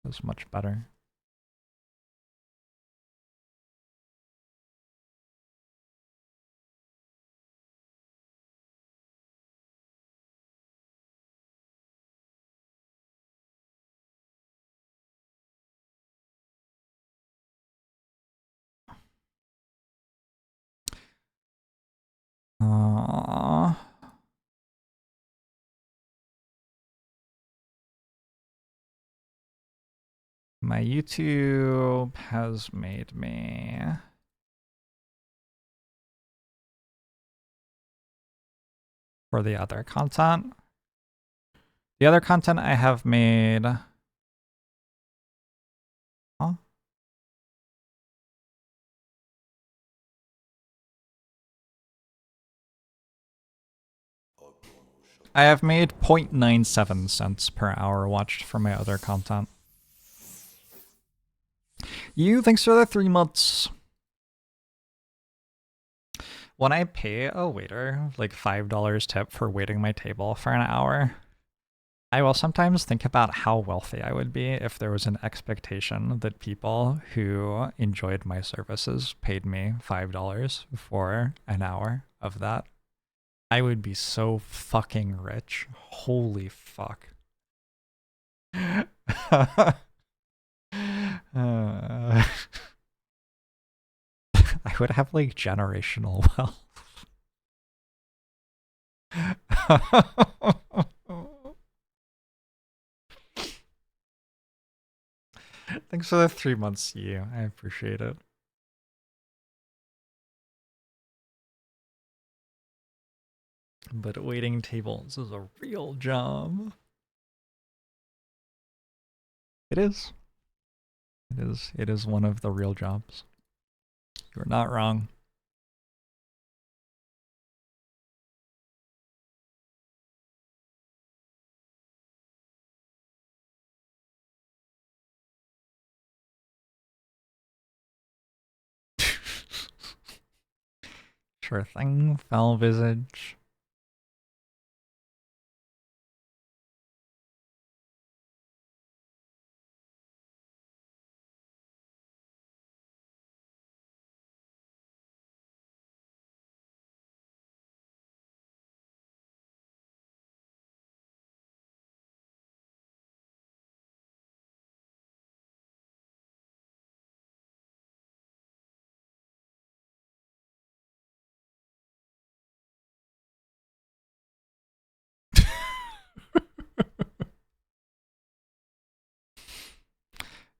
It does much better. My YouTube has made me for the other content. The other content I have made. Huh? I have made 0.97 cents per hour watched for my other content. You, thanks for the 3 months. When I pay a waiter like $5 tip for waiting my table for an hour, I will sometimes think about how wealthy I would be if there was an expectation that people who enjoyed my services paid me $5 for an hour of that. I would be so fucking rich. Holy fuck. I would have like generational wealth. Thanks for the 3 months, you. I appreciate it. But waiting tables is a real job. It is. It is one of the real jobs. You're not wrong. Sure thing, foul visage.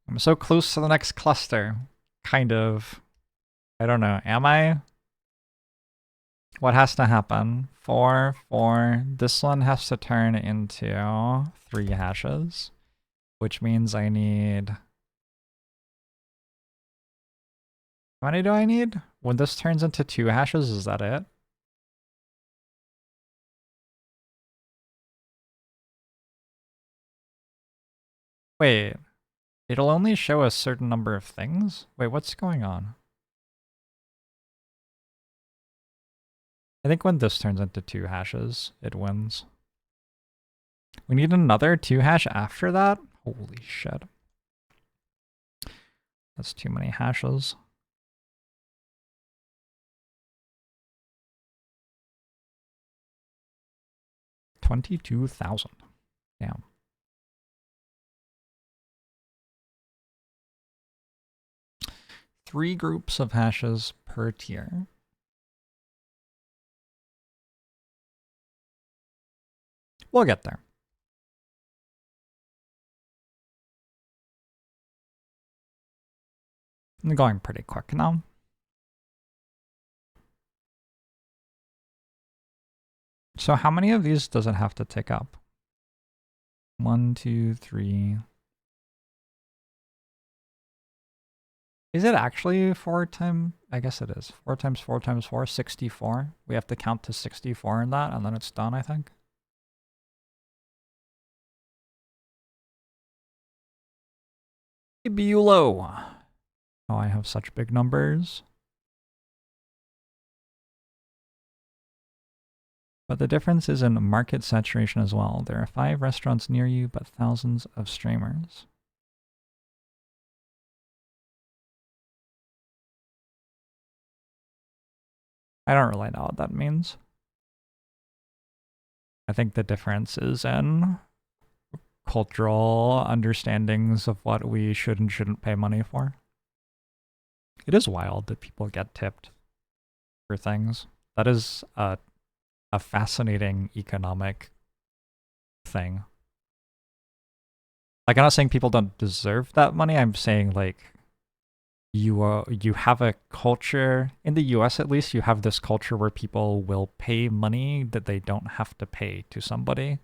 I'm so close to the next cluster. Kind of. I don't know. Am I? What has to happen? 4, 4. This one has to turn into 3 hashes, which means I need... How many do I need? When this turns into 2 hashes, is that it? Wait. It'll only show a certain number of things? Wait, what's going on? I think when this turns into 2 hashes, it wins. We need another 2 hash after that? Holy shit. That's too many hashes. $22,000. Damn. Three groups of hashes per tier. We'll get there. I'm going pretty quick now. So how many of these does it have to take up? 1, 2, 3, Is it actually 4 times? I guess it is. 4 times 4 times 4, 64. We have to count to 64 in that, and then it's done, I think. Bulow. Oh, I have such big numbers. But the difference is in market saturation as well. There are 5 restaurants near you, but thousands of streamers. I don't really know what that means. I think the difference is in cultural understandings of what we should and shouldn't pay money for. It is wild that people get tipped for things. That is a fascinating economic thing. Like, I'm not saying people don't deserve that money. I'm saying, like, you have a culture, in the US at least, you have this culture where people will pay money that they don't have to pay to somebody.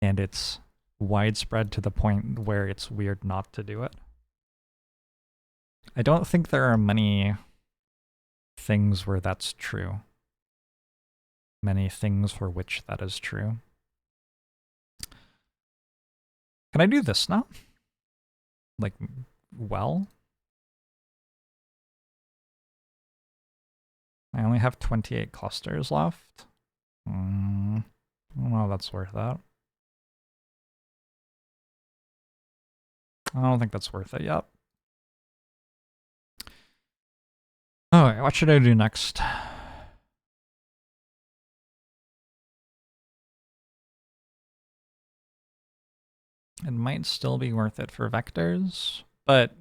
And it's widespread to the point where it's weird not to do it. I don't think there are many things where that's true. Many things for which that is true. Can I do this now? Like, well? I only have 28 clusters left. I don't know if that's worth that. I don't think that's worth it yet. Alright, what should I do next? It might still be worth it for vectors, but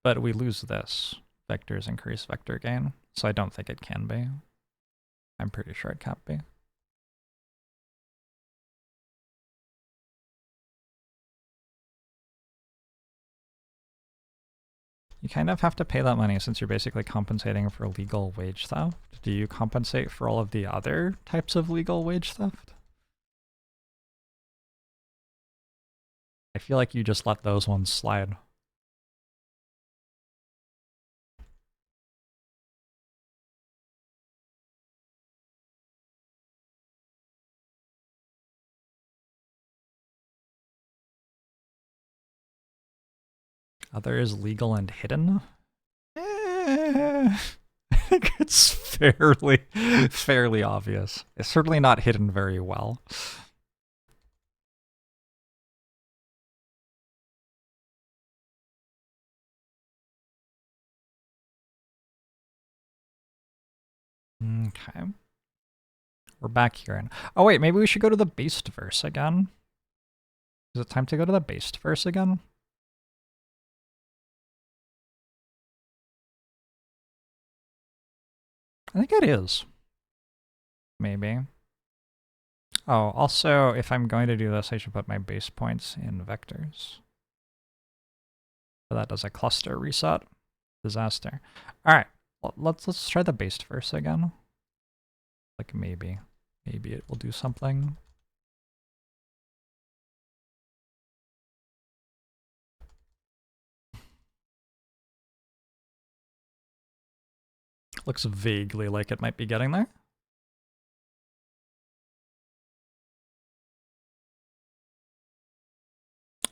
we lose this. Vectors increase vector gain, so I don't think it can be. I'm pretty sure it can't be. You kind of have to pay that money since you're basically compensating for legal wage theft. Do you compensate for all of the other types of legal wage theft? I feel like you just let those ones slide. Other is legal and hidden? I think it's fairly obvious. It's certainly not hidden very well. Okay. We're back here. Oh wait, maybe we should go to the based verse again. Is it time to go to the based verse again? I think it is. Maybe. Oh, also, if I'm going to do this, I should put my base points in vectors. So that does a cluster reset. Disaster. All right, well, let's try the based verse again. Like maybe it will do something. Looks vaguely like it might be getting there.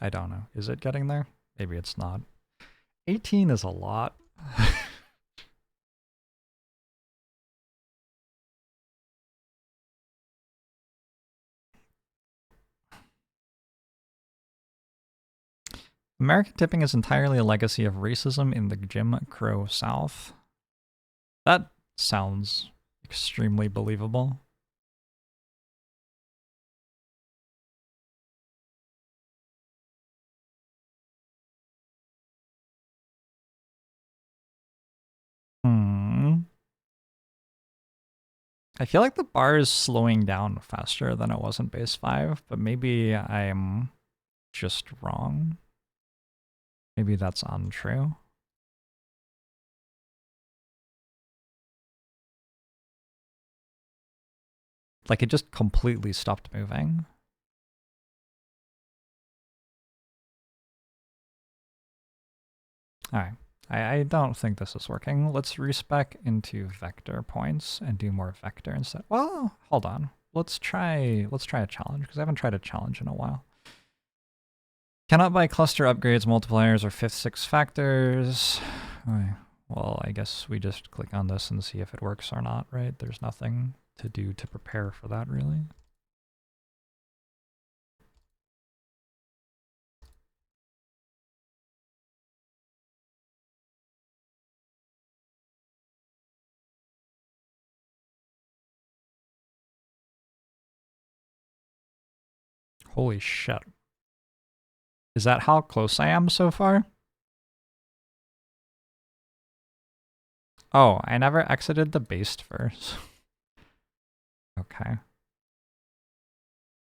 I don't know. Is it getting there? Maybe it's not. 18 is a lot. American tipping is entirely a legacy of racism in the Jim Crow South. That sounds extremely believable. I feel like the bar is slowing down faster than it was in base 5, but maybe I'm just wrong. Maybe that's untrue. Like it just completely stopped moving. All right. I don't think this is working. Let's respec into vector points and do more vector instead. Well, hold on. Let's try a challenge, because I haven't tried a challenge in a while. Cannot buy cluster upgrades, multipliers, or fifth, sixth factors. Well, I guess we just click on this and see if it works or not, right? There's nothing to do to prepare for that, really. Holy shit. Is that how close I am so far? Oh, I never exited the based first. Okay.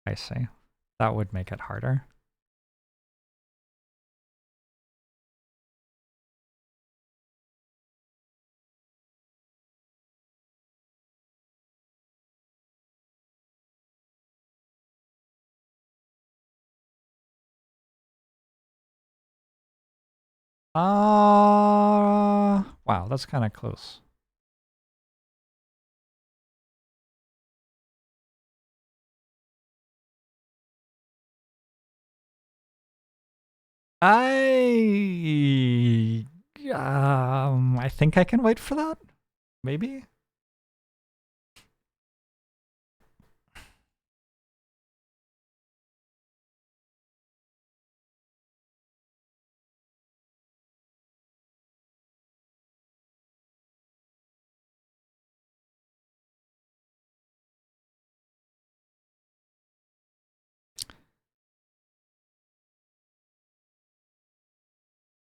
I see. That would make it harder. Wow, that's kind of close. I think I can wait for that. Maybe.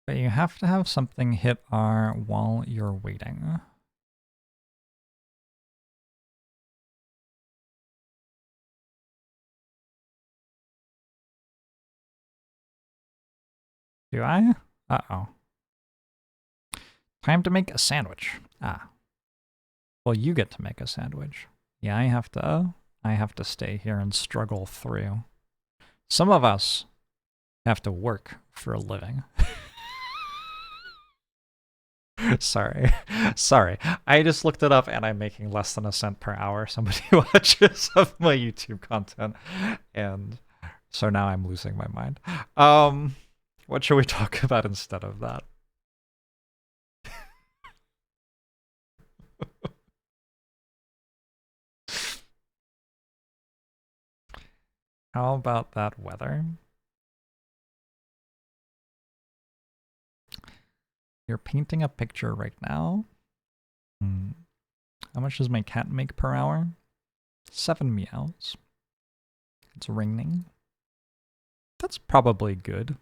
But you have to have something hit R while you're waiting. Do I? Uh-oh. Time to make a sandwich. Ah. Well, you get to make a sandwich. Yeah, I have to stay here and struggle through. Some of us have to work for a living. Sorry. Sorry. I just looked it up and I'm making less than a cent per hour. Somebody watches of my YouTube content. And so now I'm losing my mind. What should we talk about instead of that? How about that weather? You're painting a picture right now. How much does my cat make per hour? 7 meows. It's raining. That's probably good.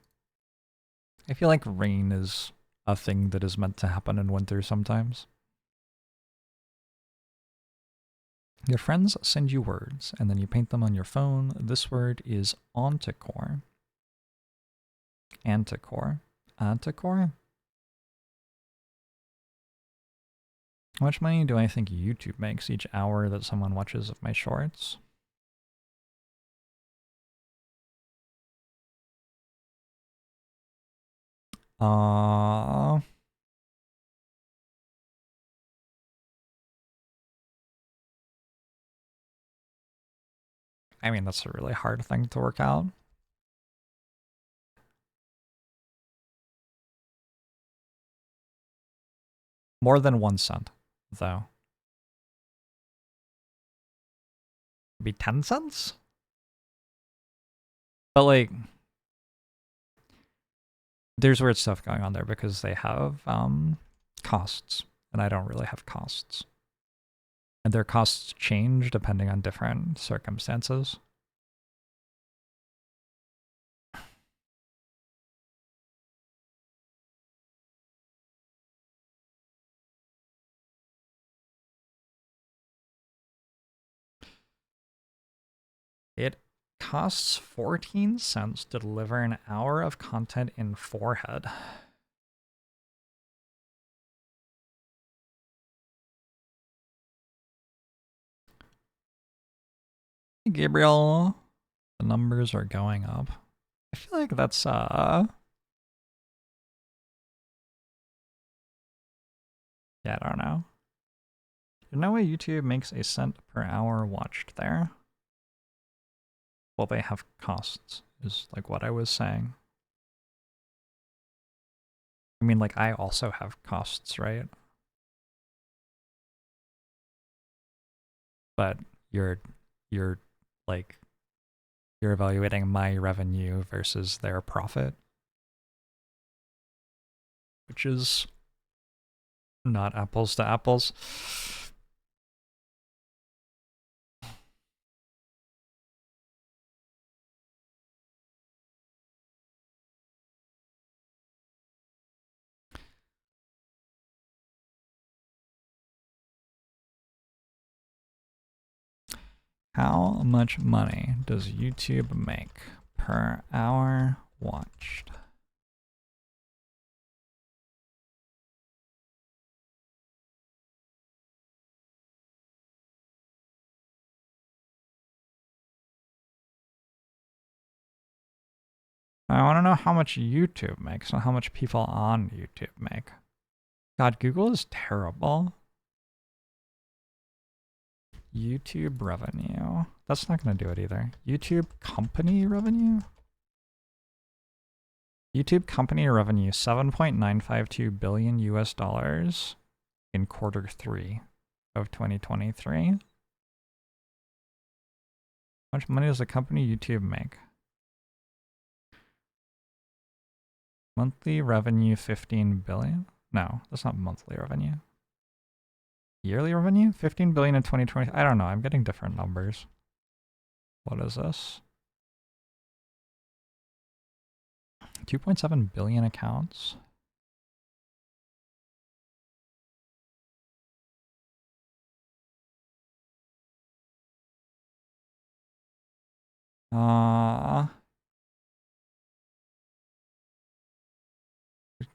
I feel like rain is a thing that is meant to happen in winter sometimes. Your friends send you words, and then you paint them on your phone. This word is anticore. Anticore. Anticore? How much money do I think YouTube makes each hour that someone watches of my shorts? I mean, that's a really hard thing to work out. More than 1 cent, though. Maybe 10 cents? But like, there's weird stuff going on there because they have costs, and I don't really have costs. And their costs change depending on different circumstances. It costs 14 cents to deliver an hour of content in Forehead. Hey, Gabriel, the numbers are going up. I feel like that's Yeah, I don't know. There's no way YouTube makes a cent per hour watched there. Well, they have costs, is like what I was saying. I mean, like, I also have costs, right? But you're like, you're evaluating my revenue versus their profit, which is not apples to apples. How much money does YouTube make per hour watched? I want to know how much YouTube makes, not how much people on YouTube make. God, Google is terrible. YouTube revenue. That's not going to do it either. YouTube company revenue? YouTube company revenue, 7.952 billion US dollars in Q3 of 2023. How much money does the company YouTube make? Monthly revenue, 15 billion? No, that's not monthly revenue. Yearly revenue? 15 billion in 2020. I don't know. I'm getting different numbers. What is this? 2.7 billion accounts.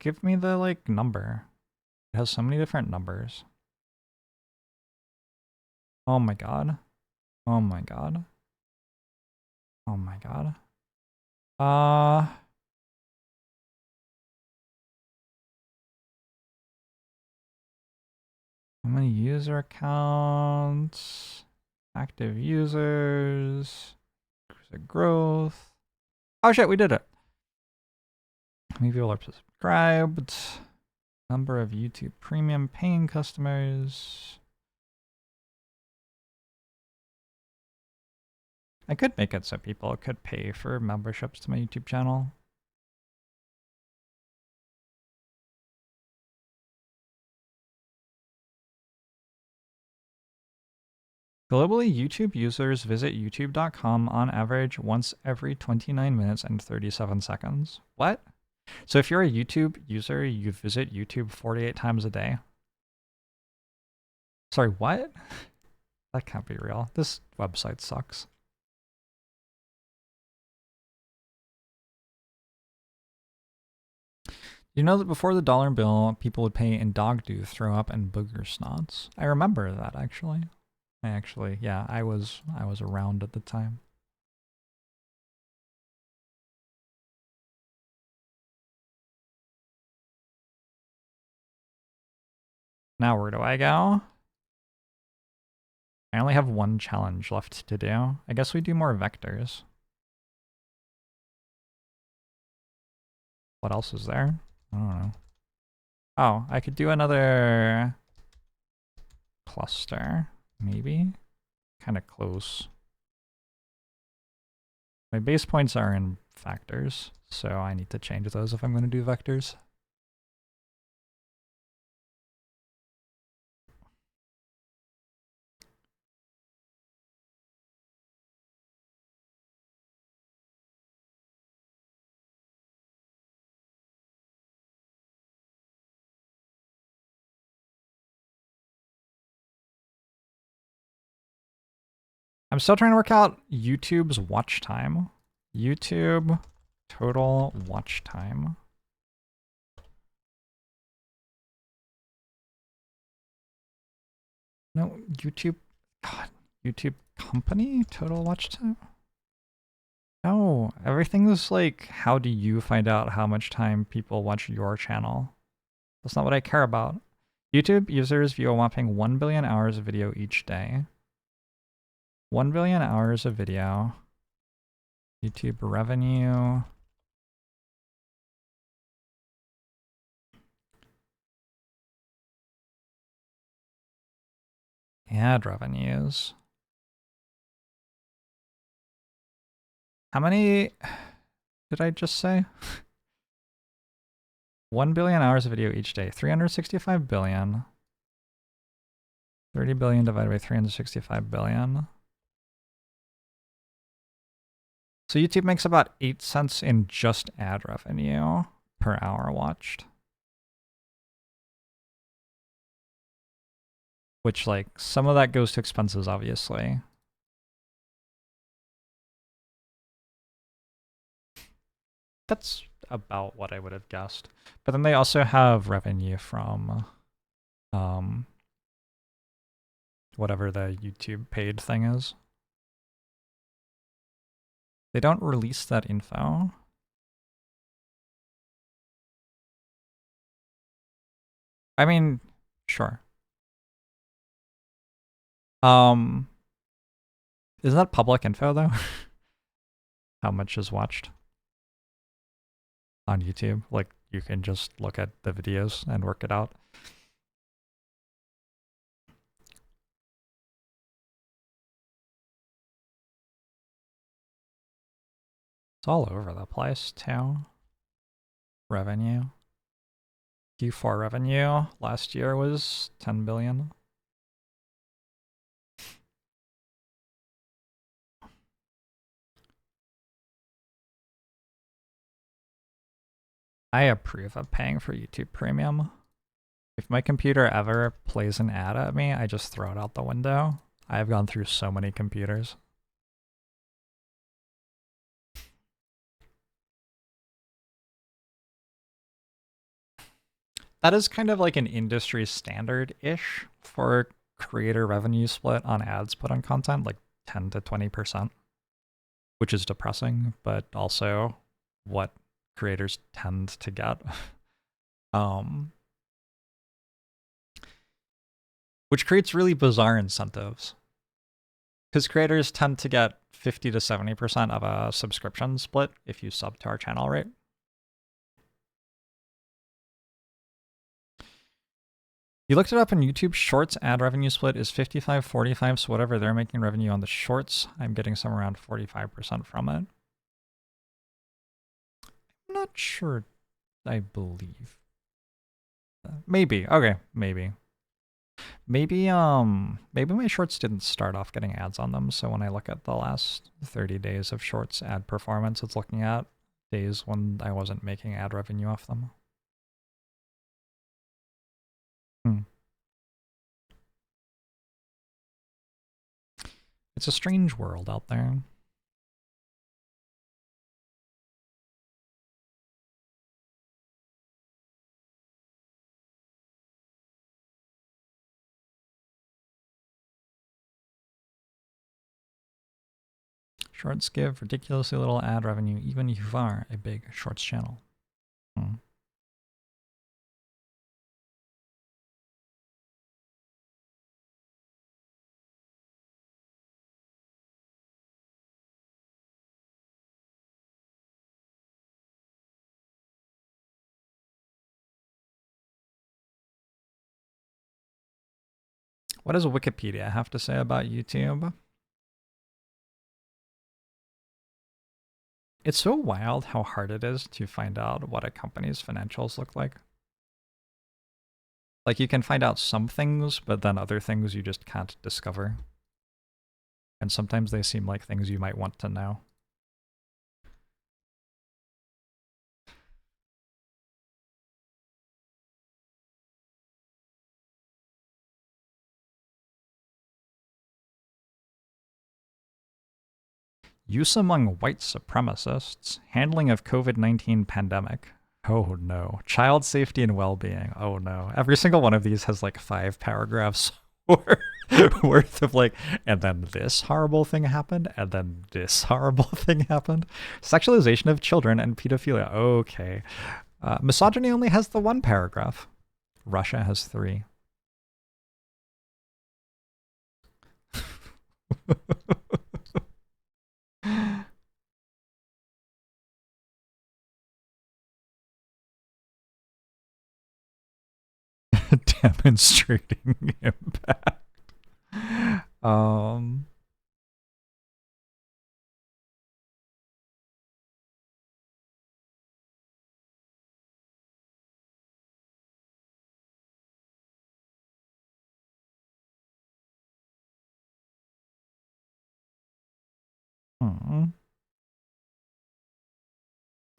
Give me the like number. It has so many different numbers. Oh my god. Oh my god. Oh my god. How many user accounts? Active users. User growth. Oh shit, we did it. How many people are subscribed? Number of YouTube Premium paying customers. I could make it so people could pay for memberships to my YouTube channel. Globally, YouTube users visit youtube.com on average once every 29 minutes and 37 seconds. What? So if you're a YouTube user, you visit YouTube 48 times a day? Sorry, what? That can't be real. This website sucks. You know that before the dollar bill, people would pay in dog do, throw up, and booger snots? I remember that, actually. Yeah, I was around at the time. Now where do I go? I only have one challenge left to do. I guess we do more vectors. What else is there? I don't know. Oh, I could do another cluster, maybe? Kind of close. My base points are in factors, so I need to change those if I'm going to do vectors. I'm still trying to work out YouTube's watch time. YouTube total watch time. No, YouTube, God, YouTube company total watch time? No, everything is like, how do you find out how much time people watch your channel? That's not what I care about. YouTube users view a whopping 1 billion hours of video each day. 1 billion hours of video. YouTube revenue. Ad revenues. How many did I just say? 1 billion hours of video each day. 365 billion. 30 billion divided by 365 billion. So YouTube makes about 8 cents in just ad revenue per hour watched. Which, like, some of that goes to expenses, obviously. That's about what I would have guessed. But then they also have revenue from whatever the YouTube paid thing is. They don't release that info. I mean, sure. Isn't that public info though? How much is watched on YouTube? Like, you can just look at the videos and work it out. It's all over the place too. Revenue. Q4 revenue last year was 10 billion. I approve of paying for YouTube Premium. If my computer ever plays an ad at me, I just throw it out the window. I have gone through so many computers. That is kind of like an industry standard-ish for creator revenue split on ads put on content, like 10 to 20%, which is depressing, but also what creators tend to get. Which creates really bizarre incentives. Because creators tend to get 50 to 70% of a subscription split if you sub to our channel, right? You looked it up on YouTube. Shorts ad revenue split is 55-45, so whatever they're making revenue on the shorts, I'm getting somewhere around 45% from it. I'm not sure, I believe. Maybe. Okay, maybe. Maybe my shorts didn't start off getting ads on them, so when I look at the last 30 days of shorts ad performance, it's looking at days when I wasn't making ad revenue off them. It's a strange world out there. Shorts give ridiculously little ad revenue, even if you are a big shorts channel. What does Wikipedia have to say about YouTube? It's so wild how hard it is to find out what a company's financials look like. Like, you can find out some things, but then other things you just can't discover. And sometimes they seem like things you might want to know. Use among white supremacists. Handling of COVID-19 pandemic. Oh no. Child safety and well-being. Oh no. Every single one of these has like 5 paragraphs worth of like, and then this horrible thing happened, and then this horrible thing happened. Sexualization of children and pedophilia. Okay. Misogyny only has the 1 paragraph. Russia has 3. Demonstrating impact. Um.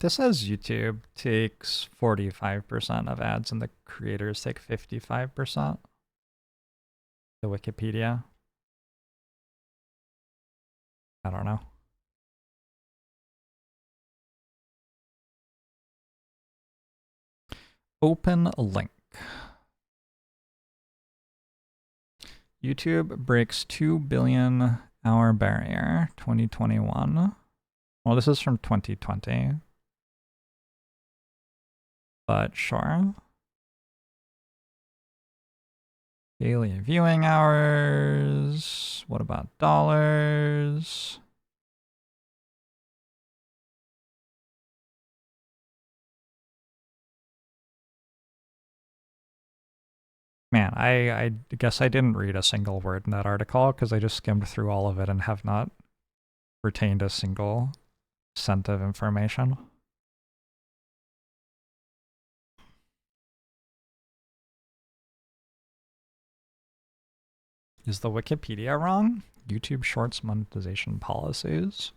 This says YouTube takes 45% of ads and the creators take 55%. The Wikipedia. I don't know. Open link. YouTube breaks 2 billion hour barrier 2021. Well, this is from 2020. But sure. Daily viewing hours. What about dollars? Man, I guess I didn't read a single word in that article because I just skimmed through all of it and have not retained a single cent of information. Is the Wikipedia wrong? YouTube Shorts monetization policies.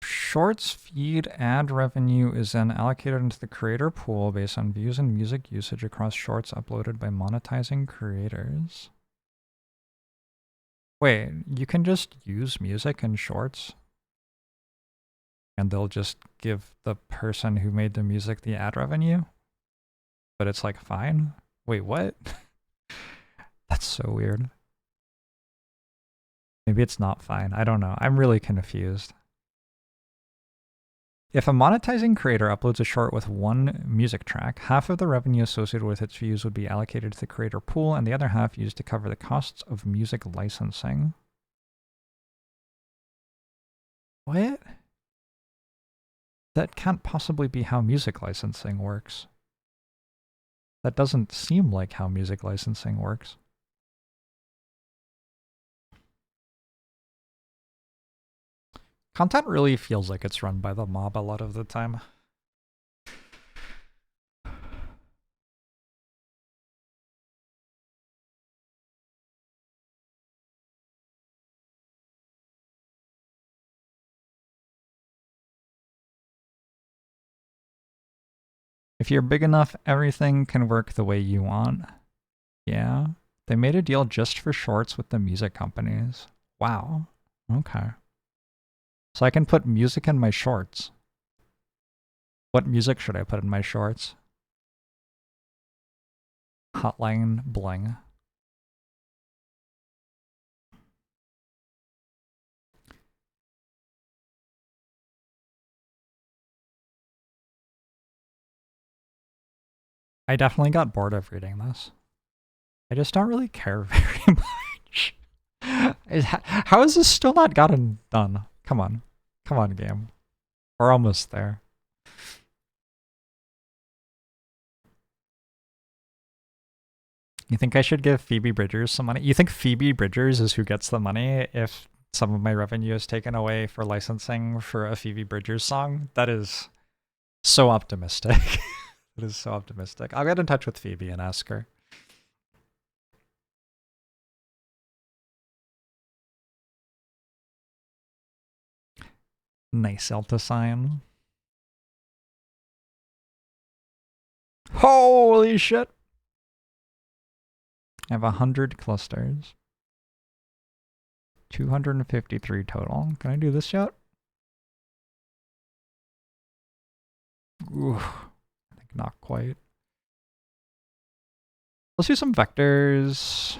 Shorts feed ad revenue is then allocated into the creator pool based on views and music usage across shorts uploaded by monetizing creators. Wait, you can just use music in shorts? And they'll just give the person who made the music the ad revenue? But it's like fine? Wait, what? That's so weird. Maybe it's not fine. I don't know. I'm really confused. If a monetizing creator uploads a short with one music track, half of the revenue associated with its views would be allocated to the creator pool and the other half used to cover the costs of music licensing. What? That can't possibly be how music licensing works. That doesn't seem like how music licensing works. Content really feels like it's run by the mob a lot of the time. If you're big enough, everything can work the way you want. Yeah. They made a deal just for shorts with the music companies. Wow. Okay. So I can put music in my shorts. What music should I put in my shorts? Hotline Bling. I definitely got bored of reading this. I just don't really care very much. How is this still not gotten done? Come on. Come on, game. We're almost there. You think I should give Phoebe Bridgers some money? You think Phoebe Bridgers is who gets the money if some of my revenue is taken away for licensing for a Phoebe Bridgers song? That is so optimistic. That is so optimistic. I'll get in touch with Phoebe and ask her. Nice Elta sign. Holy shit! I have 100 clusters. 253 total. Can I do this yet? Ooh, I think not quite. Let's do some vectors.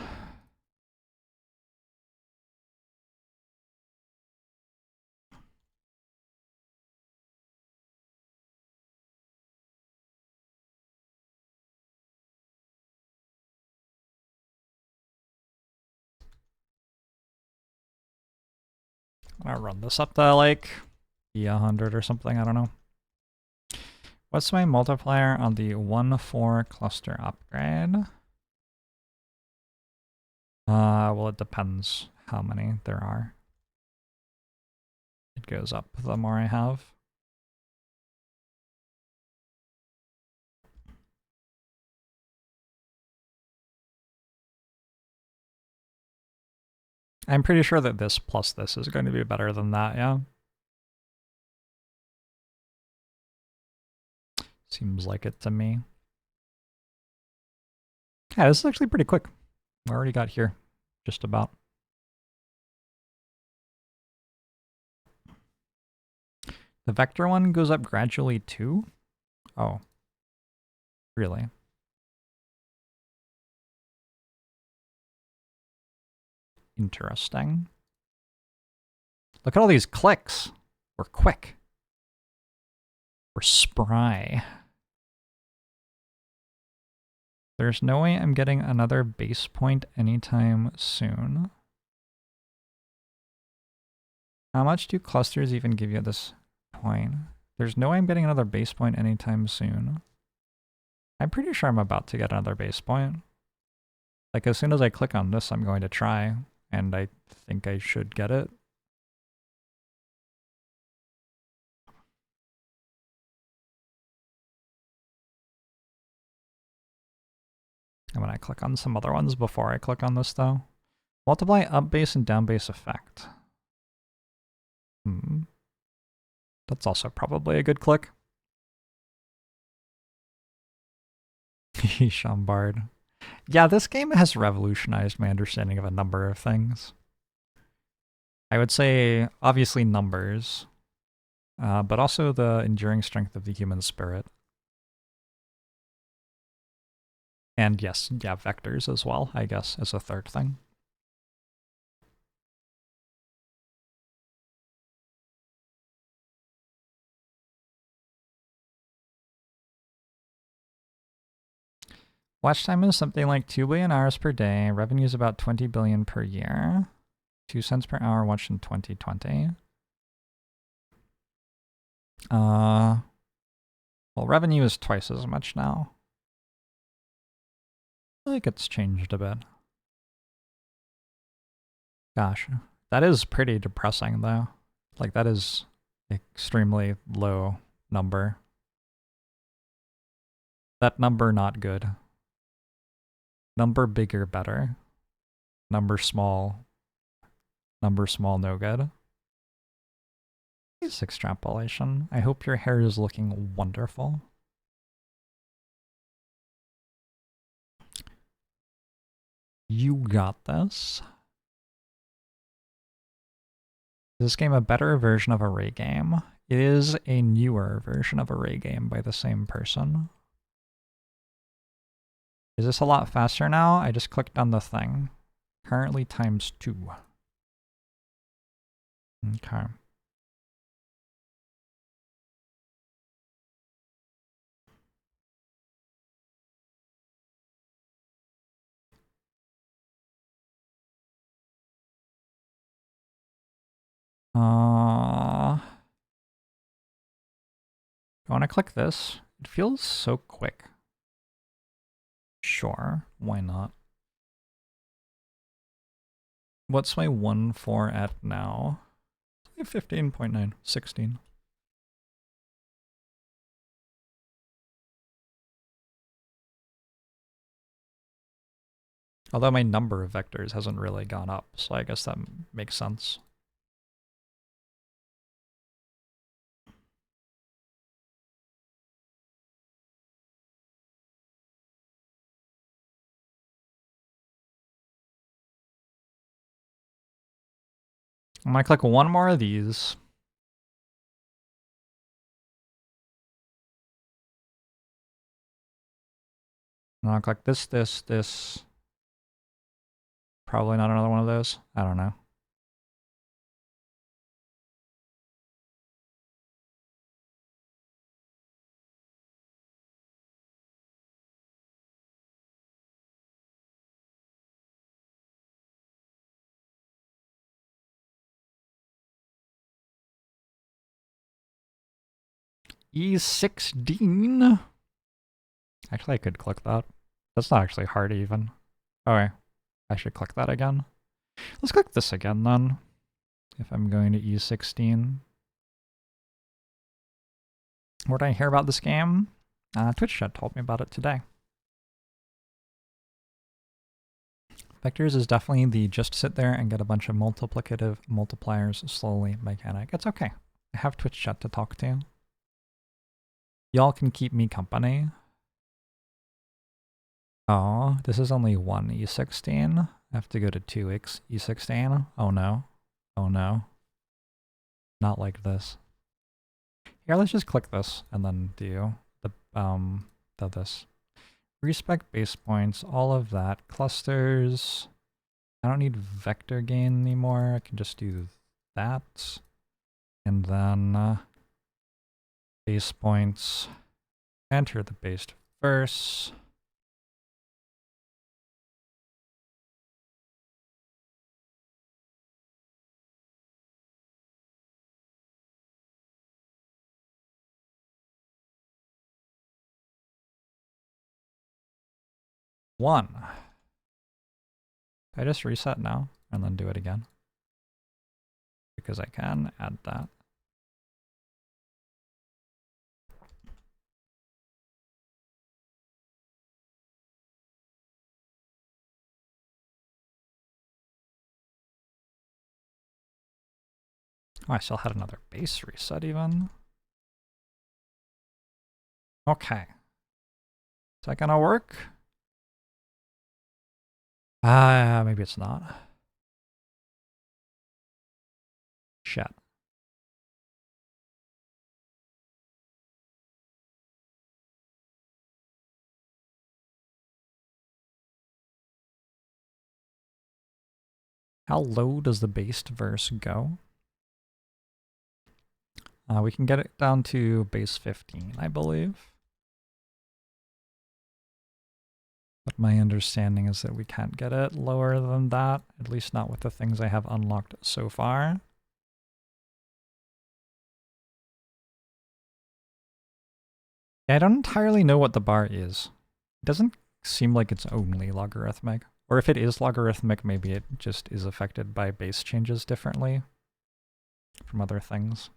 I'm gonna run this up to like 100 or something, I don't know. What's my multiplier on the 1-4 cluster upgrade? Well, it depends how many there are. It goes up the more I have. I'm pretty sure that this plus this is going to be better than that, yeah? Seems like it to me. Yeah, this is actually pretty quick. We already got here, just about. The vector one goes up gradually too? Oh. Really? Interesting. Look at all these clicks. We're quick. We're spry. There's no way I'm getting another base point anytime soon. How much do clusters even give you at this point? There's no way I'm getting another base point anytime soon. I'm pretty sure I'm about to get another base point. Like, as soon as I click on this, I'm going to try, and I think I should get it. I'm gonna click on some other ones before I click on this, though. Multiply up base and down base effect. That's also probably a good click. Chambard. Yeah, this game has revolutionized my understanding of a number of things. I would say, obviously, numbers, but also the enduring strength of the human spirit. And yes, yeah, vectors as well, I guess, as a third thing. Watch time is something like 2 billion hours per day. Revenue is about 20 billion per year. 2 cents per hour watched in 2020. Well, revenue is twice as much now. I feel like it's changed a bit. Gosh, that is pretty depressing though. Like, that is extremely low number. That number not good. Number bigger better. Number small no good. Nice extrapolation. I hope your hair is looking wonderful. You got this. Is this game a better version of a Ray game? It is a newer version of a Ray game by the same person. Is this a lot faster now? I just clicked on the thing. Currently times 2. Okay. I want to click this. It feels so quick. Sure, why not? What's my 1-4 at now? 15.9, 16. Although my number of vectors hasn't really gone up, so I guess that makes sense. I'm gonna click one more of these. And I'll click this. Probably not another one of those. I don't know. E16. Actually, I could click that. That's not actually hard even. Okay, I should click that again. Let's click this again then. If I'm going to E16. Where did I hear about this game? Twitch chat told me about it today. Vectors is definitely the just sit there and get a bunch of multiplicative multipliers slowly mechanic. It's okay. I have Twitch chat to talk to. Y'all can keep me company. Oh, this is only one E16. I have to go to 2x E16. Oh no. Oh no. Not like this. Here, let's just click this and then do this. Respec base points, all of that. Clusters. I don't need vector gain anymore. I can just do that. And then base points. Enter the base first. One. I just reset now and then do it again. Because I can add that. Oh, I still had another base reset even. Okay. Is that gonna work? Maybe it's not. Shit. How low does the based verse go? We can get it down to base 15, I believe. But my understanding is that we can't get it lower than that, at least not with the things I have unlocked so far. Yeah, I don't entirely know what the bar is. It doesn't seem like it's only logarithmic. Or if it is logarithmic, maybe it just is affected by base changes differently from other things.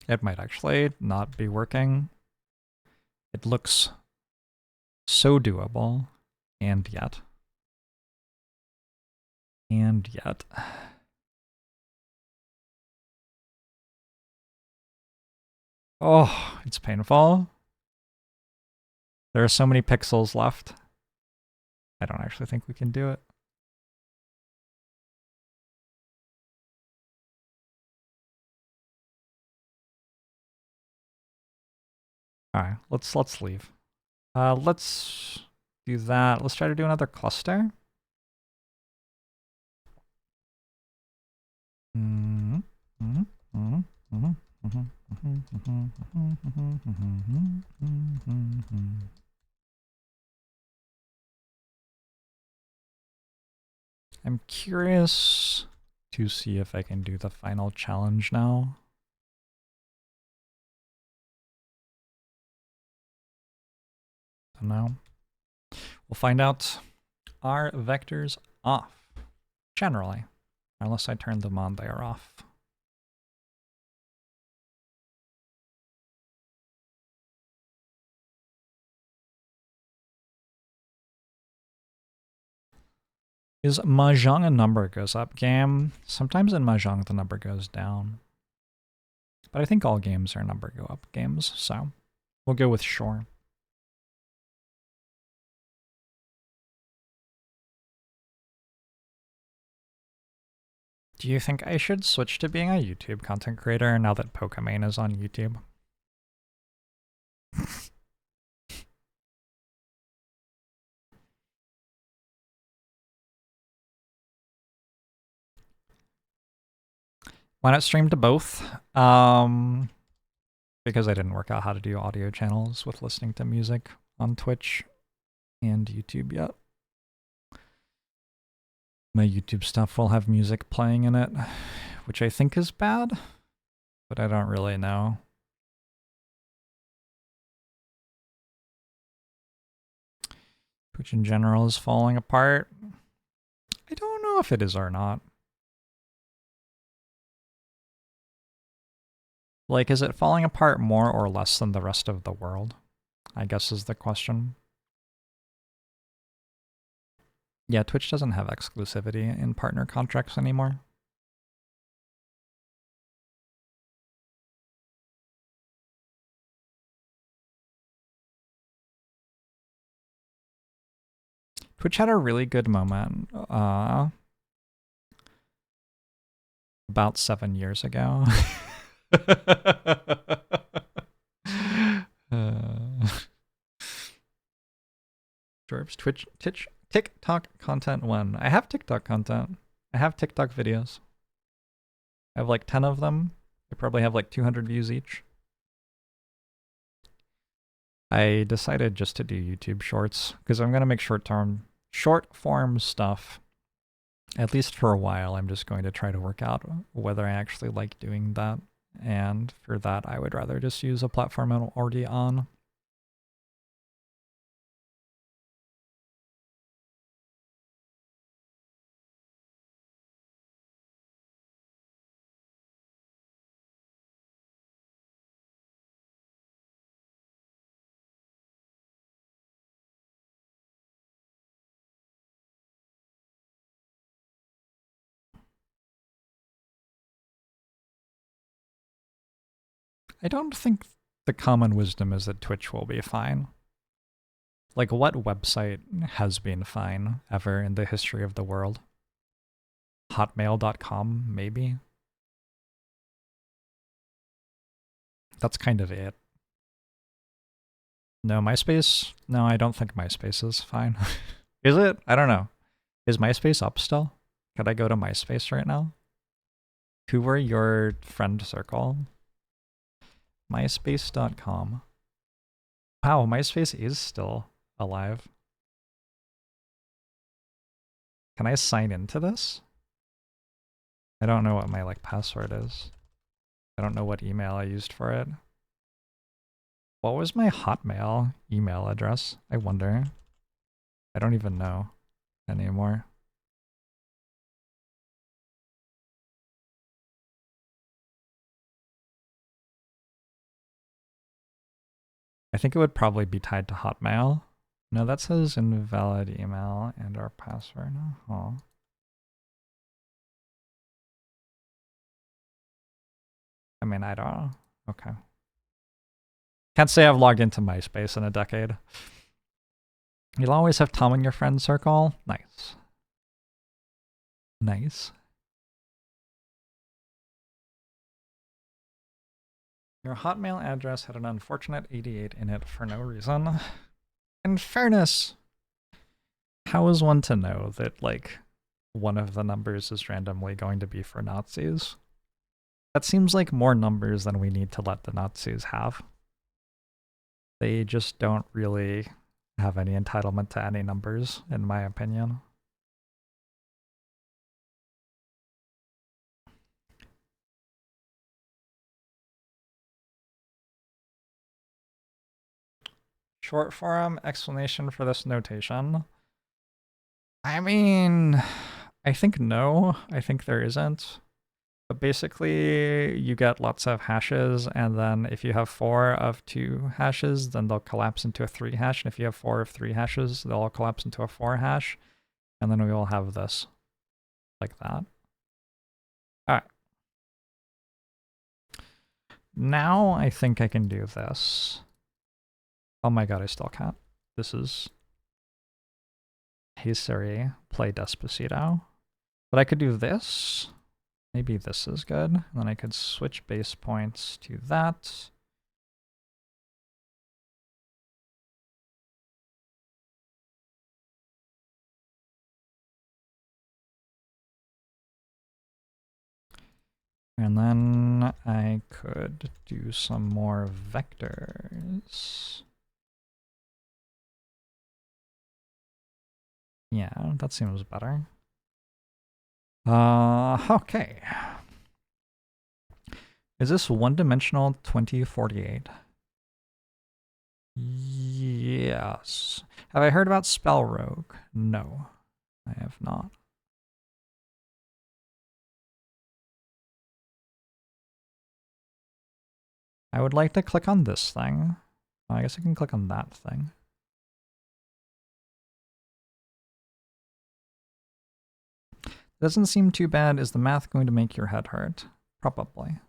It might actually not be working. It looks so doable, and yet. And yet. Oh, it's painful. There are so many pixels left. I don't actually think we can do it. Alright, let's leave. Let's do that. Let's try to do another cluster. I'm curious to see if I can do the final challenge now. So now we'll find out, are vectors off? Generally, unless I turn them on, they are off. Is Mahjong a number goes up game? Sometimes in Mahjong the number goes down. But I think all games are number go up games, so we'll go with sure. Do you think I should switch to being a YouTube content creator now that Pokemon is on YouTube? Why not stream to both? Because I didn't work out how to do audio channels with listening to music on Twitch and YouTube yet. My YouTube stuff will have music playing in it, which I think is bad, but I don't really know. Twitch in general is falling apart. I don't know if it is or not. Like, is it falling apart more or less than the rest of the world? I guess is the question. Yeah, Twitch doesn't have exclusivity in partner contracts anymore. Twitch had a really good moment about 7 years ago. JORBS, Twitch, TikTok content 1. I have TikTok content. I have TikTok videos. I have like 10 of them. They probably have like 200 views each. I decided just to do YouTube shorts because I'm going to make short form stuff. At least for a while, I'm just going to try to work out whether I actually like doing that. And for that, I would rather just use a platform I'm already on. I don't think the common wisdom is that Twitch will be fine. Like, what website has been fine ever in the history of the world? Hotmail.com, maybe? That's kind of it. No, MySpace? No, I don't think MySpace is fine. Is it? I don't know. Is MySpace up still? Could I go to MySpace right now? Who were your friend circle? MySpace.com. Wow, MySpace is still alive. Can I sign into this? I don't know what my like password is. I don't know what email I used for it. What was my Hotmail email address? I wonder. I don't even know anymore. I think it would probably be tied to Hotmail. No, that says invalid email and our password. Oh. I mean, I don't know. Okay. Can't say I've logged into MySpace in a decade. You'll always have Tom in your friend circle. Nice. Nice. Your Hotmail address had an unfortunate 88 in it for no reason. In fairness, how is one to know that, like, one of the numbers is randomly going to be for Nazis? That seems like more numbers than we need to let the Nazis have. They just don't really have any entitlement to any numbers, in my opinion. Short form explanation for this notation. I mean, I think no. I think there isn't. But basically, you get lots of hashes, and then if you have 4 of 2 hashes, then they'll collapse into a 3 hash. And if you have 4 of 3 hashes, they'll all collapse into a 4 hash. And then we will have this like that. All right. Now I think I can do this. Oh my god, I still can't. This is... Hey Siri, play Despacito. But I could do this. Maybe this is good. And then I could switch base points to that. And then I could do some more vectors. Yeah, that seems better. Okay. Is this one-dimensional 2048? Yes. Have I heard about Spell Rogue? No, I have not. I would like to click on this thing. I guess I can click on that thing. Doesn't seem too bad. Is the math going to make your head hurt? Probably.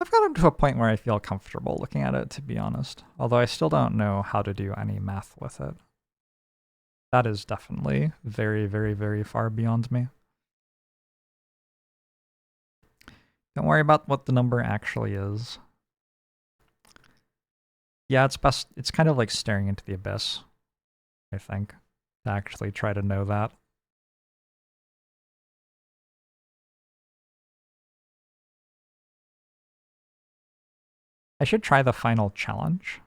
I've gotten to a point where I feel comfortable looking at it, to be honest. Although I still don't know how to do any math with it. That is definitely very, very, very far beyond me. Don't worry about what the number actually is. Yeah, it's best. It's kind of like staring into the abyss, I think, to actually try to know that. I should try the final challenge.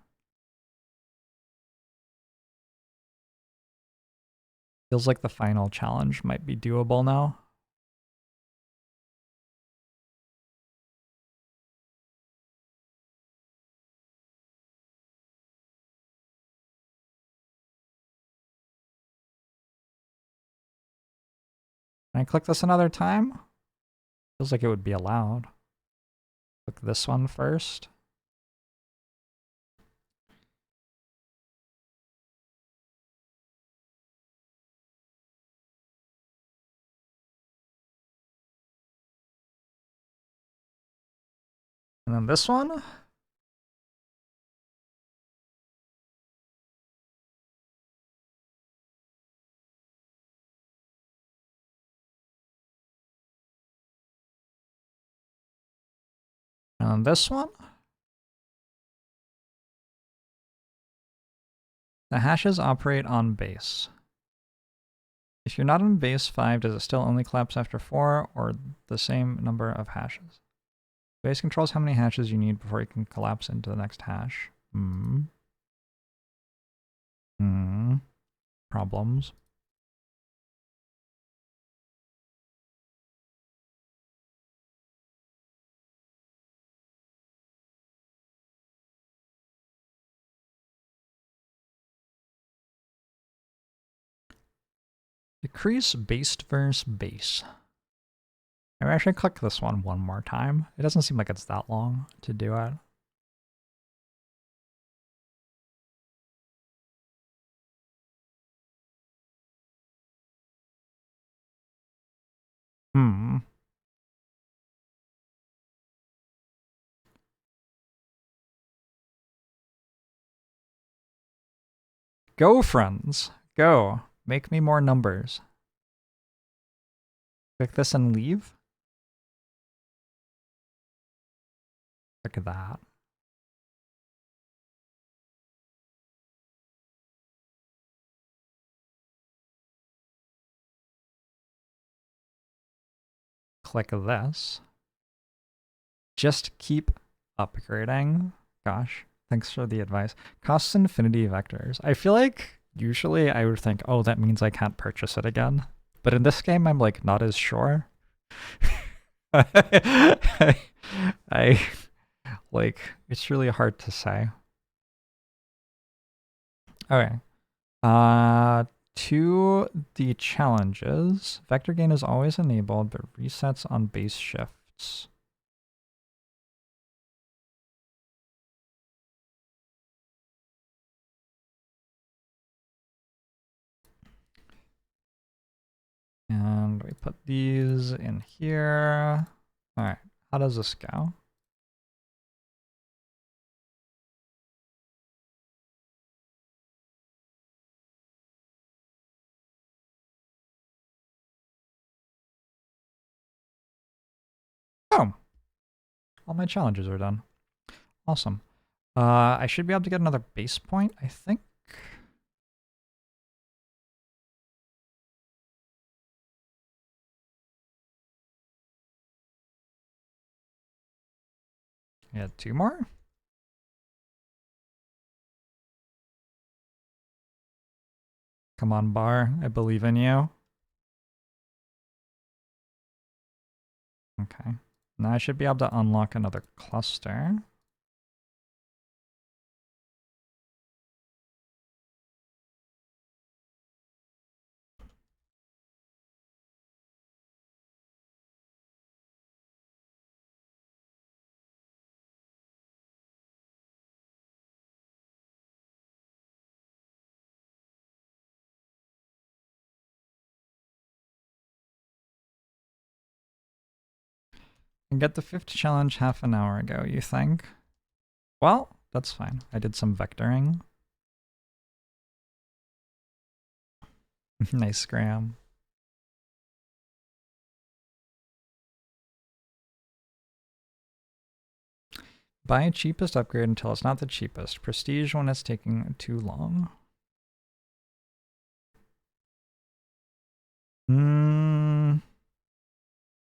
Feels like the final challenge might be doable now. Can I click this another time? Feels like it would be allowed. Click this one first. And then this one. And then this one. The hashes operate on base. If you're not on base 5, does it still only collapse after 4 or the same number of hashes? Base controls how many hashes you need before you can collapse into the next hash. Problems. Decrease based versus base. Maybe I should click this one more time. It doesn't seem like it's that long to do it. Go, friends. Go. Make me more numbers. Click this and leave. Click that. Click this. Just keep upgrading. Gosh, thanks for the advice. Costs infinity vectors. I feel like usually I would think, oh, that means I can't purchase it again. But in this game, I'm like not as sure. I like, it's really hard to say. Okay. To the challenges, vector gain is always enabled, but resets on base shifts. And we put these in here. All right, how does this go? Oh, all my challenges are done. Awesome. I should be able to get another base point, I think. Yeah, 2 more. Come on, Bar. I believe in you. Okay. Now I should be able to unlock another cluster. And get the 5th challenge half an hour ago, you think? Well, that's fine. I did some vectoring. Nice, Graham. Buy cheapest upgrade until it's not the cheapest. Prestige when it's taking too long.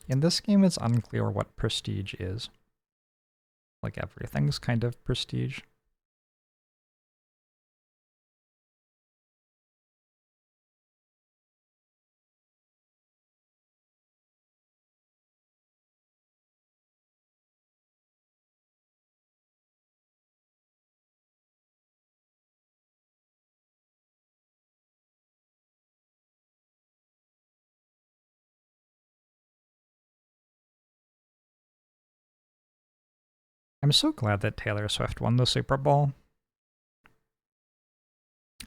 In this game, it's unclear what prestige is. Like everything's kind of prestige. I'm so glad that Taylor Swift won the Super Bowl.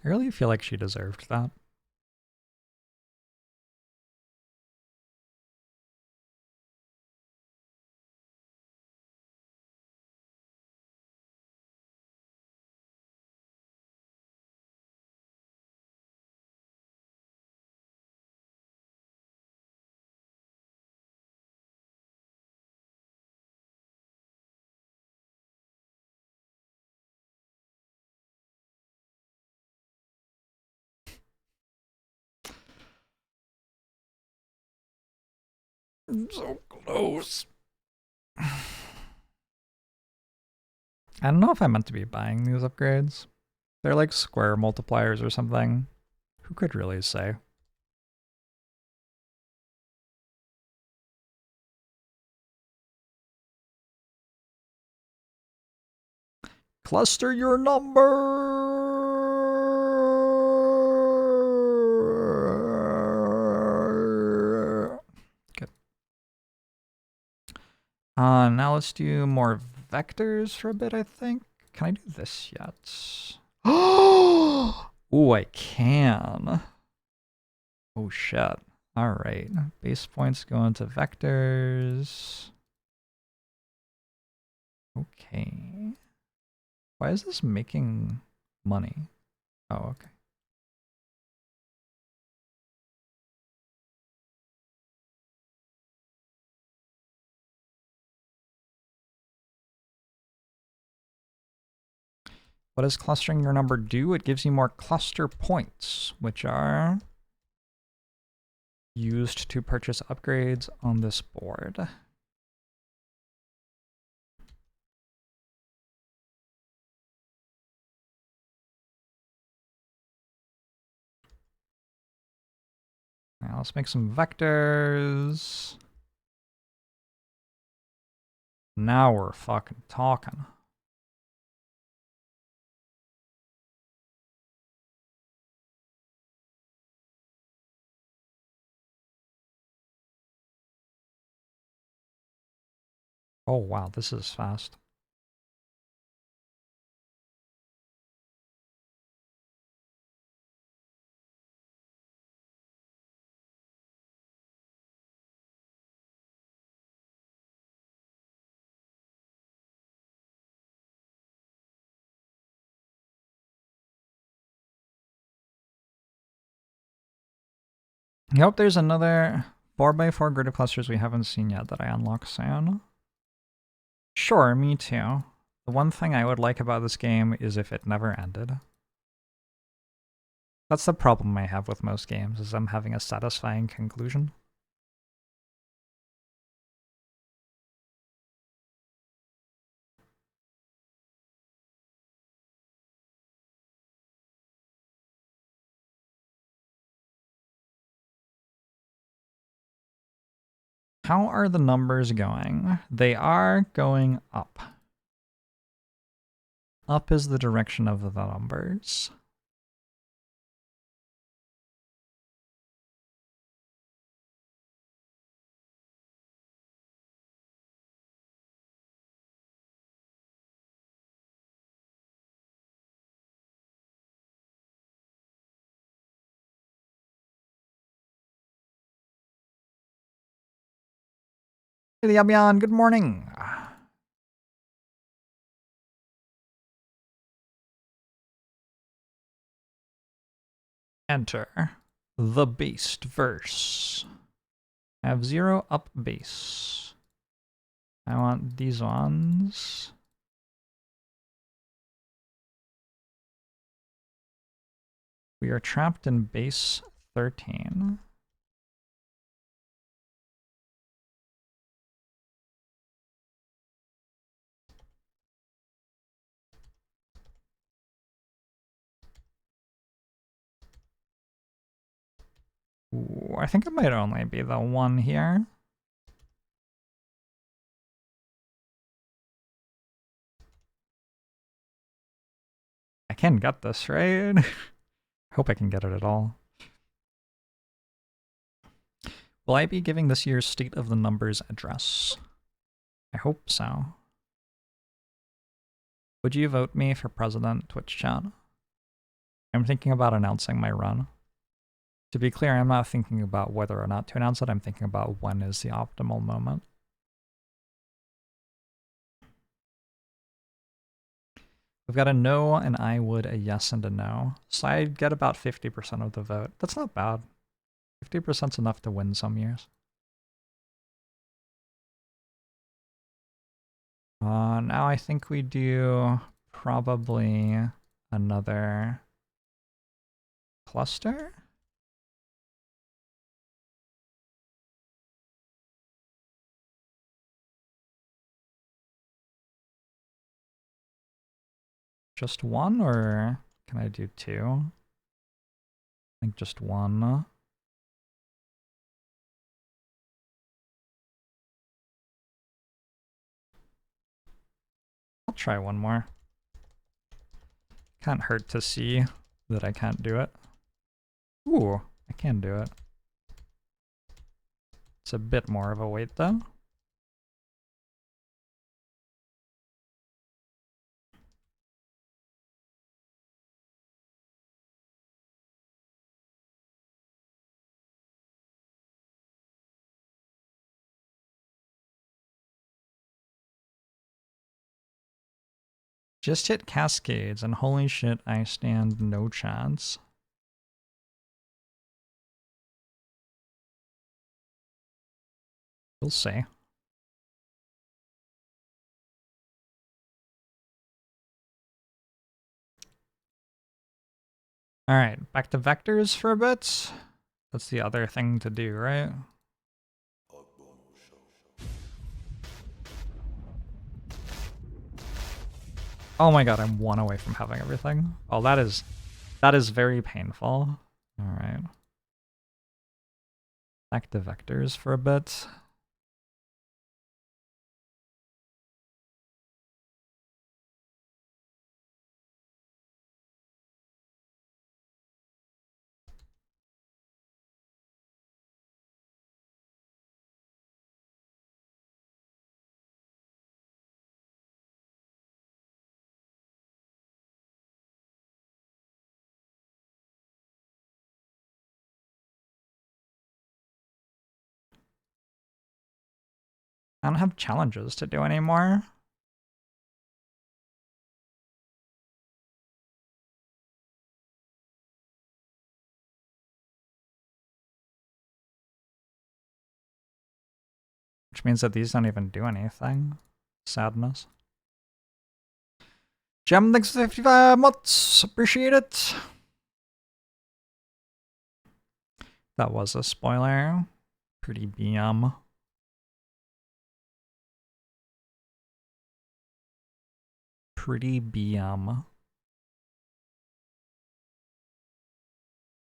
I really feel like she deserved that. I'm so close. I don't know if I meant to be buying these upgrades. They're like square multipliers or something. Who could really say? Cluster your number. Good. Now let's do more vectors for a bit, I think. Can I do this yet? Oh, I can. Oh, shit. All right. Base points go into vectors. Okay. Why is this making money? Oh, okay. What does clustering your number do? It gives you more cluster points, which are used to purchase upgrades on this board. Now let's make some vectors. Now we're fucking talking. Oh wow, this is fast. Yep, there's another 4x4 grid of clusters we haven't seen yet that I unlock soon. Sure, me too. The one thing I would like about this game is if it never ended. That's the problem I have with most games, is I'm having a satisfying conclusion. How are the numbers going? They are going up. Up is the direction of the numbers. Hey, Yabyan, good morning. Enter the based verse. I have 0 up base. I want these ones. We are trapped in base 13. Ooh, I think it might only be the one here. I can get this, right? I hope I can get it at all. Will I be giving this year's State of the Numbers address? I hope so. Would you vote me for president, Twitch chat? I'm thinking about announcing my run. To be clear, I'm not thinking about whether or not to announce it, I'm thinking about when is the optimal moment. We've got a no, an I would, a yes, and a no. So I'd get about 50% of the vote. That's not bad. 50%'s enough to win some years. Now I think we do probably another cluster? Just one, or can I do 2? I think just 1. I'll try one more. Can't hurt to see that I can't do it. Ooh, I can do it. It's a bit more of a wait though. Just hit cascades and holy shit, I stand no chance. We'll see. Alright, back to vectors for a bit. That's the other thing to do, right? Oh my god, I'm 1 away from having everything. Oh, that is very painful. Alright. Back to vectors for a bit. I don't have challenges to do anymore. Which means that these don't even do anything. Sadness. Gem, thanks for 55 months. Appreciate it. That was a spoiler. Pretty BM. Pretty BM.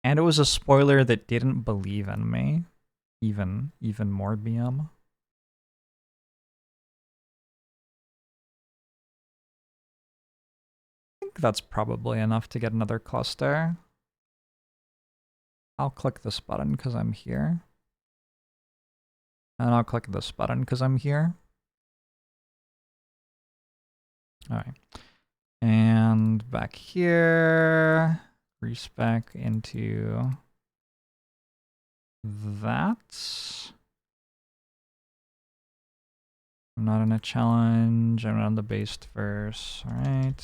And it was a spoiler that didn't believe in me. Even more BM. think that's probably enough to get another cluster. I'll click this button because I'm here. And I'll click this button because I'm here. All right. And back here, respec into that. I'm not in a challenge. I'm on the based verse. All right.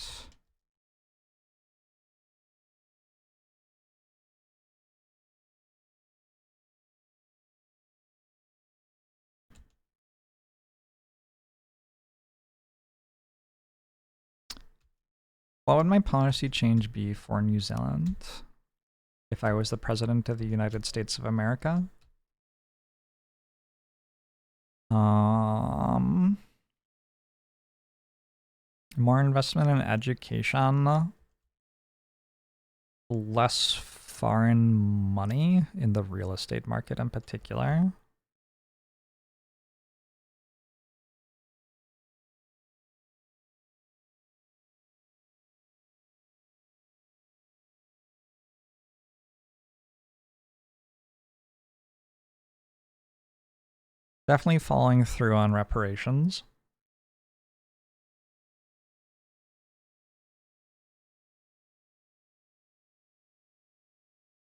What would my policy change be for New Zealand if I was the president of the United States of America? More investment in education, less foreign money in the real estate market in particular. Definitely following through on reparations.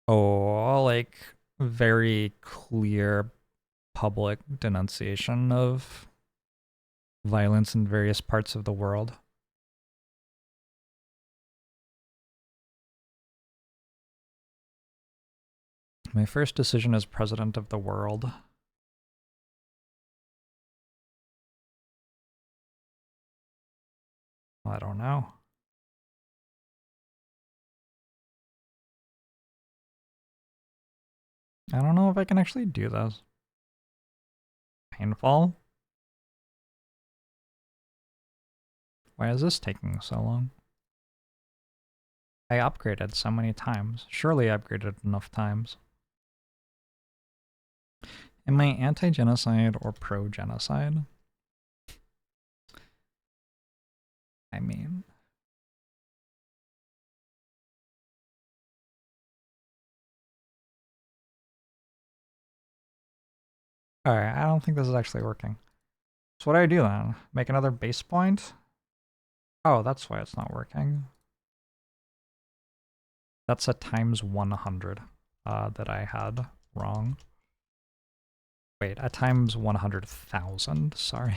Oh, like very clear public denunciation of violence in various parts of the world. My first decision as president of the world. I don't know. I don't know if I can actually do this. Painful. Why is this taking so long? I upgraded so many times. Surely I upgraded enough times. Am I anti-genocide or pro-genocide? I mean... Alright, I don't think this is actually working. So what do I do then? Make another base point? Oh, that's why it's not working. That's a times 100 that I had wrong. Wait, a times 100,000, sorry.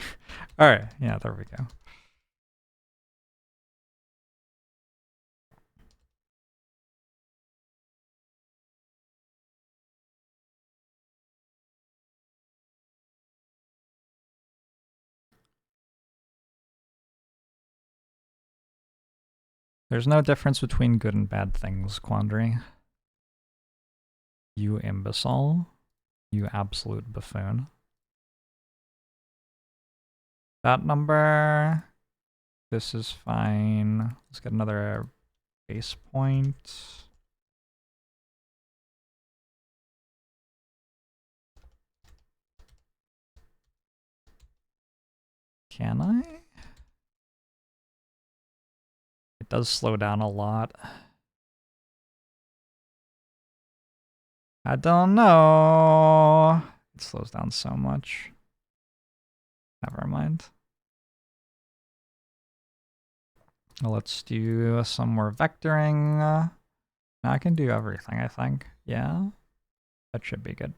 Alright, yeah, there we go. There's no difference between good and bad things, Quandary. You imbecile. You absolute buffoon. That number. This is fine. Let's get another base point. Can I? It does slow down a lot. I don't know. It slows down so much. Never mind. Well, let's do some more vectoring. Now I can do everything, I think. Yeah, that should be good.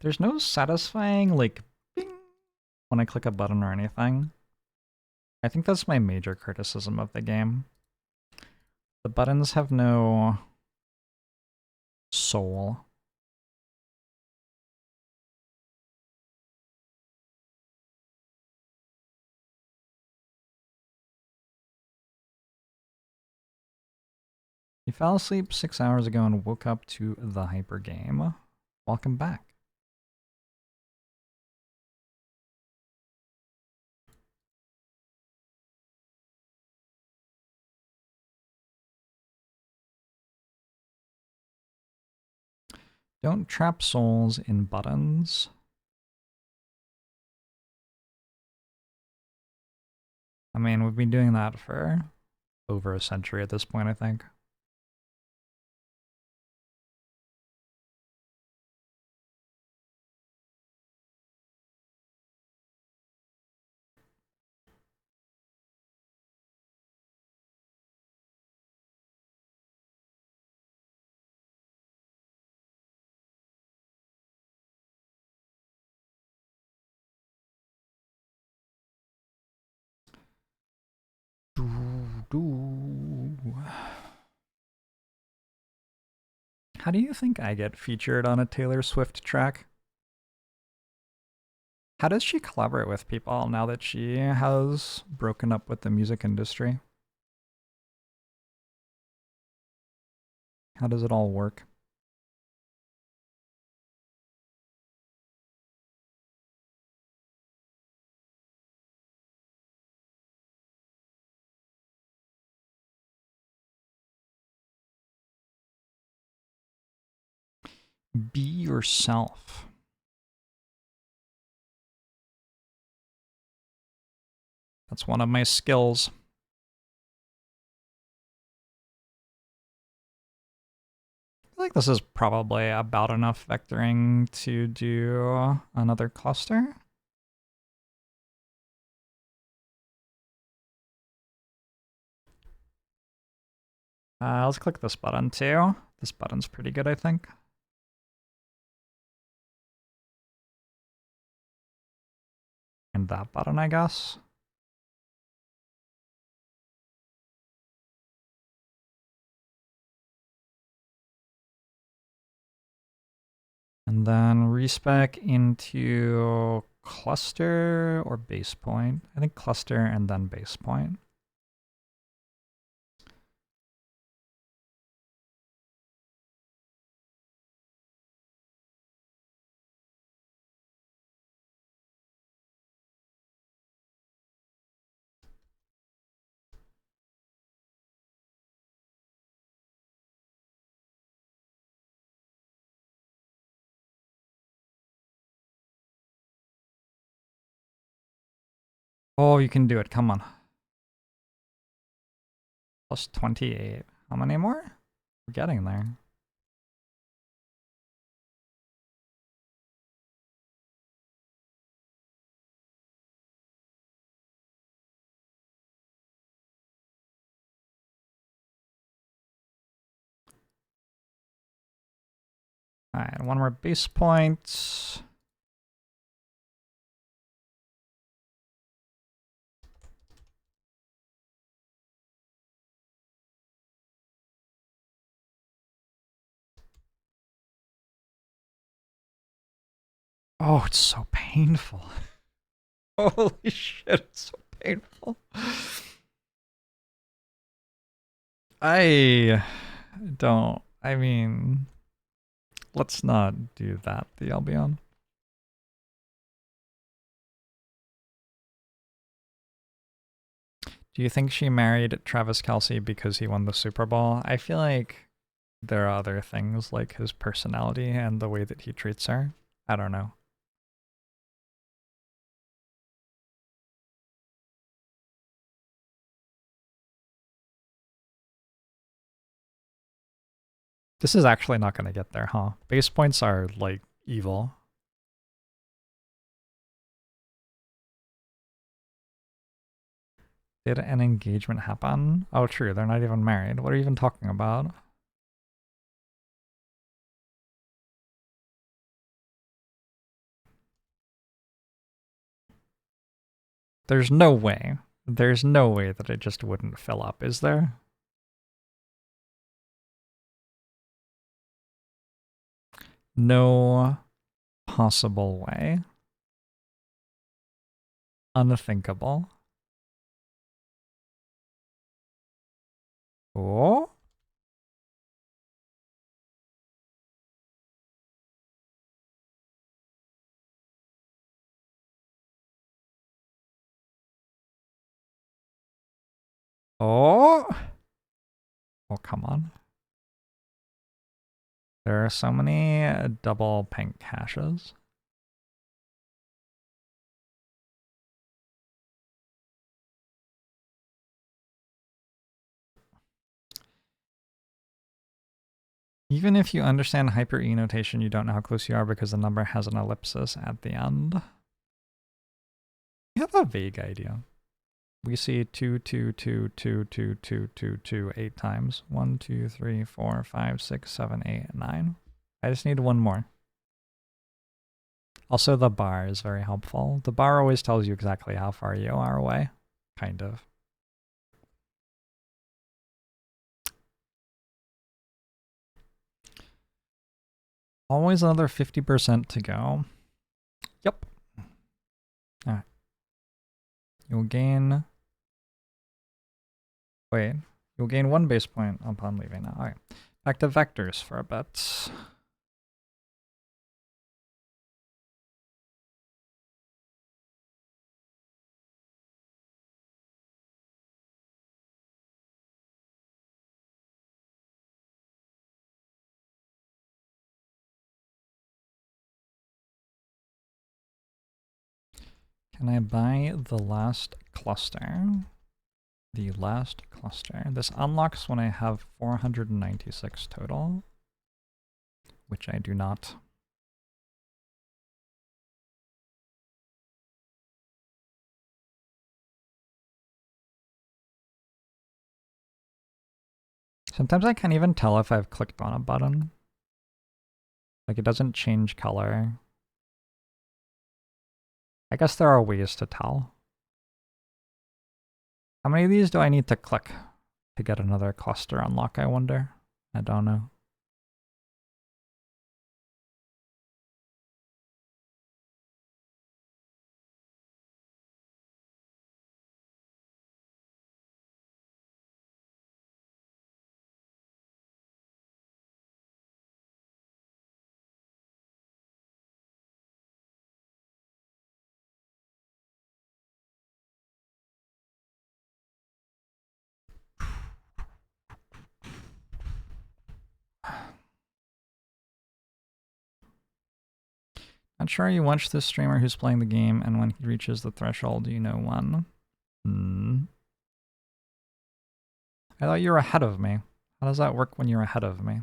There's no satisfying, like, bing, when I click a button or anything. I think that's my major criticism of the game. The buttons have no soul. You fell asleep 6 hours ago and woke up to the hyper game. Welcome back. Don't trap souls in buttons. I mean, we've been doing that for over a century at this point, I think. How do you think I get featured on a Taylor Swift track? How does she collaborate with people now that she has broken up with the music industry? How does it all work? Be yourself. That's one of my skills. I feel like this is probably about enough vectoring to do another cluster. Let's click this button too. This button's pretty good, I think. And that button, I guess. And then respec into cluster or base point. I think cluster and then base point. Oh, you can do it. Come on. Plus 28. How many more? We're getting there. All right, one more base point. Oh, it's so painful. Holy shit, it's so painful. I don't, I mean, let's not do that, the Albion. Do you think she married Travis Kelce because he won the Super Bowl? I feel like there are other things like his personality and the way that he treats her. I don't know. This is actually not going to get there, huh? Base points are like evil. Did an engagement happen? Oh, true. They're not even married. What are you even talking about? There's no way. There's no way that it just wouldn't fill up, is there? No possible way. Unthinkable. Oh? Oh? Oh, come on. There are so many double pink hashes. Even if you understand hyper-E notation, you don't know how close you are because the number has an ellipsis at the end. We have a vague idea. We see 2, 2, 2, 2, 2, 2, 2, 2, 8 times. 1, 2, 3, 4, 5, 6, 7, 8, 9. I just need one more. Also, the bar is very helpful. The bar always tells you exactly how far you are away. Kind of. Always another 50% to go. Yep. All right. You'll gain... Wait. You'll gain 1 base point upon leaving now. All right. Back to vectors for a bit. Can I buy the last cluster? The last cluster. This unlocks when I have 496 total, which I do not. Sometimes I can't even tell if I've clicked on a button. Like, it doesn't change color. I guess there are ways to tell. How many of these do I need to click to get another cluster unlock, I wonder? I don't know. Not sure you watch this streamer who's playing the game, and when he reaches the threshold, you know when. I thought you were ahead of me. How does that work when you're ahead of me?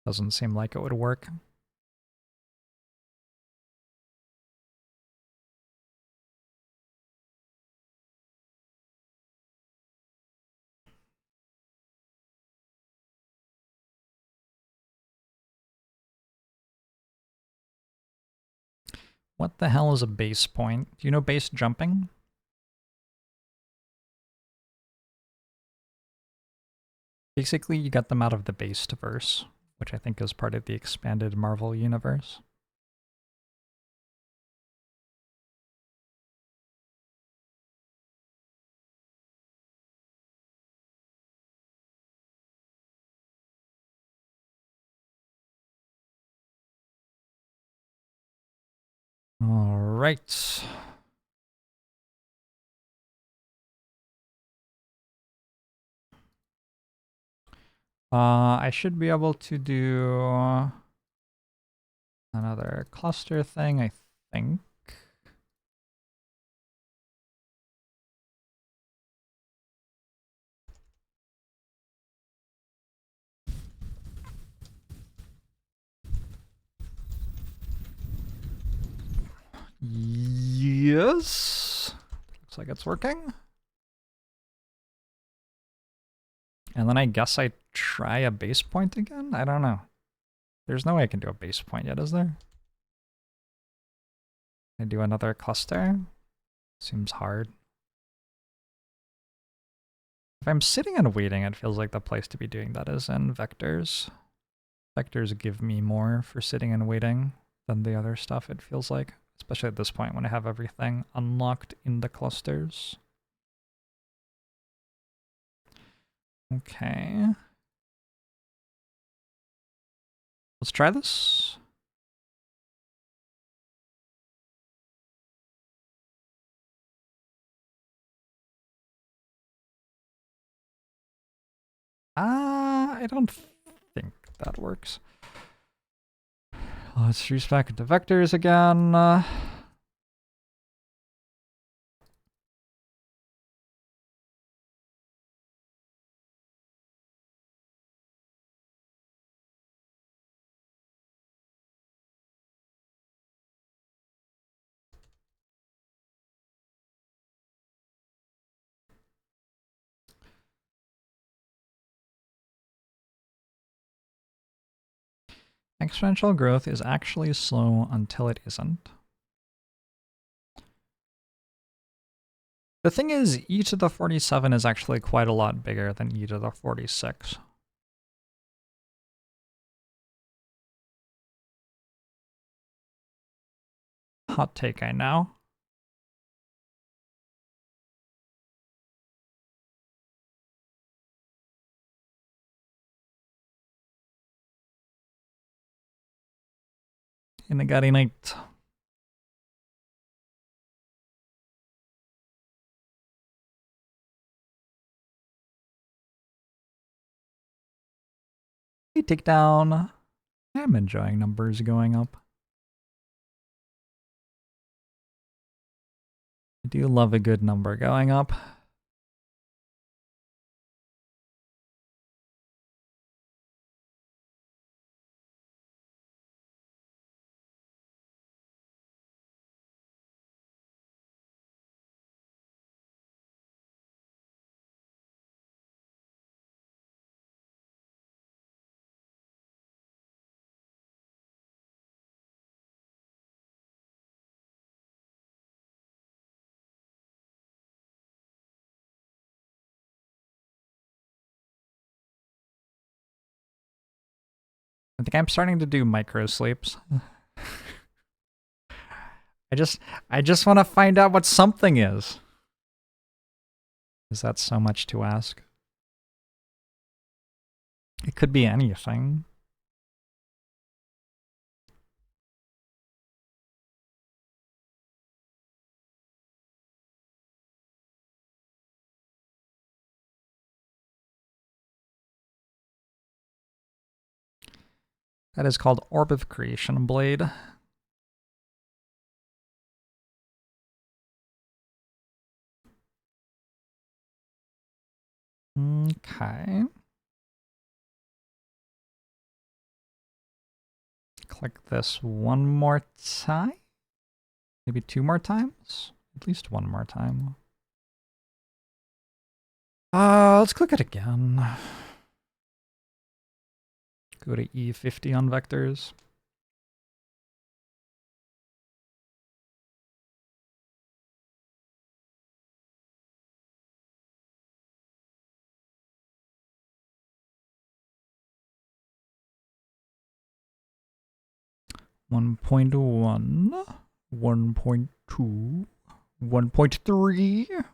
Doesn't seem like it would work. What the hell is a base point? Do you know base jumping? Basically, you get them out of the based verse, which I think is part of the expanded Marvel universe. All right. I should be able to do another cluster thing, I think. Yes. Looks like it's working. And then I guess I try a base point again? I don't know. There's no way I can do a base point yet, is there? I do another cluster? Seems hard. If I'm sitting and waiting, it feels like the place to be doing that is in vectors. Vectors give me more for sitting and waiting than the other stuff, it feels like. Especially at this point when I have everything unlocked in the clusters. Okay. Let's try this. I don't think that works. Let's reach back into vectors again. Exponential growth is actually slow until it isn't. The thing is, e to the 47 is actually quite a lot bigger than e to the 46. Hot take, I know. In the Gutty Night. Hey, takedown. I'm enjoying numbers going up. I do love a good number going up. I think I'm starting to do micro sleeps. I just want to find out what something is. Is that so much to ask? It could be anything. That is called Orb of Creation Blade. Okay. Click this one more time. Maybe 2 more times? At least 1 more time. Let's click it again. Go to E50 on vectors. One point 1.2, 1.3.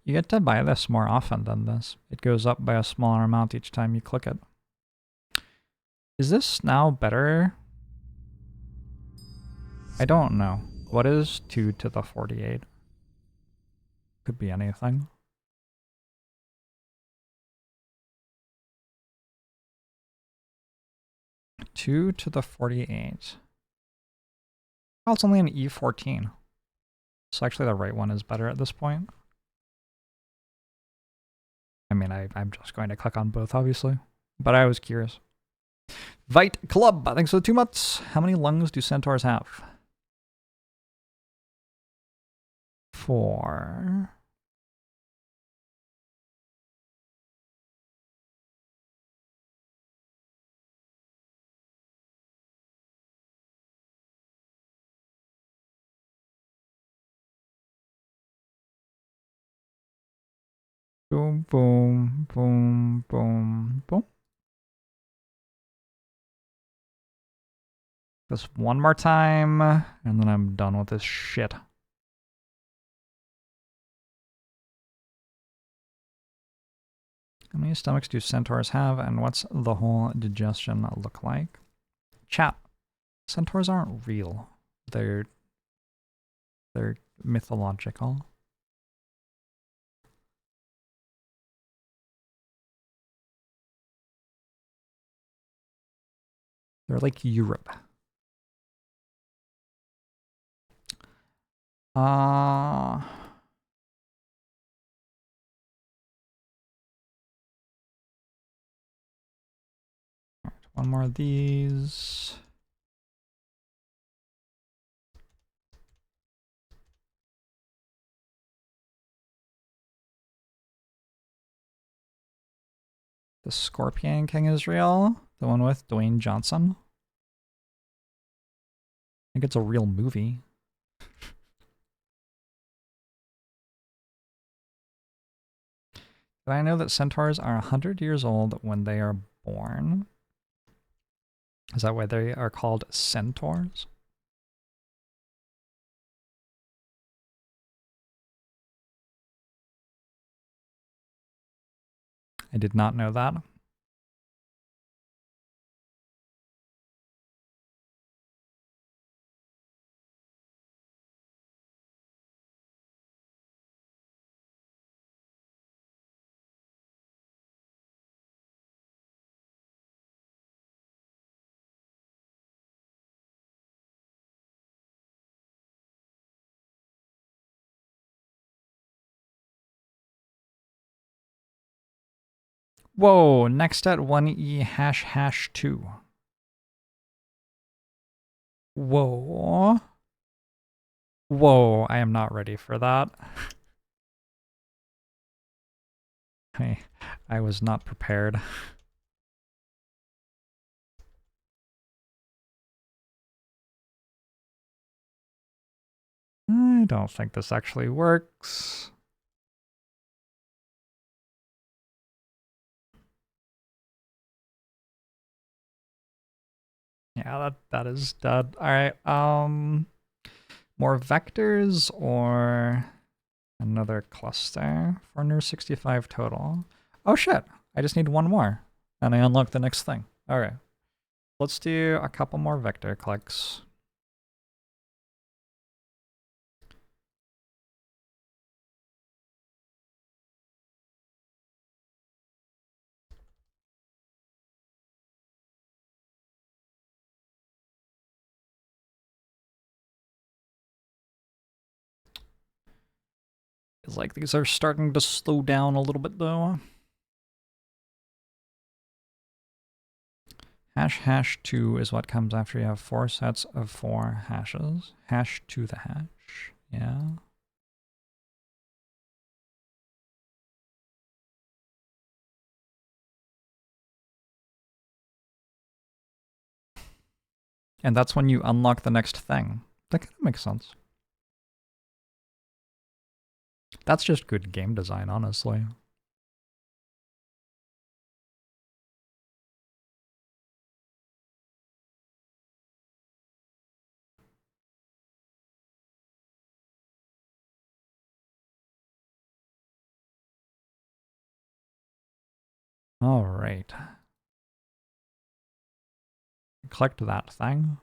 You get to buy this more often than this. It goes up by a smaller amount each time you click it. Is this now better? I don't know. What is 2 to the 48? Could be anything. Two to the 48. Oh, it's only an E14. So actually the right one is better at this point. I mean, I'm just going to click on both, obviously. But I was curious. Vite Club, thanks for the 2 months. How many lungs do centaurs have? 4. Boom, boom, boom, boom, boom. This one more time, and then I'm done with this shit. How many stomachs do centaurs have, and what's the whole digestion look like? Chat, Centaurs aren't real. They're mythological. They're like Europe. One more of these. The Scorpion King is real. The one with Dwayne Johnson. I think it's a real movie. Did I know that centaurs are 100 years old when they are born? Is that why they are called centaurs? I did not know that. Whoa, next at 1e hash hash 2. Whoa. Whoa, I am not ready for that. I was not prepared. I don't think this actually works. Yeah, that is dead. All right. More vectors or another cluster. 465 total. Oh shit! I just need one more, and I unlock the next thing. All right. Let's do a couple more vector clicks. It's like these are starting to slow down a little bit though. Hash hash 2 is what comes after you have 4 sets of 4 hashes. Hash to the hash. Yeah. And that's when you unlock the next thing. That kind of makes sense. That's just good game design, honestly. All right. Clicked that thing.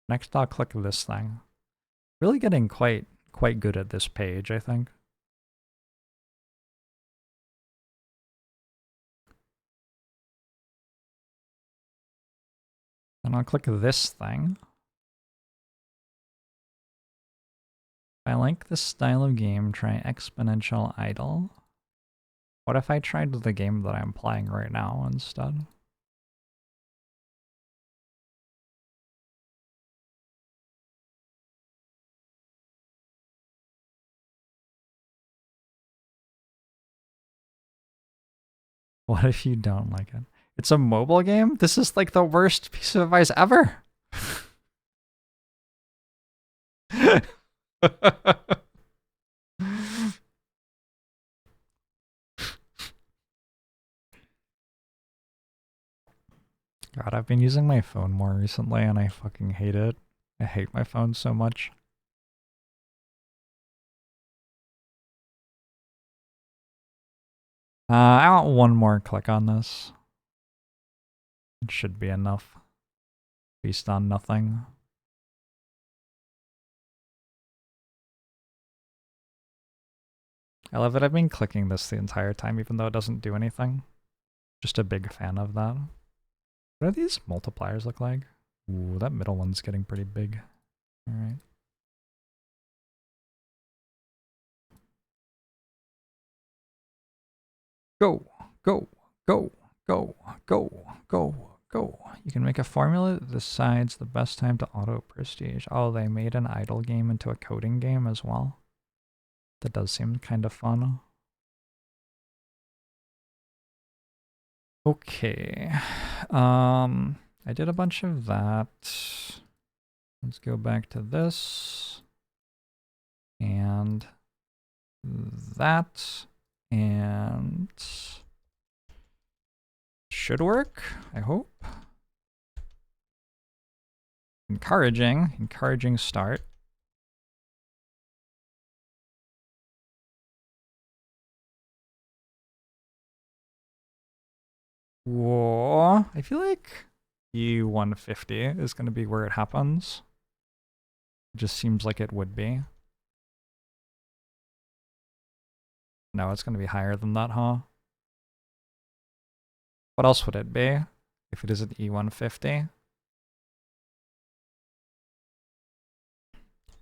Next, I'll click this thing. Really getting quite good at this page, I think. And I'll click this thing. If I like this style of game, try exponential idle. What if I tried the game that I'm playing right now instead? What if you don't like it? It's a mobile game? This is like the worst piece of advice ever. God, I've been using my phone more recently and I fucking hate it. I hate my phone so much. I want one more click on this. It should be enough. based on nothing. I love that I've been clicking this the entire time, even though it doesn't do anything. Just a big fan of that. What do these multipliers look like? Ooh, that middle one's getting pretty big. All right. Go, go, go, go, go, go, go. You can make a formula that decides the best time to auto prestige. Oh, they made an idle game into a coding game as well. That does seem kind of fun. Okay. I did a bunch of that. Let's go back to this. And that. And should work, I hope. Encouraging start. Whoa, I feel like E150 is going to be where it happens. It just seems like it would be. No, it's going to be higher than that, huh? What else would it be if it isn't E150?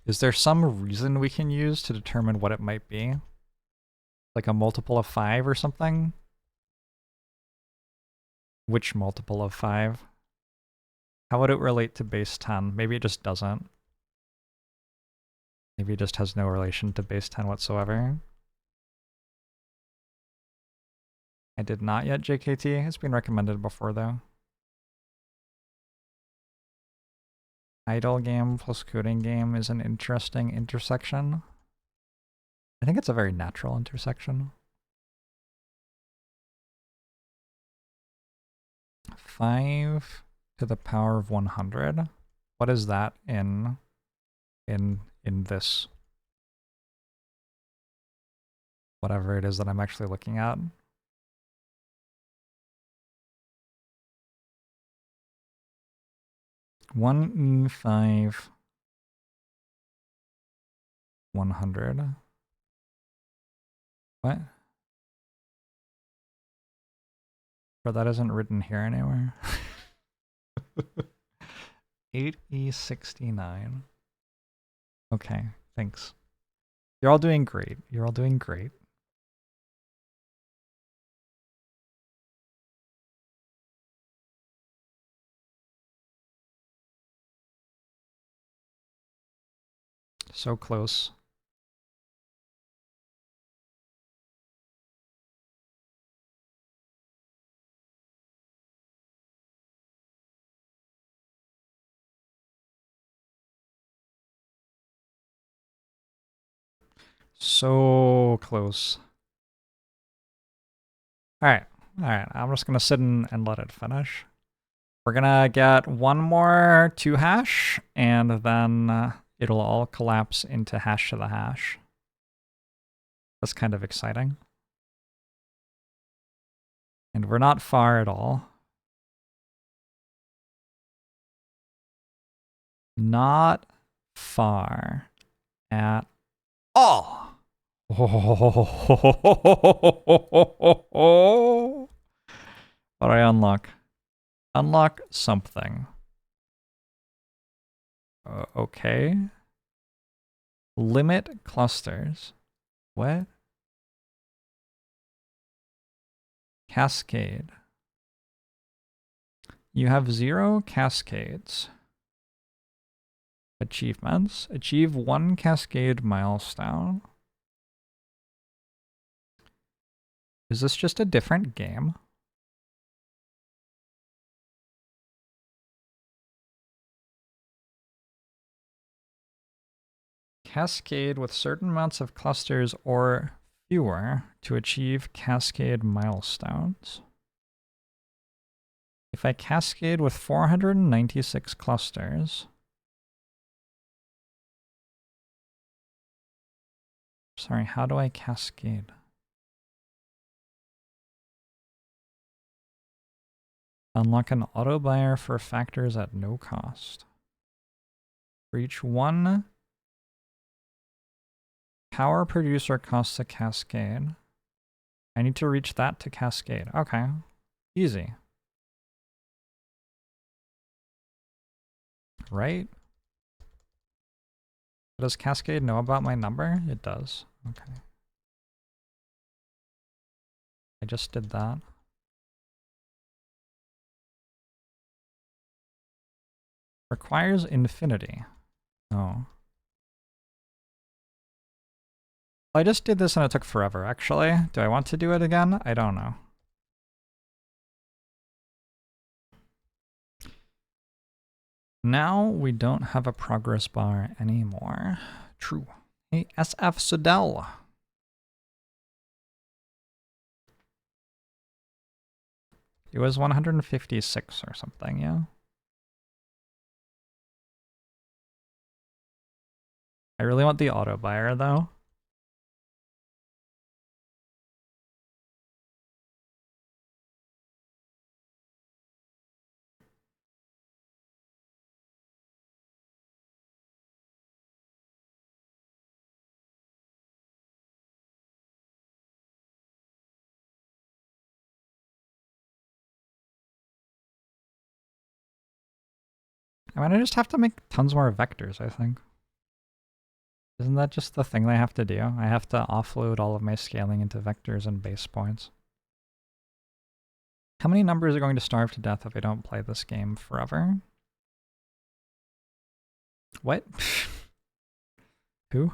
Is there some reason we can use to determine what it might be? Like a multiple of 5 or something? Which multiple of 5? How would it relate to base 10? Maybe it just doesn't. Maybe it just has no relation to base 10 whatsoever. I did not yet, JKT. It's been recommended before, though. Idle game plus coding game is an interesting intersection. I think it's a very natural intersection. 5 to the power of 100. What is that in this? Whatever it is that I'm actually looking at. One E5 100. What? But that isn't written here anywhere. 8E69. Okay, thanks. You're all doing great. You're all doing great. So close. So close. Alright, alright. I'm just gonna sit and let it finish. We're gonna get one more 2 hash, and then it'll all collapse into hash to the hash. That's kind of exciting. And we're not far at all. Not far at all. What do I unlock? Unlock something. Okay. Limit clusters. What? Cascade. You have 0 cascades. Achievements. Achieve 1 cascade milestone. Is this just a different game? Cascade with certain amounts of clusters or fewer to achieve cascade milestones. If I cascade with 496 clusters, sorry, how do I cascade? Unlock an auto buyer for factors at no cost. For each one power producer costs a cascade. I need to reach that to cascade. Okay. Easy. Right? Does cascade know about my number? It does. Okay. I just did that. Requires infinity. Oh. I just did this and it took forever, actually. Do I want to do it again? I don't know. Now we don't have a progress bar anymore. True. Hey, SF Sudell. It was 156 or something, yeah? I really want the auto buyer, though. I mean, I just have to make tons more vectors, I think. Isn't that just the thing they have to do? I have to offload all of my scaling into vectors and base points. How many numbers are going to starve to death if I don't play this game forever? What? Who?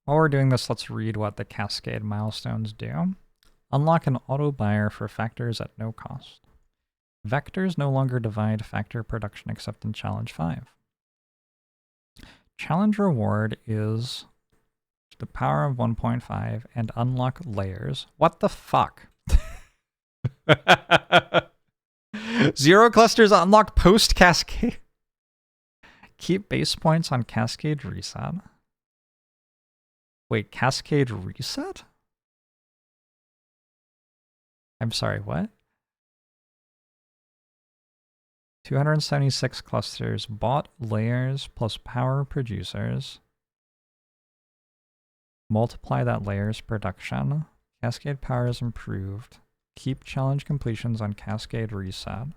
While we're doing this, let's read what the cascade milestones do. Unlock an auto buyer for factors at no cost. Vectors no longer divide factor production except in challenge 5. Challenge reward is the power of 1.5 and unlock layers. What the fuck? 0 clusters unlock post-cascade. Keep base points on cascade reset. Wait, cascade reset? I'm sorry, what? 276 clusters, bought layers plus power producers. Multiply that layers production. Cascade power is improved. Keep challenge completions on cascade reset.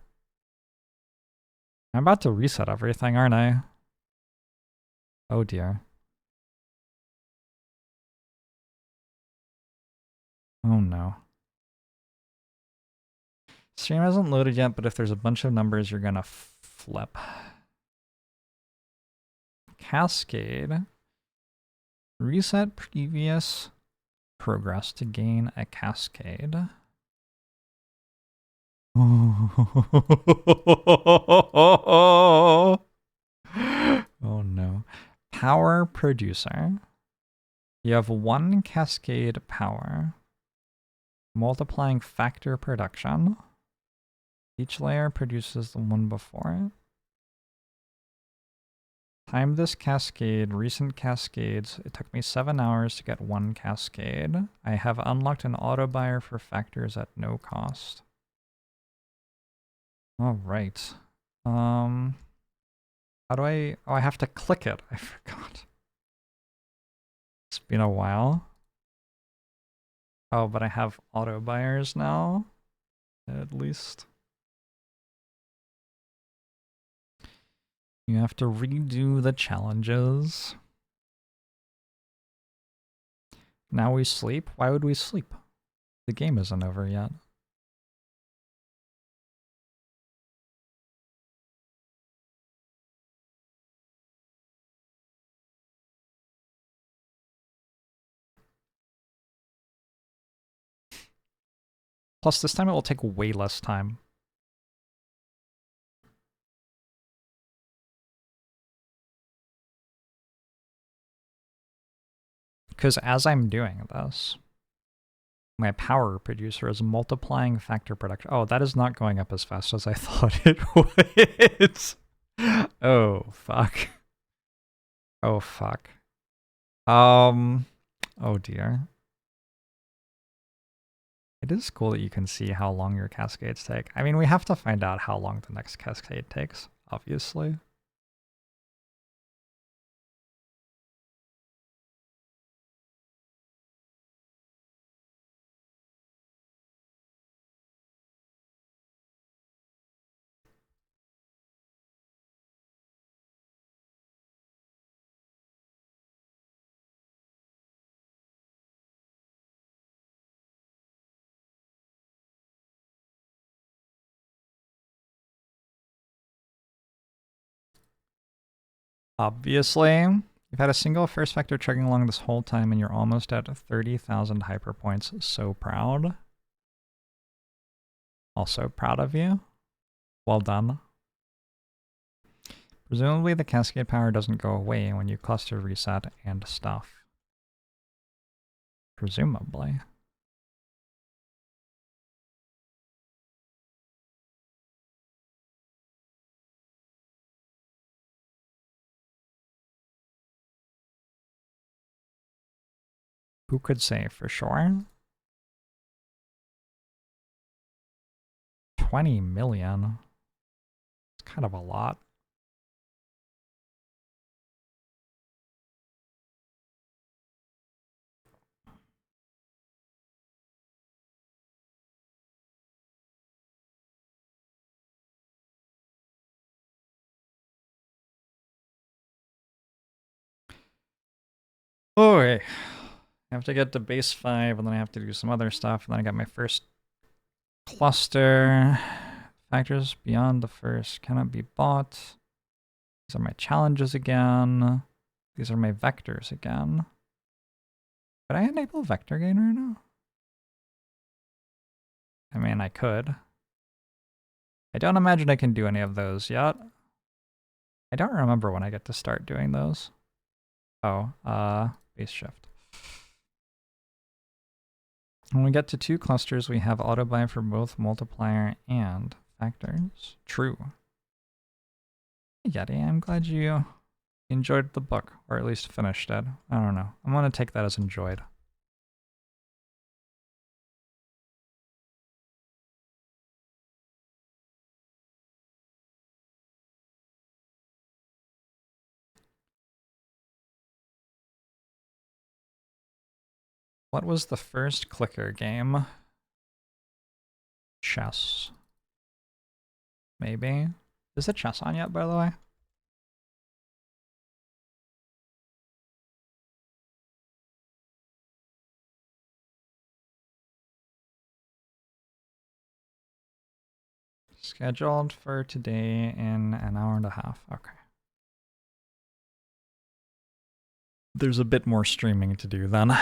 I'm about to reset everything, aren't I? Oh dear. Oh no. Stream hasn't loaded yet, but if there's a bunch of numbers, you're gonna flip. Cascade. Reset previous progress to gain a cascade. Oh no. Power producer. You have 1 cascade power. Multiplying factor production. Each layer produces the one before it. Time this cascade, recent cascades. It took me 7 hours to get 1 cascade. I have unlocked an auto buyer for factors at no cost. All right. How do I... Oh, I have to click it. I forgot. It's been a while. Oh, but I have auto buyers now. At least. You have to redo the challenges. Now we sleep? Why would we sleep? The game isn't over yet. Plus, this time it will take way less time. Because as I'm doing this, my power producer is multiplying factor production. Oh, that is not going up as fast as I thought it would. Oh, fuck. Oh, fuck. Oh dear. It is cool that you can see how long your cascades take. I mean, we have to find out how long the next cascade takes, obviously. Obviously, you've had a single first vector chugging along this whole time and you're almost at 30,000 hyperpoints. So proud. Also proud of you. Well done. Presumably the cascade power doesn't go away when you cluster reset and stuff. Presumably. Who could say for sure? 20 million. It's kind of a lot. Oh, I have to get to base 5 and then I have to do some other stuff. And then I got my first cluster. Factors beyond the first cannot be bought. These are my challenges again. These are my vectors again. Could I enable vector gain right now? I mean, I could. I don't imagine I can do any of those yet. I don't remember when I get to start doing those. Oh, base shift. When we get to 2 clusters, we have auto buy for both multiplier and factors. True. Hey, Yeti, I'm glad you enjoyed the book, or at least finished it. I don't know. I'm gonna take that as enjoyed. What was the first clicker game? Chess. Maybe. Is it chess on yet, by the way? Scheduled for today in an hour and a half. Okay. There's a bit more streaming to do then.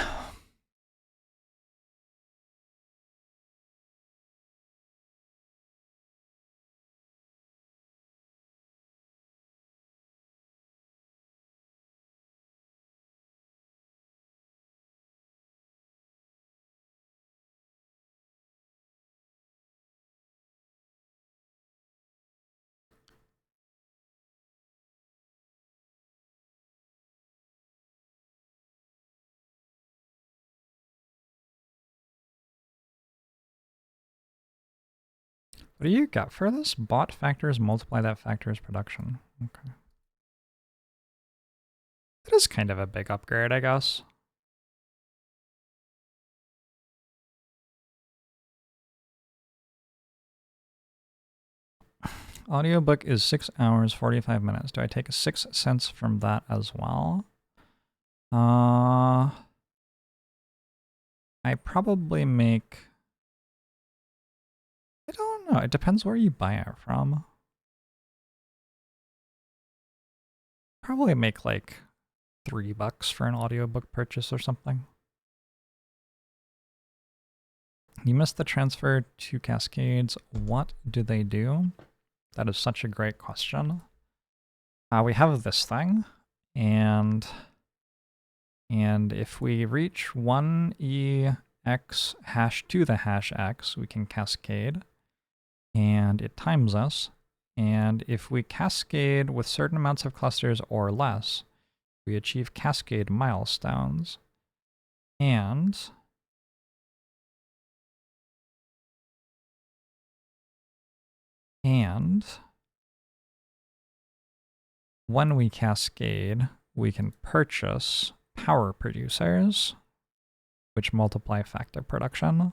What do you got for this? Bought factors multiply that factor's production. Okay. It is kind of a big upgrade, I guess. Audiobook is 6 hours, 45 minutes. Do I take 6 cents from that as well? I probably make... I don't know. It depends where you buy it from. Probably make like $3 for an audiobook purchase or something. You missed the transfer to Cascades. What do they do? That is such a great question. We have this thing, and if we reach 1EX hash to the hash X, we can cascade, and it times us. And if we cascade with certain amounts of clusters or less, we achieve cascade milestones. And when we cascade, we can purchase power producers, which multiply factor production,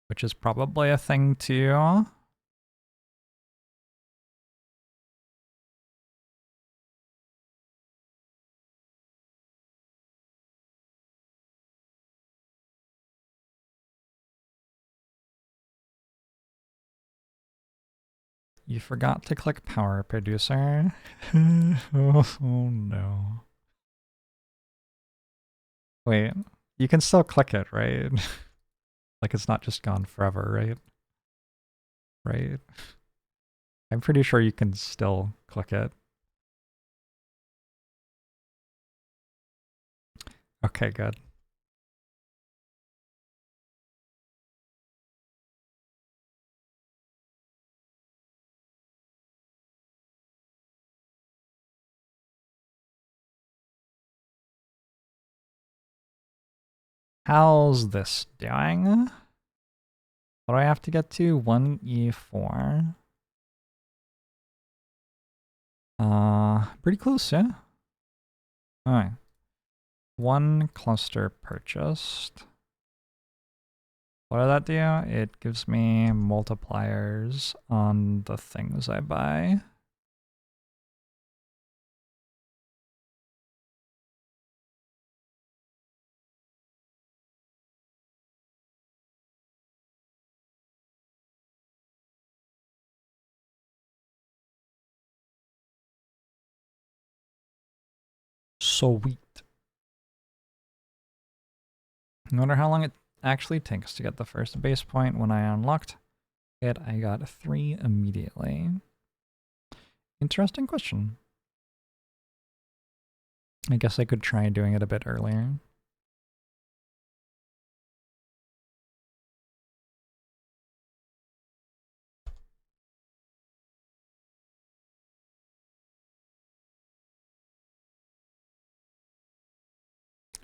which is probably a thing too. You forgot to click power producer. Oh no. Wait, you can still click it, right? Like it's not just gone forever, right? Right? I'm pretty sure you can still click it. Okay, good. How's this doing? What do I have to get to? 1E4. Pretty close, yeah? Alright. One cluster purchased. What does that do? It gives me multipliers on the things I buy. Sweet. I wonder how long it actually takes to get the first base point. When I unlocked it, I got 3 immediately. Interesting question. I guess I could try doing it a bit earlier.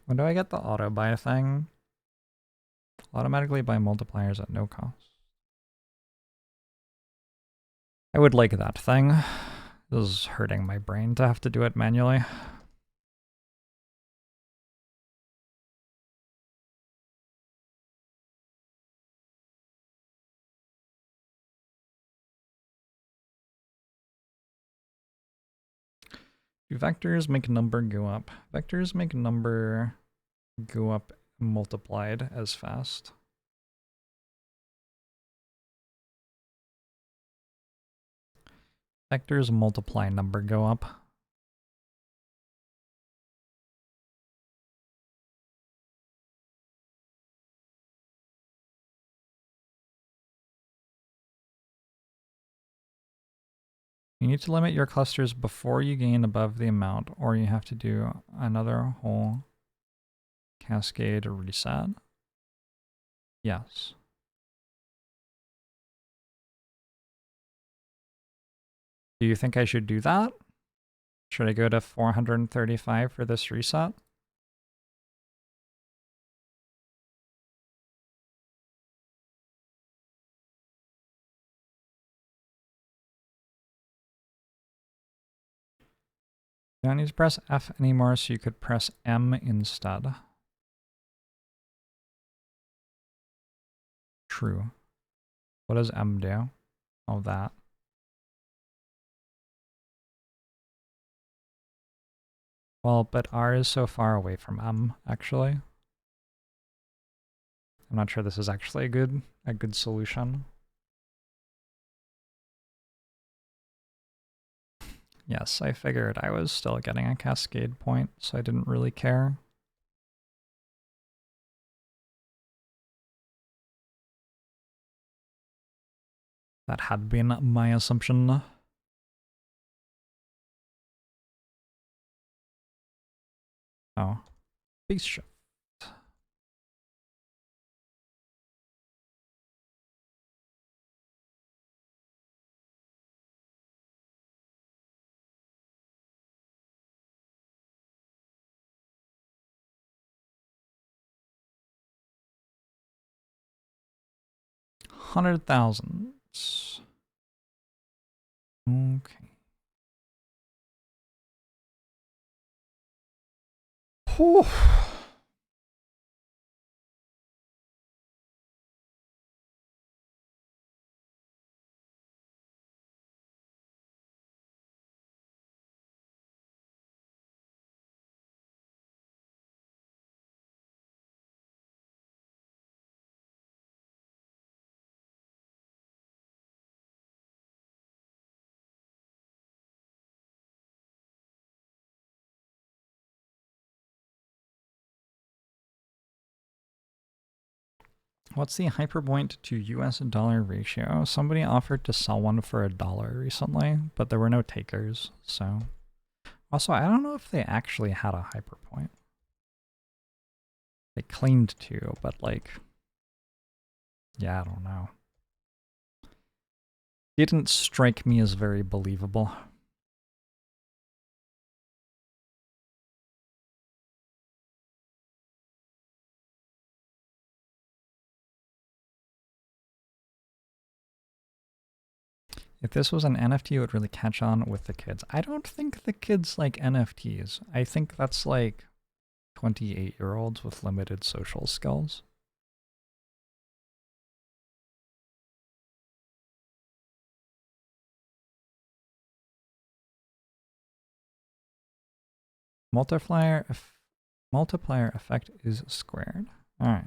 When do I get the auto buy thing? Automatically buy multipliers at no cost. I would like that thing. This is hurting my brain to have to do it manually. Do vectors make number go up? Vectors make number go up multiplied as fast. Vectors multiply number go up. You need to limit your clusters before you gain above the amount, or you have to do another whole cascade reset. Yes. Do you think I should do that? Should I go to 435 for this reset? You don't need to press F anymore, so you could press M instead. True. What does M do? Oh, that. Well, but R is so far away from M, actually. I'm not sure this is actually a good solution. Yes, I figured I was still getting a cascade point, so I didn't really care. That had been my assumption. Oh. Base shift. 100,000. Okay. Whew. What's the hyperpoint to US dollar ratio? Somebody offered to sell one for $1 recently, but there were no takers, so. Also, I don't know if they actually had a hyperpoint. They claimed to, but like, yeah, I don't know. Didn't strike me as very believable. If this was an NFT, it would really catch on with the kids. I don't think the kids like NFTs. I think that's like 28-year-olds with limited social skills. Multiplier effect is squared. All right.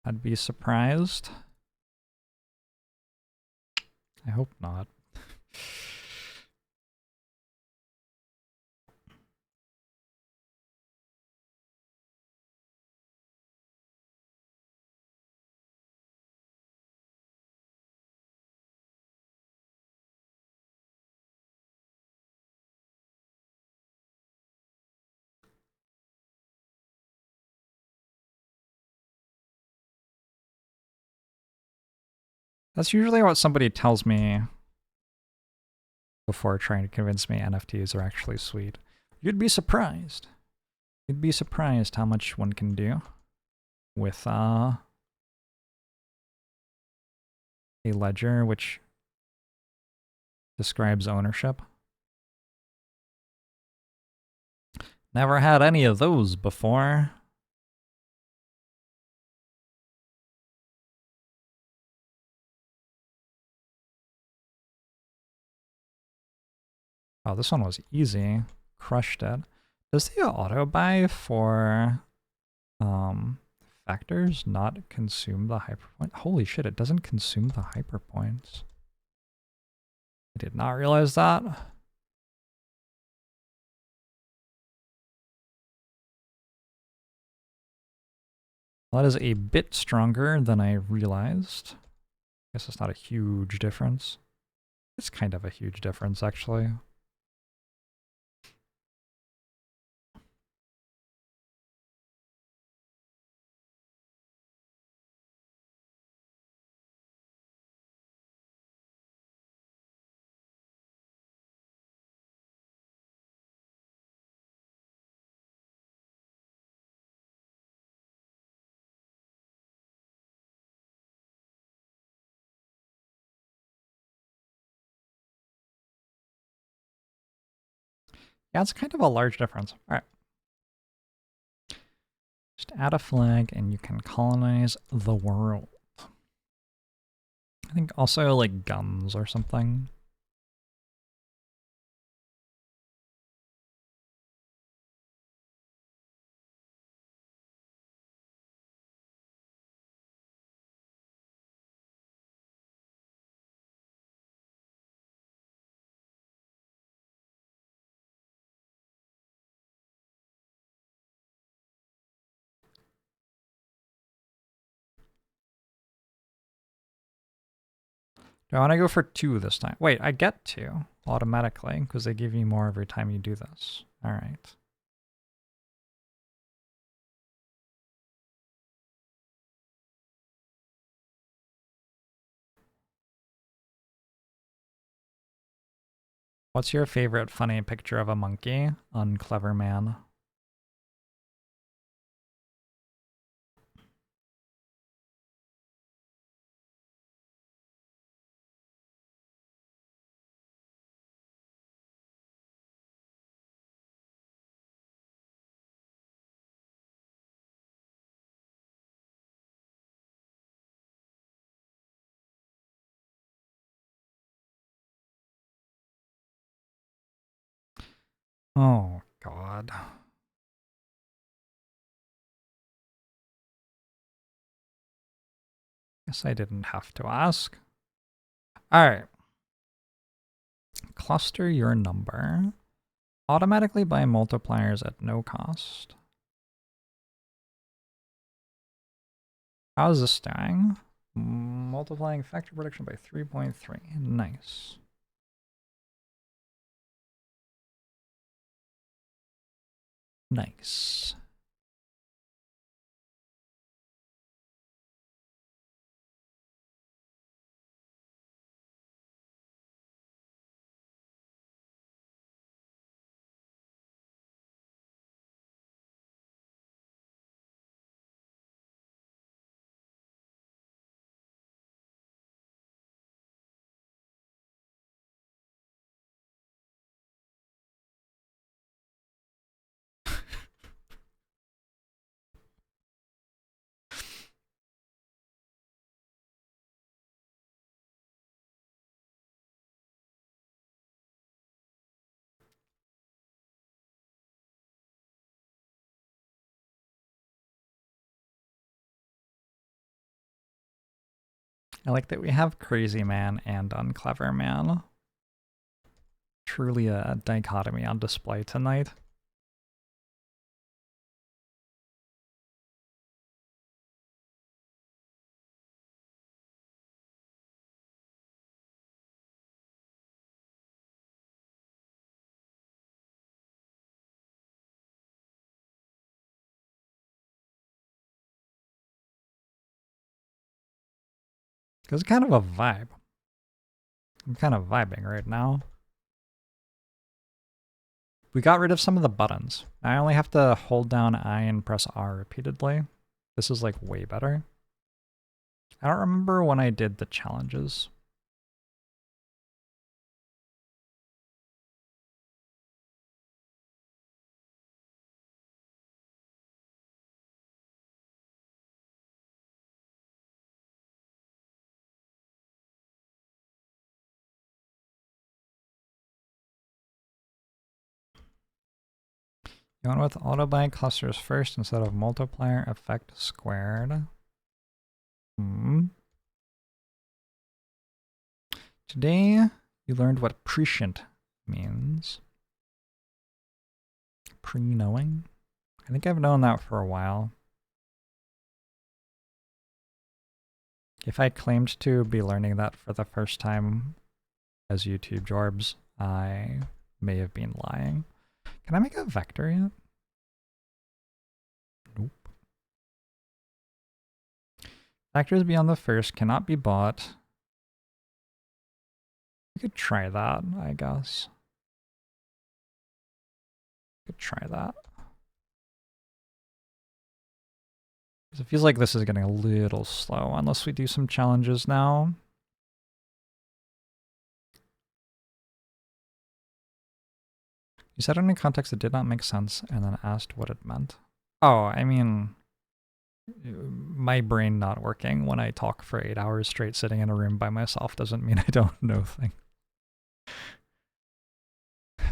I'd be surprised. I hope not. That's usually what somebody tells me before trying to convince me NFTs are actually sweet. You'd be surprised. You'd be surprised how much one can do with a ledger which describes ownership. Never had any of those before. Oh, this one was easy. Crushed it. Does the auto buy for factors not consume the hyperpoint? Holy shit, it doesn't consume the hyperpoints. I did not realize that. That is a bit stronger than I realized. I guess it's not a huge difference. It's kind of a huge difference, actually. Yeah, it's kind of a large difference. All right. Just add a flag and you can colonize the world. I think also like guns or something. Do I want to go for 2 this time? Wait, I get 2 automatically because they give you more every time you do this. All right. What's your favorite funny picture of a monkey? Unclever man. Oh, God. Guess I didn't have to ask. All right. Cluster your number automatically by multipliers at no cost. How's this doing? Multiplying factor prediction by 3.3. Nice. Nice. I like that we have crazy man and unclever man. Truly a dichotomy on display tonight. It's kind of a vibe. I'm kind of vibing right now. We got rid of some of the buttons. I only have to hold down I and press R repeatedly. This is like way better. I don't remember when I did the challenges. You went with auto bind clusters first instead of multiplier effect squared. Today, you learned what prescient means. Pre-knowing? I think I've known that for a while. If I claimed to be learning that for the first time as YouTube Jorbs, I may have been lying. Can I make a vector yet? Nope. Vectors beyond the first cannot be bought. We could try that, I guess. Could try that. It feels like this is getting a little slow unless we do some challenges now. You said it in a context that did not make sense and then asked what it meant. Oh, I mean, my brain not working when I talk for 8 hours straight sitting in a room by myself doesn't mean I don't know things.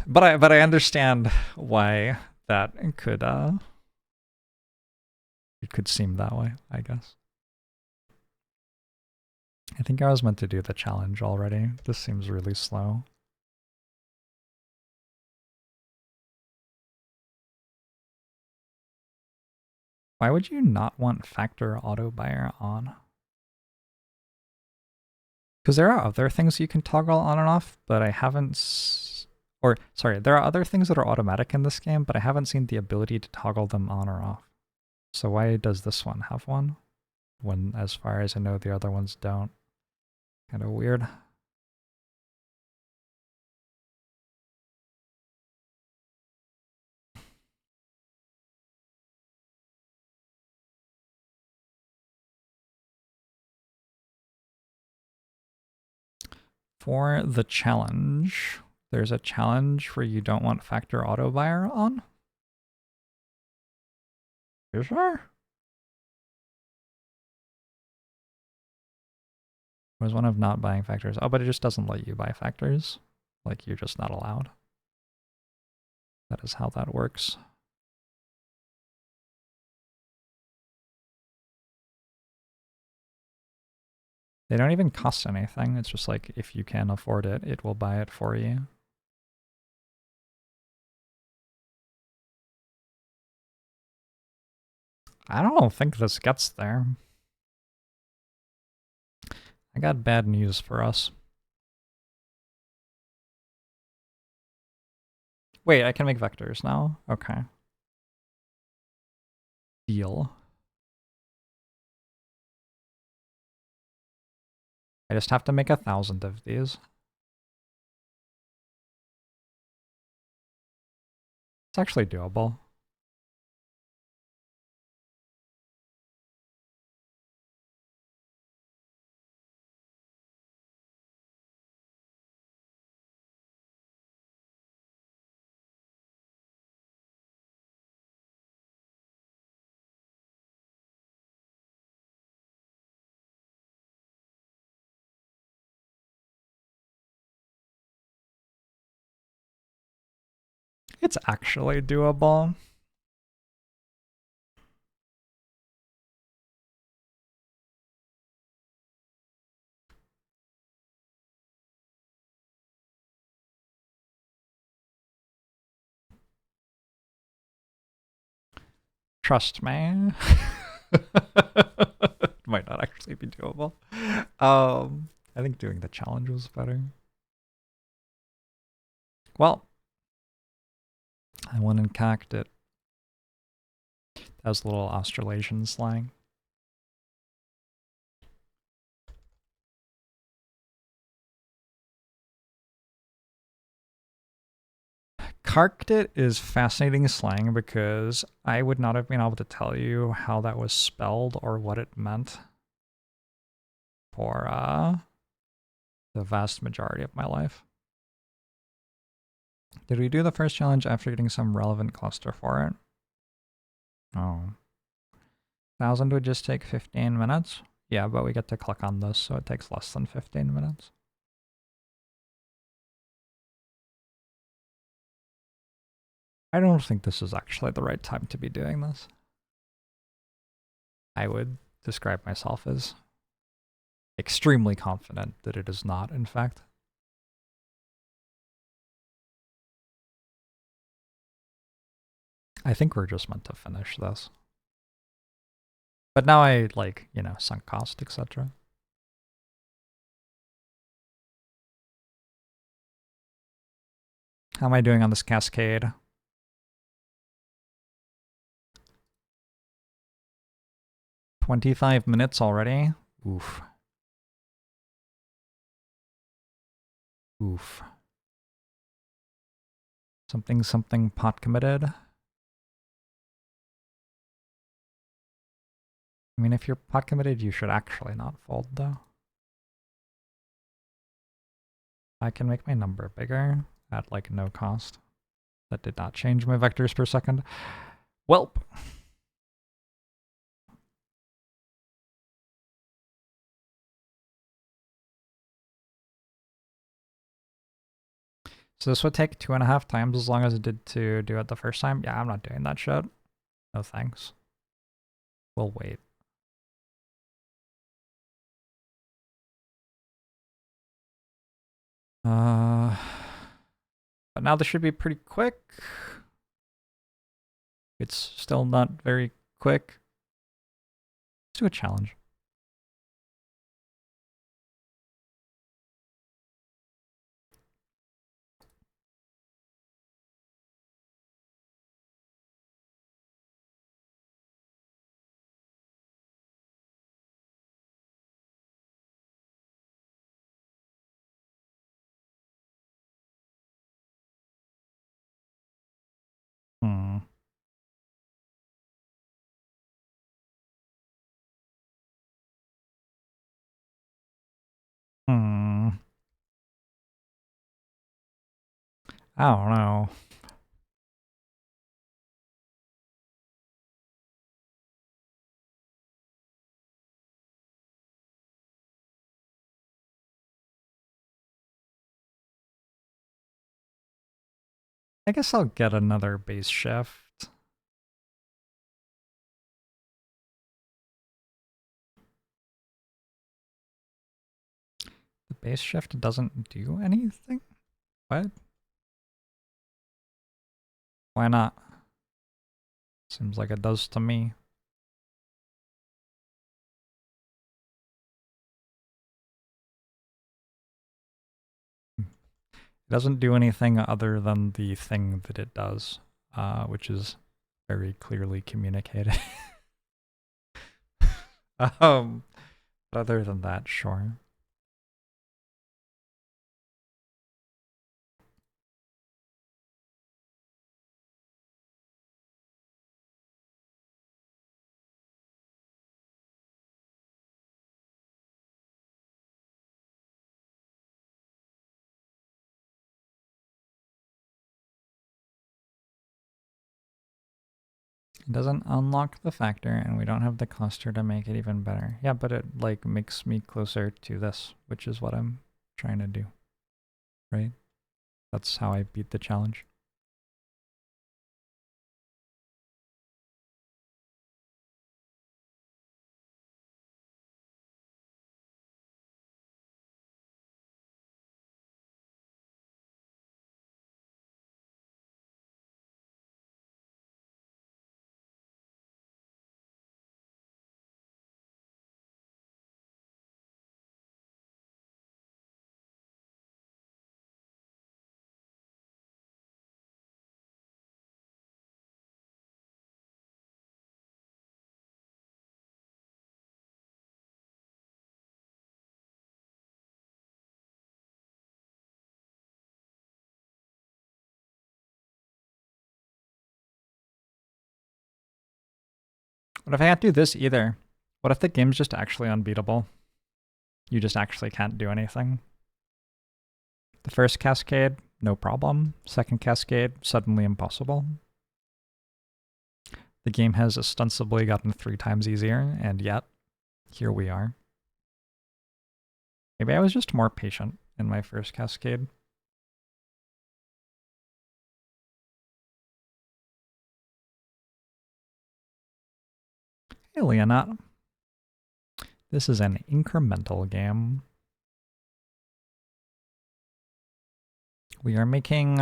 But I understand why that could it could seem that way, I guess. I think I was meant to do the challenge already. This seems really slow. Why would you not want factor auto buyer on? Because there are other things you can toggle on and off, but I haven't... Or, sorry, there are other things that are automatic in this game, but I haven't seen the ability to toggle them on or off. So why does this one have one? When, as far as I know, the other ones don't. Kind of weird. For the challenge, there's a challenge where you don't want factor auto buyer on. You sure? Was one of not buying factors. Oh, but it just doesn't let you buy factors. Like, you're just not allowed. That is how that works. They don't even cost anything. It's just like, if you can afford it, it will buy it for you. I don't think this gets there. I got bad news for us. Wait, I can make vectors now? Okay. Deal. I just have to make 1,000 of these. It's actually doable. It's actually doable. Trust me. It might not actually be doable. I think doing the challenge was better. Well, I went and cacked it. That was a little Australasian slang. Carked it is fascinating slang because I would not have been able to tell you how that was spelled or what it meant for the vast majority of my life. Did we do the first challenge after getting some relevant cluster for it? Oh. 1,000 would just take 15 minutes? Yeah, but we get to click on this, so it takes less than 15 minutes. I don't think this is actually the right time to be doing this. I would describe myself as extremely confident that it is not, in fact. I think we're just meant to finish this. But now I like, sunk cost, etc. How am I doing on this cascade? "25 minutes already? Oof. Oof. Something pot committed. I mean, if you're pot committed, you should actually not fold, though. I can make my number bigger at, like, no cost. That did not change my vectors per second. Welp. So this would take 2.5 times as long as it did to do it the first time? Yeah, I'm not doing that shit. No thanks. We'll wait. But now this should be pretty quick. It's still not very quick. Let's do a challenge. Hmm. Hmm. I don't know. I I guess I'll get another base shift. The base shift doesn't do anything? What? Why not? Seems like it does to me. It doesn't do anything other than the thing that it does, which is very clearly communicated. But other than that, sure. It doesn't unlock the factor, and we don't have the cluster to make it even better. Yeah, but it like makes me closer to this, which is what I'm trying to do, right? That's how I beat the challenge. What if I can't do this either? What if the game's just actually unbeatable? You just actually can't do anything. The first cascade, no problem. Second cascade, suddenly impossible. The game has ostensibly gotten 3 times easier, and yet, here we are. Maybe I was just more patient in my first cascade. Hey, Leonot. This is an incremental game. We are making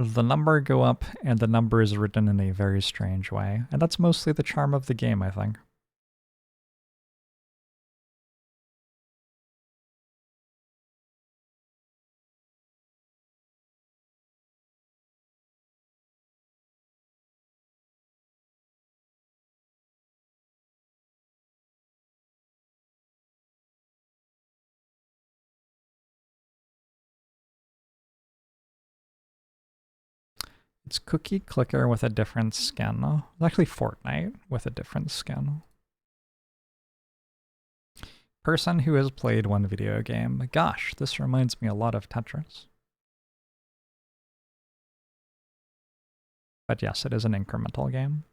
the number go up, and the number is written in a very strange way. And that's mostly the charm of the game, I think. It's Cookie Clicker with a different skin. It's actually Fortnite with a different skin. Person who has played one video game. Gosh, this reminds me a lot of Tetris. But yes, it is an incremental game.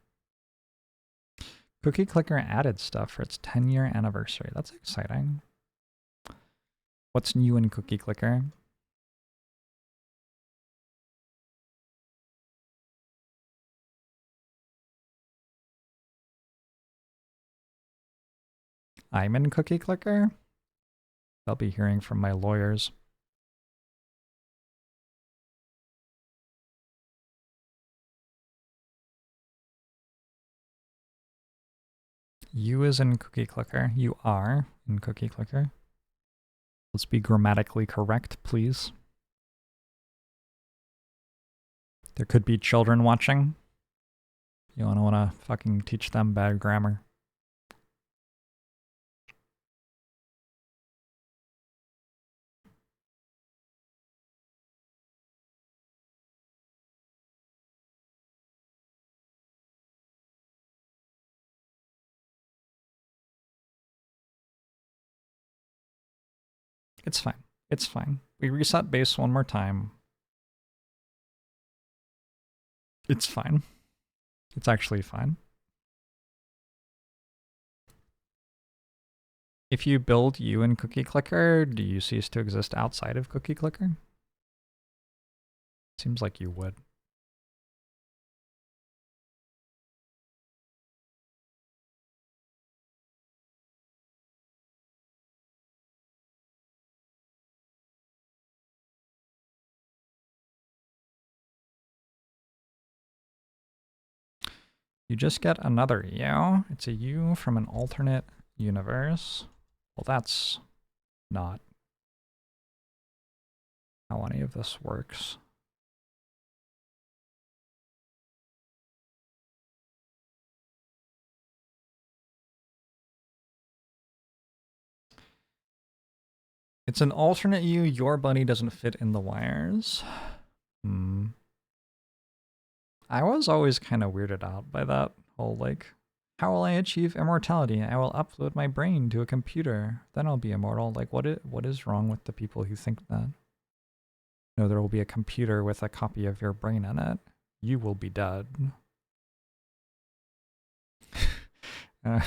Cookie Clicker added stuff for its 10-year anniversary. That's exciting. What's new in Cookie Clicker? I'm in Cookie Clicker? I'll be hearing from my lawyers. You is in Cookie Clicker. You are in Cookie Clicker. Let's be grammatically correct, please. There could be children watching. You don't want to fucking teach them bad grammar. It's fine. It's fine. We reset base one more time. It's fine. It's actually fine. If you build you in Cookie Clicker, do you cease to exist outside of Cookie Clicker? Seems like you would. You just get another U. It's a U from an alternate universe. Well, that's not how any of this works. It's an alternate U. Your bunny doesn't fit in the wires. I was always kind of weirded out by that whole, like, how will I achieve immortality? I will upload my brain to a computer. Then I'll be immortal. Like, what is wrong with the people who think that? No, there will be a computer with a copy of your brain in it. You will be dead. uh,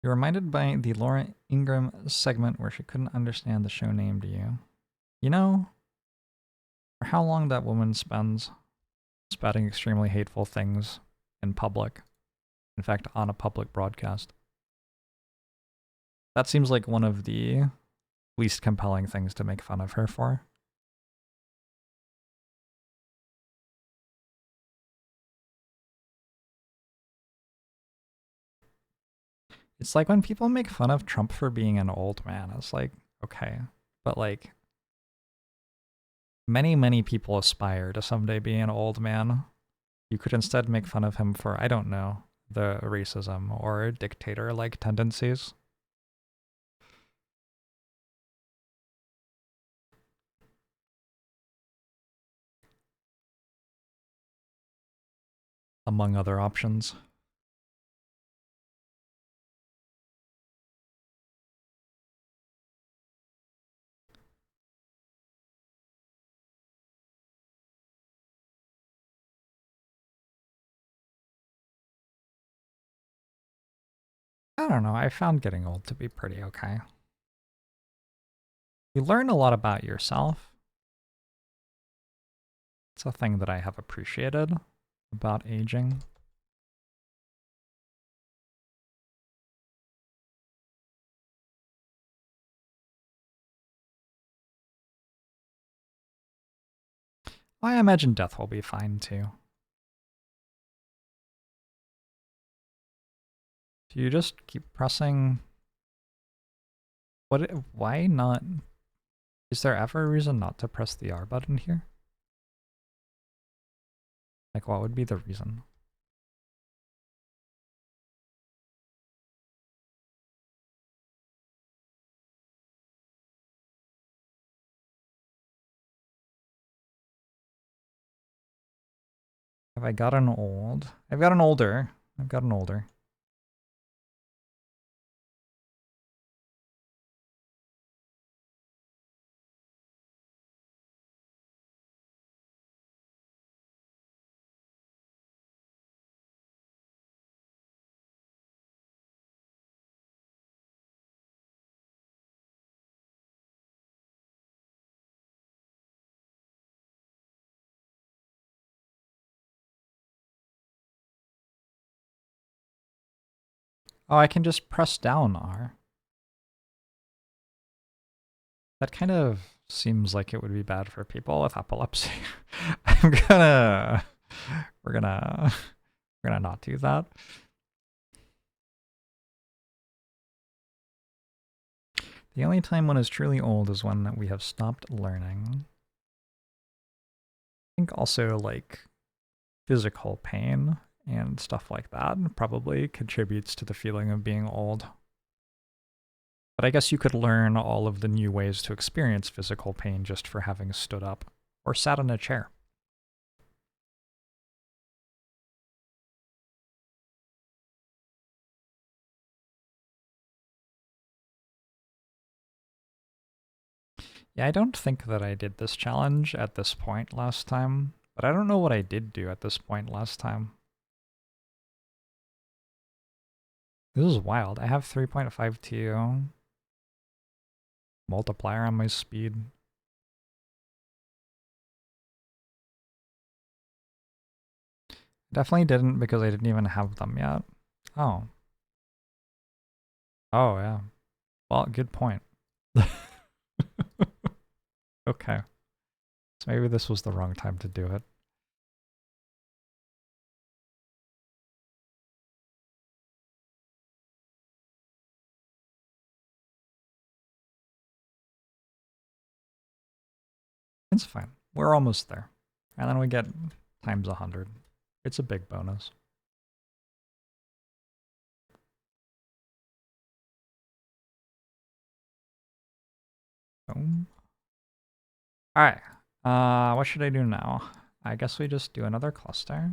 You're reminded by the Laura Ingram segment where she couldn't understand the show named you. You know, for how long that woman spends spouting extremely hateful things in public. In fact, on a public broadcast. That seems like one of the least compelling things to make fun of her for. It's like when people make fun of Trump for being an old man. It's like, okay, but like many people aspire to someday be an old man. You could instead make fun of him for, I don't know, the racism or dictator-like tendencies. Among other options. I don't know, I found getting old to be pretty okay. You learn a lot about yourself. It's a thing that I have appreciated about aging. I imagine death will be fine too. Do you just keep pressing? Why not? Is there ever a reason not to press the R button here? Like, what would be the reason? Have I gotten old? I've gotten older. I've gotten older. Oh, I can just press down R. That kind of seems like it would be bad for people with epilepsy. We're gonna not do that. The only time one is truly old is when we have stopped learning. I think also like physical pain and stuff like that probably contributes to the feeling of being old. But I guess you could learn all of the new ways to experience physical pain just for having stood up or sat in a chair. Yeah, I don't think that I did this challenge at this point last time, but I don't know what I did do at this point last time. This is wild. I have 3.52. multiplier on my speed. Definitely didn't because I didn't even have them yet. Oh. Oh, yeah. Well, good point. Okay. So maybe this was the wrong time to do it. It's fine. We're almost there. And then we get times 100. It's a big bonus. Boom. Alright. What should I do now? I guess we just do another cluster.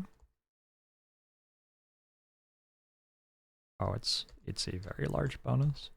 Oh, it's a very large bonus.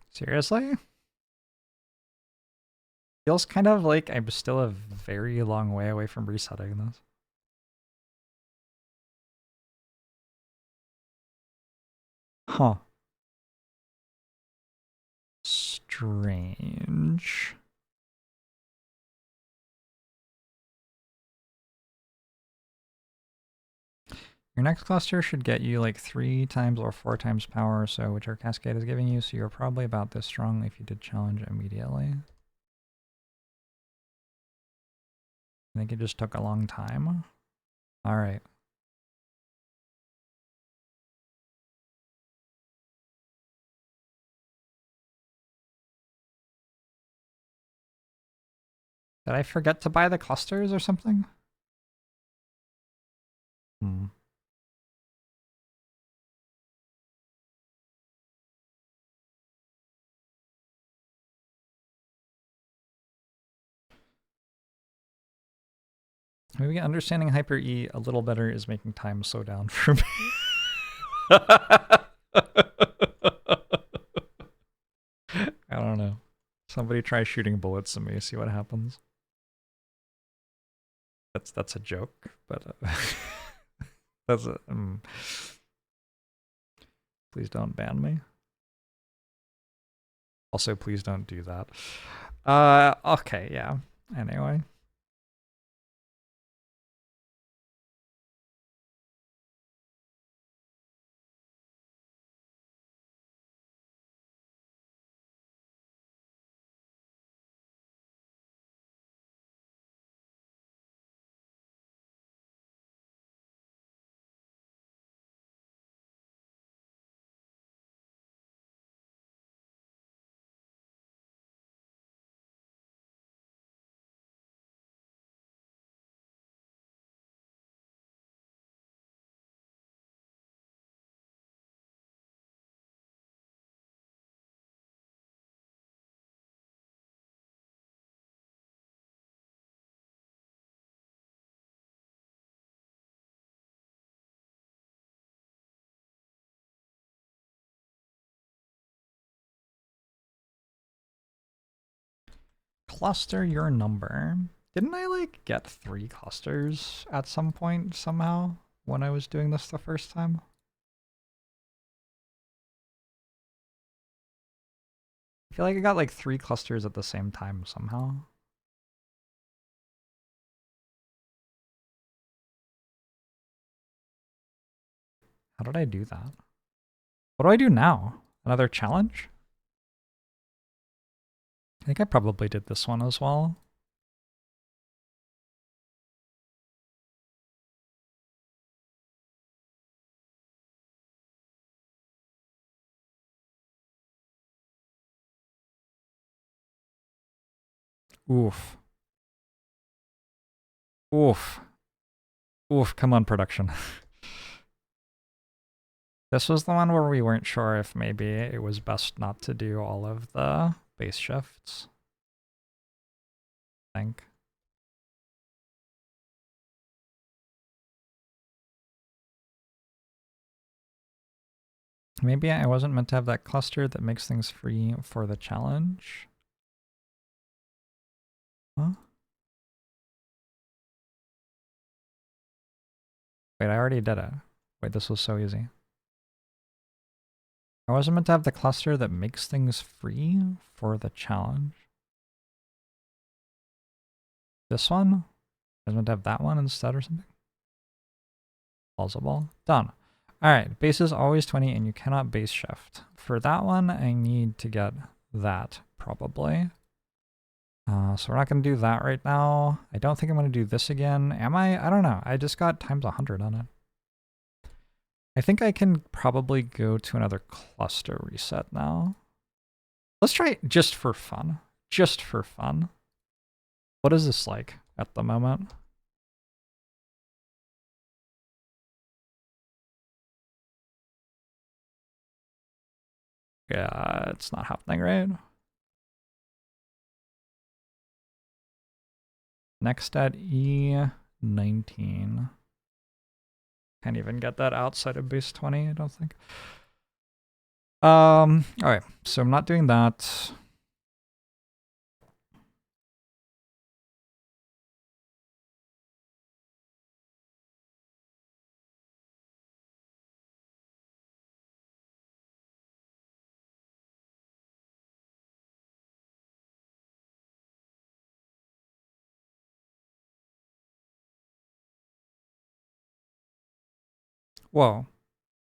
Seriously? Feels kind of like I'm still a very long way away from resetting this. Huh. Strange. Your next cluster should get you like 3 times or 4 times power, so which our cascade is giving you, so you're probably about this strong if you did challenge immediately. I think it just took a long time. Alright. Did I forget to buy the clusters or something? Hmm. Maybe understanding Hyper E a little better is making time slow down for me. I don't know. Somebody try shooting bullets at me, see what happens. That's a joke, but that's a, please don't ban me. Also, please don't do that. Okay, yeah. Anyway. Cluster your number. Didn't I like get 3 clusters at some point somehow when I was doing this the first time? I feel like I got like 3 clusters at the same time somehow. How did I do that? What do I do now? Another challenge? I think I probably did this one as well. Oof. Oof. Oof, come on, production. This was the one where we weren't sure if maybe it was best not to do all of the base shifts. I think. Maybe I wasn't meant to have that cluster that makes things free for the challenge. Huh? Wait, I already did it. Wait, this was so easy. I wasn't meant to have the cluster that makes things free for the challenge. This one? I was meant to have that one instead or something? Plausible. Done. Alright, base is always 20 and you cannot base shift. For that one, I need to get that, probably. So we're not going to do that right now. I don't think I'm going to do this again. Am I? I don't know. I just got times 100 on it. I think I can probably go to another cluster reset now. Let's try it just for fun. Just for fun. What is this like at the moment? Yeah, it's not happening, right? Next at E19. Can't even get that outside of base 20, I don't think. Alright, so I'm not doing that. Whoa.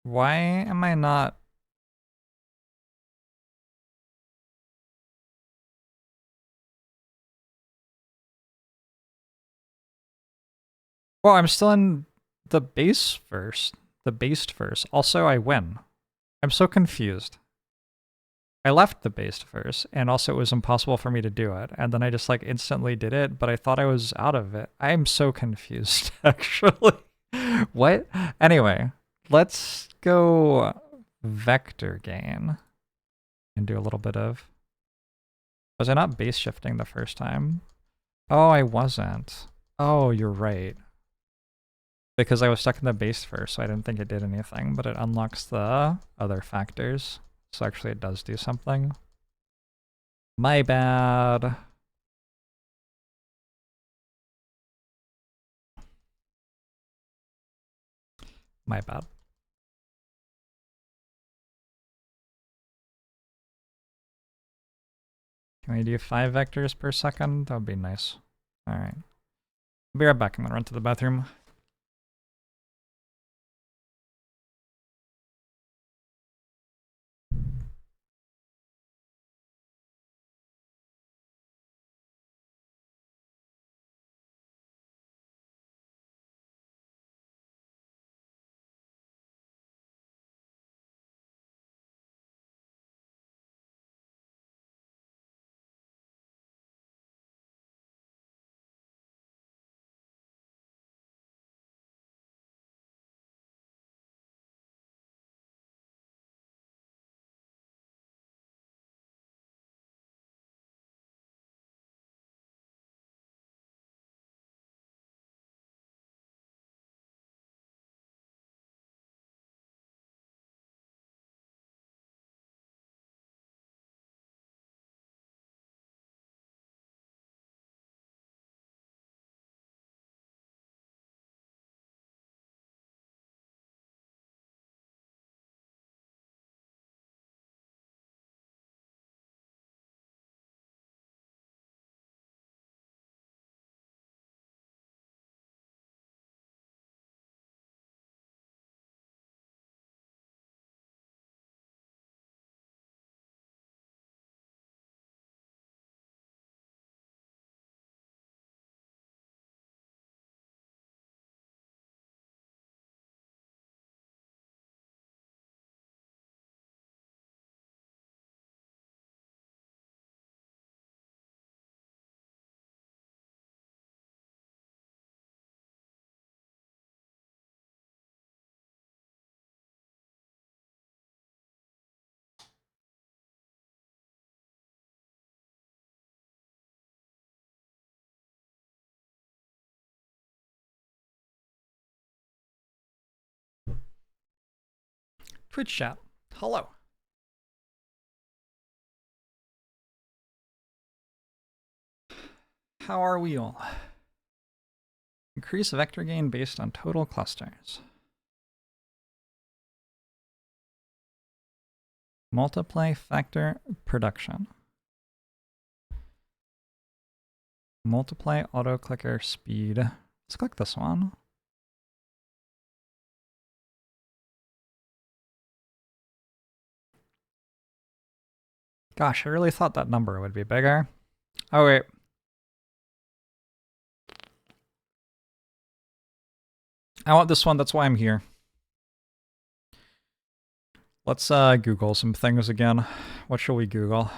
Why am I not... Well, I'm still in the base first. The based first. Also, I win. I'm so confused. I left the based first, and also it was impossible for me to do it. And then I just like instantly did it, but I thought I was out of it. I'm so confused, actually. What? Anyway, let's go vector gain and do a little bit of... Was I not base shifting the first time? Oh, I wasn't. Oh, you're right. Because I was stuck in the base first, so I didn't think it did anything, but it unlocks the other factors. So actually it does do something. My bad. My bad. Can we do 5 vectors per second? That would be nice. Alright. I'll be right back. I'm gonna run to the bathroom. Twitch chat. Hello. How are we all? Increase vector gain based on total clusters. Multiply factor production. Multiply auto clicker speed. Let's click this one. Gosh, I really thought that number would be bigger. Oh wait. I want this one, that's why I'm here. Let's Google some things again. What shall we Google?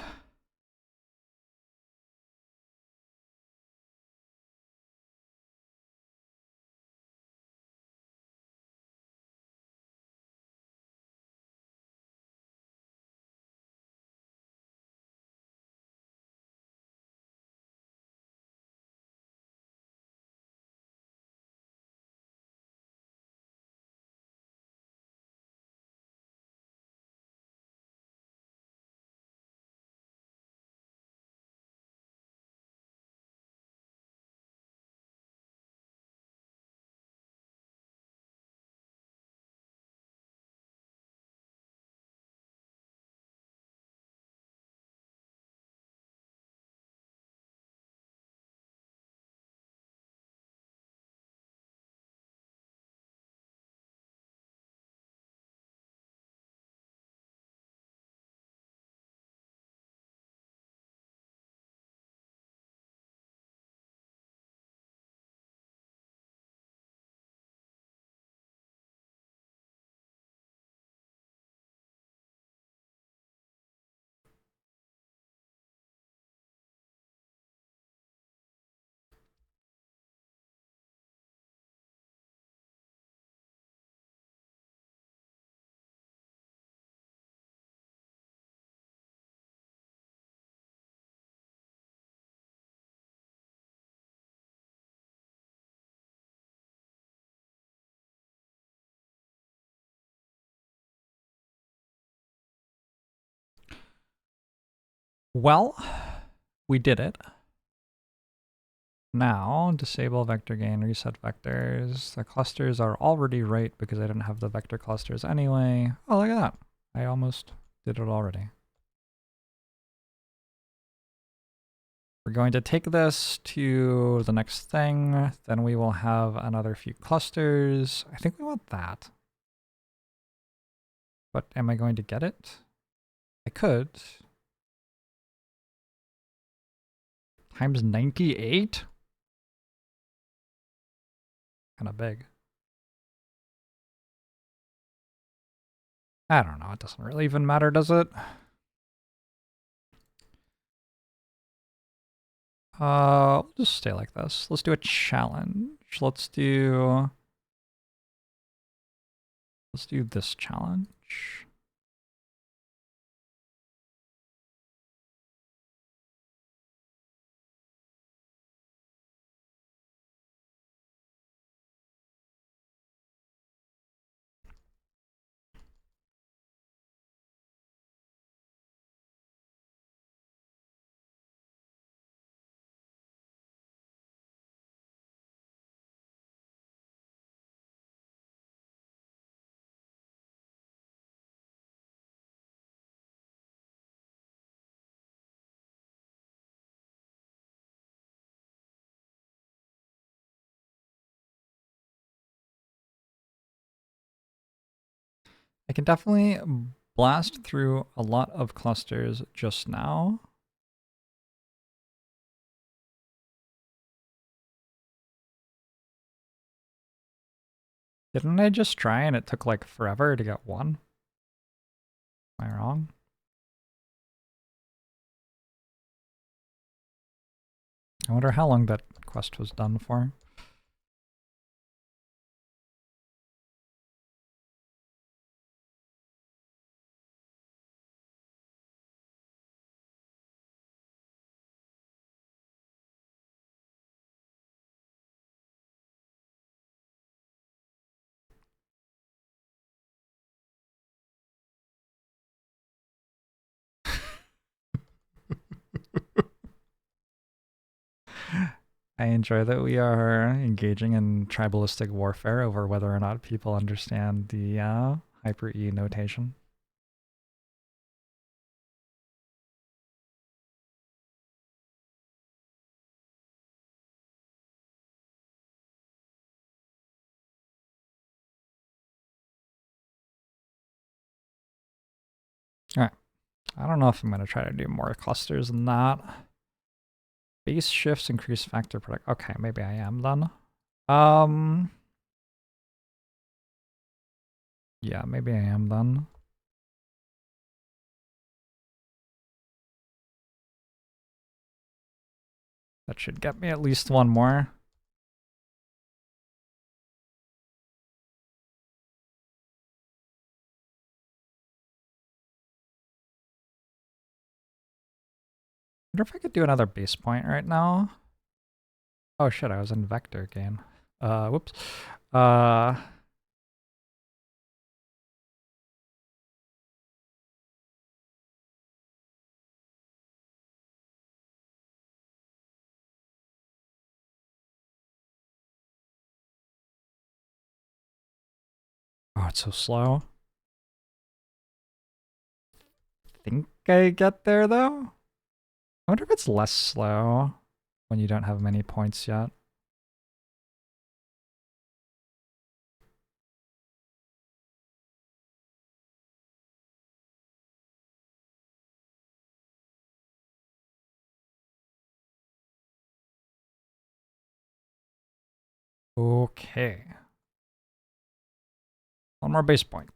Well, we did it. Now, disable vector gain, reset vectors. The clusters are already right because I didn't have the vector clusters anyway. Oh, look at that. I almost did it already. We're going to take this to the next thing. Then we will have another few clusters. I think we want that. But am I going to get it? I could. Times 98? Kind of big. I don't know. It doesn't really even matter, does it? We'll just stay like this. Let's do a challenge. Let's do this challenge. I can definitely blast through a lot of clusters just now. Didn't I just try and it took like forever to get one? Am I wrong? I wonder how long that quest was done for. I enjoy that we are engaging in tribalistic warfare over whether or not people understand the hyper E notation. All right. I don't know if I'm going to try to do more clusters than that. Base shifts increase factor product. Okay, maybe I am then. Yeah, maybe I am then. That should get me at least one more. I wonder if I could do another base point right now. Oh shit, I was in vector gain. Whoops. Oh, it's so slow. Think I get there though? I wonder if it's less slow when you don't have many points yet. Okay. One more base point.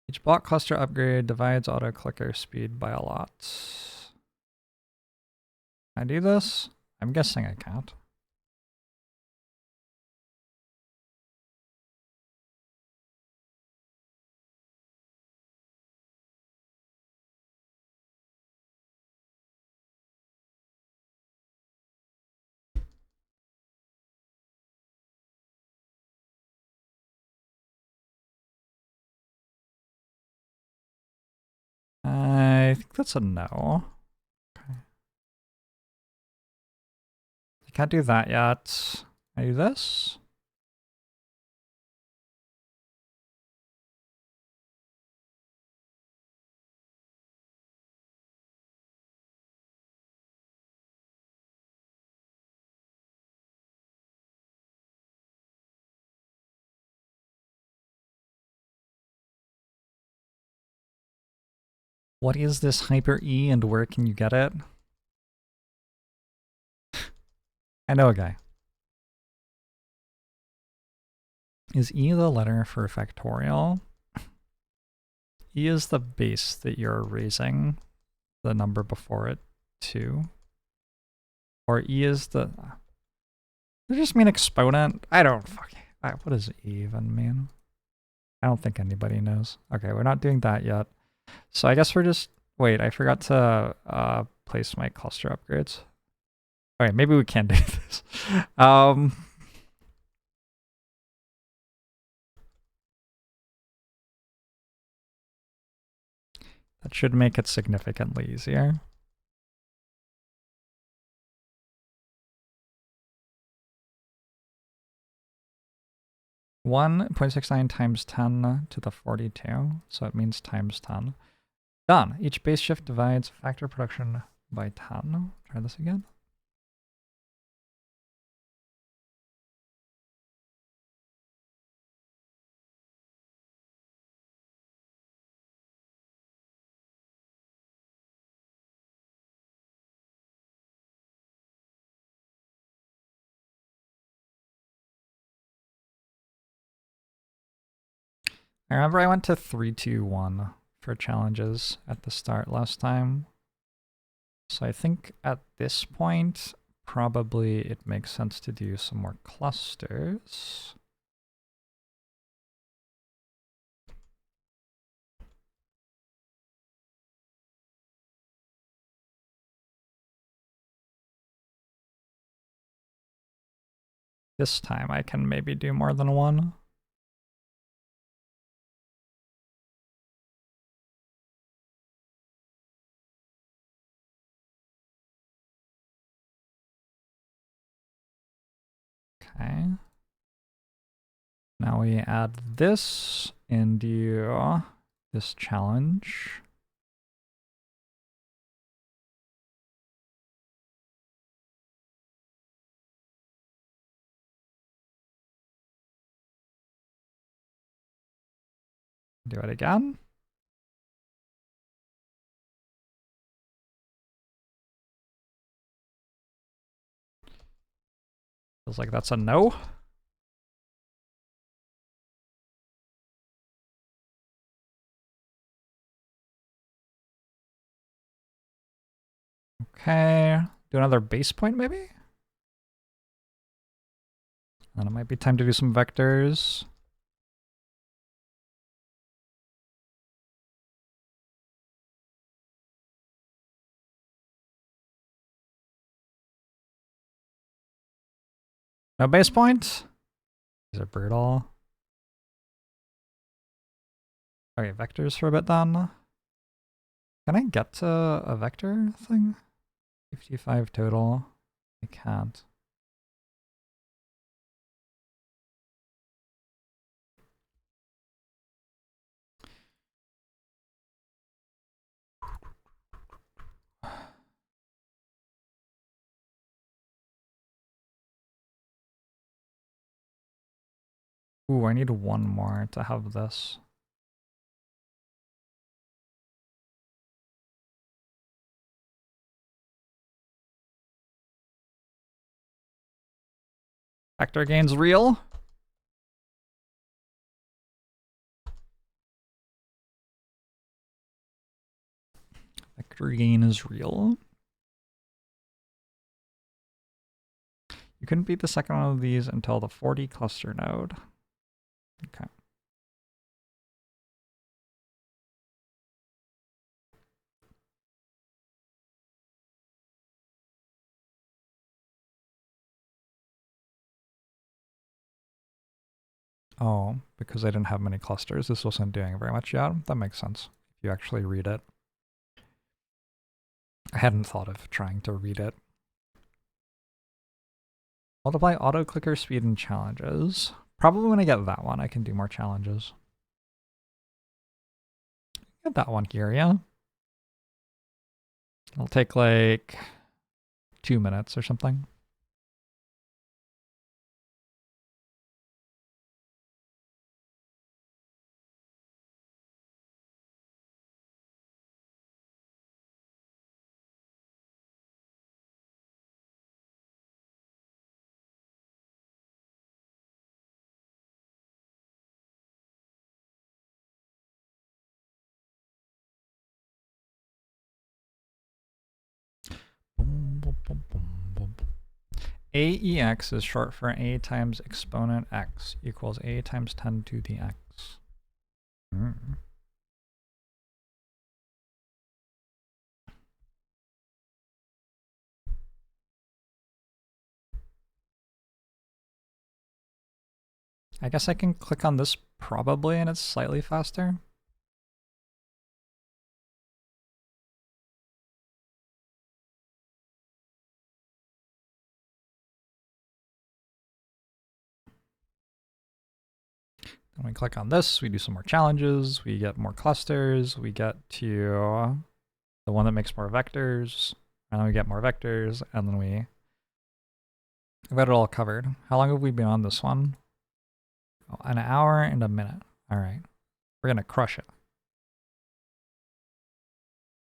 Each block cluster upgrade divides auto clicker speed by a lot. Can I do this? I'm guessing I can't. I think that's a no. Okay. I can't do that yet. Can I do this? What is this hyper E and where can you get it? I know a guy. Is E the letter for factorial? E is the base that you're raising the number before it to. Or E is the... Does it just mean exponent? I don't fucking... What does E even mean? I don't think anybody knows. Okay, we're not doing that yet. So I guess we're just... Wait, I forgot to place my cluster upgrades. Okay, maybe we can do this. That should make it significantly easier. One 0.69 times 10 to the 42, so it means times 10. Done. Each base shift divides factor production by 10. Try this again. I remember I went to 3, 2, 1 for challenges at the start last time. So I think at this point, probably it makes sense to do some more clusters. This time I can maybe do more than one. Okay. Now we add this and do this challenge. Do it again. Feels like that's a no. Okay, do another base point maybe? Then it might be time to do some vectors. No base point? These are brutal. Okay, vectors for a bit then. Can I get to a vector thing? 55 total. I can't. Ooh, I need one more to have this. Vector gain's real. Vector gain is real. You couldn't beat the second one of these until the 40 cluster node. Okay. Oh, because I didn't have many clusters, this wasn't doing very much yet. That makes sense if you actually read it. I hadn't thought of trying to read it. Multiply auto clicker speed and challenges. Probably when I get that one, I can do more challenges. Get that one here, yeah? It'll take like 2 minutes or something. AEX is short for A times exponent x equals A times 10 to the x. I guess I can click on this probably and it's slightly faster. Then we click on this, we do some more challenges, we get more clusters, we get to the one that makes more vectors, and then we get more vectors, and then we've got it all covered. How long have we been on this one? Oh, an hour and a minute. All right, we're gonna crush it.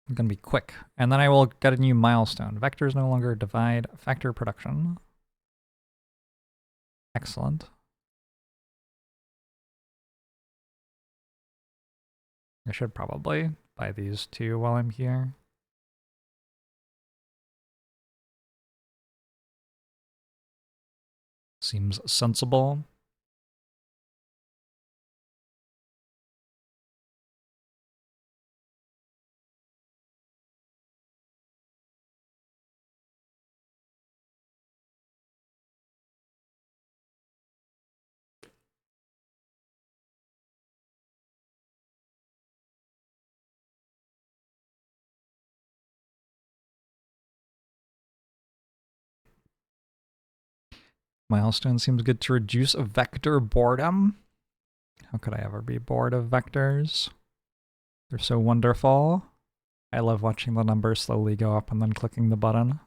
It's gonna be quick. And then I will get a new milestone. Vectors no longer divide factor production. Excellent. I should probably buy these two while I'm here. Seems sensible. Milestone seems good to reduce vector boredom. How could I ever be bored of vectors? They're so wonderful. I love watching the numbers slowly go up and then clicking the button.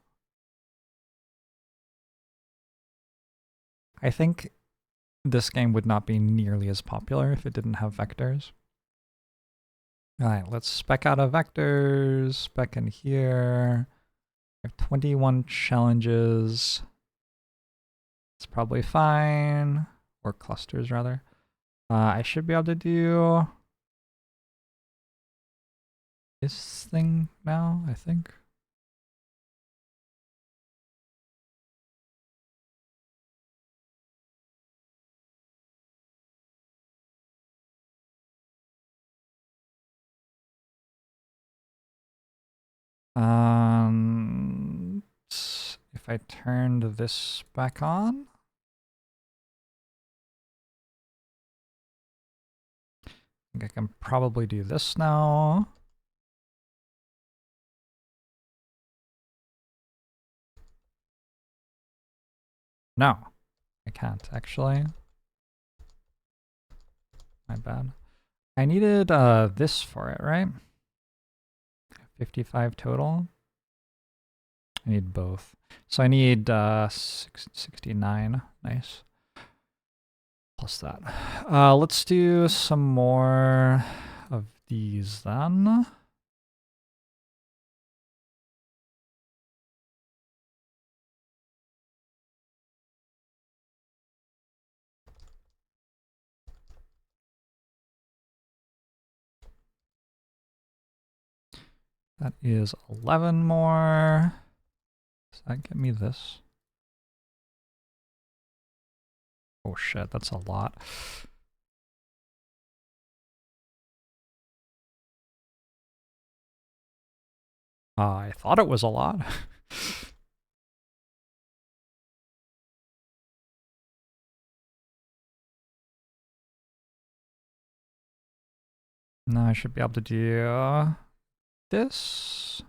I think this game would not be nearly as popular if it didn't have vectors. All right, let's spec out of vectors, spec in here. I have 21 challenges. It's probably fine, or clusters rather. I should be able to do this thing now, I think. If I turned this back on, I think I can probably do this now. No, I can't actually. My bad. I needed this for it, right? 55 total. I need both. So I need 69. Nice. Plus that. Let's do some more of these then. That is 11 more. Does that get me this? Oh shit, that's a lot. I thought it was a lot. Now I should be able to do this.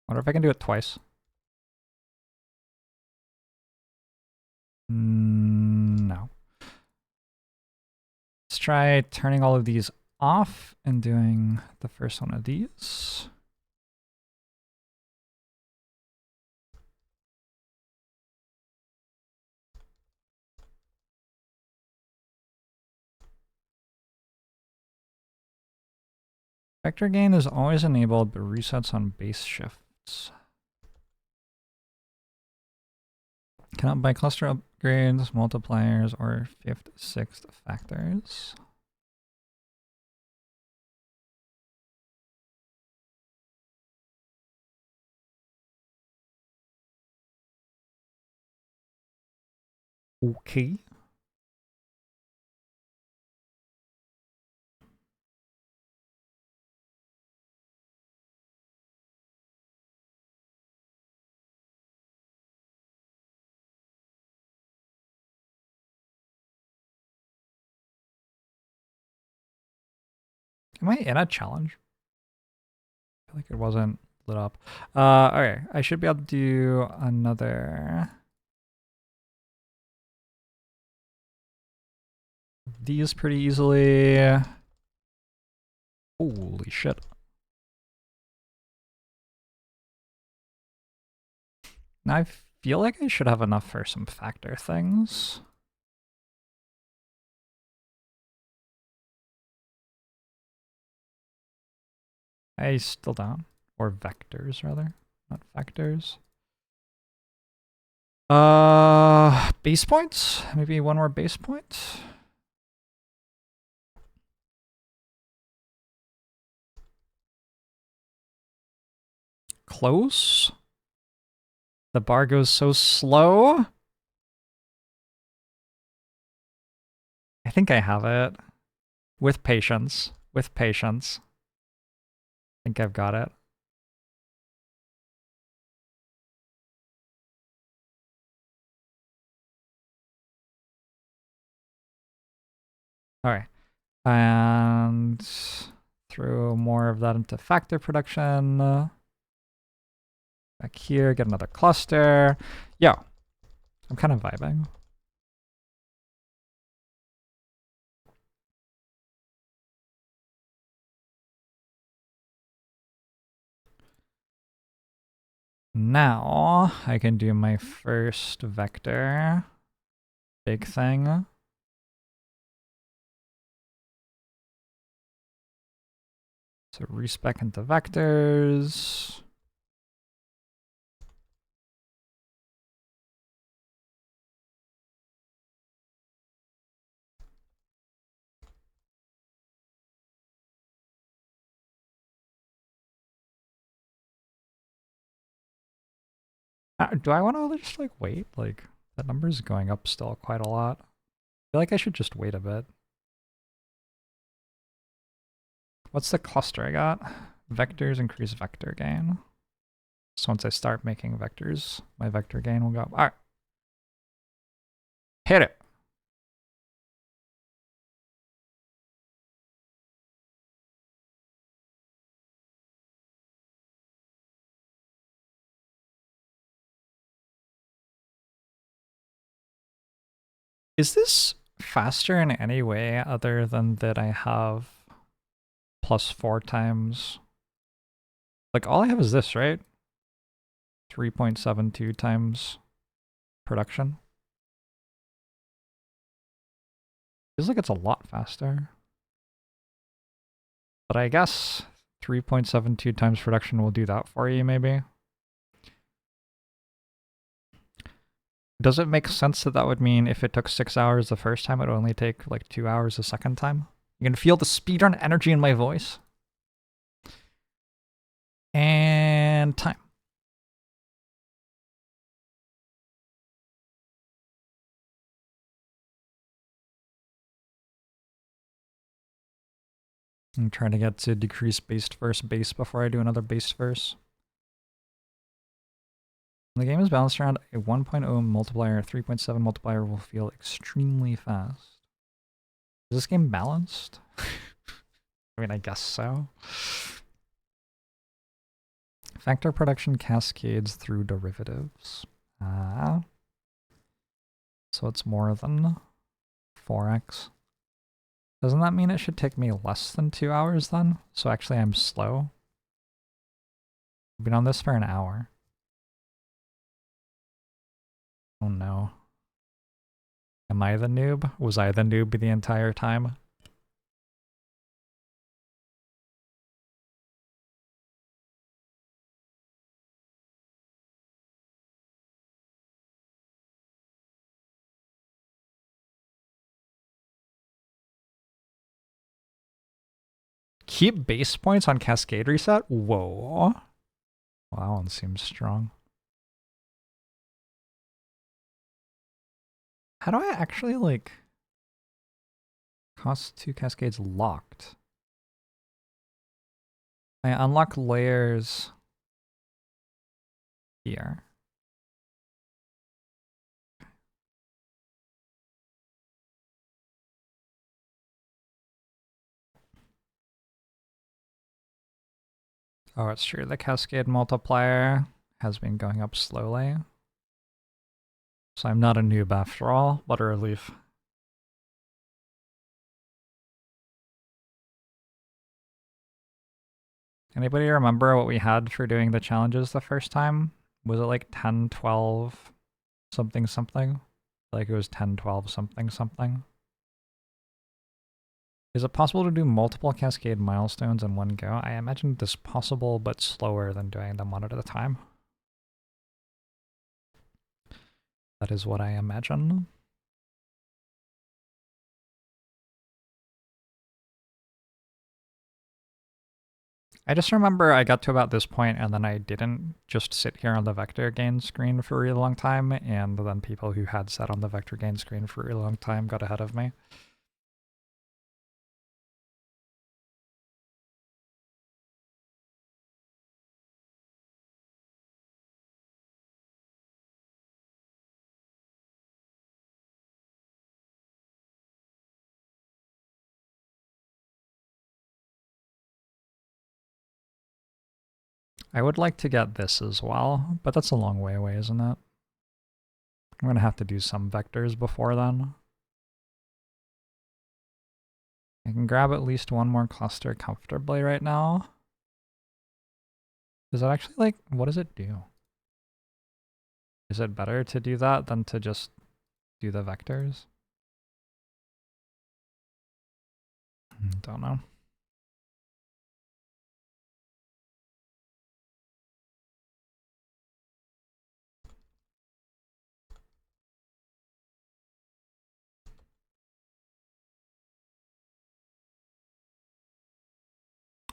Wonder if I can do it twice. No. Let's try turning all of these off and doing the first one of these. Vector gain is always enabled, but resets on base shifts. Cannot buy cluster upgrades, multipliers, or 5th, 6th factors. Okay. Am I in a challenge? I feel like it wasn't lit up. Okay, I should be able to do another. These pretty easily. Holy shit. Now I feel like I should have enough for some factor things. I still don't. Or vectors, rather. Not factors. Base points? Maybe one more base point? Close? The bar goes so slow? I think I have it. With patience. With patience. I think I've got it. All right. And throw more of that into factor production. Back here, get another cluster. Yo, I'm kind of vibing. Now I can do my first vector. Big thing. So respec into vectors. Do I want to just like wait? Like that number's going up still quite a lot. I feel like I should just wait a bit. What's the cluster I got? Vectors increase vector gain. So once I start making vectors, my vector gain will go up. All right. Hit it. Is this faster in any way other than that I have +4 times? Like all I have is this, right? 3.72 times production. Feels like it's a lot faster. But I guess 3.72 times production will do that for you, maybe. Does it make sense that that would mean if it took 6 hours the first time, it would only take like 2 hours the second time? You can feel the speedrun energy in my voice. And time. I'm trying to get to decrease based first base before I do another base first. When the game is balanced around a 1.0 multiplier, 3.7 multiplier will feel extremely fast. Is this game balanced? I mean, I guess so. Factor production cascades through derivatives. So it's more than 4x. Doesn't that mean it should take me less than 2 hours then? So actually I'm slow. I've been on this for an hour. Oh no. Am I the noob? Was I the noob the entire time? Keep base points on cascade reset? Whoa. Well, that one seems strong. How do I actually, like, cost 2 cascades locked? I unlock layers here. Oh, it's true. The cascade multiplier has been going up slowly. So I'm not a noob after all. What a relief. Anybody remember what we had for doing the challenges the first time? Was it like 10, 12, something, something? Like it was 10, 12, something, something. Is it possible to do multiple cascade milestones in one go? I imagine this is possible, but slower than doing them one at a time. That is what I imagine. I just remember I got to about this point and then I didn't just sit here on the vector gain screen for a really long time, and then people who had sat on the vector gain screen for a really long time got ahead of me. I would like to get this as well, but that's a long way away, isn't it? I'm gonna have to do some vectors before then. I can grab at least one more cluster comfortably right now. Is it actually like, what does it do? Is it better to do that than to just do the vectors? Don't know.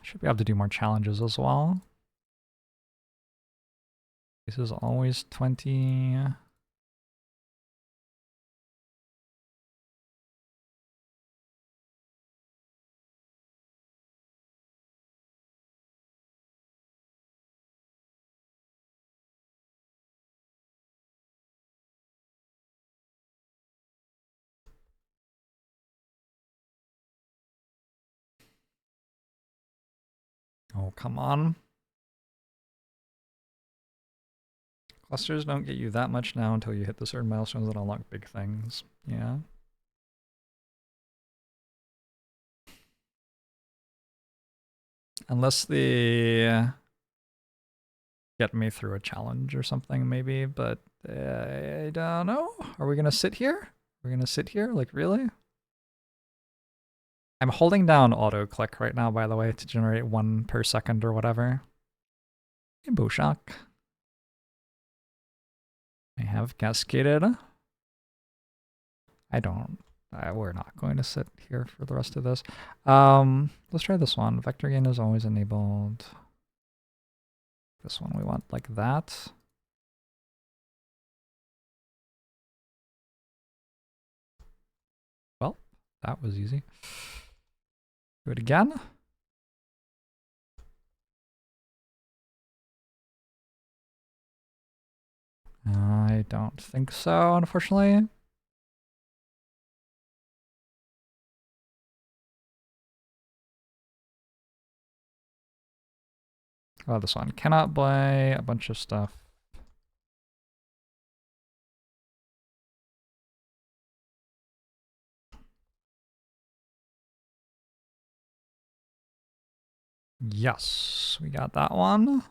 Should be able to do more challenges as well. This is always 20. Oh, come on. Clusters don't get you that much now until you hit the certain milestones that unlock big things. Yeah. Unless they get me through a challenge or something, maybe, but I don't know. Are we gonna sit here? We're gonna sit here? Like, really? I'm holding down auto click right now, by the way, to generate 1 per second or whatever. Hey, Boshak. I have cascaded. I don't. We're not going to sit here for the rest of this. Let's try this one. Vector gain is always enabled. This one we want like that. Well, that was easy. Do it again. I don't think so, unfortunately. Oh, this one cannot buy a bunch of stuff. Yes, we got that one.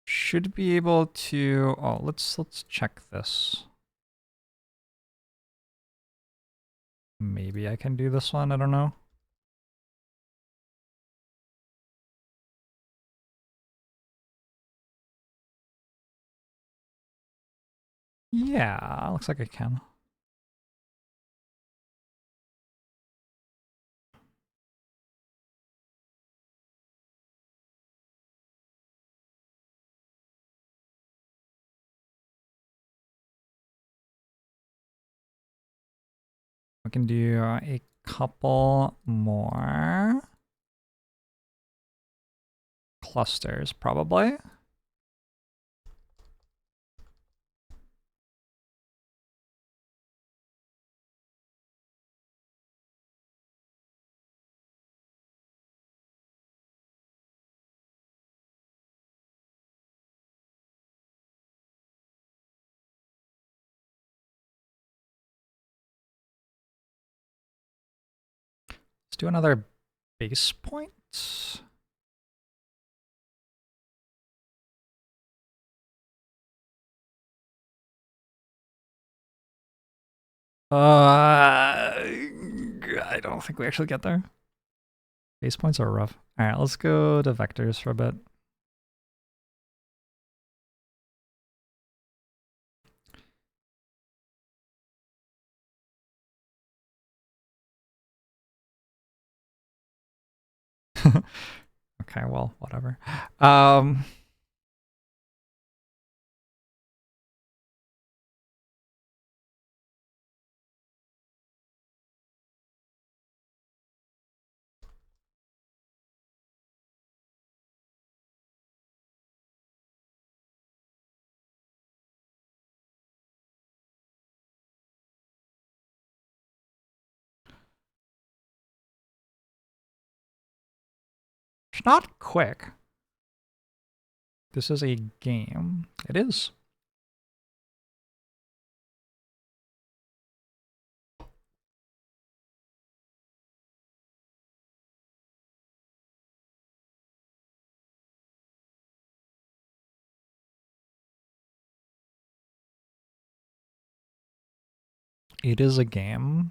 Should be able to. Oh, let's check this. Maybe I can do this one. I don't know. Yeah, looks like I can. We can do a couple more clusters, probably. Let's do another base point. I don't think we actually get there. Base points are rough. All right, let's go to vectors for a bit. Okay, well, whatever. It's not quick. This is a game. It is. It is a game.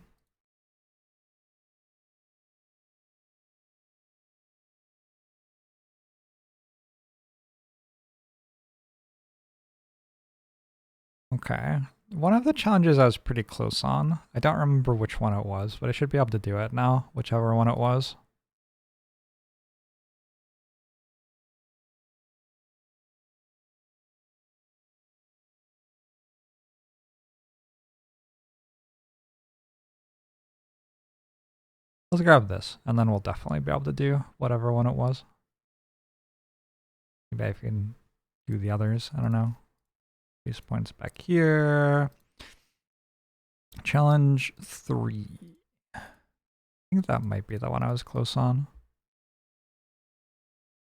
Okay. One of the challenges I was pretty close on. I don't remember which one it was, but I should be able to do it now, whichever one it was. Let's grab this, and then we'll definitely be able to do whatever one it was. Maybe I can do the others. I don't know. These points back here. Challenge 3. I think that might be the one I was close on.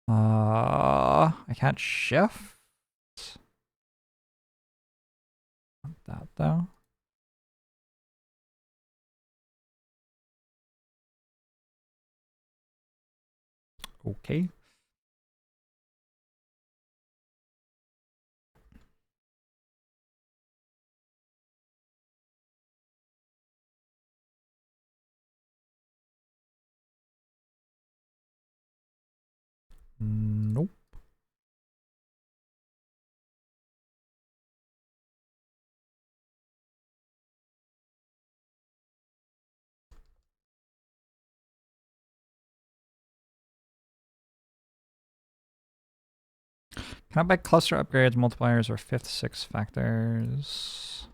I can't shift. Not that though. Okay. Nope. Can I buy cluster upgrades, multipliers, or 5th, 6th factors?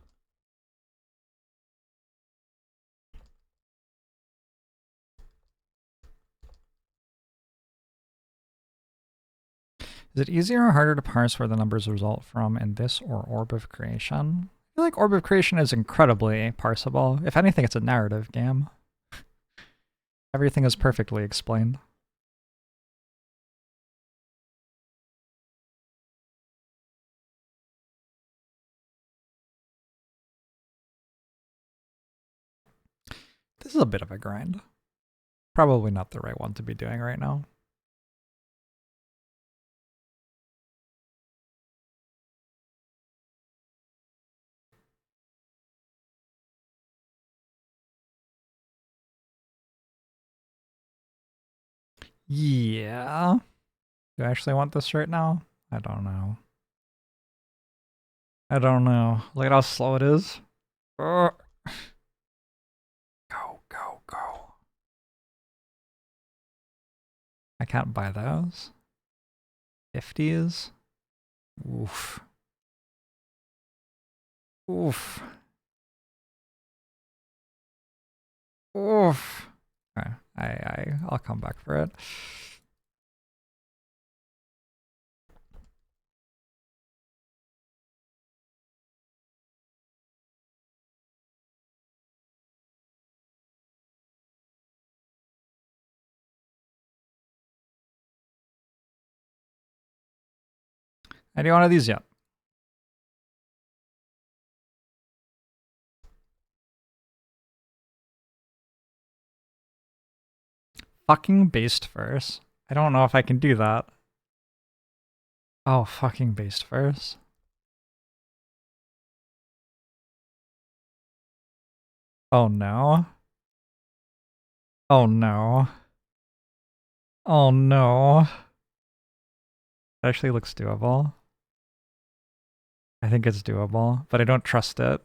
Is it easier or harder to parse where the numbers result from in this or Orb of Creation? I feel like Orb of Creation is incredibly parsable. If anything, it's a narrative game. Everything is perfectly explained. This is a bit of a grind. Probably not the right one to be doing right now. Yeah. Do I actually want this right now? I don't know. I don't know. Look at how slow it is. Go, go, go. I can't buy those. 50s. Oof. Oof. Oof. Okay. I'll come back for it. Any one of these yet? Fucking based first. I don't know if I can do that. Oh, fucking based first. Oh no. Oh no. Oh no. It actually looks doable. I think it's doable, but I don't trust it.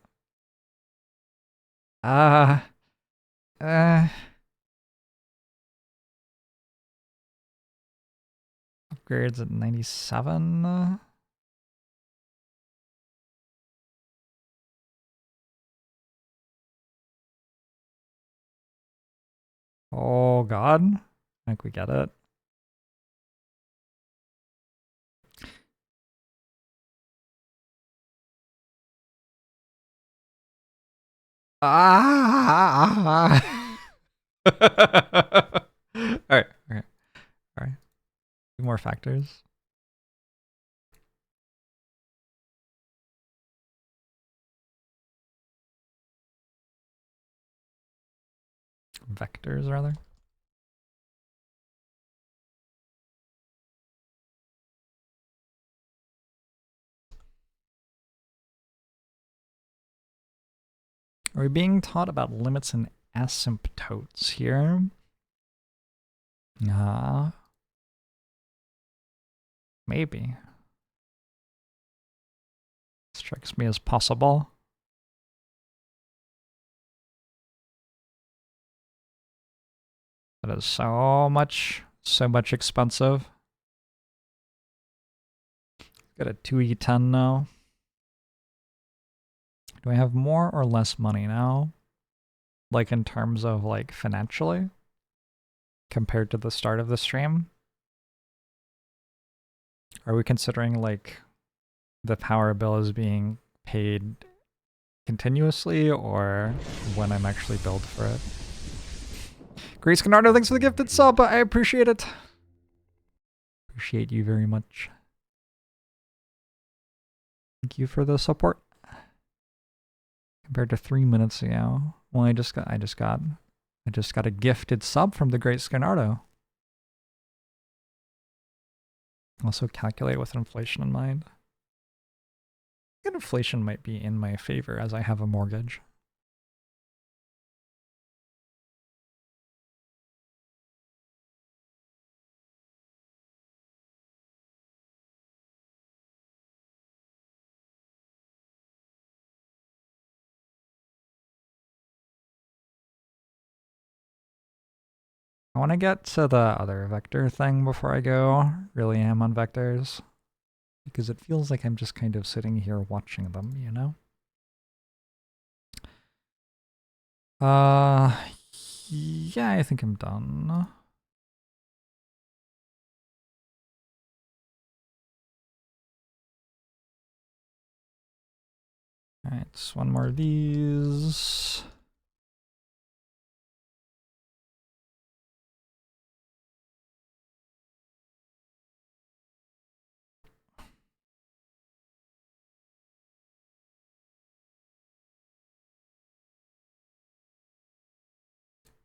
Ah. Upgrades at 97. Oh god. I think we get it. Ah. All right. Okay. All right. 2 more factors. Vectors, rather. Are we being taught about limits and asymptotes here? Maybe. Strikes me as possible. That is so much expensive. Got a 2E10 now. Do I have more or less money now? Like in terms of like financially? Compared to the start of the stream? Are we considering like the power bill is being paid continuously or when I'm actually billed for it? Grace Canardo, thanks for the gifted sub. I appreciate it. Appreciate you very much. Thank you for the support. Compared to 3 minutes ago. Well, I just got a gifted sub from the great Scarnardo. Also calculate with inflation in mind. I think inflation might be in my favor as I have a mortgage. I want to get to the other vector thing before I go. Really am on vectors. Because it feels like I'm just kind of sitting here watching them, you know? Yeah, I think I'm done. Alright, so one more of these.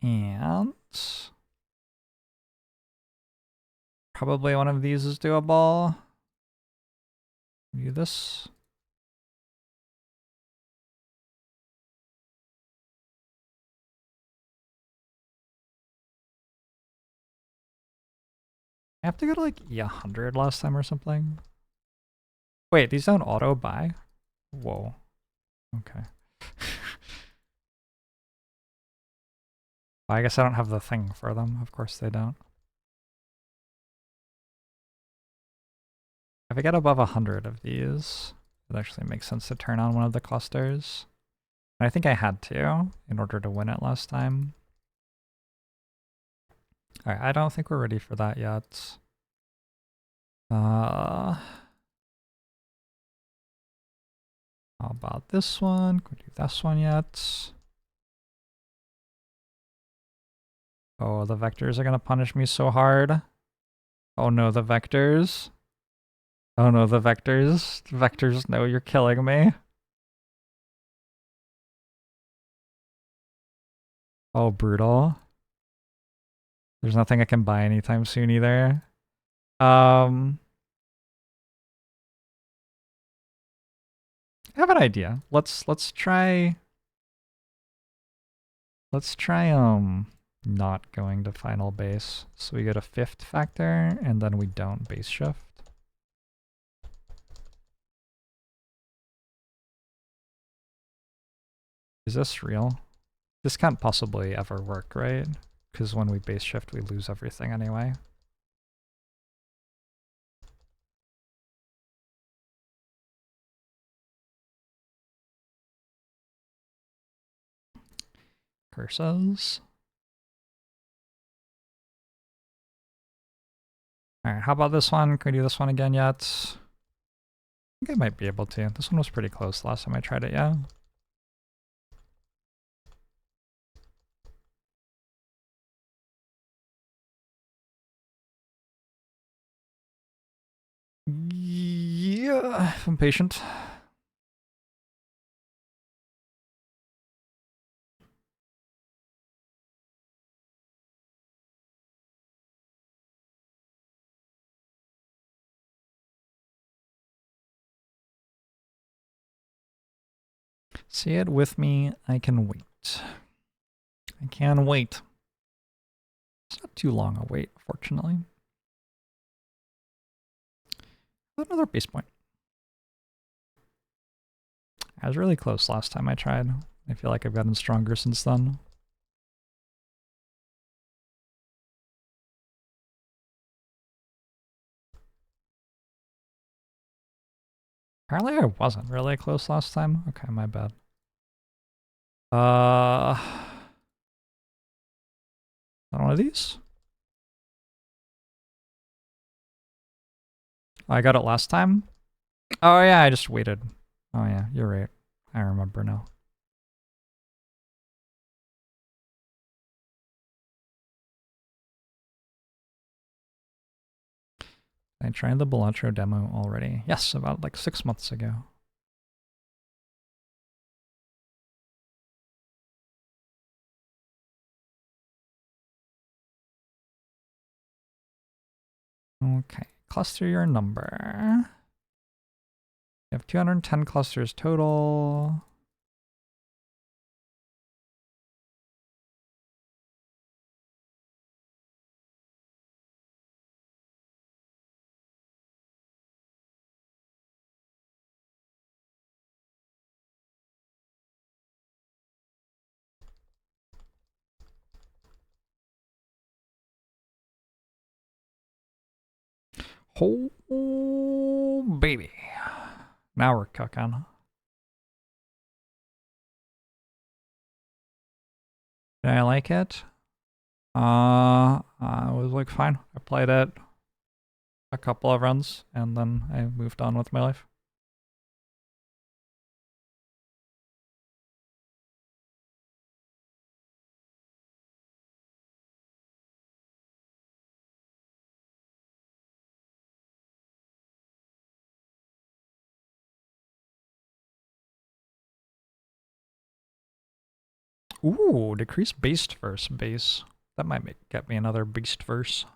And probably one of these is doable. Do this. I have to go to like E100 last time or something. Wait, these don't auto buy? Whoa. Okay. I guess I don't have the thing for them. Of course they don't. If I get above 100 of these, it actually makes sense to turn on one of the clusters. And I think I had to in order to win it last time. Alright, I don't think we're ready for that yet. How about this one? Can we do this one yet? Oh, the vectors are gonna punish me so hard. Oh no, the vectors. Oh no, the vectors. The vectors, no, you're killing me. Oh, brutal. There's nothing I can buy anytime soon either. I have an idea. Let's try not going to final base. So we go to 5th factor and then we don't base shift. Is this real? This can't possibly ever work, right? Because when we base shift, we lose everything anyway. Curses. Alright, how about this one? Can we do this one again yet? I think I might be able to. This one was pretty close last time I tried it, yeah. If I'm patient. See it with me. I can wait. I can wait. It's not too long a wait, fortunately. Another base point. I was really close last time I tried. I feel like I've gotten stronger since then. Apparently I wasn't really close last time. Okay, my bad. Not one of these? Oh, I got it last time? Oh yeah, I just waited. Oh yeah, you're right. I remember now. I tried the Belantro demo already. Yes, about like 6 months ago. Okay, cluster your number. You have 210 clusters total. Oh, baby. Now we're cooking. Did I like it? It was like fine. I played it a couple of runs and then I moved on with my life. Ooh, decrease based verse base. That might get me another beast verse.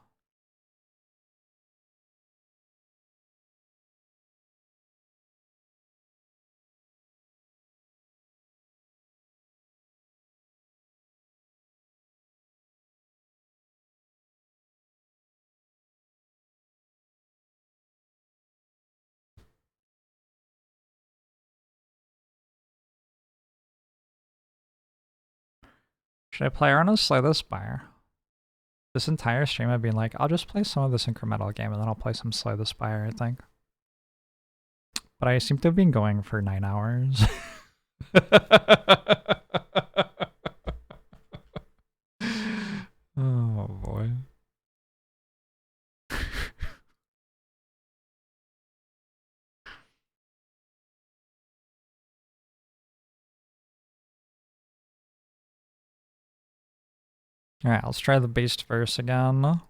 Should I play around and slay the Spire? This entire stream I've been like, I'll just play some of this incremental game and then I'll play some Slay the Spire, I think. But I seem to have been going for 9 hours. Oh boy. Alright, let's try the based verse again.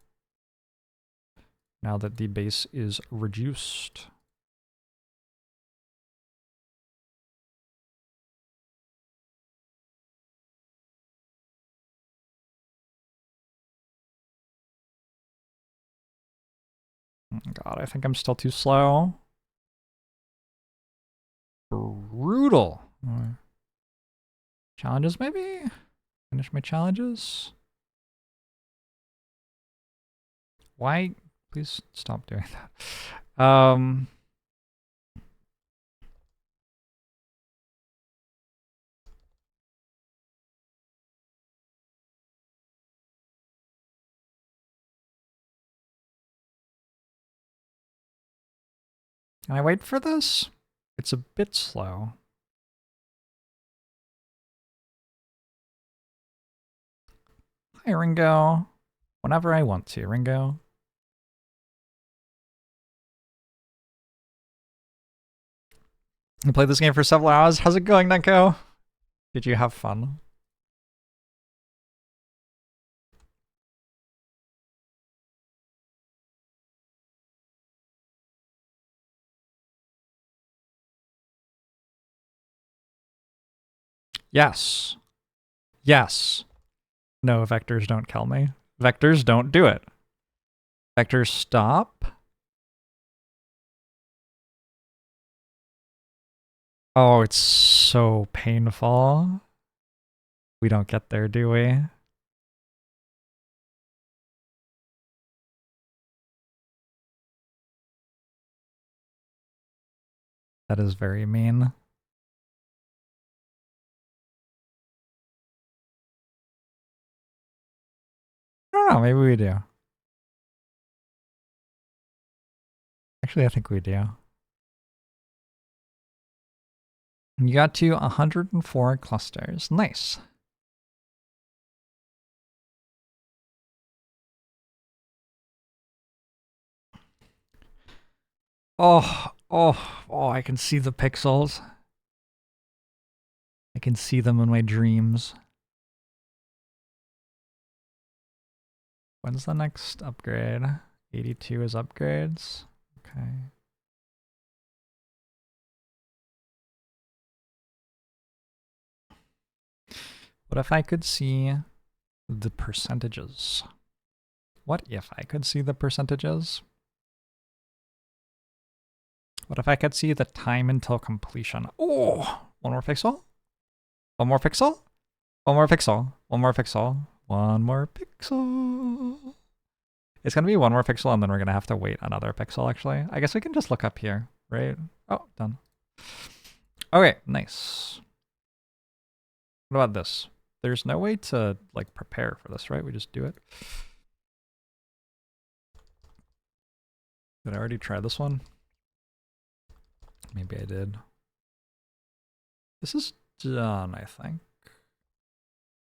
Now that the base is reduced. Oh God, I think I'm still too slow. Brutal. Challenges, maybe? Finish my challenges? Why? Please stop doing that. Can I wait for this? It's a bit slow. Hi, Ringo. Whenever I want to, Ringo. I played this game for several hours. How's it going, Neko? Did you have fun? Yes. Yes. No, vectors don't kill me. Vectors don't do it. Vectors stop. Oh, it's so painful. We don't get there, do we? That is very mean. I don't know, maybe we do. Actually, I think we do. You got to 104 clusters. Nice. Oh, I can see the pixels. I can see them in my dreams. When's the next upgrade? 82 is upgrades. Okay. What if I could see the percentages? What if I could see the percentages? What if I could see the time until completion? Oh, one more pixel? One more pixel? One more pixel? One more pixel? One more pixel? It's going to be one more pixel and then we're going to have to wait another pixel actually. I guess we can just look up here, right? Oh, done. Okay, nice. What about this? There's no way to like prepare for this, right? We just do it. Did I already try this one? Maybe I did. This is done, I think.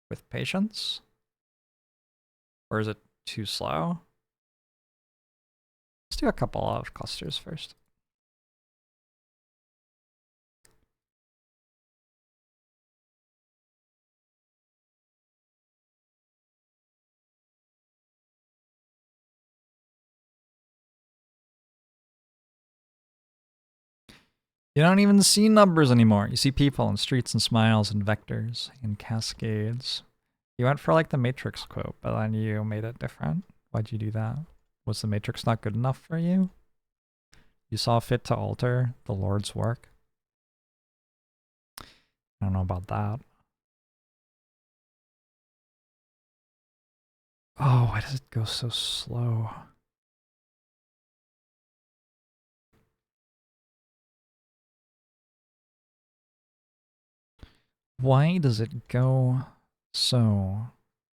With patience? Or is it too slow? Let's do a couple of clusters first. You don't even see numbers anymore. You see people and streets and smiles and vectors and cascades. You went for like the matrix quote, but then you made it different. Why'd you do that? Was the matrix not good enough for you? You saw fit to alter the Lord's work? I don't know about that. Oh, why does it go so slow? Why does it go so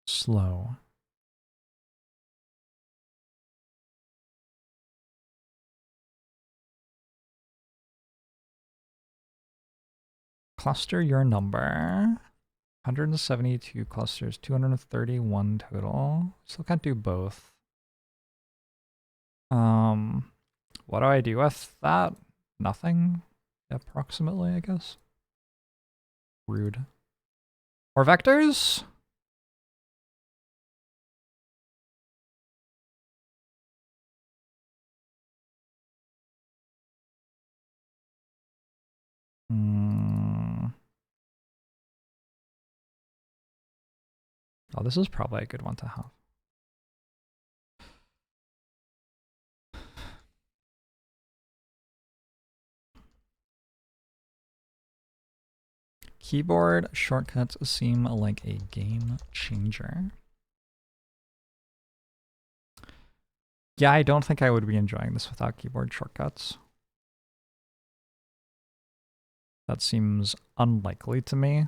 slow? Cluster your number. 172 clusters, 231 total. Still can't do both. What do I do with that? Nothing, approximately, I guess. Rude. More vectors? Oh, this is probably a good one to have. Keyboard shortcuts seem like a game changer. Yeah, I don't think I would be enjoying this without keyboard shortcuts. That seems unlikely to me.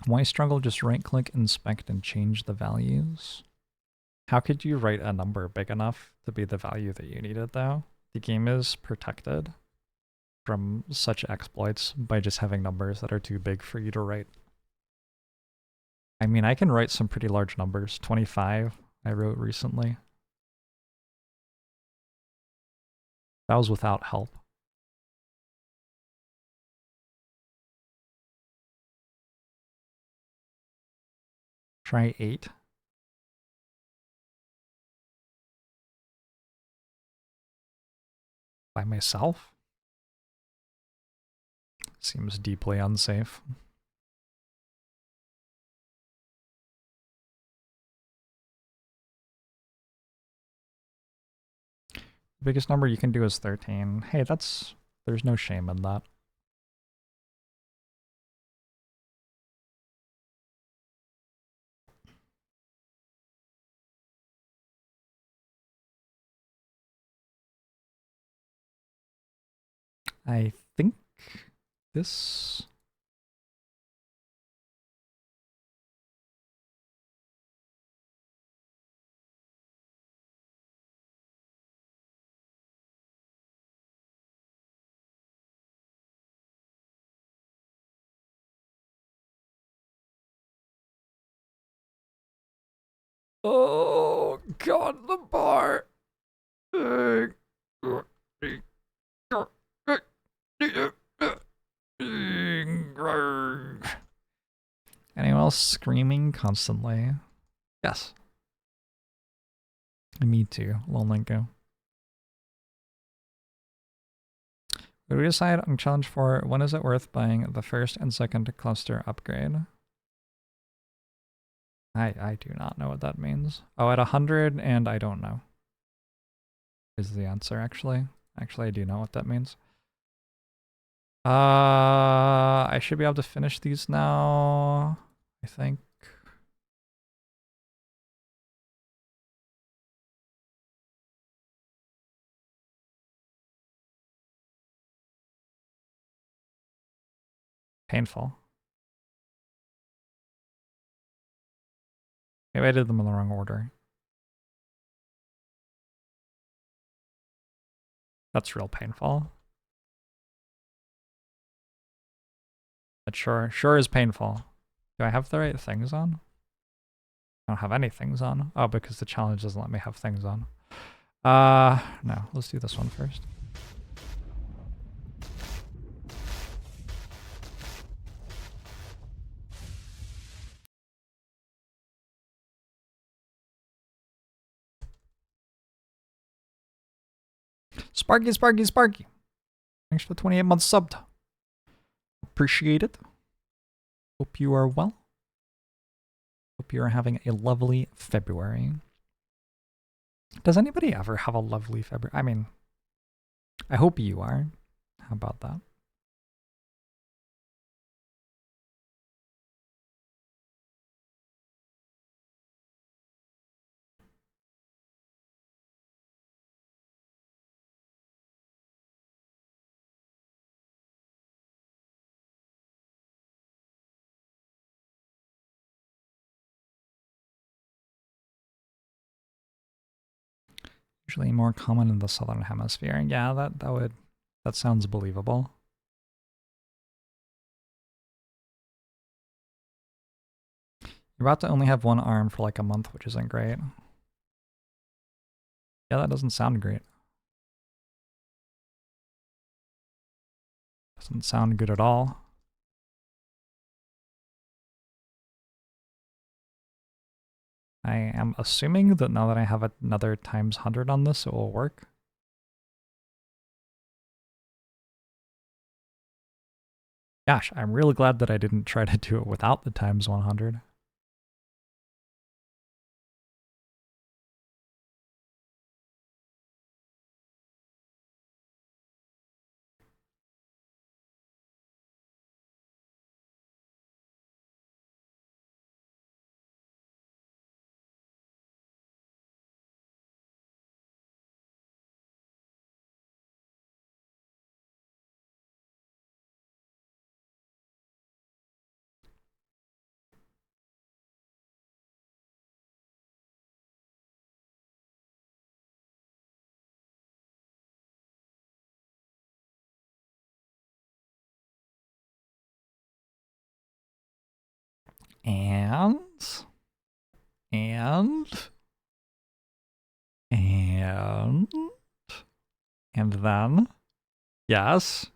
Why struggle? Just right click, inspect, and change the values. How could you write a number big enough to be the value that you needed though? The game is protected from such exploits by just having numbers that are too big for you to write. I mean, I can write some pretty large numbers. 25 I wrote recently. That was without help. Try 8. by myself? Seems deeply unsafe. The biggest number you can do is 13. Hey, there's no shame in that. I think this... Oh, God, the bar. Anyone else screaming constantly? Yes. Me too, Lonlinko. Would we decide on challenge 4, when is it worth buying the first and second cluster upgrade? I do not know what that means. Oh, at 100 and I don't know. Is the answer actually. Actually, I do know what that means. I should be able to finish these now, I think. Painful. Maybe I did them in the wrong order. That's real painful. That sure is painful. Do I have the right things on? I don't have any things on. Oh, because the challenge doesn't let me have things on. No, let's do this one first. Sparky, Sparky, Sparky. Thanks for the 28 months subbed. Appreciate it. Hope you are well. Hope you are having a lovely February. Does anybody ever have a lovely February? I mean, I hope you are. How about that? Usually more common in the southern hemisphere. Yeah, that sounds believable. You're about to only have one arm for like a month, which isn't great. Yeah, that doesn't sound great. Doesn't sound good at all. I am assuming that now that I have another times 100 on this, it will work. Gosh, I'm really glad that I didn't try to do it without the times 100. And then, yes,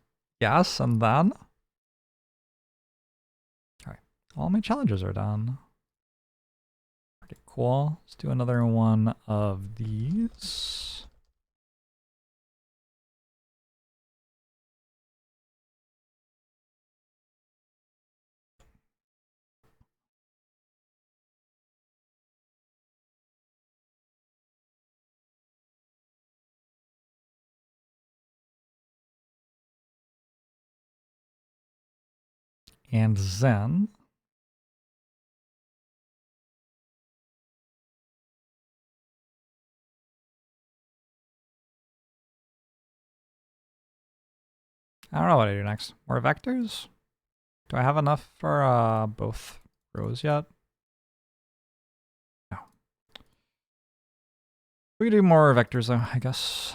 and then. All right, all my challenges are done. Pretty cool. Let's do another one of these. And then I don't know what I do next. More vectors? Do I have enough for both rows yet? No. We can do more vectors though, I guess.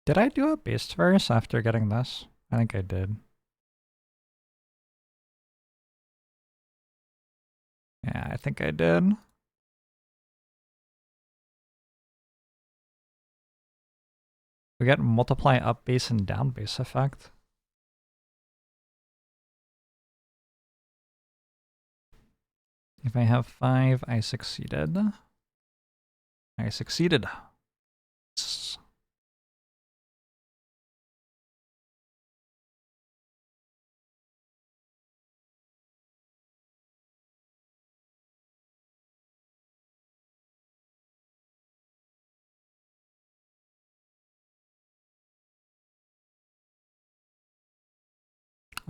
Did I do a base verse after getting this? I think I did. Yeah, I think I did. We get multiply up base and down base effect. If I have 5, I succeeded. I succeeded.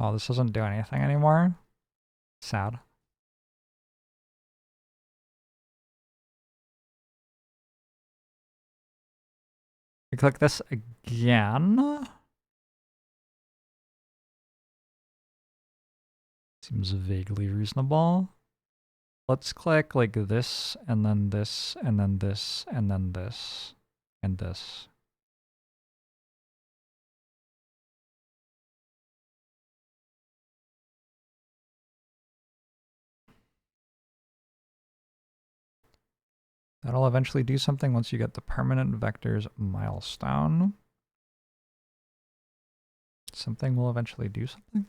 Oh, this doesn't do anything anymore. Sad. We click this again. Seems vaguely reasonable. Let's click like this, and then this, and then this, and then this, and this. That'll eventually do something once you get the permanent vectors milestone. Something will eventually do something?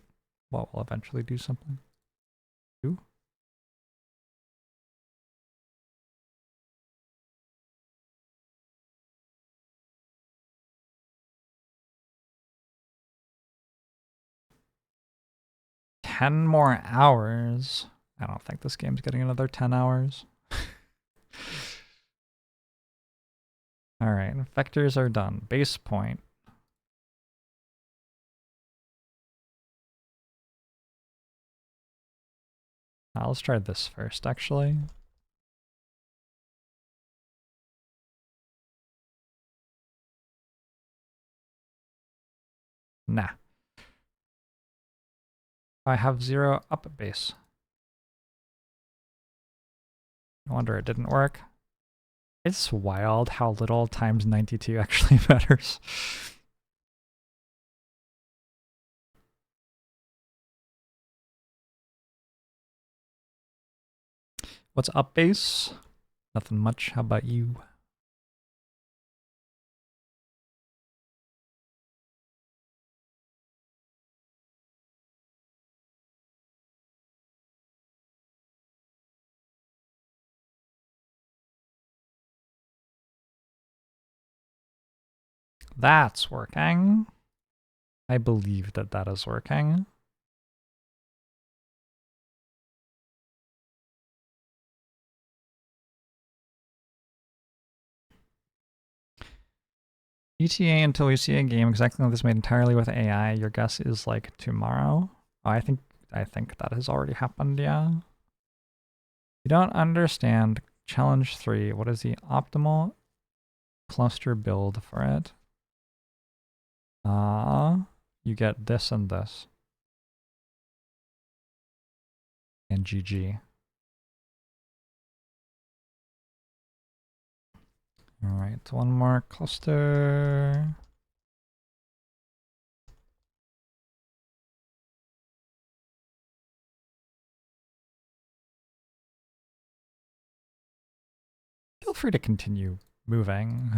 What will eventually do something? Who? $10 more hours. I don't think this game's getting another 10 hours. All right, vectors are done. Base point. Let's try this first, actually. Nah. I have 0 up base. No wonder it didn't work. It's wild how little times 92 actually matters. What's up base? Nothing much. How about you? That's working. I believe that that is working. ETA until we see a game exactly like this made entirely with AI. Your guess is like tomorrow. Oh, I think that has already happened, yeah. You don't understand challenge 3. What is the optimal cluster build for it? You get this and this. And GG. All right, one more cluster. Feel free to continue moving.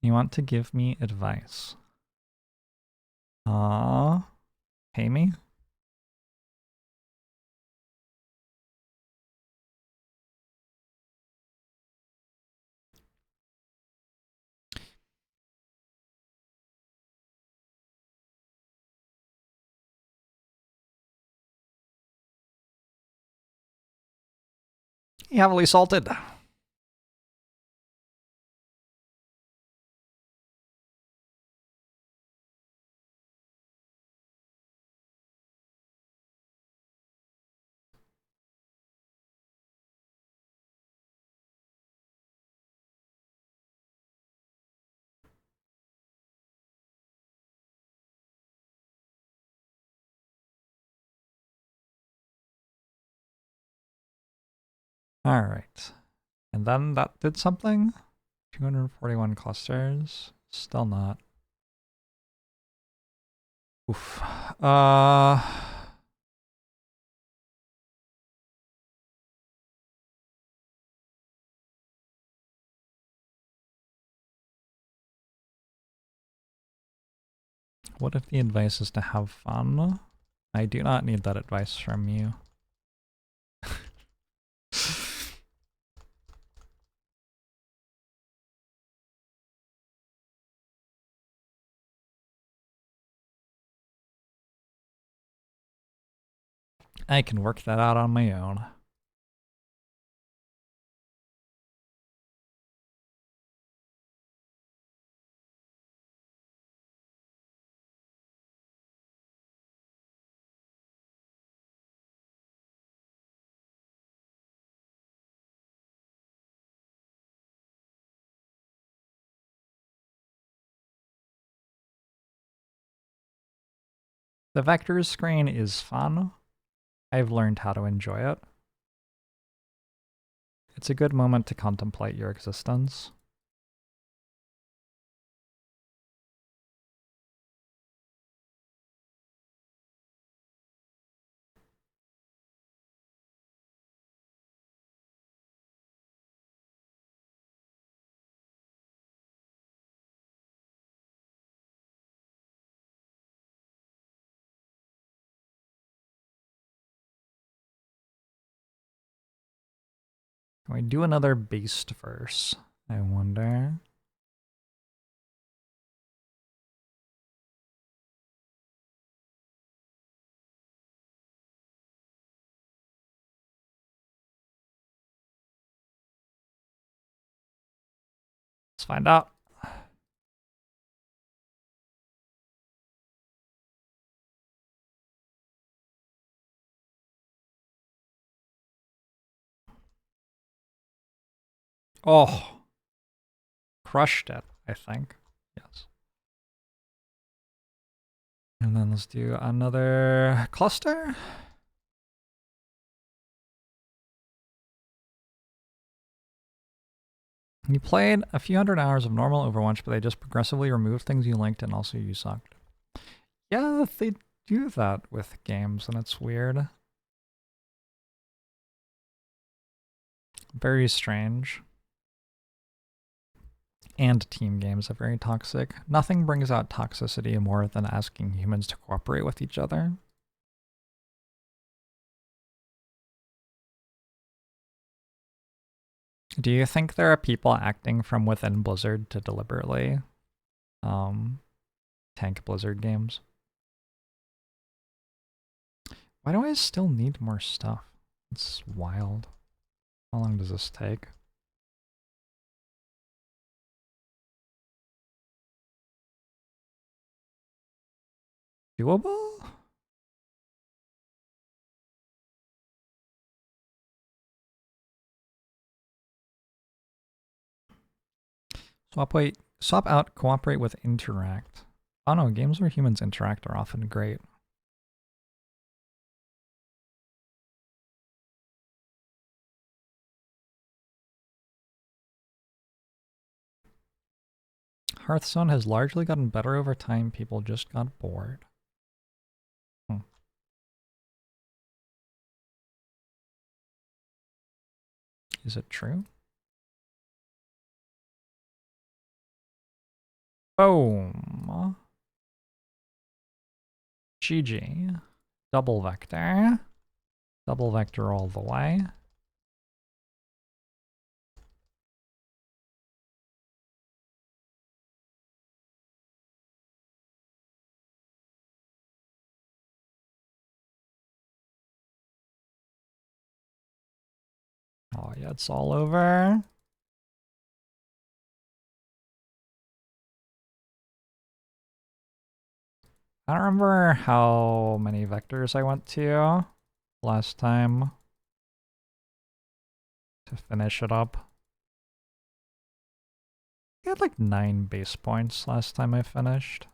You want to give me advice? Pay me? Heavily salted. All right. And then that did something. 241 clusters. Still not. Oof. What if the advice is to have fun? I do not need that advice from you. I can work that out on my own. The vectors screen is fun. I've learned how to enjoy it. It's a good moment to contemplate your existence. Can we do another based verse? I wonder. Let's find out. Oh, crushed it, I think. Yes. And then let's do another cluster. You played a few hundred hours of normal Overwatch, but they just progressively removed things you liked and also you sucked. Yeah, they do that with games, and it's weird. Very strange. And team games are very toxic. Nothing brings out toxicity more than asking humans to cooperate with each other. Do you think there are people acting from within Blizzard to deliberately tank Blizzard games? Why do I still need more stuff? It's wild. How long does this take? Doable? Swap out, cooperate with interact. Oh no, games where humans interact are often great. Hearthstone has largely gotten better over time. People just got bored. Is it true? Boom. GG. Double vector. Double vector all the way. Oh yeah, it's all over. I don't remember how many vectors I went to last time to finish it up. I had like 9 base points last time I finished.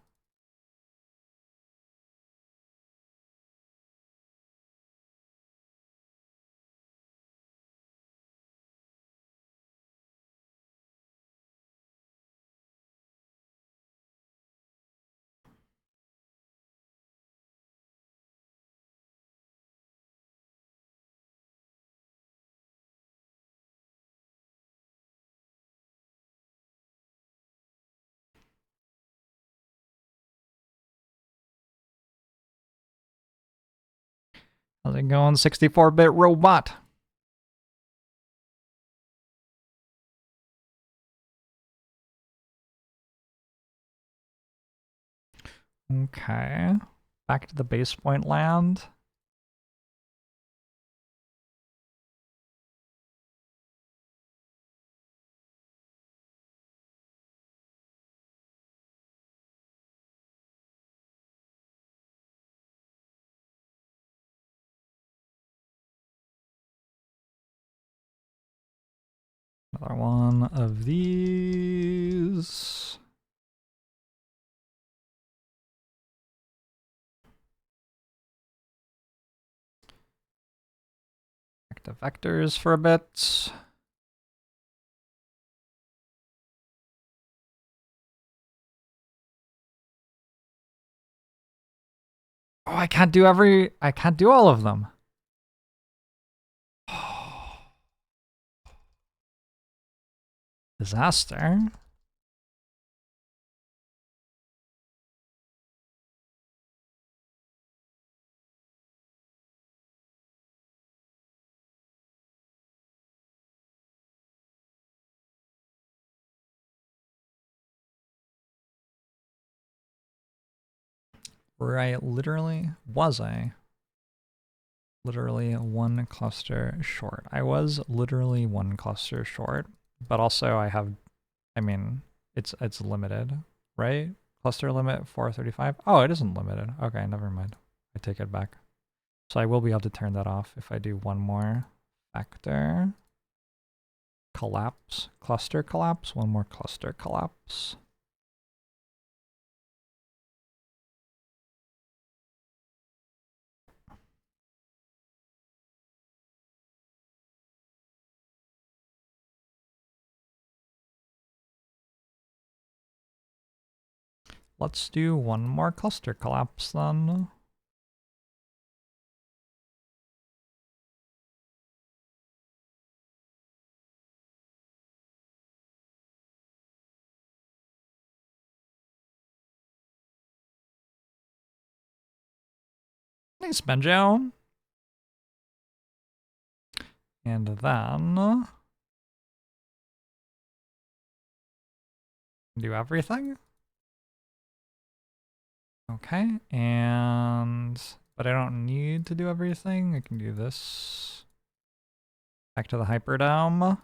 How's it going, 64-bit robot? Okay. Back to the base point land. Another one of these. Back to vectors for a bit. Oh, I can't do all of them. Disaster. Right, literally, was I? Literally one cluster short. I was literally one cluster short, but also I mean, it's limited, right? Cluster limit 435. Oh, it isn't limited. Okay, never mind. I take it back. So I will be able to turn that off if I do one more vector. Collapse, cluster collapse, one more cluster collapse. Let's do one more cluster collapse then. Thanks, Benjo. And then do everything. Okay, but I don't need to do everything. I can do this. Back to the Hyperdome.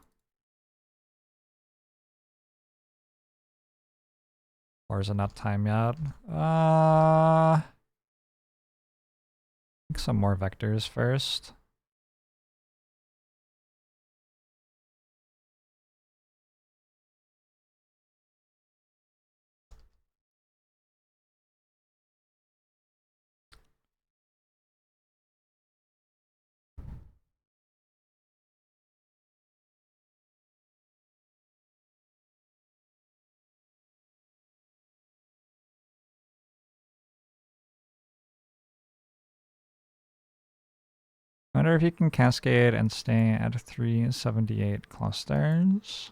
Or is it not time yet? I think some more vectors first. I wonder if you can cascade and stay at 378 clusters.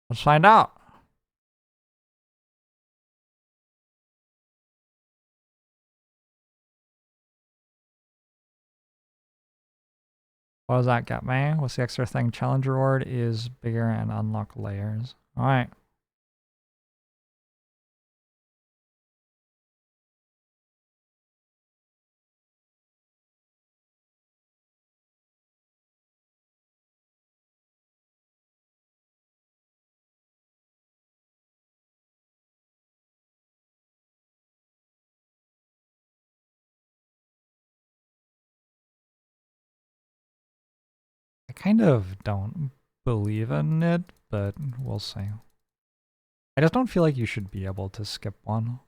Let's find out. What does that get me? What's the extra thing? Challenge reward is bigger and unlock layers. All right. I kind of don't believe in it, but we'll see. I just don't feel like you should be able to skip one.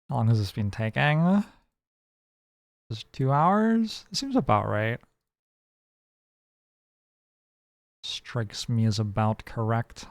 How long has this been taking? Just 2 hours? This seems about right. Strikes me as about correct.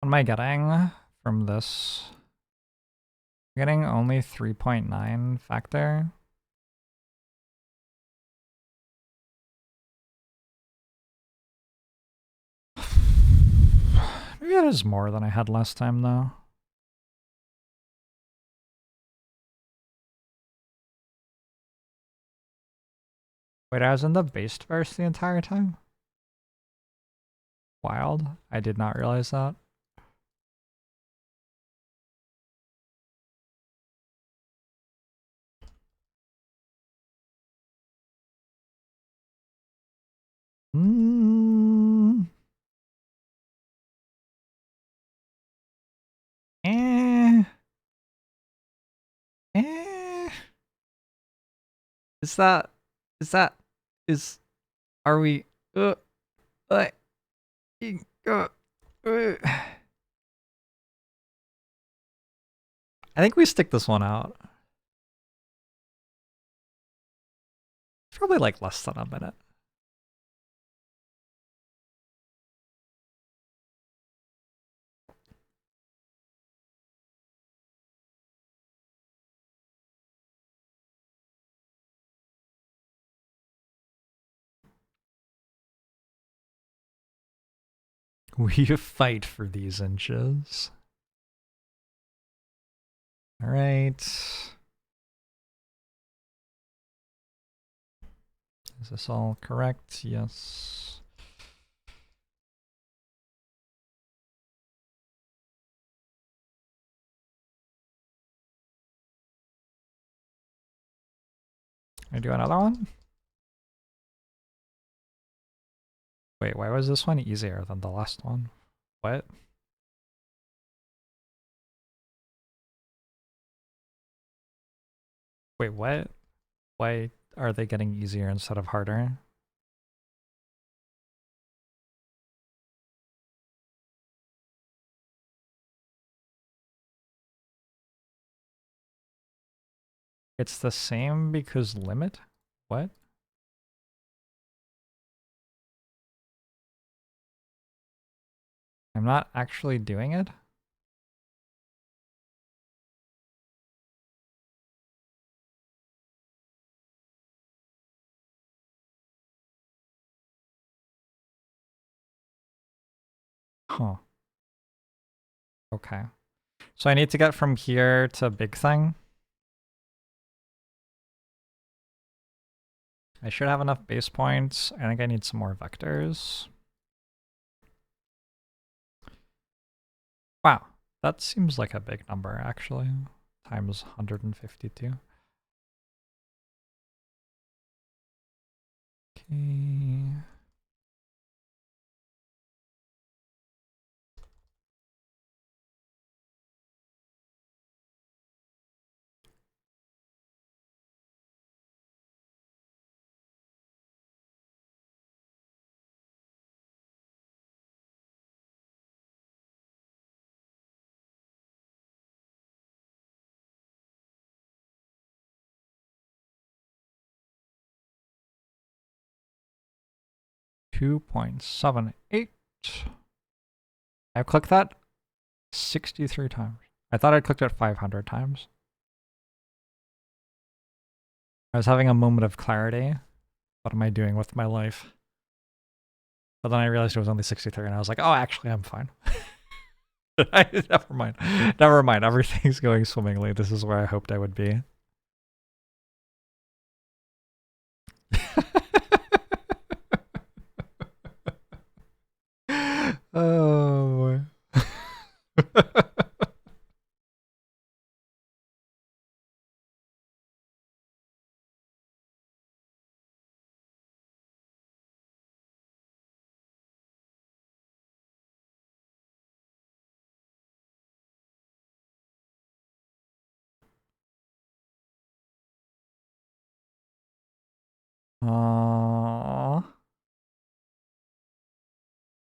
What am I getting from this? I'm getting only 3.9 factor. Maybe that is more than I had last time, though. Wait, I was in the based verse the entire time? Wild. I did not realize that. Mm. Eh. Eh. Is that, are we, I think we stick this one out. It's probably like less than a minute. We fight for these inches. All right. Is this all correct? Yes. I do another one? Wait, why was this one easier than the last one? What? Wait, what? Why are they getting easier instead of harder? It's the same because limit? What? I'm not actually doing it? Huh. Okay. So I need to get from here to big thing. I should have enough base points. I think I need some more vectors. Wow, that seems like a big number actually. Times 152. Okay. 2.78. I've clicked that 63 times. I thought I'd clicked it 500 times. I was having a moment of clarity. What am I doing with my life? But then I realized it was only 63 and I was like, oh, actually, I'm fine. Never mind. Never mind. Everything's going swimmingly. This is where I hoped I would be. Oh, boy.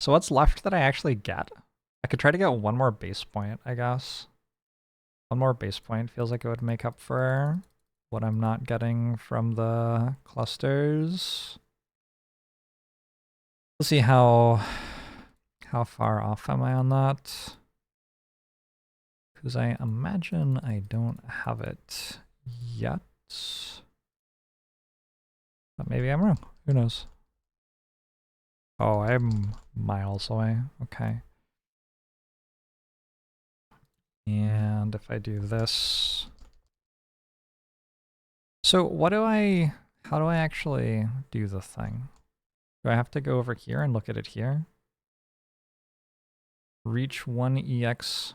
So what's left that I actually get? I could try to get one more base point, I guess. One more base point feels like it would make up for what I'm not getting from the clusters. We'll see how far off am I on that. Because I imagine I don't have it yet. But maybe I'm wrong. Who knows? Oh, I'm miles away. Okay. And if I do this... So how do I actually do the thing? Do I have to go over here and look at it here? Reach 1EX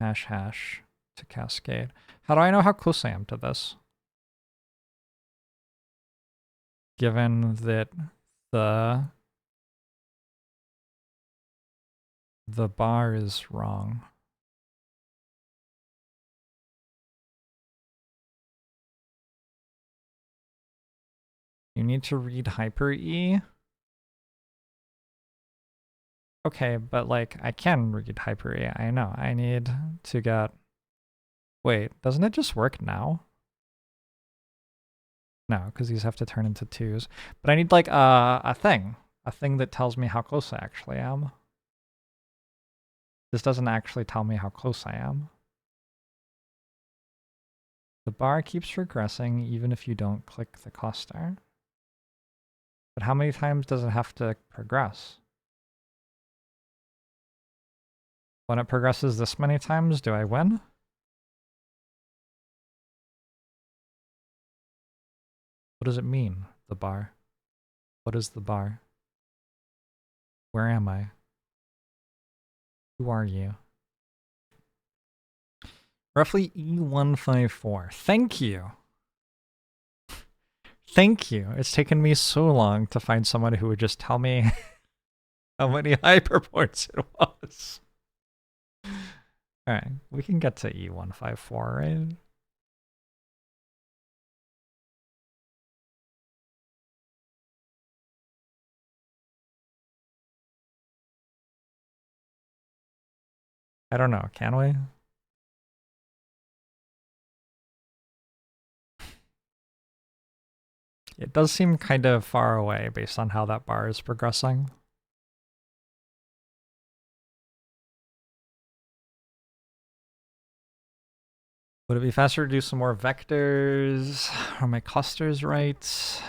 hash to cascade. How do I know how close I am to this? Given that the bar is wrong. You need to read hyper-E. Okay, but like, I can read hyper-E. I know. I need to get... Wait, doesn't it just work now? No, because these have to turn into 2s. But I need like a thing that tells me how close I actually am. This doesn't actually tell me how close I am. The bar keeps regressing even if you don't click the cluster. But how many times does it have to progress? When it progresses this many times, do I win? What does it mean, the bar? What is the bar? Where am I? Who are you? Roughly E154. Thank you. Thank you. It's taken me so long to find someone who would just tell me how many hyperpoints it was. Alright, we can get to E154, right? I don't know, can we? It does seem kind of far away based on how that bar is progressing. Would it be faster to do some more vectors? Are my clusters right?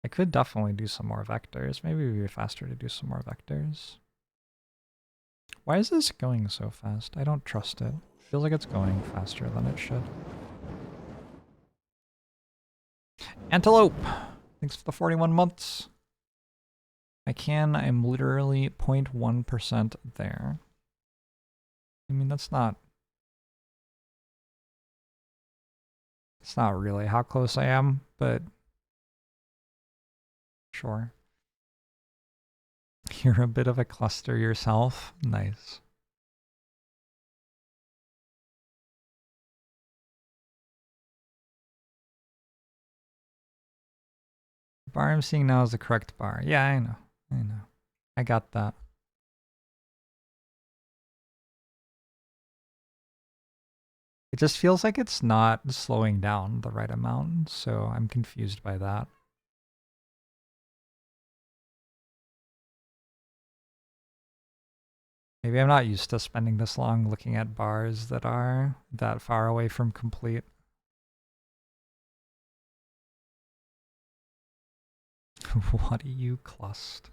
I could definitely do some more vectors. Maybe it would be faster to do some more vectors. Why is this going so fast? I don't trust it. Feels like it's going faster than it should. Antelope! Thanks for the 41 months. I'm literally 0.1% there. I mean, that's not... It's not really how close I am, but... Sure. You're a bit of a cluster yourself. Nice. The bar I'm seeing now is the correct bar. Yeah, I know. I know. I got that. It just feels like it's not slowing down the right amount, so I'm confused by that. Maybe I'm not used to spending this long looking at bars that are that far away from complete. What do you clust?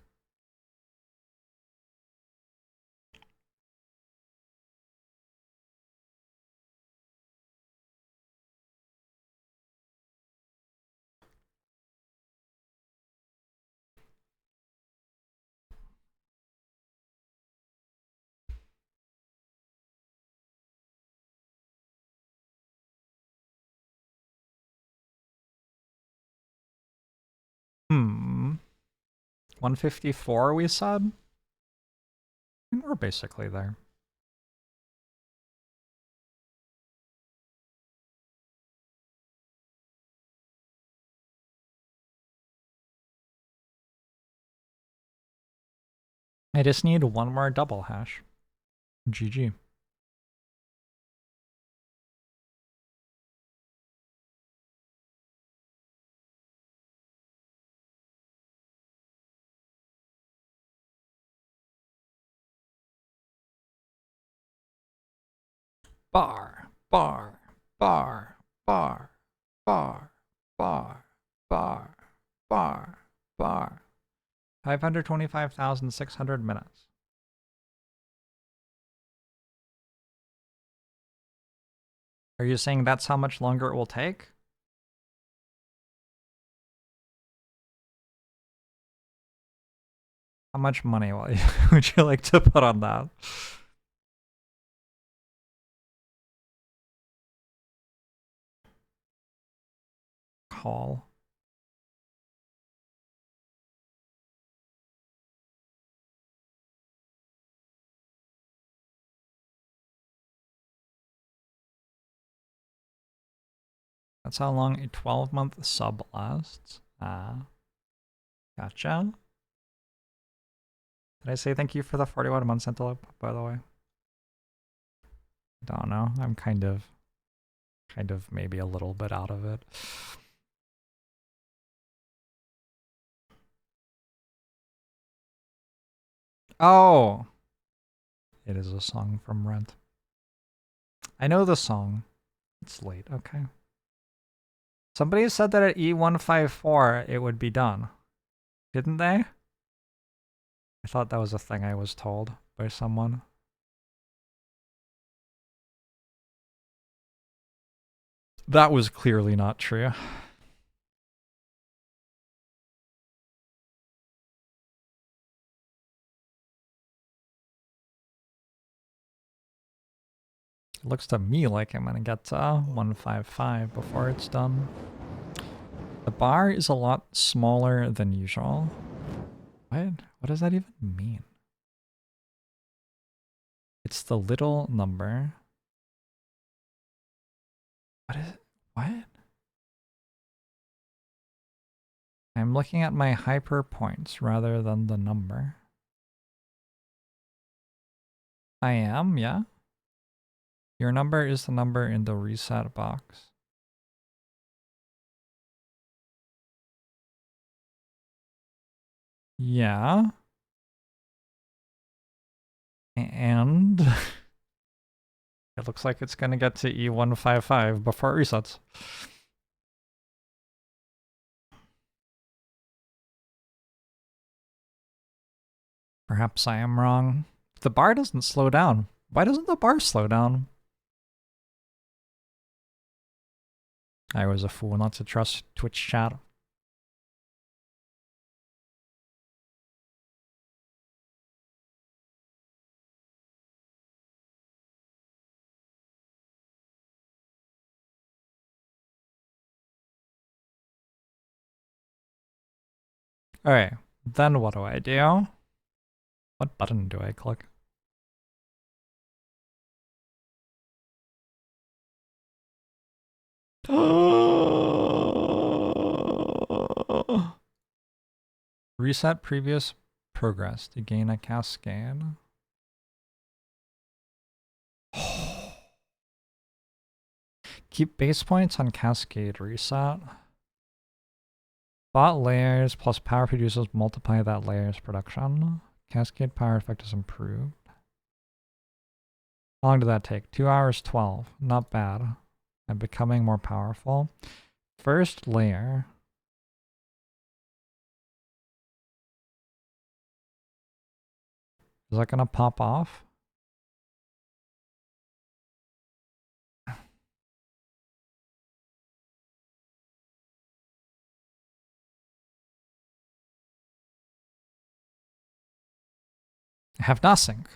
Hmm. 154 we said? We're basically there. I just need one more double hash. GG. Bar, bar, bar, bar, bar, bar, bar, bar, bar. 525,600 minutes. Are you saying that's how much longer it will take? How much money would you like to put on that? Call. That's how long a 12-month sub lasts. Gotcha. Did I say thank you for the 41 months antelope, by the way? Don't know. I'm kind of maybe a little bit out of it. Oh! It is a song from Rent. I know the song. It's late, okay. Somebody said that at E154 it would be done. Didn't they? I thought that was a thing I was told by someone. That was clearly not true. It looks to me like I'm gonna get 155 before it's done. The bar is a lot smaller than usual. What does that even mean? It's the little number. What? I'm looking at my hyper points rather than the number. I am, yeah. Your number is the number in the reset box. Yeah. And it looks like it's going to get to E155 before it resets. Perhaps I am wrong. The bar doesn't slow down. Why doesn't the bar slow down? I was a fool not to trust Twitch chat. Alright, then what do I do? What button do I click? Reset previous progress to gain a cascade. Keep base points on cascade reset. Bot layers plus power producers multiply that layer's production. Cascade power effect is improved. How long did that take? 2 hours 12. Not bad. I'm becoming more powerful. First layer. Is that gonna pop off? I have nothing.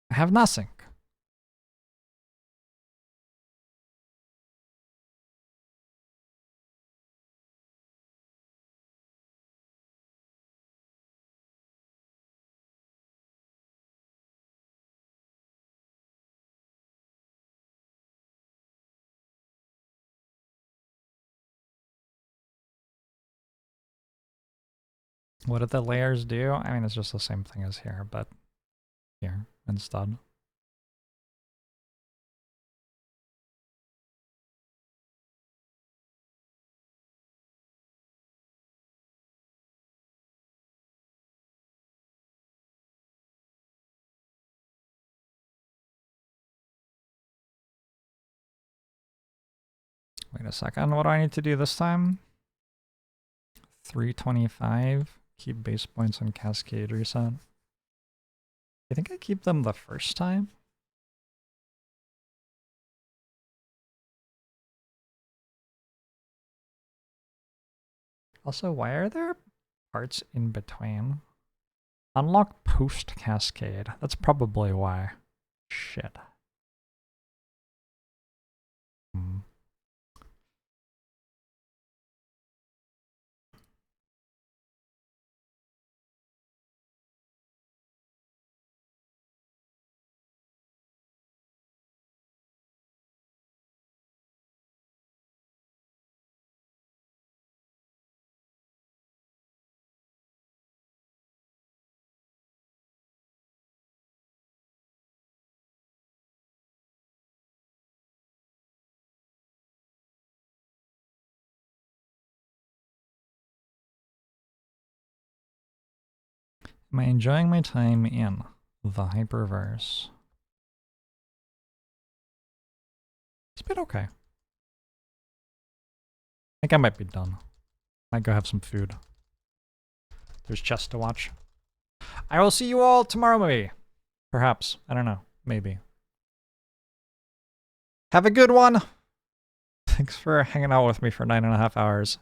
I have nothing. What did the layers do? I mean, it's just the same thing as here, but here instead. Wait a second, what do I need to do this time? 325, keep base points on cascade reset. I think I keep them the first time. Also, why are there parts in between? Unlock post-cascade. That's probably why. Shit. Am I enjoying my time in the hyperverse? It's been okay. I think I might be done. Might go have some food. There's chess to watch. I will see you all tomorrow, maybe. Perhaps. I don't know. Maybe. Have a good one. Thanks for hanging out with me for 9.5 hours.